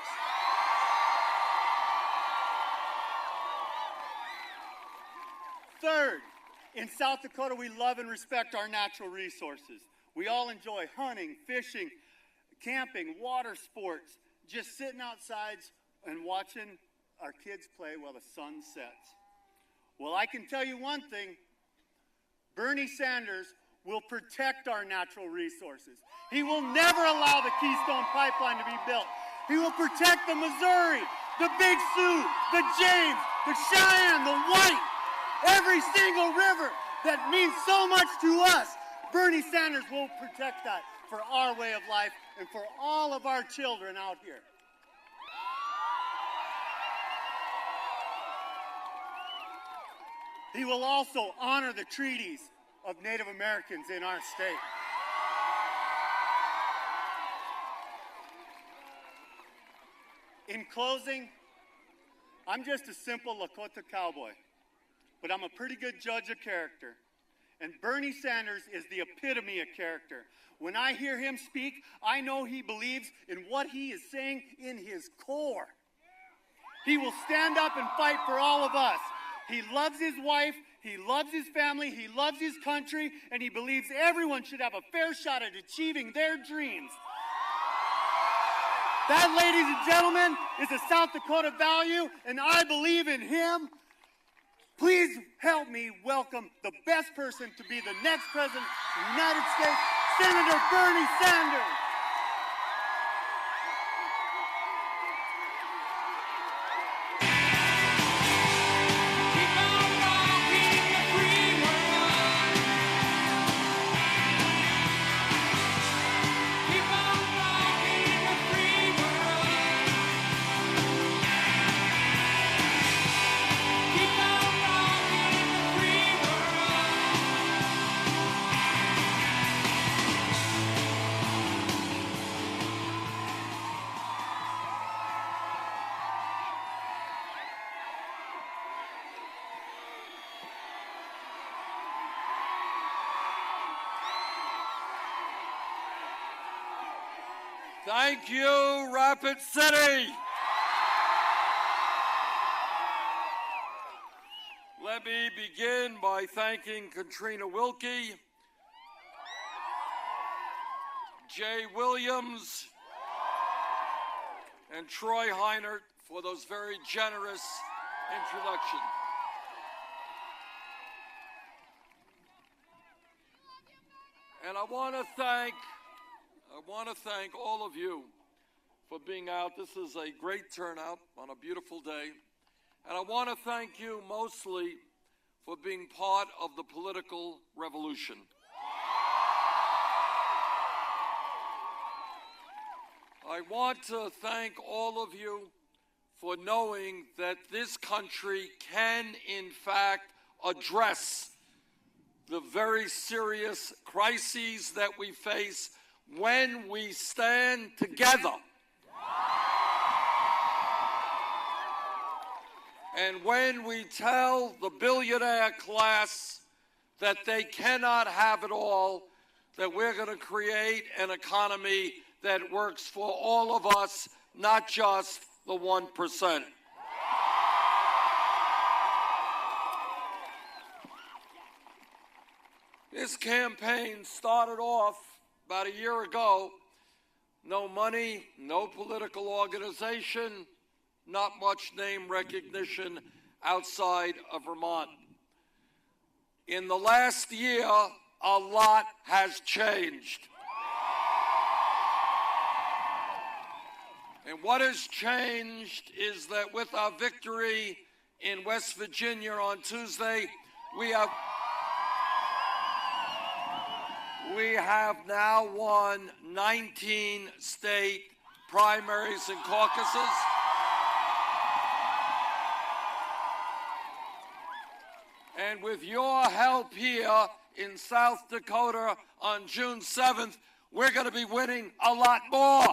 Third, in South Dakota, we love and respect our natural resources. We all enjoy hunting, fishing, camping, water sports, just sitting outside and watching our kids play while the sun sets. Well, I can tell you one thing. Bernie Sanders will protect our natural resources. He will never allow the Keystone Pipeline to be built. He will protect the Missouri, the Big Sioux, the James, the Cheyenne, the White, every single river that means so much to us. Bernie Sanders will protect that for our way of life and for all of our children out here. He will also honor the treaties of Native Americans in our state. In closing, I'm just a simple Lakota cowboy, but I'm a pretty good judge of character. And Bernie Sanders is the epitome of character. When I hear him speak, I know he believes in what he is saying in his core. He will stand up and fight for all of us. He loves his wife, he loves his family, he loves his country, and he believes everyone should have a fair shot at achieving their dreams. That, ladies and gentlemen, is a South Dakota value, and I believe in him. Please help me welcome the best person to be the next president of the United States, Senator Bernie Sanders. Thank you, Rapid City. Let me begin by thanking Katrina Wilkie, Jay Williams, and Troy Heinert for those very generous introductions. And I want to thank all of you for being out. This is a great turnout on a beautiful day. And I want to thank you mostly for being part of the political revolution. I want to thank all of you for knowing that this country can, in fact, address the very serious crises that we face when we stand together. And when we tell the billionaire class that they cannot have it all, that we're going to create an economy that works for all of us, not just the 1%. This campaign started off about a year ago. No money, no political organization, not much name recognition outside of Vermont. In the last year, a lot has changed. And what has changed is that with our victory in West Virginia on Tuesday, we have now won 19 state primaries and caucuses. And with your help here in South Dakota on June 7th, we're going to be winning a lot more.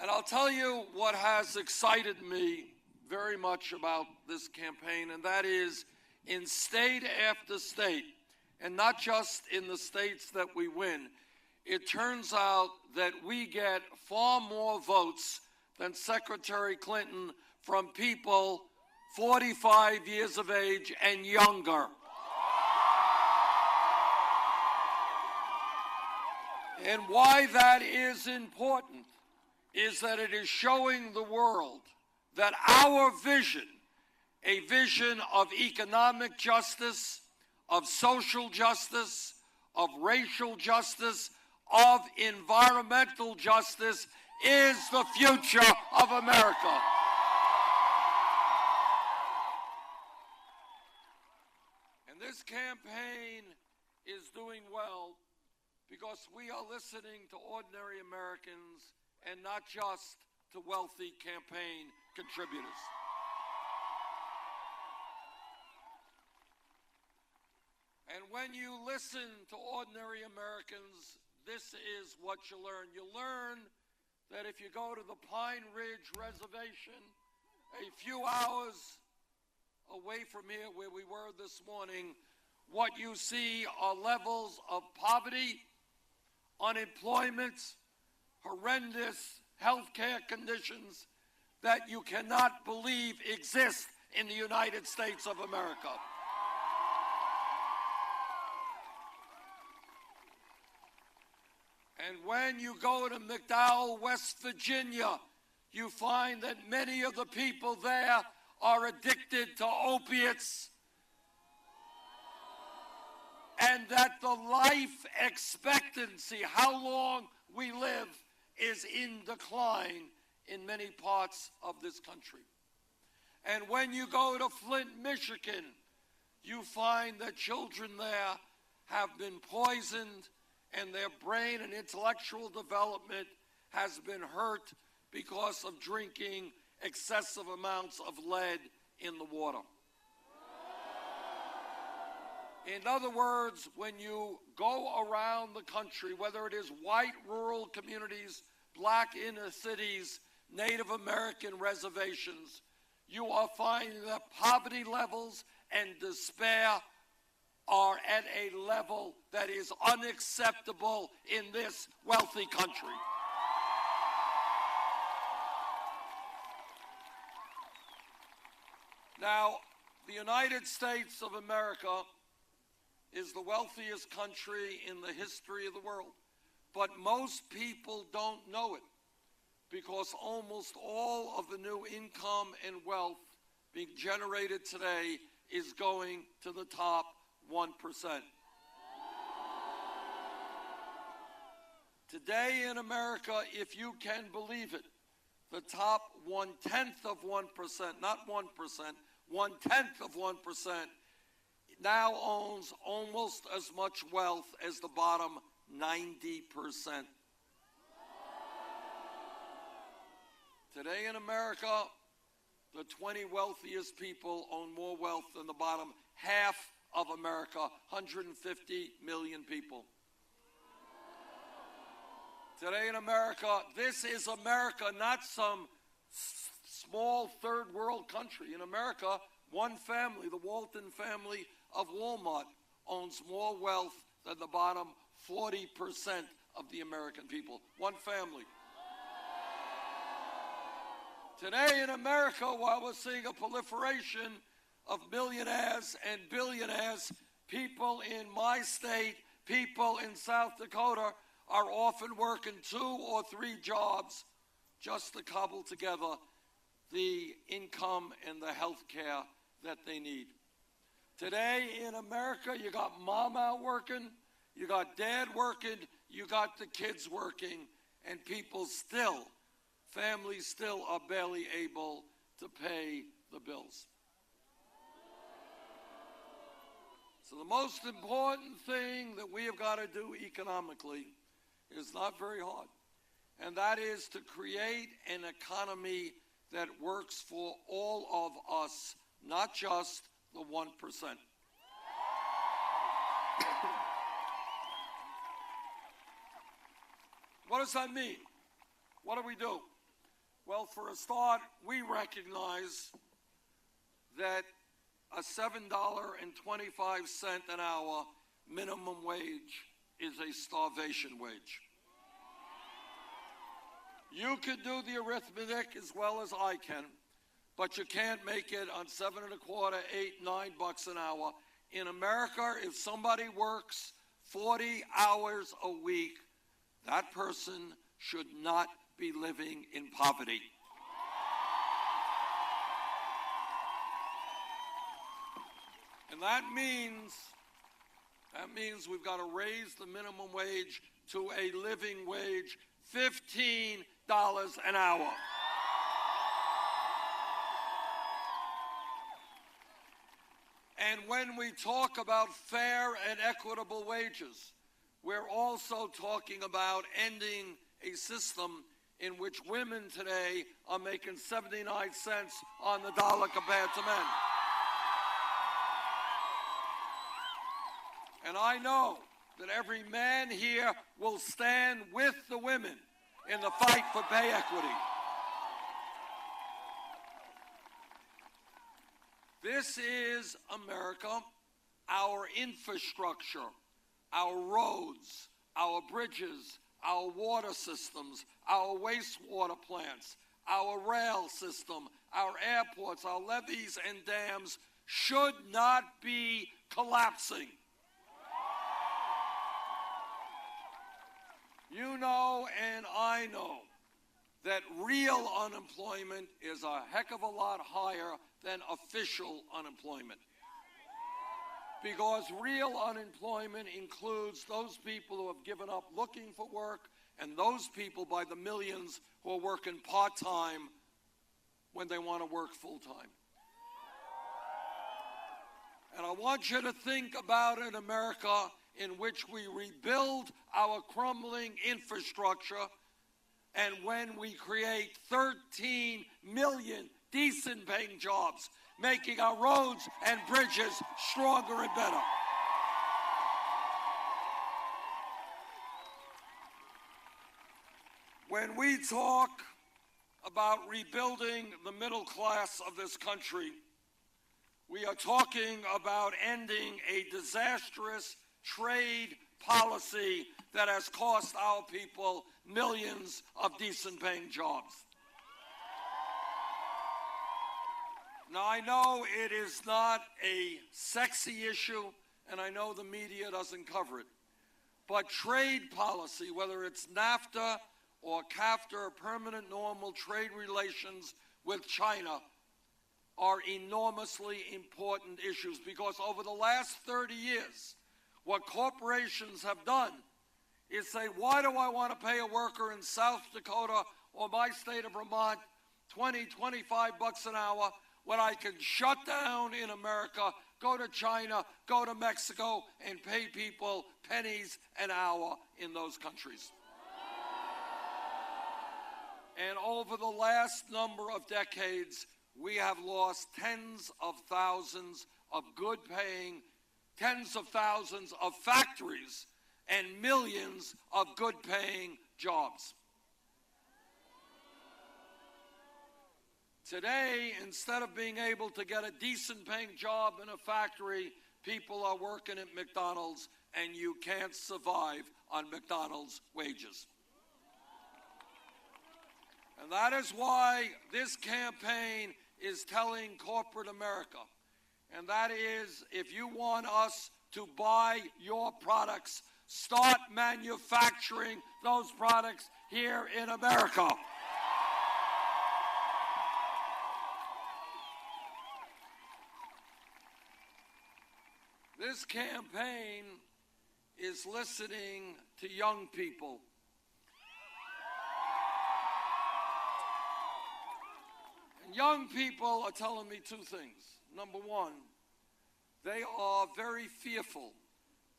And I'll tell you what has excited me very much about this campaign, and that is in state after state, and not just in the states that we win, it turns out that we get far more votes than Secretary Clinton from people 45 years of age and younger. And why that is important is that it is showing the world that our vision, a vision of economic justice, of social justice, of racial justice, of environmental justice, is the future of America. And this campaign is doing well because we are listening to ordinary Americans and not just to wealthy campaign contributors. And when you listen to ordinary Americans, this is what you learn. You learn that if you go to the Pine Ridge Reservation, a few hours away from here where we were this morning, what you see are levels of poverty, unemployment, horrendous healthcare conditions that you cannot believe exist in the United States of America. And when you go to McDowell, West Virginia, you find that many of the people there are addicted to opiates, and that the life expectancy, how long we live, is in decline in many parts of this country. And when you go to Flint, Michigan, you find that children there have been poisoned and their brain and intellectual development has been hurt because of drinking excessive amounts of lead in the water. In other words, when you go around the country, whether it is white rural communities, black inner cities, Native American reservations, you are finding that poverty levels and despair are at a level that is unacceptable in this wealthy country. Now, the United States of America is the wealthiest country in the history of the world, but most people don't know it because almost all of the new income and wealth being generated today is going to the top 1%. Today in America, if you can believe it, the top 1/10 of 1%, not 1%, 1/10 of 1% now owns almost as much wealth as the bottom 90%. Today in America, the 20 wealthiest people own more wealth than the bottom half of America, 150 million people. Today in America, this is America, not some small third world country. In America, one family, the Walton family of Walmart, owns more wealth than the bottom 40% of the American people. One family. Today in America, while we're seeing a proliferation of millionaires and billionaires, people in my state, people in South Dakota are often working 2 or 3 jobs just to cobble together the income and the health care that they need. Today in America, you got mom out working, you got dad working, you got the kids working, and people still, families still are barely able to pay the bills. So the most important thing that we have got to do economically is not very hard, and that is to create an economy that works for all of us, not just the 1%. What does that mean? What do we do? Well, for a start, we recognize that a $7.25 an hour minimum wage is a starvation wage. You can do the arithmetic as well as I can, but you can't make it on $7.25, $8, $9 an hour. In America, if somebody works 40 hours a week, that person should not be living in poverty. And that means we've got to raise the minimum wage to a living wage, $15 an hour. And when we talk about fair and equitable wages, we're also talking about ending a system in which women today are making 79 cents on the dollar compared to men. And I know that every man here will stand with the women in the fight for pay equity. This is America, our infrastructure, our roads, our bridges, our water systems, our wastewater plants, our rail system, our airports, our levees and dams should not be collapsing. You know and I know that real unemployment is a heck of a lot higher than official unemployment. Because real unemployment includes those people who have given up looking for work and those people by the millions who are working part-time when they want to work full-time. And I want you to think about an America in which we rebuild our crumbling infrastructure, and when we create 13 million decent paying jobs, making our roads and bridges stronger and better. When we talk about rebuilding the middle class of this country, we are talking about ending a disastrous trade policy that has cost our people millions of decent paying jobs. Now, I know it is not a sexy issue, and I know the media doesn't cover it, but trade policy, whether it's NAFTA or CAFTA or permanent normal trade relations with China, are enormously important issues, because over the last 30 years, what corporations have done is say, why do I want to pay a worker in South Dakota or my state of Vermont 20, 25 bucks an hour when I can shut down in America, go to China, go to Mexico, and pay people pennies an hour in those countries. And over the last number of decades, we have lost tens of thousands of good-paying, tens of thousands of factories, and millions of good-paying jobs. Today, instead of being able to get a decent-paying job in a factory, people are working at McDonald's, and you can't survive on McDonald's wages. And that is why this campaign is telling corporate America, and that is, if you want us to buy your products, start manufacturing those products here in America. This campaign is listening to young people. And young people are telling me two things. Number one, they are very fearful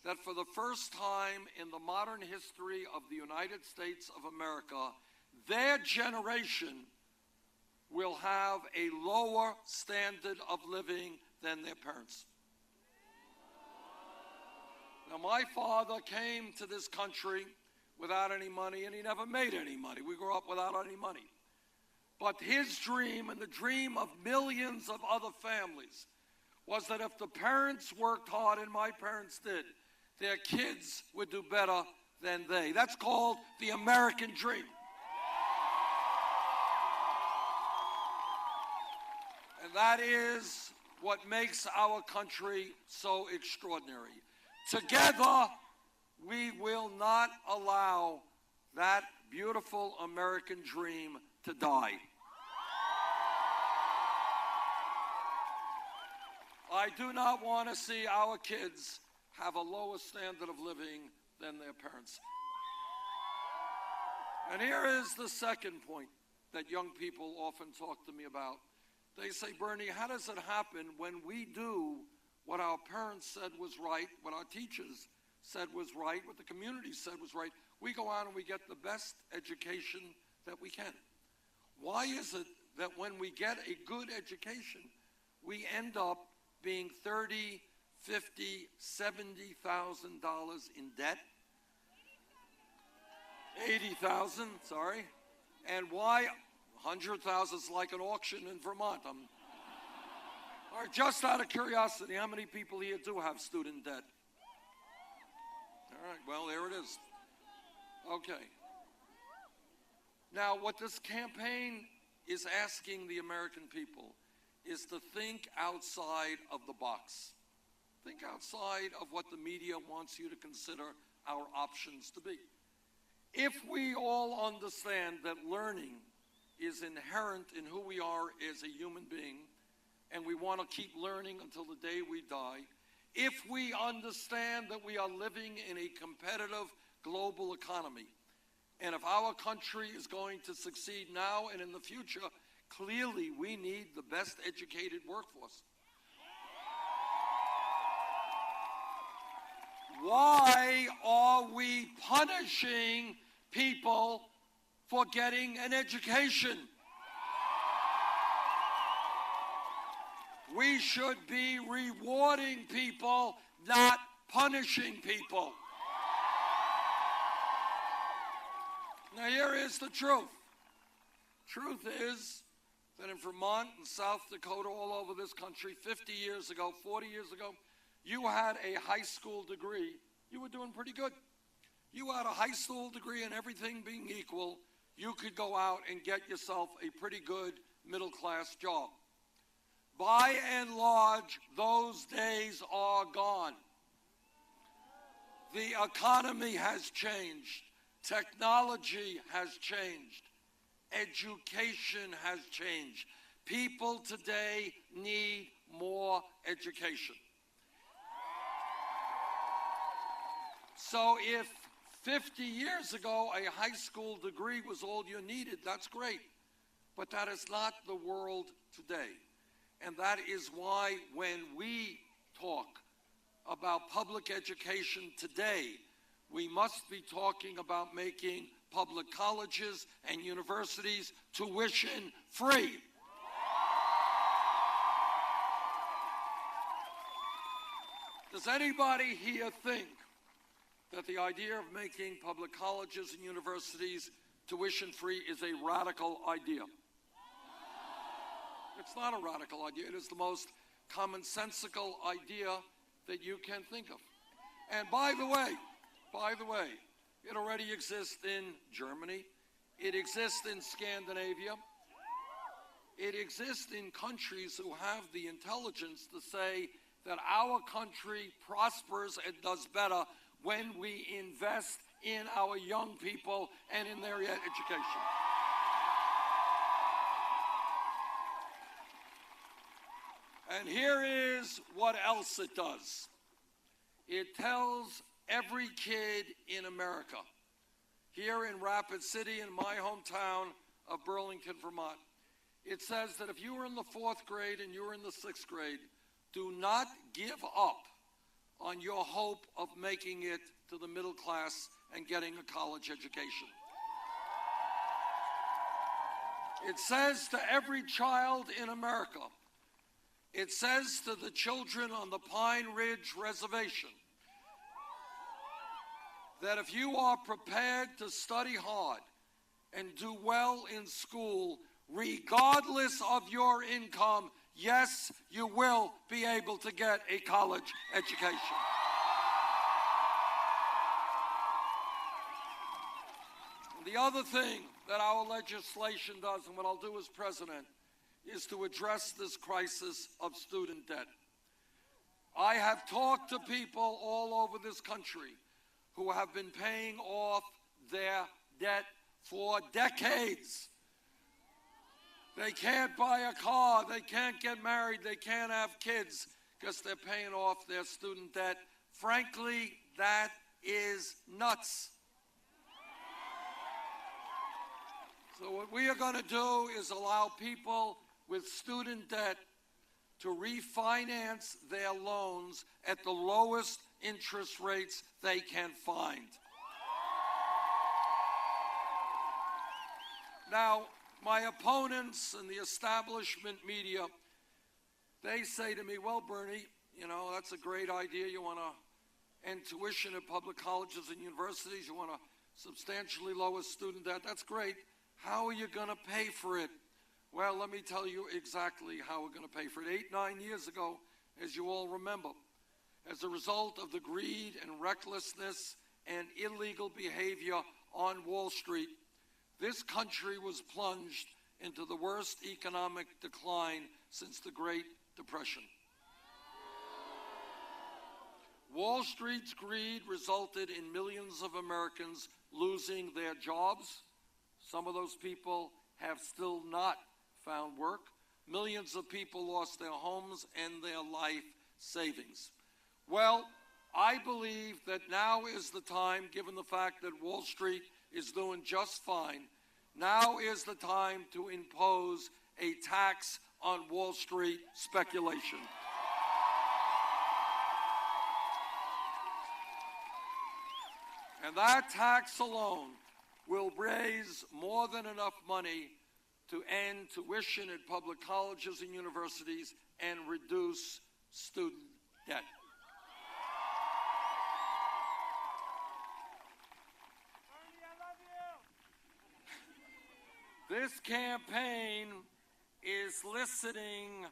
that for the first time in the modern history of the United States of America, their generation will have a lower standard of living than their parents. Now, my father came to this country without any money, and he never made any money. We grew up without any money. But his dream, and the dream of millions of other families, was that if the parents worked hard, and my parents did, their kids would do better than they. That's called the American dream. And that is what makes our country so extraordinary. Together, we will not allow that beautiful American dream to die. I do not want to see our kids have a lower standard of living than their parents. And here is the second point that young people often talk to me about. They say, Bernie, how does it happen when we do what our parents said was right, what our teachers said was right, what the community said was right? We go out and we get the best education that we can. Why is it that when we get a good education, we end up being $30,000, $50,000, $70,000 in debt? 80,000, sorry. And why 100,000 is like an auction in Vermont? All right, just out of curiosity, how many people here do have student debt? All right, well, there it is. Okay. Now, what this campaign is asking the American people is to think outside of the box. Think outside of what the media wants you to consider our options to be. If we all understand that learning is inherent in who we are as a human being, and we want to keep learning until the day we die, if we understand that we are living in a competitive global economy, and if our country is going to succeed now and in the future, clearly we need the best educated workforce. Why are we punishing people for getting an education? We should be rewarding people, not punishing people. Now here is the truth. Truth is that in Vermont and South Dakota, all over this country, 50 years ago, 40 years ago, you had a high school degree, you were doing pretty good. You had a high school degree, and everything being equal, you could go out and get yourself a pretty good middle-class job. By and large, those days are gone. The economy has changed. Technology has changed. Education has changed. People today need more education. So if 50 years ago a high school degree was all you needed, that's great. But that is not the world today. And that is why when we talk about public education today, we must be talking about making public colleges and universities tuition free. Does anybody here think that the idea of making public colleges and universities tuition free is a radical idea? It's not a radical idea. It is the most commonsensical idea that you can think of. And by the way, it already exists in Germany. It exists in Scandinavia. It exists in countries who have the intelligence to say that our country prospers and does better when we invest in our young people and in their education. And here is what else it does. It tells every kid in America, here in Rapid City, in my hometown of Burlington, Vermont, it says that if you were in the 4th grade and you were in the 6th grade, do not give up on your hope of making it to the middle class and getting a college education. It says to every child in America, it says to the children on the Pine Ridge Reservation, that if you are prepared to study hard and do well in school, regardless of your income, yes, you will be able to get a college education. The other thing that our legislation does, and what I'll do as president, is to address this crisis of student debt. I have talked to people all over this country who have been paying off their debt for decades. They can't buy a car, they can't get married, they can't have kids because they're paying off their student debt. Frankly, that is nuts. So what we are going to do is allow people with student debt to refinance their loans at the lowest interest rates they can find. Now, my opponents and the establishment media, they say to me, well, Bernie, you know, that's a great idea. You want to end tuition at public colleges and universities. You want to substantially lower student debt. That's great. How are you going to pay for it? Well, let me tell you exactly how we're going to pay for it. 8-9 years ago, as you all remember, as a result of the greed and recklessness and illegal behavior on Wall Street, this country was plunged into the worst economic decline since the Great Depression. Wall Street's greed resulted in millions of Americans losing their jobs. Some of those people have still not found work. Millions of people lost their homes and their life savings. Well, I believe that now is the time, given the fact that Wall Street is doing just fine, now is the time to impose a tax on Wall Street speculation. And that tax alone will raise more than enough money to end tuition at public colleges and universities and reduce student debt. This campaign is listening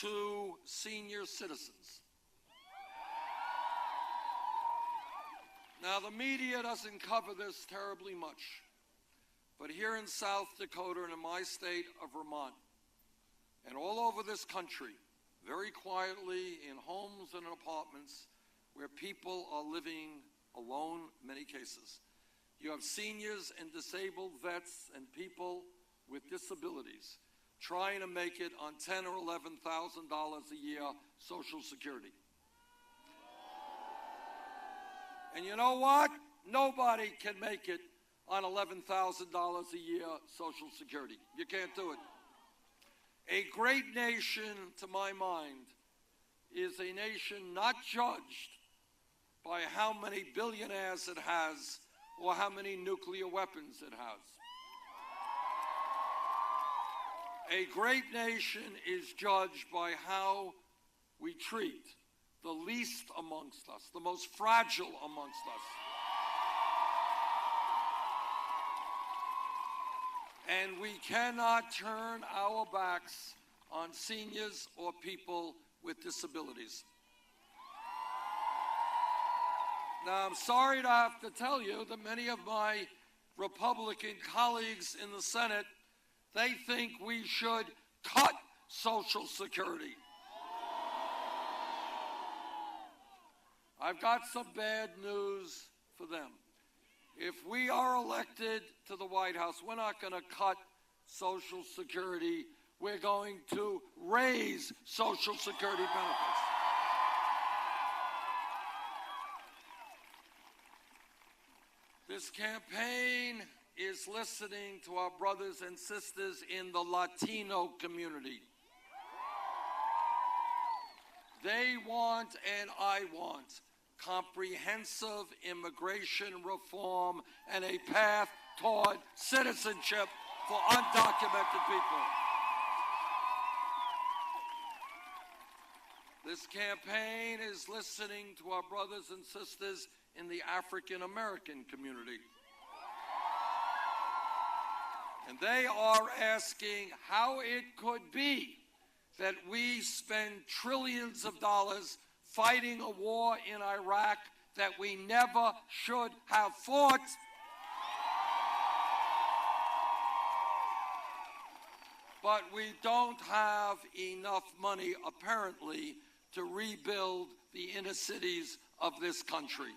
to senior citizens. Now, the media doesn't cover this terribly much, but here in South Dakota and in my state of Vermont, and all over this country, very quietly in homes and in apartments where people are living alone in many cases, you have seniors and disabled vets and people with disabilities trying to make it on $10,000 or $11,000 a year Social Security. And you know what? Nobody can make it on $11,000 a year Social Security. You can't do it. A great nation, to my mind, is a nation not judged by how many billionaires it has or how many nuclear weapons it has. A great nation is judged by how we treat the least amongst us, the most fragile amongst us. And we cannot turn our backs on seniors or people with disabilities. Now, I'm sorry to have to tell you that many of my Republican colleagues in the Senate, they think we should cut Social Security. I've got some bad news for them. If we are elected to the White House, we're not going to cut Social Security. We're going to raise Social Security benefits. This campaign is listening to our brothers and sisters in the Latino community. They want, and I want, comprehensive immigration reform and a path toward citizenship for undocumented people. This campaign is listening to our brothers and sisters in the African American community. And they are asking how it could be that we spend trillions of dollars fighting a war in Iraq that we never should have fought. But we don't have enough money, apparently, to rebuild the inner cities of this country.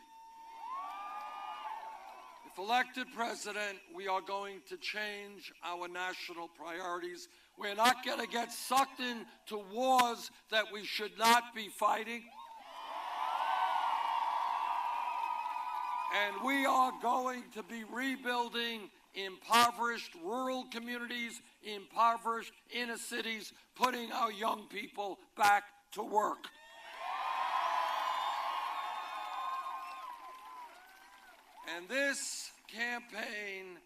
If elected president, we are going to change our national priorities. We're not going to get sucked into wars that we should not be fighting. And we are going to be rebuilding impoverished rural communities, impoverished inner cities, putting our young people back to work. And this campaign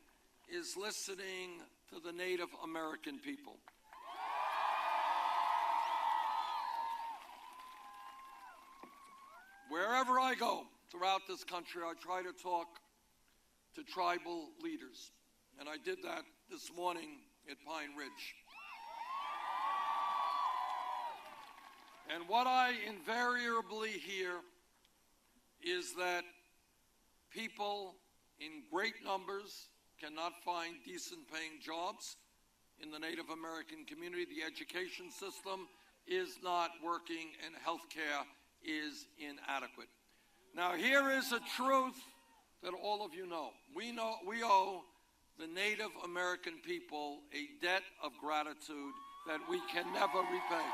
is listening to the Native American people. Wherever I go throughout this country, I try to talk to tribal leaders. And I did that this morning at Pine Ridge. And what I invariably hear is that people in great numbers cannot find decent paying jobs in the Native American community. The education system is not working and health care is inadequate. Now, here is a truth that all of you know. We owe the Native American people a debt of gratitude that we can never repay.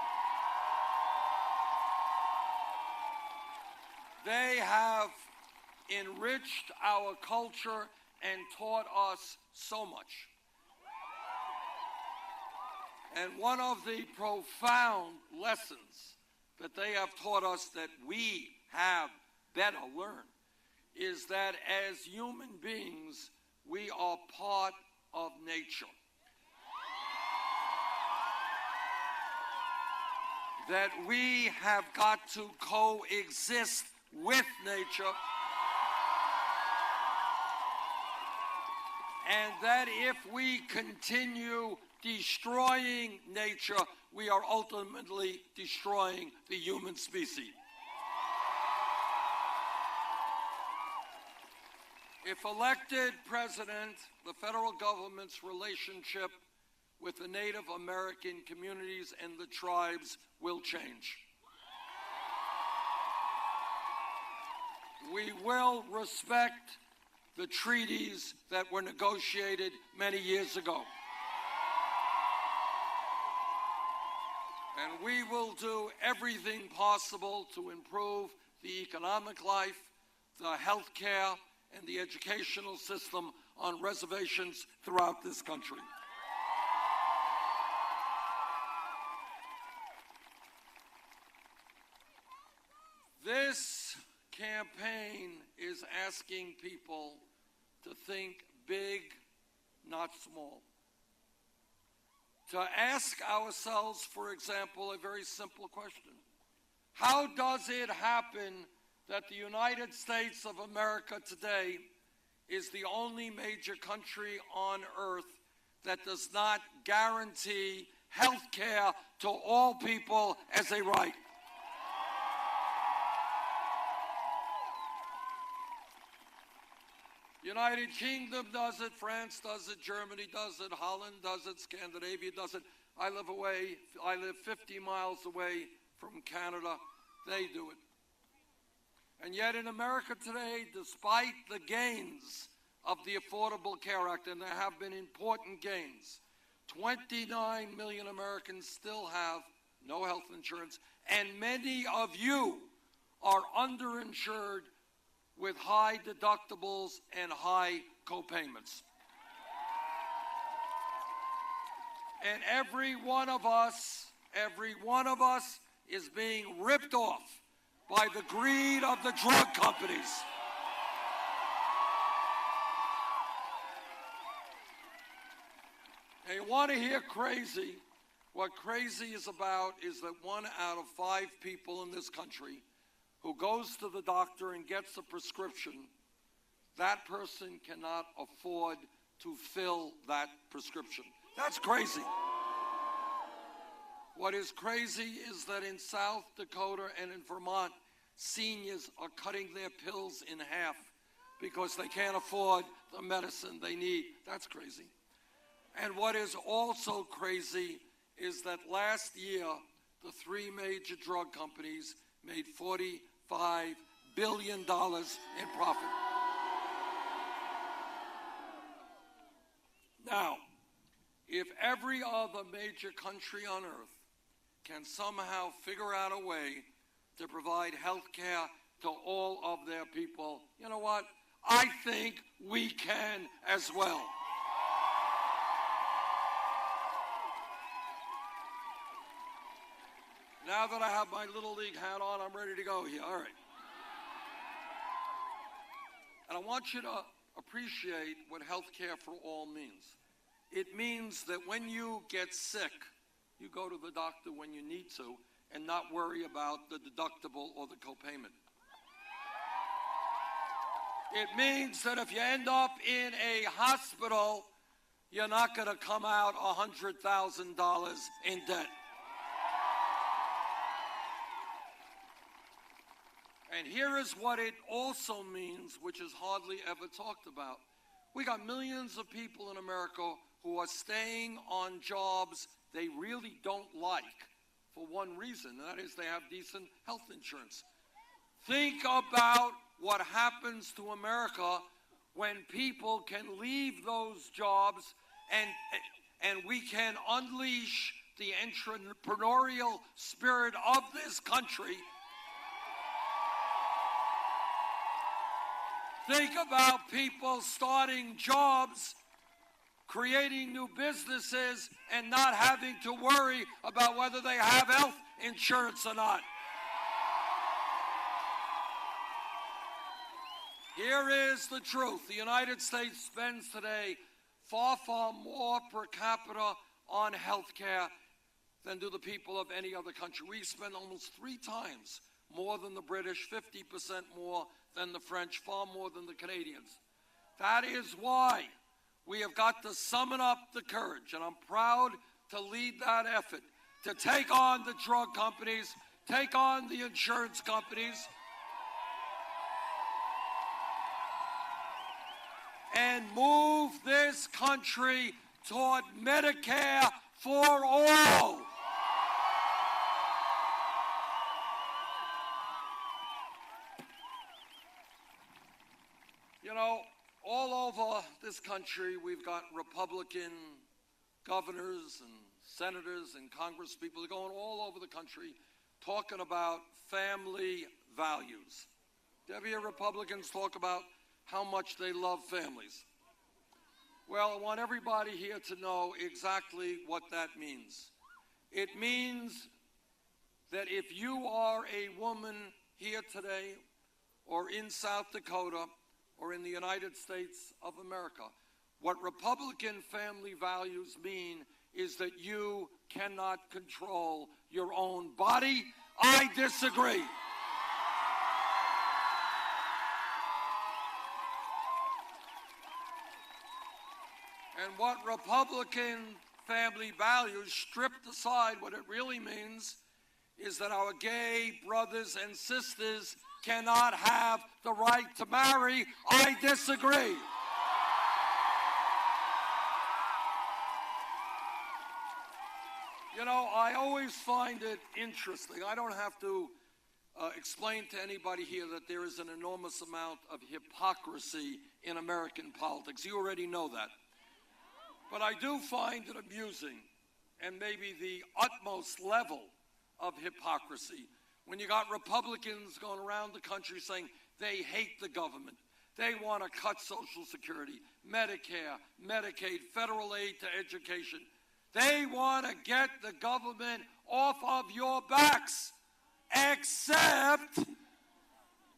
They have enriched our culture and taught us so much. And one of the profound lessons that they have taught us that we have better learned is that as human beings, we are part of nature. That we have got to coexist with nature. And that if we continue destroying nature, we are ultimately destroying the human species. If elected president, the federal government's relationship with the Native American communities and the tribes will change. We will respect the treaties that were negotiated many years ago. And we will do everything possible to improve the economic life, the health care, and the educational system on reservations throughout this country. This campaign is asking people to think big, not small. To ask ourselves, for example, a very simple question. How does it happen that the United States of America today is the only major country on earth that does not guarantee health care to all people as a right? United Kingdom does it, France does it, Germany does it, Holland does it, Scandinavia does it. I live 50 miles away from Canada. They do it. And yet in America today, despite the gains of the Affordable Care Act, and there have been important gains, 29 million Americans still have no health insurance, and many of you are underinsured with high deductibles and high co-payments. And every one of us is being ripped off by the greed of the drug companies. Now, you want to hear crazy? What crazy is about is that 1 out of 5 people in this country who goes to the doctor and gets a prescription, that person cannot afford to fill that prescription. That's crazy. What is crazy is that in South Dakota and in Vermont, seniors are cutting their pills in half because they can't afford the medicine they need. That's crazy. And what is also crazy is that last year, the 3 major drug companies made $45 billion in profit. if every other major country on earth can somehow figure out a way to provide health care to all of their people, you know what? I think we can as well. Now that I have my Little League hat on, I'm ready to go here. All right. And I want you to appreciate what health care for all means. It means that when you get sick, you go to the doctor when you need to and not worry about the deductible or the copayment. It means that if you end up in a hospital, you're not going to come out $100,000 in debt. And here is what it also means, which is hardly ever talked about. We got millions of people in America who are staying on jobs they really don't like for one reason, and that is they have decent health insurance. Think about what happens to America when people can leave those jobs and we can unleash the entrepreneurial spirit of this country. Think about people starting jobs, creating new businesses, and not having to worry about whether they have health insurance or not. Here is the truth. The United States spends today far, far more per capita on health care than do the people of any other country. We spend almost 3 times more than the British, 50% more than the French, far more than the Canadians. That is why we have got to summon up the courage, and I'm proud to lead that effort, to take on the drug companies, take on the insurance companies, and move this country toward Medicare for all. You know, all over this country, we've got Republican governors and senators and congresspeople going all over the country talking about family values. Do you ever hear Republicans talk about how much they love families? Well, I want everybody here to know exactly what that means. It means that if you are a woman here today or in South Dakota or in the United States of America, what Republican family values mean is that you cannot control your own body. I disagree. And what Republican family values, stripped aside, what it really means is that our gay brothers and sisters cannot have the right to marry. I disagree. You know, I always find it interesting. I don't have to explain to anybody here that there is an enormous amount of hypocrisy in American politics. You already know that. But I do find it amusing, and maybe the utmost level of hypocrisy, when you got Republicans going around the country saying they hate the government, they want to cut Social Security, Medicare, Medicaid, federal aid to education. They want to get the government off of your backs, except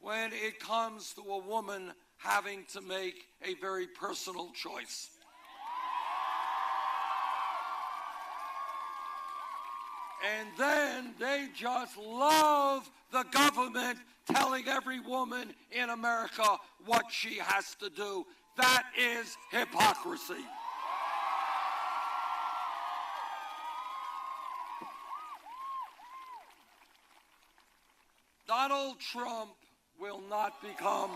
when it comes to a woman having to make a very personal choice. And then they just love the government telling every woman in America what she has to do. That is hypocrisy. Donald Trump will not become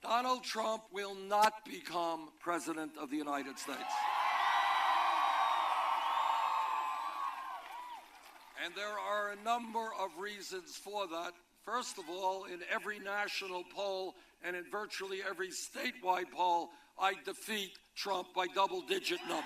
Donald Trump will not become President of the United States. And there are a number of reasons for that. First of all, in every national poll, and in virtually every statewide poll, I defeat Trump by double-digit numbers.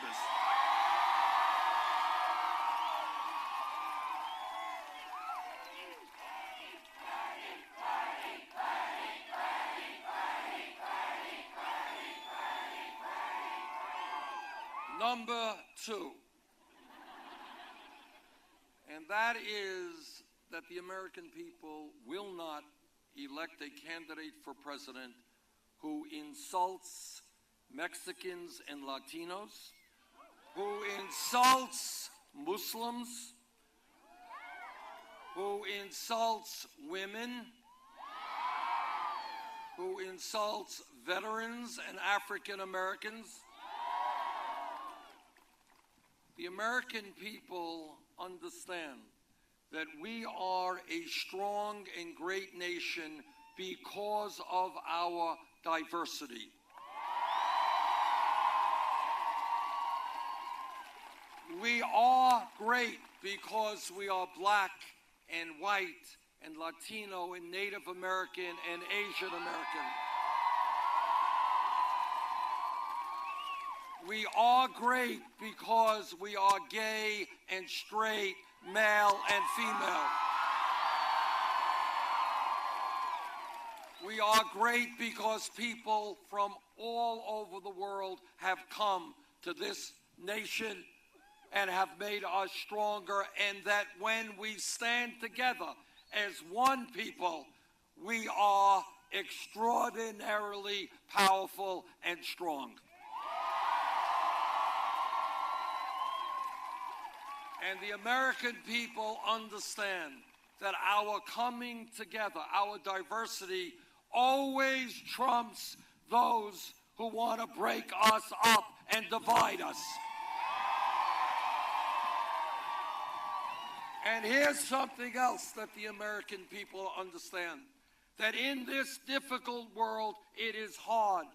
Number two, and that is that the American people will not elect a candidate for president who insults Mexicans and Latinos, who insults Muslims, who insults women, who insults veterans and African Americans. The American people understand that we are a strong and great nation because of our diversity. We are great because we are black and white and Latino and Native American and Asian American. We are great because we are gay and straight, male and female. We are great because people from all over the world have come to this nation and have made us stronger, and that when we stand together as one people, we are extraordinarily powerful and strong. And the American people understand that our coming together, our diversity, always trumps those who want to break us up and divide us. And here's something else that the American people understand, that in this difficult world, it is hard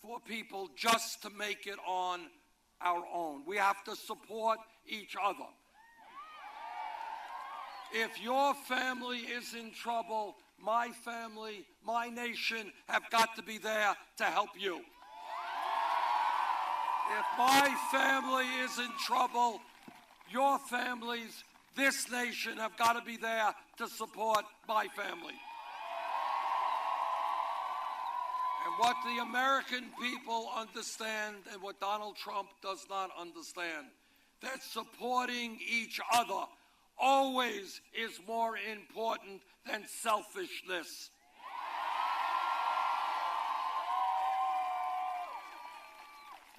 for people just to make it on our own. We have to support each other. If your family is in trouble, my family, my nation have got to be there to help you. If my family is in trouble, your families, this nation have got to be there to support my family. And what the American people understand, and what Donald Trump does not understand, that supporting each other always is more important than selfishness.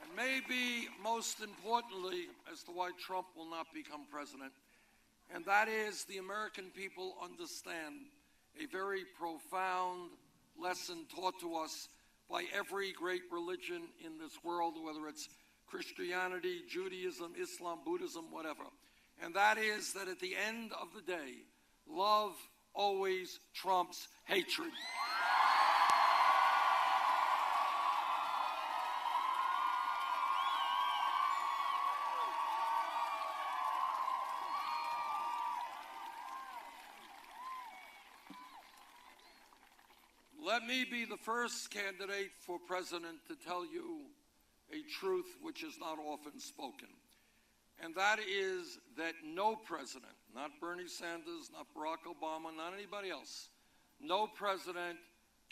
And maybe most importantly, as to why Trump will not become president, and that is the American people understand a very profound lesson taught to us by every great religion in this world, whether it's Christianity, Judaism, Islam, Buddhism, whatever. And that is that at the end of the day, love always trumps hatred. Let me be the first candidate for president to tell you a truth which is not often spoken. And that is that no president, not Bernie Sanders, not Barack Obama, not anybody else, no president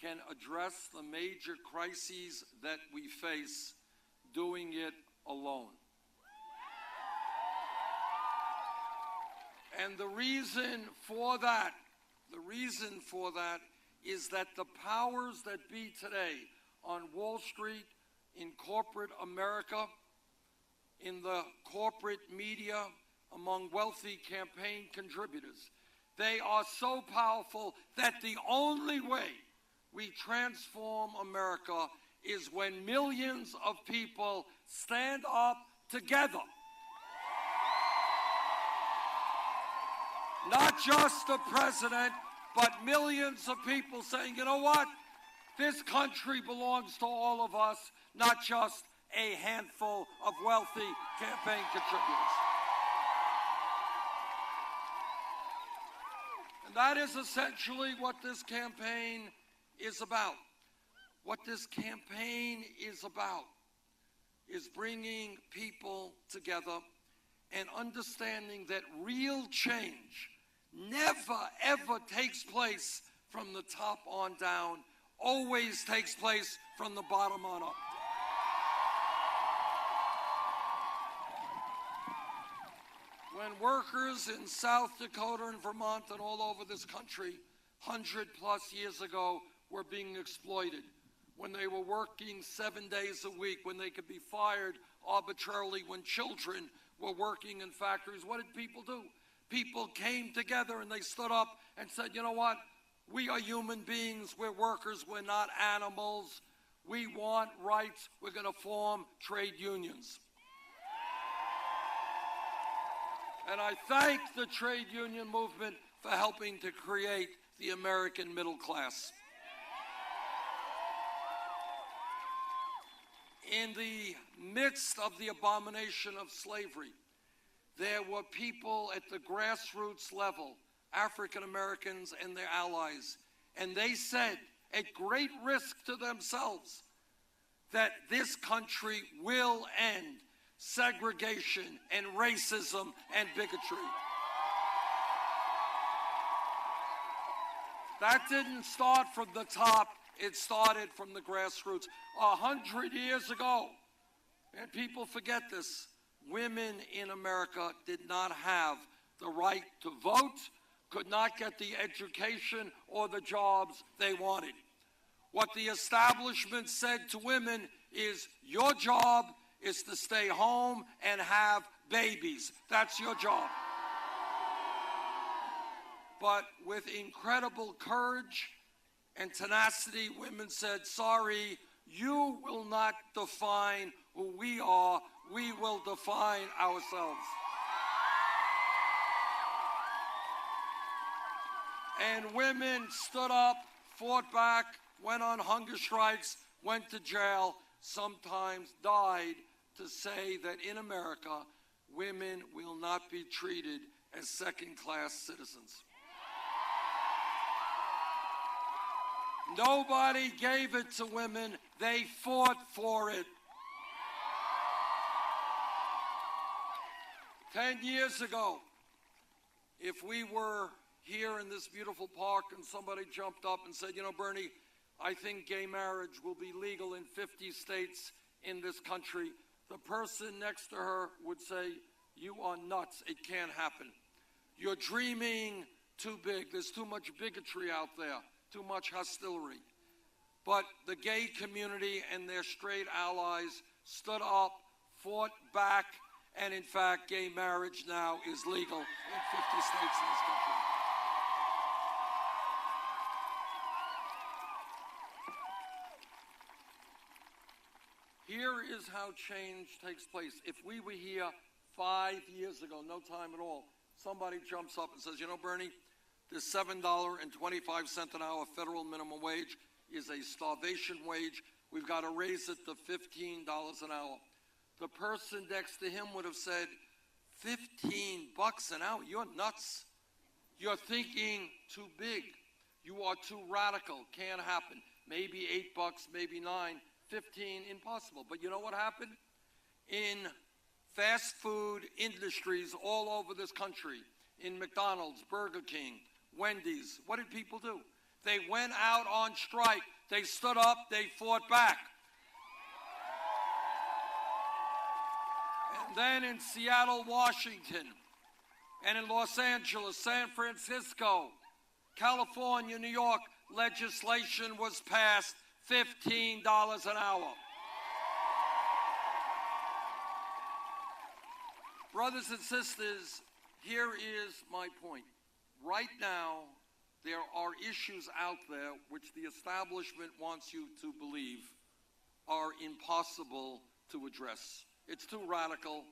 can address the major crises that we face doing it alone. And the reason for that is that the powers that be today on Wall Street, in corporate America, in the corporate media, among wealthy campaign contributors, they are so powerful that the only way we transform America is when millions of people stand up together. Not just the president, but millions of people saying, you know what? This country belongs to all of us, not just a handful of wealthy campaign contributors. And that is essentially what this campaign is about. What this campaign is about is bringing people together and understanding that real change never, ever takes place from the top on down, always takes place from the bottom on up. When workers in South Dakota and Vermont and all over this country, 100+ years ago, were being exploited, when they were working 7 days a week, when they could be fired arbitrarily, when children were working in factories, what did people do? People came together and they stood up and said, you know what? We are human beings. We're workers. We're not animals. We want rights. We're going to form trade unions. And I thank the trade union movement for helping to create the American middle class. In the midst of the abomination of slavery, there were people at the grassroots level, African Americans and their allies, and they said, at great risk to themselves, that this country will end segregation and racism and bigotry. That didn't start from the top, it started from the grassroots. 100 years ago, and people forget this, women in America did not have the right to vote, could not get the education or the jobs they wanted. What the establishment said to women is, your job is to stay home and have babies. That's your job. But with incredible courage and tenacity, women said, sorry, you will not define who we are. We will define ourselves. And women stood up, fought back, went on hunger strikes, went to jail, sometimes died to say that in America, women will not be treated as second-class citizens. Nobody gave it to women. They fought for it. 10 years ago, if we were here in this beautiful park and somebody jumped up and said, you know, Bernie, I think gay marriage will be legal in 50 states in this country, the person next to her would say, you are nuts. It can't happen. You're dreaming too big. There's too much bigotry out there, too much hostility. But the gay community and their straight allies stood up, fought back, and in fact, gay marriage now is legal in 50 states in this country. Here is how change takes place. If we were here 5 years ago, no time at all, somebody jumps up and says, you know, Bernie, this $7.25 an hour federal minimum wage is a starvation wage. We've got to raise it to $15 an hour. The person next to him would have said, $15 an hour? You're nuts. You're thinking too big. You are too radical. Can't happen. Maybe $8, maybe $9. 15, impossible. But you know what happened? In fast food industries all over this country, in McDonald's, Burger King, Wendy's, what did people do? They went out on strike. They stood up. They fought back. And then in Seattle, Washington, and in Los Angeles, San Francisco, California, New York, legislation was passed, $15 an hour. Brothers and sisters, here is my point. Right now, there are issues out there which the establishment wants you to believe are impossible to address. It's too radical.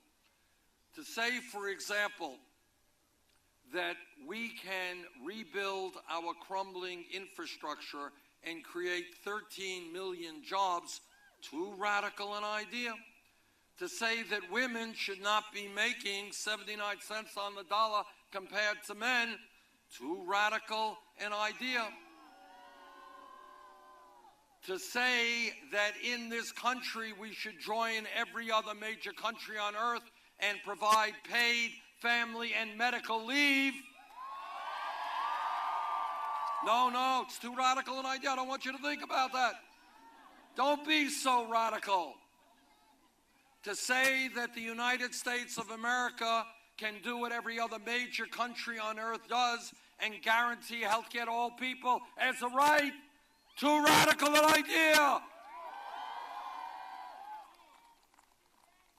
To say, for example, that we can rebuild our crumbling infrastructure and create 13 million jobs, too radical an idea. To say that women should not be making 79 cents on the dollar compared to men, too radical an idea. to say that in this country we should join every other major country on earth and provide paid family and medical leave. No, it's too radical an idea. I don't want you to think about that. Don't be so radical. To say that the United States of America can do what every other major country on earth does and guarantee health care to all people as a right, too radical an idea.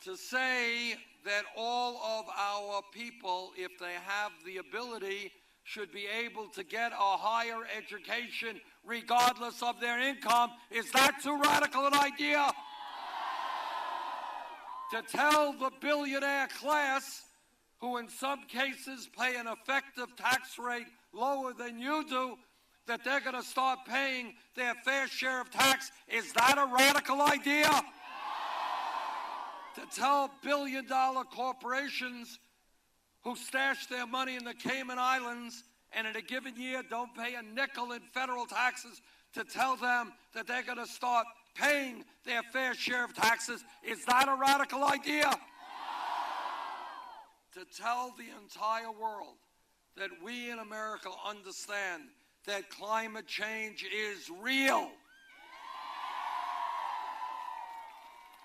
To say that all of our people, if they have the ability, should be able to get a higher education regardless of their income, is that too radical an idea? To tell the billionaire class, who in some cases pay an effective tax rate lower than you do, that they're going to start paying their fair share of tax, is that a radical idea? To tell billion-dollar corporations who stash their money in the Cayman Islands and in a given year don't pay a nickel in federal taxes, to tell them that they're going to start paying their fair share of taxes, is that a radical idea? To tell the entire world that we in America understand that climate change is real,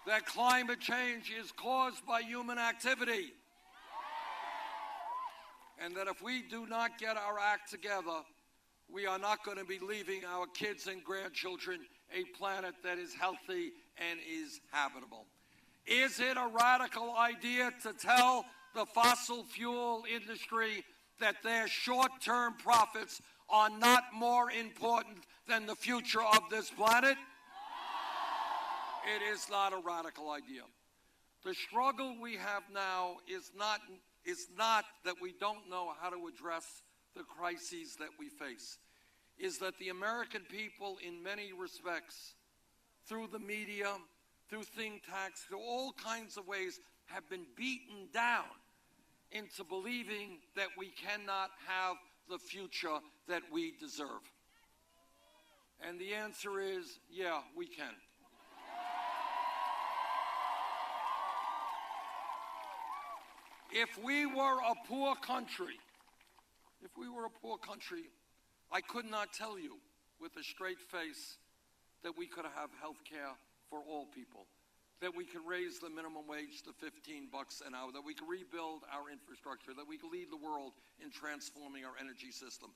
that climate change is caused by human activity, and that if we do not get our act together, we are not going to be leaving our kids and grandchildren a planet that is healthy and is habitable. Is it a radical idea to tell the fossil fuel industry that their short-term profits are not more important than the future of this planet? It is not a radical idea. The struggle we have now is not that we don't know how to address the crises that we face, is that the American people in many respects, through the media, through think tanks, through all kinds of ways, have been beaten down into believing that we cannot have the future that we deserve. And the answer is, yeah, we can. If we were a poor country, I could not tell you with a straight face that we could have health care for all people, that we could raise the minimum wage to $15 an hour, that we could rebuild our infrastructure, that we could lead the world in transforming our energy system.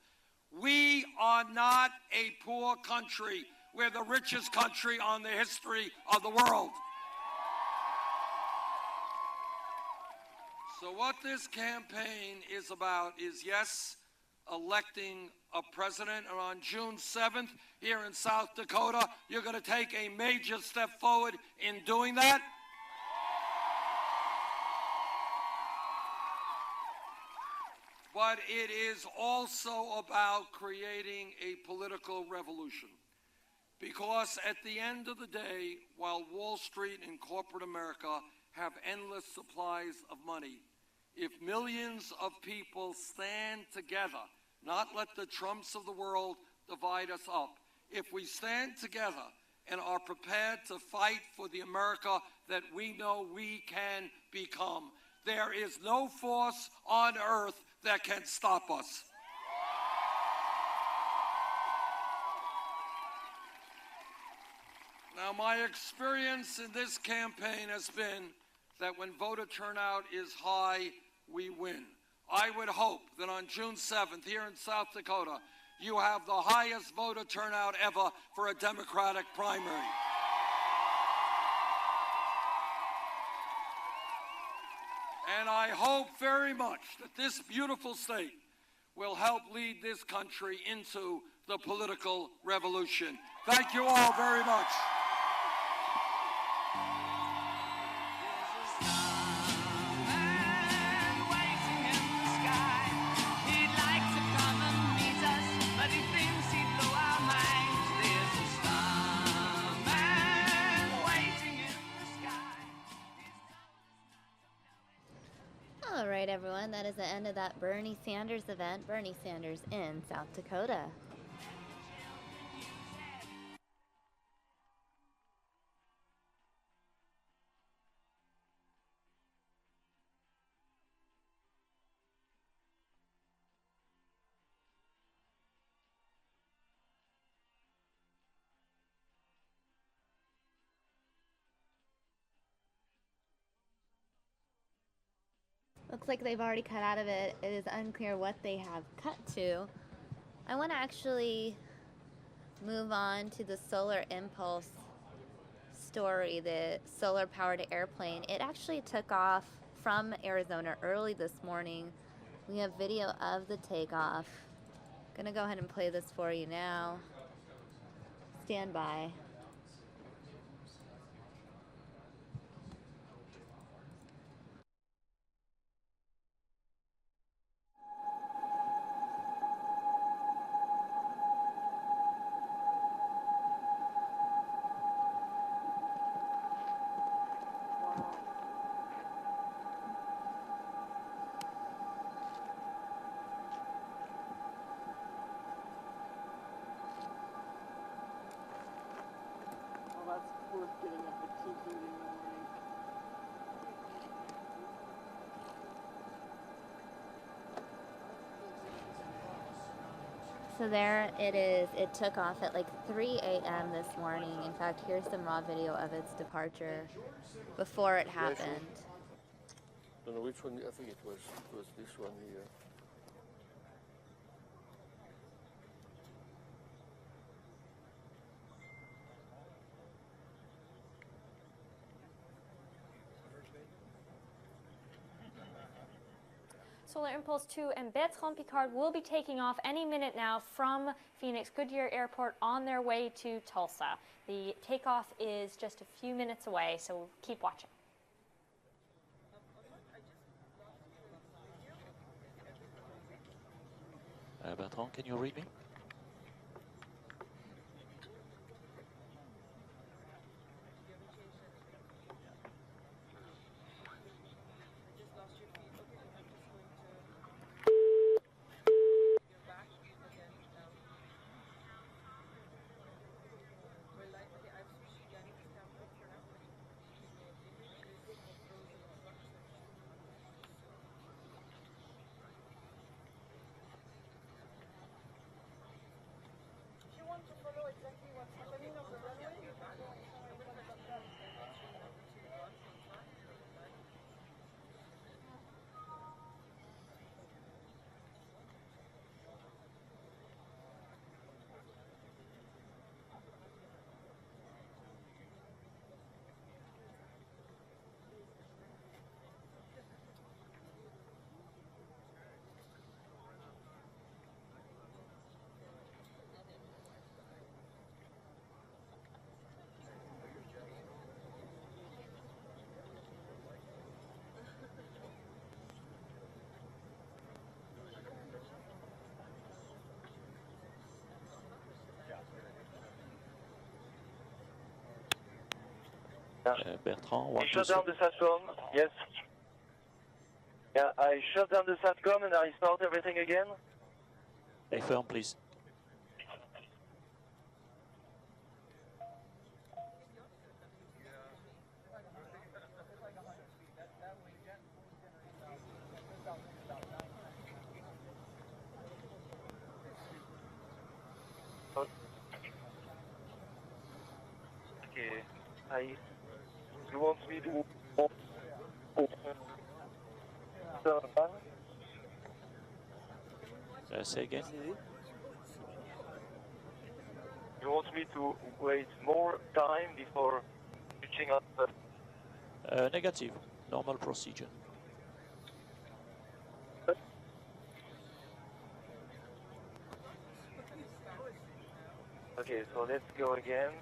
We are not a poor country. We're the richest country on the history of the world. So what this campaign is about is, yes, electing a president. And on June 7th, here in South Dakota, you're going to take a major step forward in doing that. But it is also about creating a political revolution. Because at the end of the day, while Wall Street and corporate America have endless supplies of money, if millions of people stand together, not let the Trumps of the world divide us up, if we stand together and are prepared to fight for the America that we know we can become, there is no force on earth that can stop us. Now, my experience in this campaign has been that when voter turnout is high, we win. I would hope that on June 7th, here in South Dakota, you have the highest voter turnout ever for a Democratic primary. And I hope very much that this beautiful state will help lead this country into the political revolution. Thank you all very much. All right, everyone, that is the end of that Bernie Sanders event. Bernie Sanders in South Dakota. Looks like they've already cut out of it. It is unclear what they have cut to. I want to actually move on to the Solar Impulse story, the solar-powered airplane. It actually took off from Arizona early this morning. We have video of the takeoff. Gonna go ahead and play this for you now. Stand by. Well, that's worth getting up at 2:30 in the morning. So there it is. It took off at like 3 a.m. this morning. In fact, here's some raw video of its departure before it happened. I don't know which one. I think it was this one here. Solar Impulse 2 and Bertrand Piccard will be taking off any minute now from Phoenix Goodyear Airport on their way to Tulsa. The takeoff is just a few minutes away, so keep watching. Bertrand, can you read me? Bertrand, I shut down the SATCOM, yes. Yeah, I shut down the SATCOM and I start everything again. Affirm, please. Okay, you want me to Say again. You want me to wait more time before reaching out? Negative. Normal procedure. Okay, so let's go again.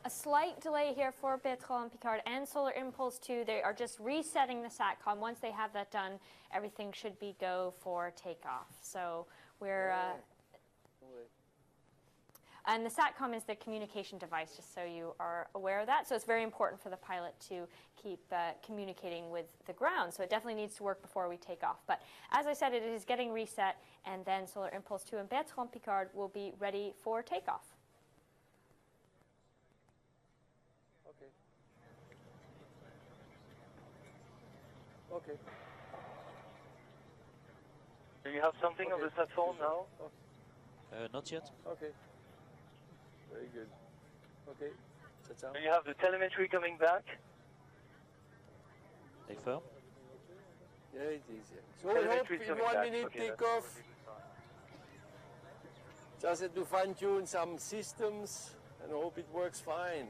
A slight delay here for Bertrand Piccard and Solar Impulse 2. They are just resetting the SATCOM. Once they have that done, everything should be go for takeoff. So we're... and the SATCOM is the communication device, just so you are aware of that. So it's very important for the pilot to keep communicating with the ground. So it definitely needs to work before we take off. But as I said, it is getting reset, and then Solar Impulse 2 and Bertrand Piccard will be ready for takeoff. Okay. Do you have something on the sat phone now? Not yet. Okay. Very good. Okay. That's out. Do you have the telemetry coming back? Affirm. Yeah, it is. Yeah. So we hope in 1 minute takeoff. Just had to fine tune some systems and hope it works fine.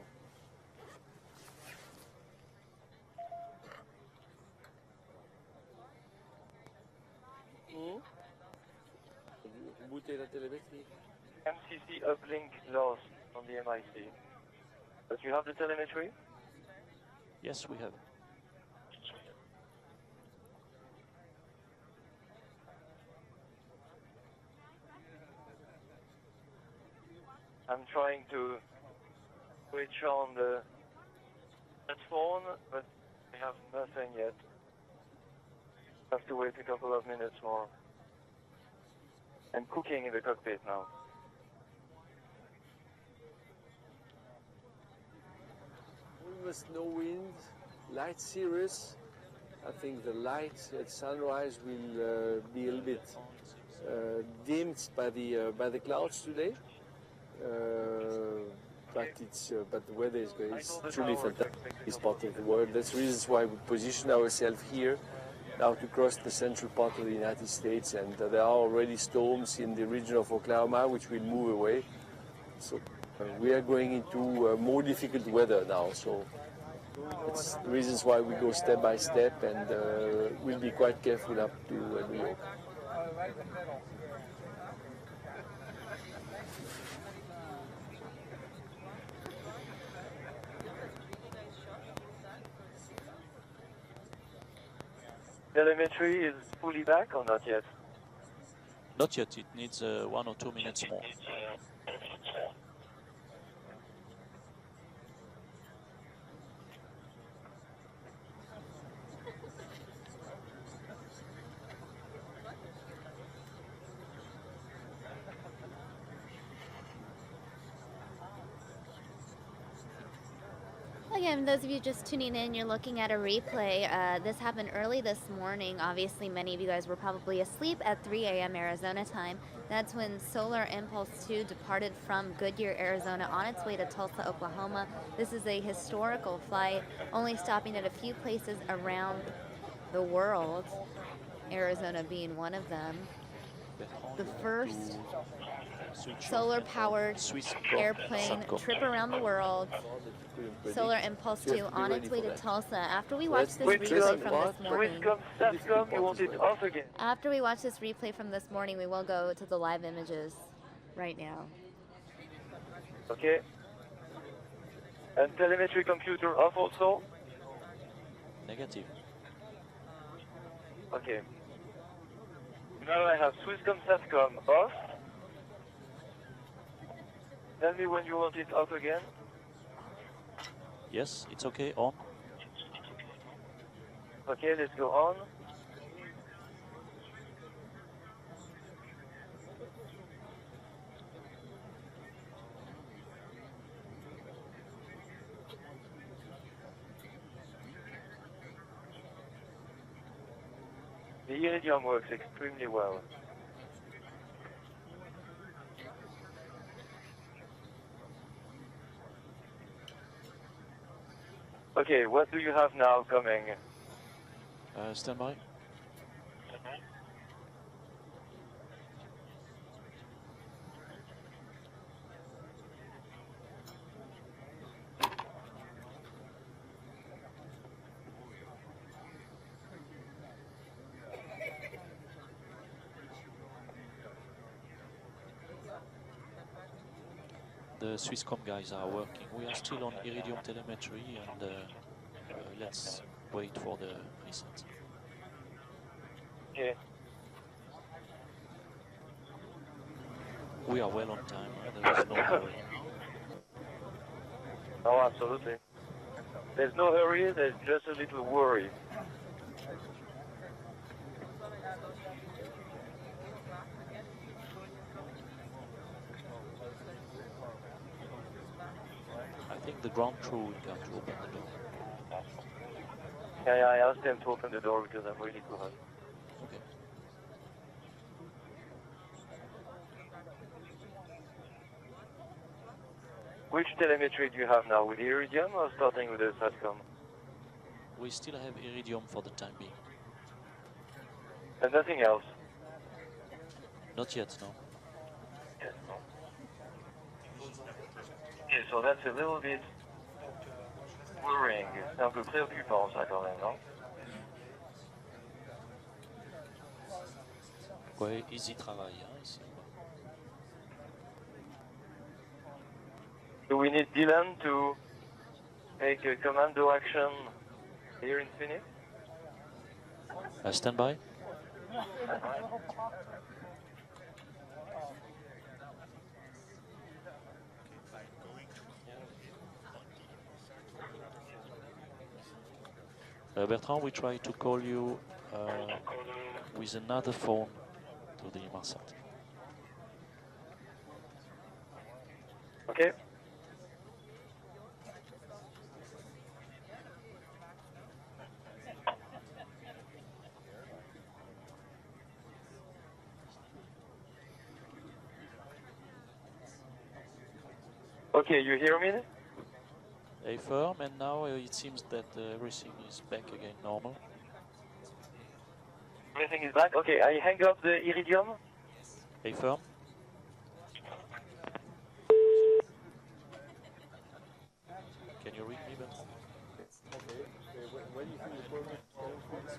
Rebooter la télémétrie. MCC uplink lost on the MIC. But you have the telemetry? Yes, we have. I'm trying to switch on the phone, but I have nothing yet. Have to wait a couple of minutes more. I'm cooking in the cockpit now. Almost no wind, light cirrus. I think the light at sunrise will be a little bit dimmed by the clouds today. But the weather is great. It's truly fantastic this part of the world. That's the reasons why we position ourselves here now to cross the central part of the United States, and there are already storms in the region of Oklahoma which will move away. So we are going into more difficult weather now. So that's the reasons why we go step by step, and we'll be quite careful up to New York. Right in the middle. Telemetry is fully back or not yet? Not yet. It needs 1 or 2 minutes more. Again, those of you just tuning in, you're looking at a replay. This happened early this morning. Obviously, many of you guys were probably asleep at 3 a.m. Arizona time. That's when Solar Impulse 2 departed from Goodyear, Arizona on its way to Tulsa, Oklahoma. This is a historical flight, only stopping at a few places around the world, Arizona being one of them. The first solar-powered airplane trip around the world. Solar Impulse 2 on its way to Tulsa. After we watch this replay from this morning, after we watch this replay from this morning, we will go to the live images right now. Okay. And telemetry computer off also? Negative. Okay. Now I have Swisscom Satcom off. Tell me when you want it off again. Yes, it's okay. On. Okay, let's go on. The Iridium works extremely well. Okay, what do you have now coming? Stand by. The Swisscom guys are working. We are still on Iridium telemetry, and let's wait for the reset. Okay. We are well on time. There is no hurry. Oh, absolutely. There's no hurry, there's just a little worry. I think the ground crew will come to open the door. Yeah, I asked them to open the door because I'm really too hot. Okay. Which telemetry do you have now, with Iridium or starting with the Satcom? We still have Iridium for the time being. And nothing else? Not yet, no. Yes, no. Okay, so that's a little bit worrying. C'est un peu préoccupant ça quand même, non? Ouais, easy travail, hein, ici. Do we need Dylan to take a commando action here in Phoenix? Stand by. Bertrand, we try to call you with another phone to the Inmarsat. Okay. Okay, you hear me? Firm, and now it seems that everything is back again normal. Everything is back? Okay, I hang up the Iridium. Firm. Can you read me, Bertrand? Okay. When do you think the program is coming from this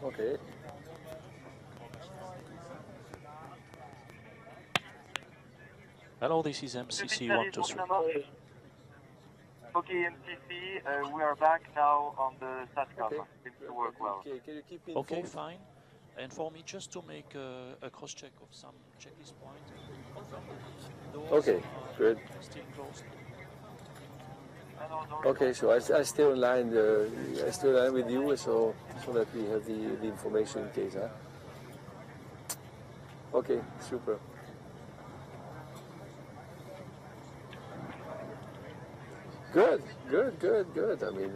Okay. Hello, this is MCC 123. Okay, MCC, we are back now on the SATCOM. Okay. Seems to work well. Okay, can you keep me Okay, informed? fine. And for me, just to make a cross-check of some checklist points. Okay, good. Still closed. Okay, so I stay online. I stay online with you, so that we have the information in case, huh? Okay, super. Good. I mean.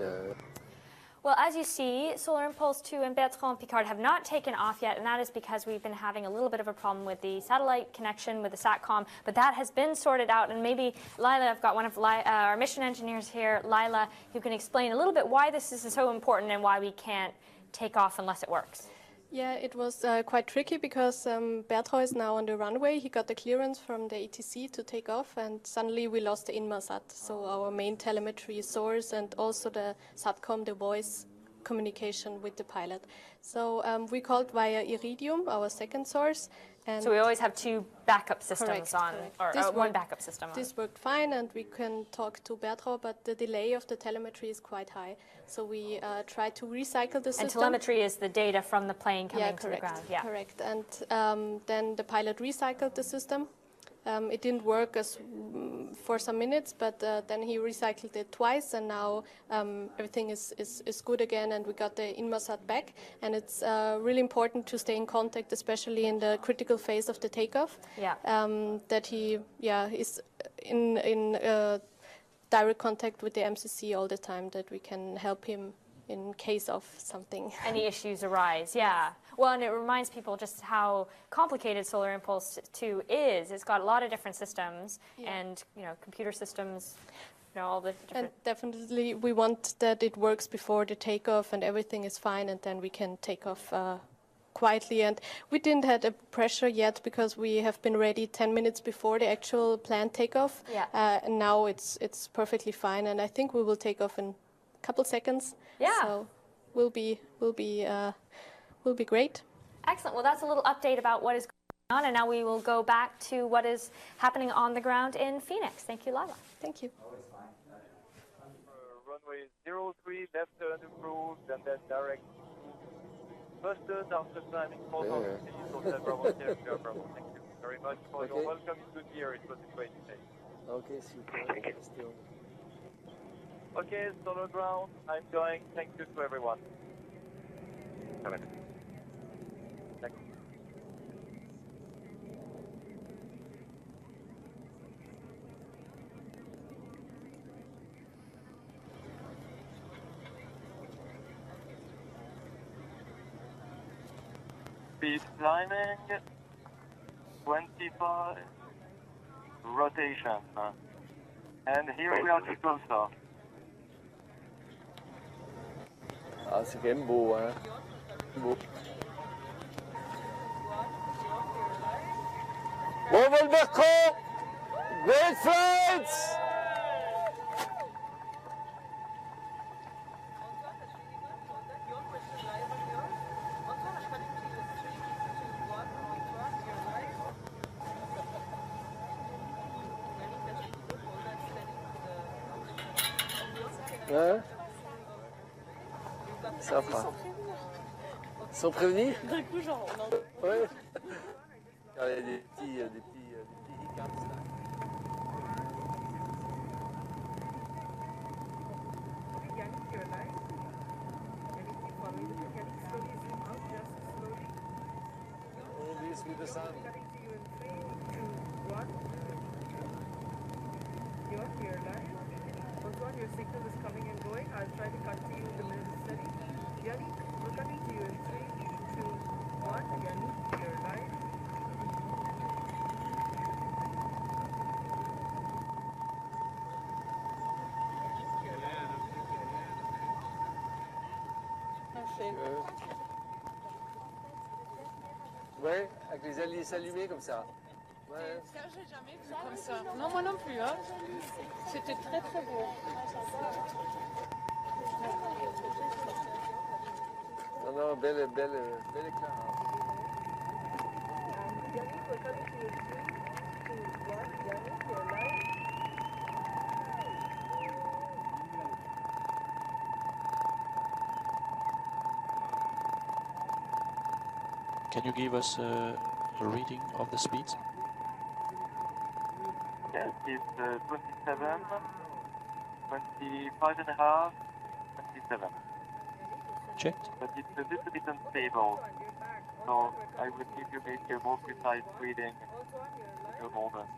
Well, as you see, Solar Impulse 2 and Bertrand Piccard have not taken off yet, and that is because we've been having a little bit of a problem with the satellite connection with the SATCOM, but that has been sorted out, and maybe Lila, I've got one of our mission engineers here, Lila, who can explain a little bit why this is so important and why we can't take off unless it works. Yeah, it was quite tricky because Bertrand is now on the runway. He got the clearance from the ATC to take off, and suddenly we lost the Inmarsat, so our main telemetry source, and also the SATCOM, the voice communication with the pilot. So we called via Iridium, our second source. And so we always have two backup systems correct. or one backup system on. This worked fine, and we can talk to Bertrand, but the delay of the telemetry is quite high. So we try to recycle the system. And telemetry is the data from the plane coming to the ground. Yeah, correct. And then the pilot recycled the system. It didn't work for some minutes, but then he recycled it twice, and now everything is good again, and we got the Inmarsat back. And it's really important to stay in contact, especially in the critical phase of the takeoff. Yeah. That he is in direct contact with the MCC all the time, that we can help him in case of something. Any issues arise, yeah. Well, and it reminds people just how complicated Solar Impulse 2 is. It's got a lot of different systems and, computer systems, all the different... And definitely we want that it works before the takeoff and everything is fine, and then we can take off quietly. And we didn't have the pressure yet because we have been ready 10 minutes before the actual planned takeoff. Yeah. And now it's perfectly fine, and I think we will take off in couple seconds. Yeah. So will be great. Excellent. Well, that's a little update about what is going on, and now we will go back to what is happening on the ground in Phoenix. Thank you, Lila. Thank you. Runway 03, left turn approved, and then direct busted after climbing 4,000 feet. Hotel Bravo, Sierra Bravo. Thank you very much for your welcome. It's good here. It was a great day. Okay, super. Still. Okay, solar ground, I'm going. Thank you to everyone. Thank you. Speed climbing, 25, rotation. And here we are to closer. Ah, c'est quand même beau, hein? Beau. Bravo le Bertrand! Great flights! Hein? Sympa. Ils sont prévenus? D'un coup, genre, on en... Oui. Il y a des petits hiccups là. All this with the sun. Your signal is coming and going. I'll try to cut to you in the minute it's steady. Yannick, we're cutting to you in 3, 2, 1. Yannick, you're live. Ouais, avec les hélices allumées comme ça. Ouais. Ça, j'ai jamais vu comme ça. Non, moi non plus. Hein. C'était très très beau. Non, non, bel éclat. Hein. Yannick, we're cutting to you in 3, 2, 1. Yannick, you're live. Can you give us a reading of the speeds? Yes, it's 27, 25 and a half, 27. Checked. But it's a little bit unstable, so I would give you maybe a more precise reading in a moment.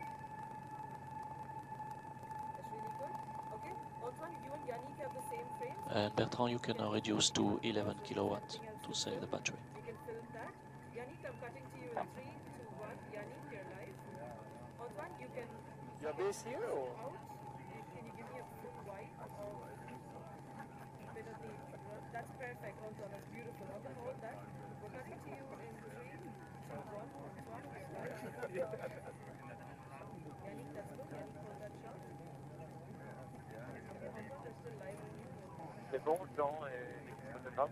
And Bertrand, you can reduce to 11 kilowatts to save the battery. Yannick, I'm cutting to you in 3, 2, 1. Yannick, you're live. Antoine, you can... Your base here or? Can you give me a full white of bit of the... That's perfect, Antoine. That's beautiful. Antoine, hold that. We're cutting to you in 3, 2, 1. Antoine, you're live. Yannick, that's good. Yannick, hold that shot. Antoine, they're still live on you. C'est bon, Jean et l'équipe de notes.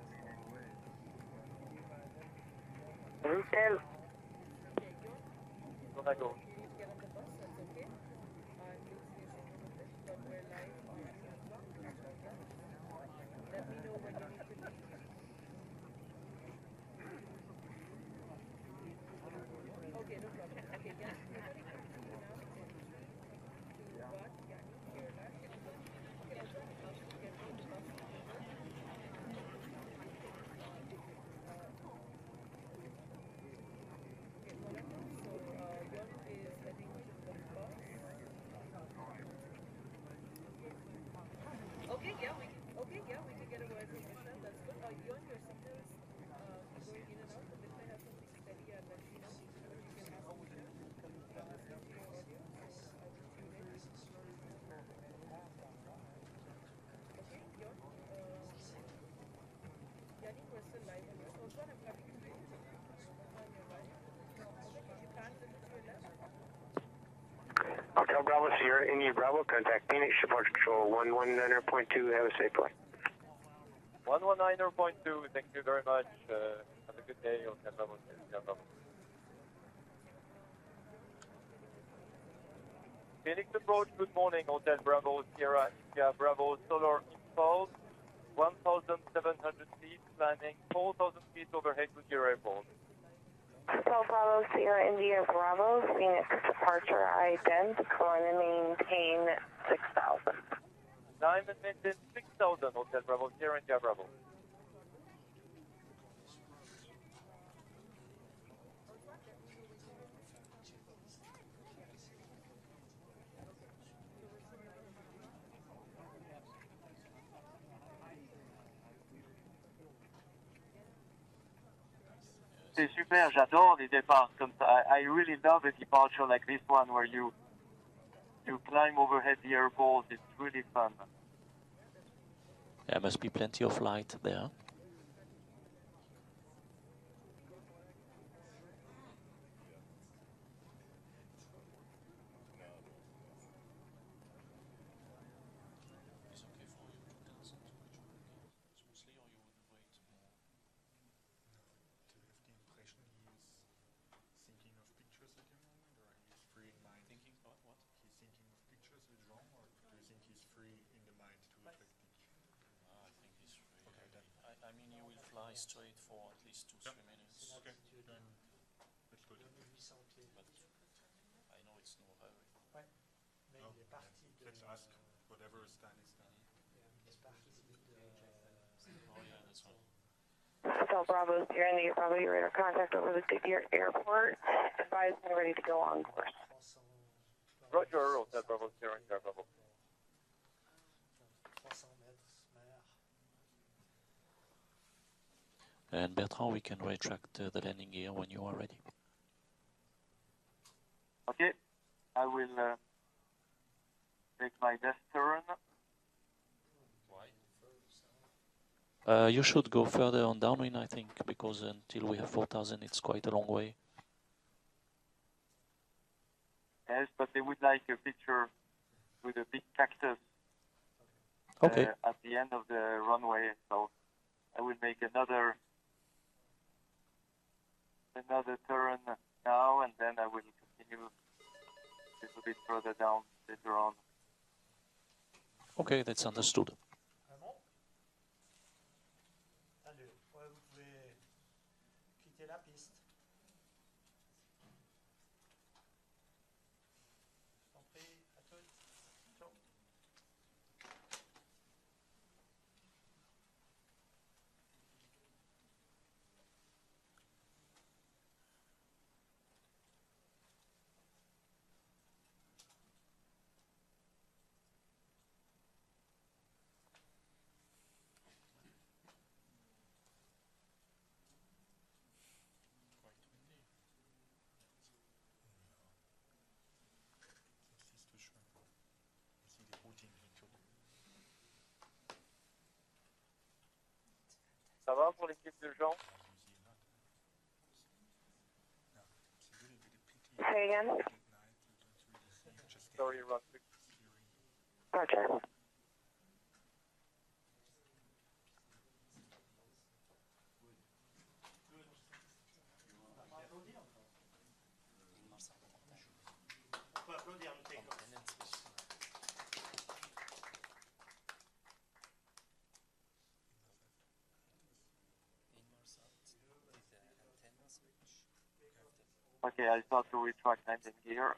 Nickel. On a go. Okay, yeah, we can get a word from Michelle. That's good. You and your signals going in and out. The bit may have something steady and let me know. You can ask Michelle. Listening to your audio. I will tune in. Okay, Yon. Yannick, we're still live on this. Also, I'm cutting to you. On your right. Okay, you can't limit to your left. Hotel Bravo Sierra, India Bravo, contact Phoenix Support Control 119.2, have a safe flight. 119.2, thank you very much. Have a good day. Hotel Bravo Sierra. Phoenix approach, good morning. Hotel Bravo Sierra, India Bravo, solar installed. 1,700 feet, landing 4,000 feet overhead with your airport. Hotel Bravo Sierra India Bravo, Phoenix departure identical and maintain 6,000. Time and maintain 6,000, Hotel Bravo Sierra India Bravo. C'est super, j'adore les départs comme ça. I really love a departure like this one where you climb overhead the air balls. It's really fun. There must be plenty of light there. I mean, you will fly straight for at least 2-3 minutes. Okay, then let's go. But I know it's no hurry. No, let's ask whatever Stan is done. Oh yeah, that's right. Hotel Bravo, Sierra India, Bravo, your radar contact over the Goodyear Airport. Advise when ready to go on course. Roger, Hotel Bravo, Sierra India, Bravo. And Bertrand, we can retract the landing gear when you are ready. Okay, I will take my left turn. You should go further on downwind, I think, because until we have 4,000, it's quite a long way. Yes, but they would like a picture with a big cactus Okay. at the end of the runway. So I will make another turn now, and then I will continue a little bit further down later on. Okay, that's understood. Vous pouvez quitter la piste. Je t'en prie, à toutes. Ciao. Ça va pour l'équipe de Jean? Say again? Sorry, run quick. Roger. On peut applaudir le take-off. Okay, I start to retract landing gear.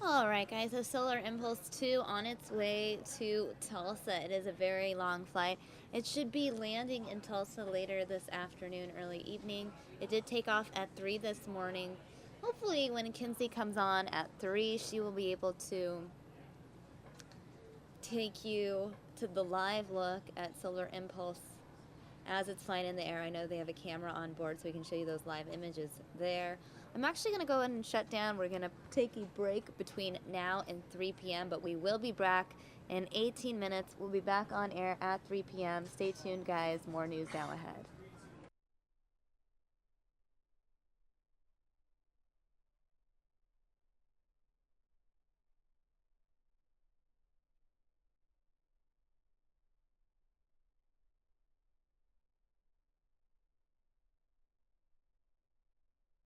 All right, guys, so Solar Impulse 2 on its way to Tulsa. It is a very long flight. It should be landing in Tulsa later this afternoon, early evening. It did take off at 3 this morning. Hopefully when Kinsey comes on at 3, she will be able to take you to the live look at Solar Impulse as it's flying in the air. I know they have a camera on board, so we can show you those live images there. I'm actually going to go ahead and shut down. We're going to take a break between now and 3 p.m., but we will be back in 18 minutes. We'll be back on air at 3 p.m. Stay tuned, guys. More news now ahead.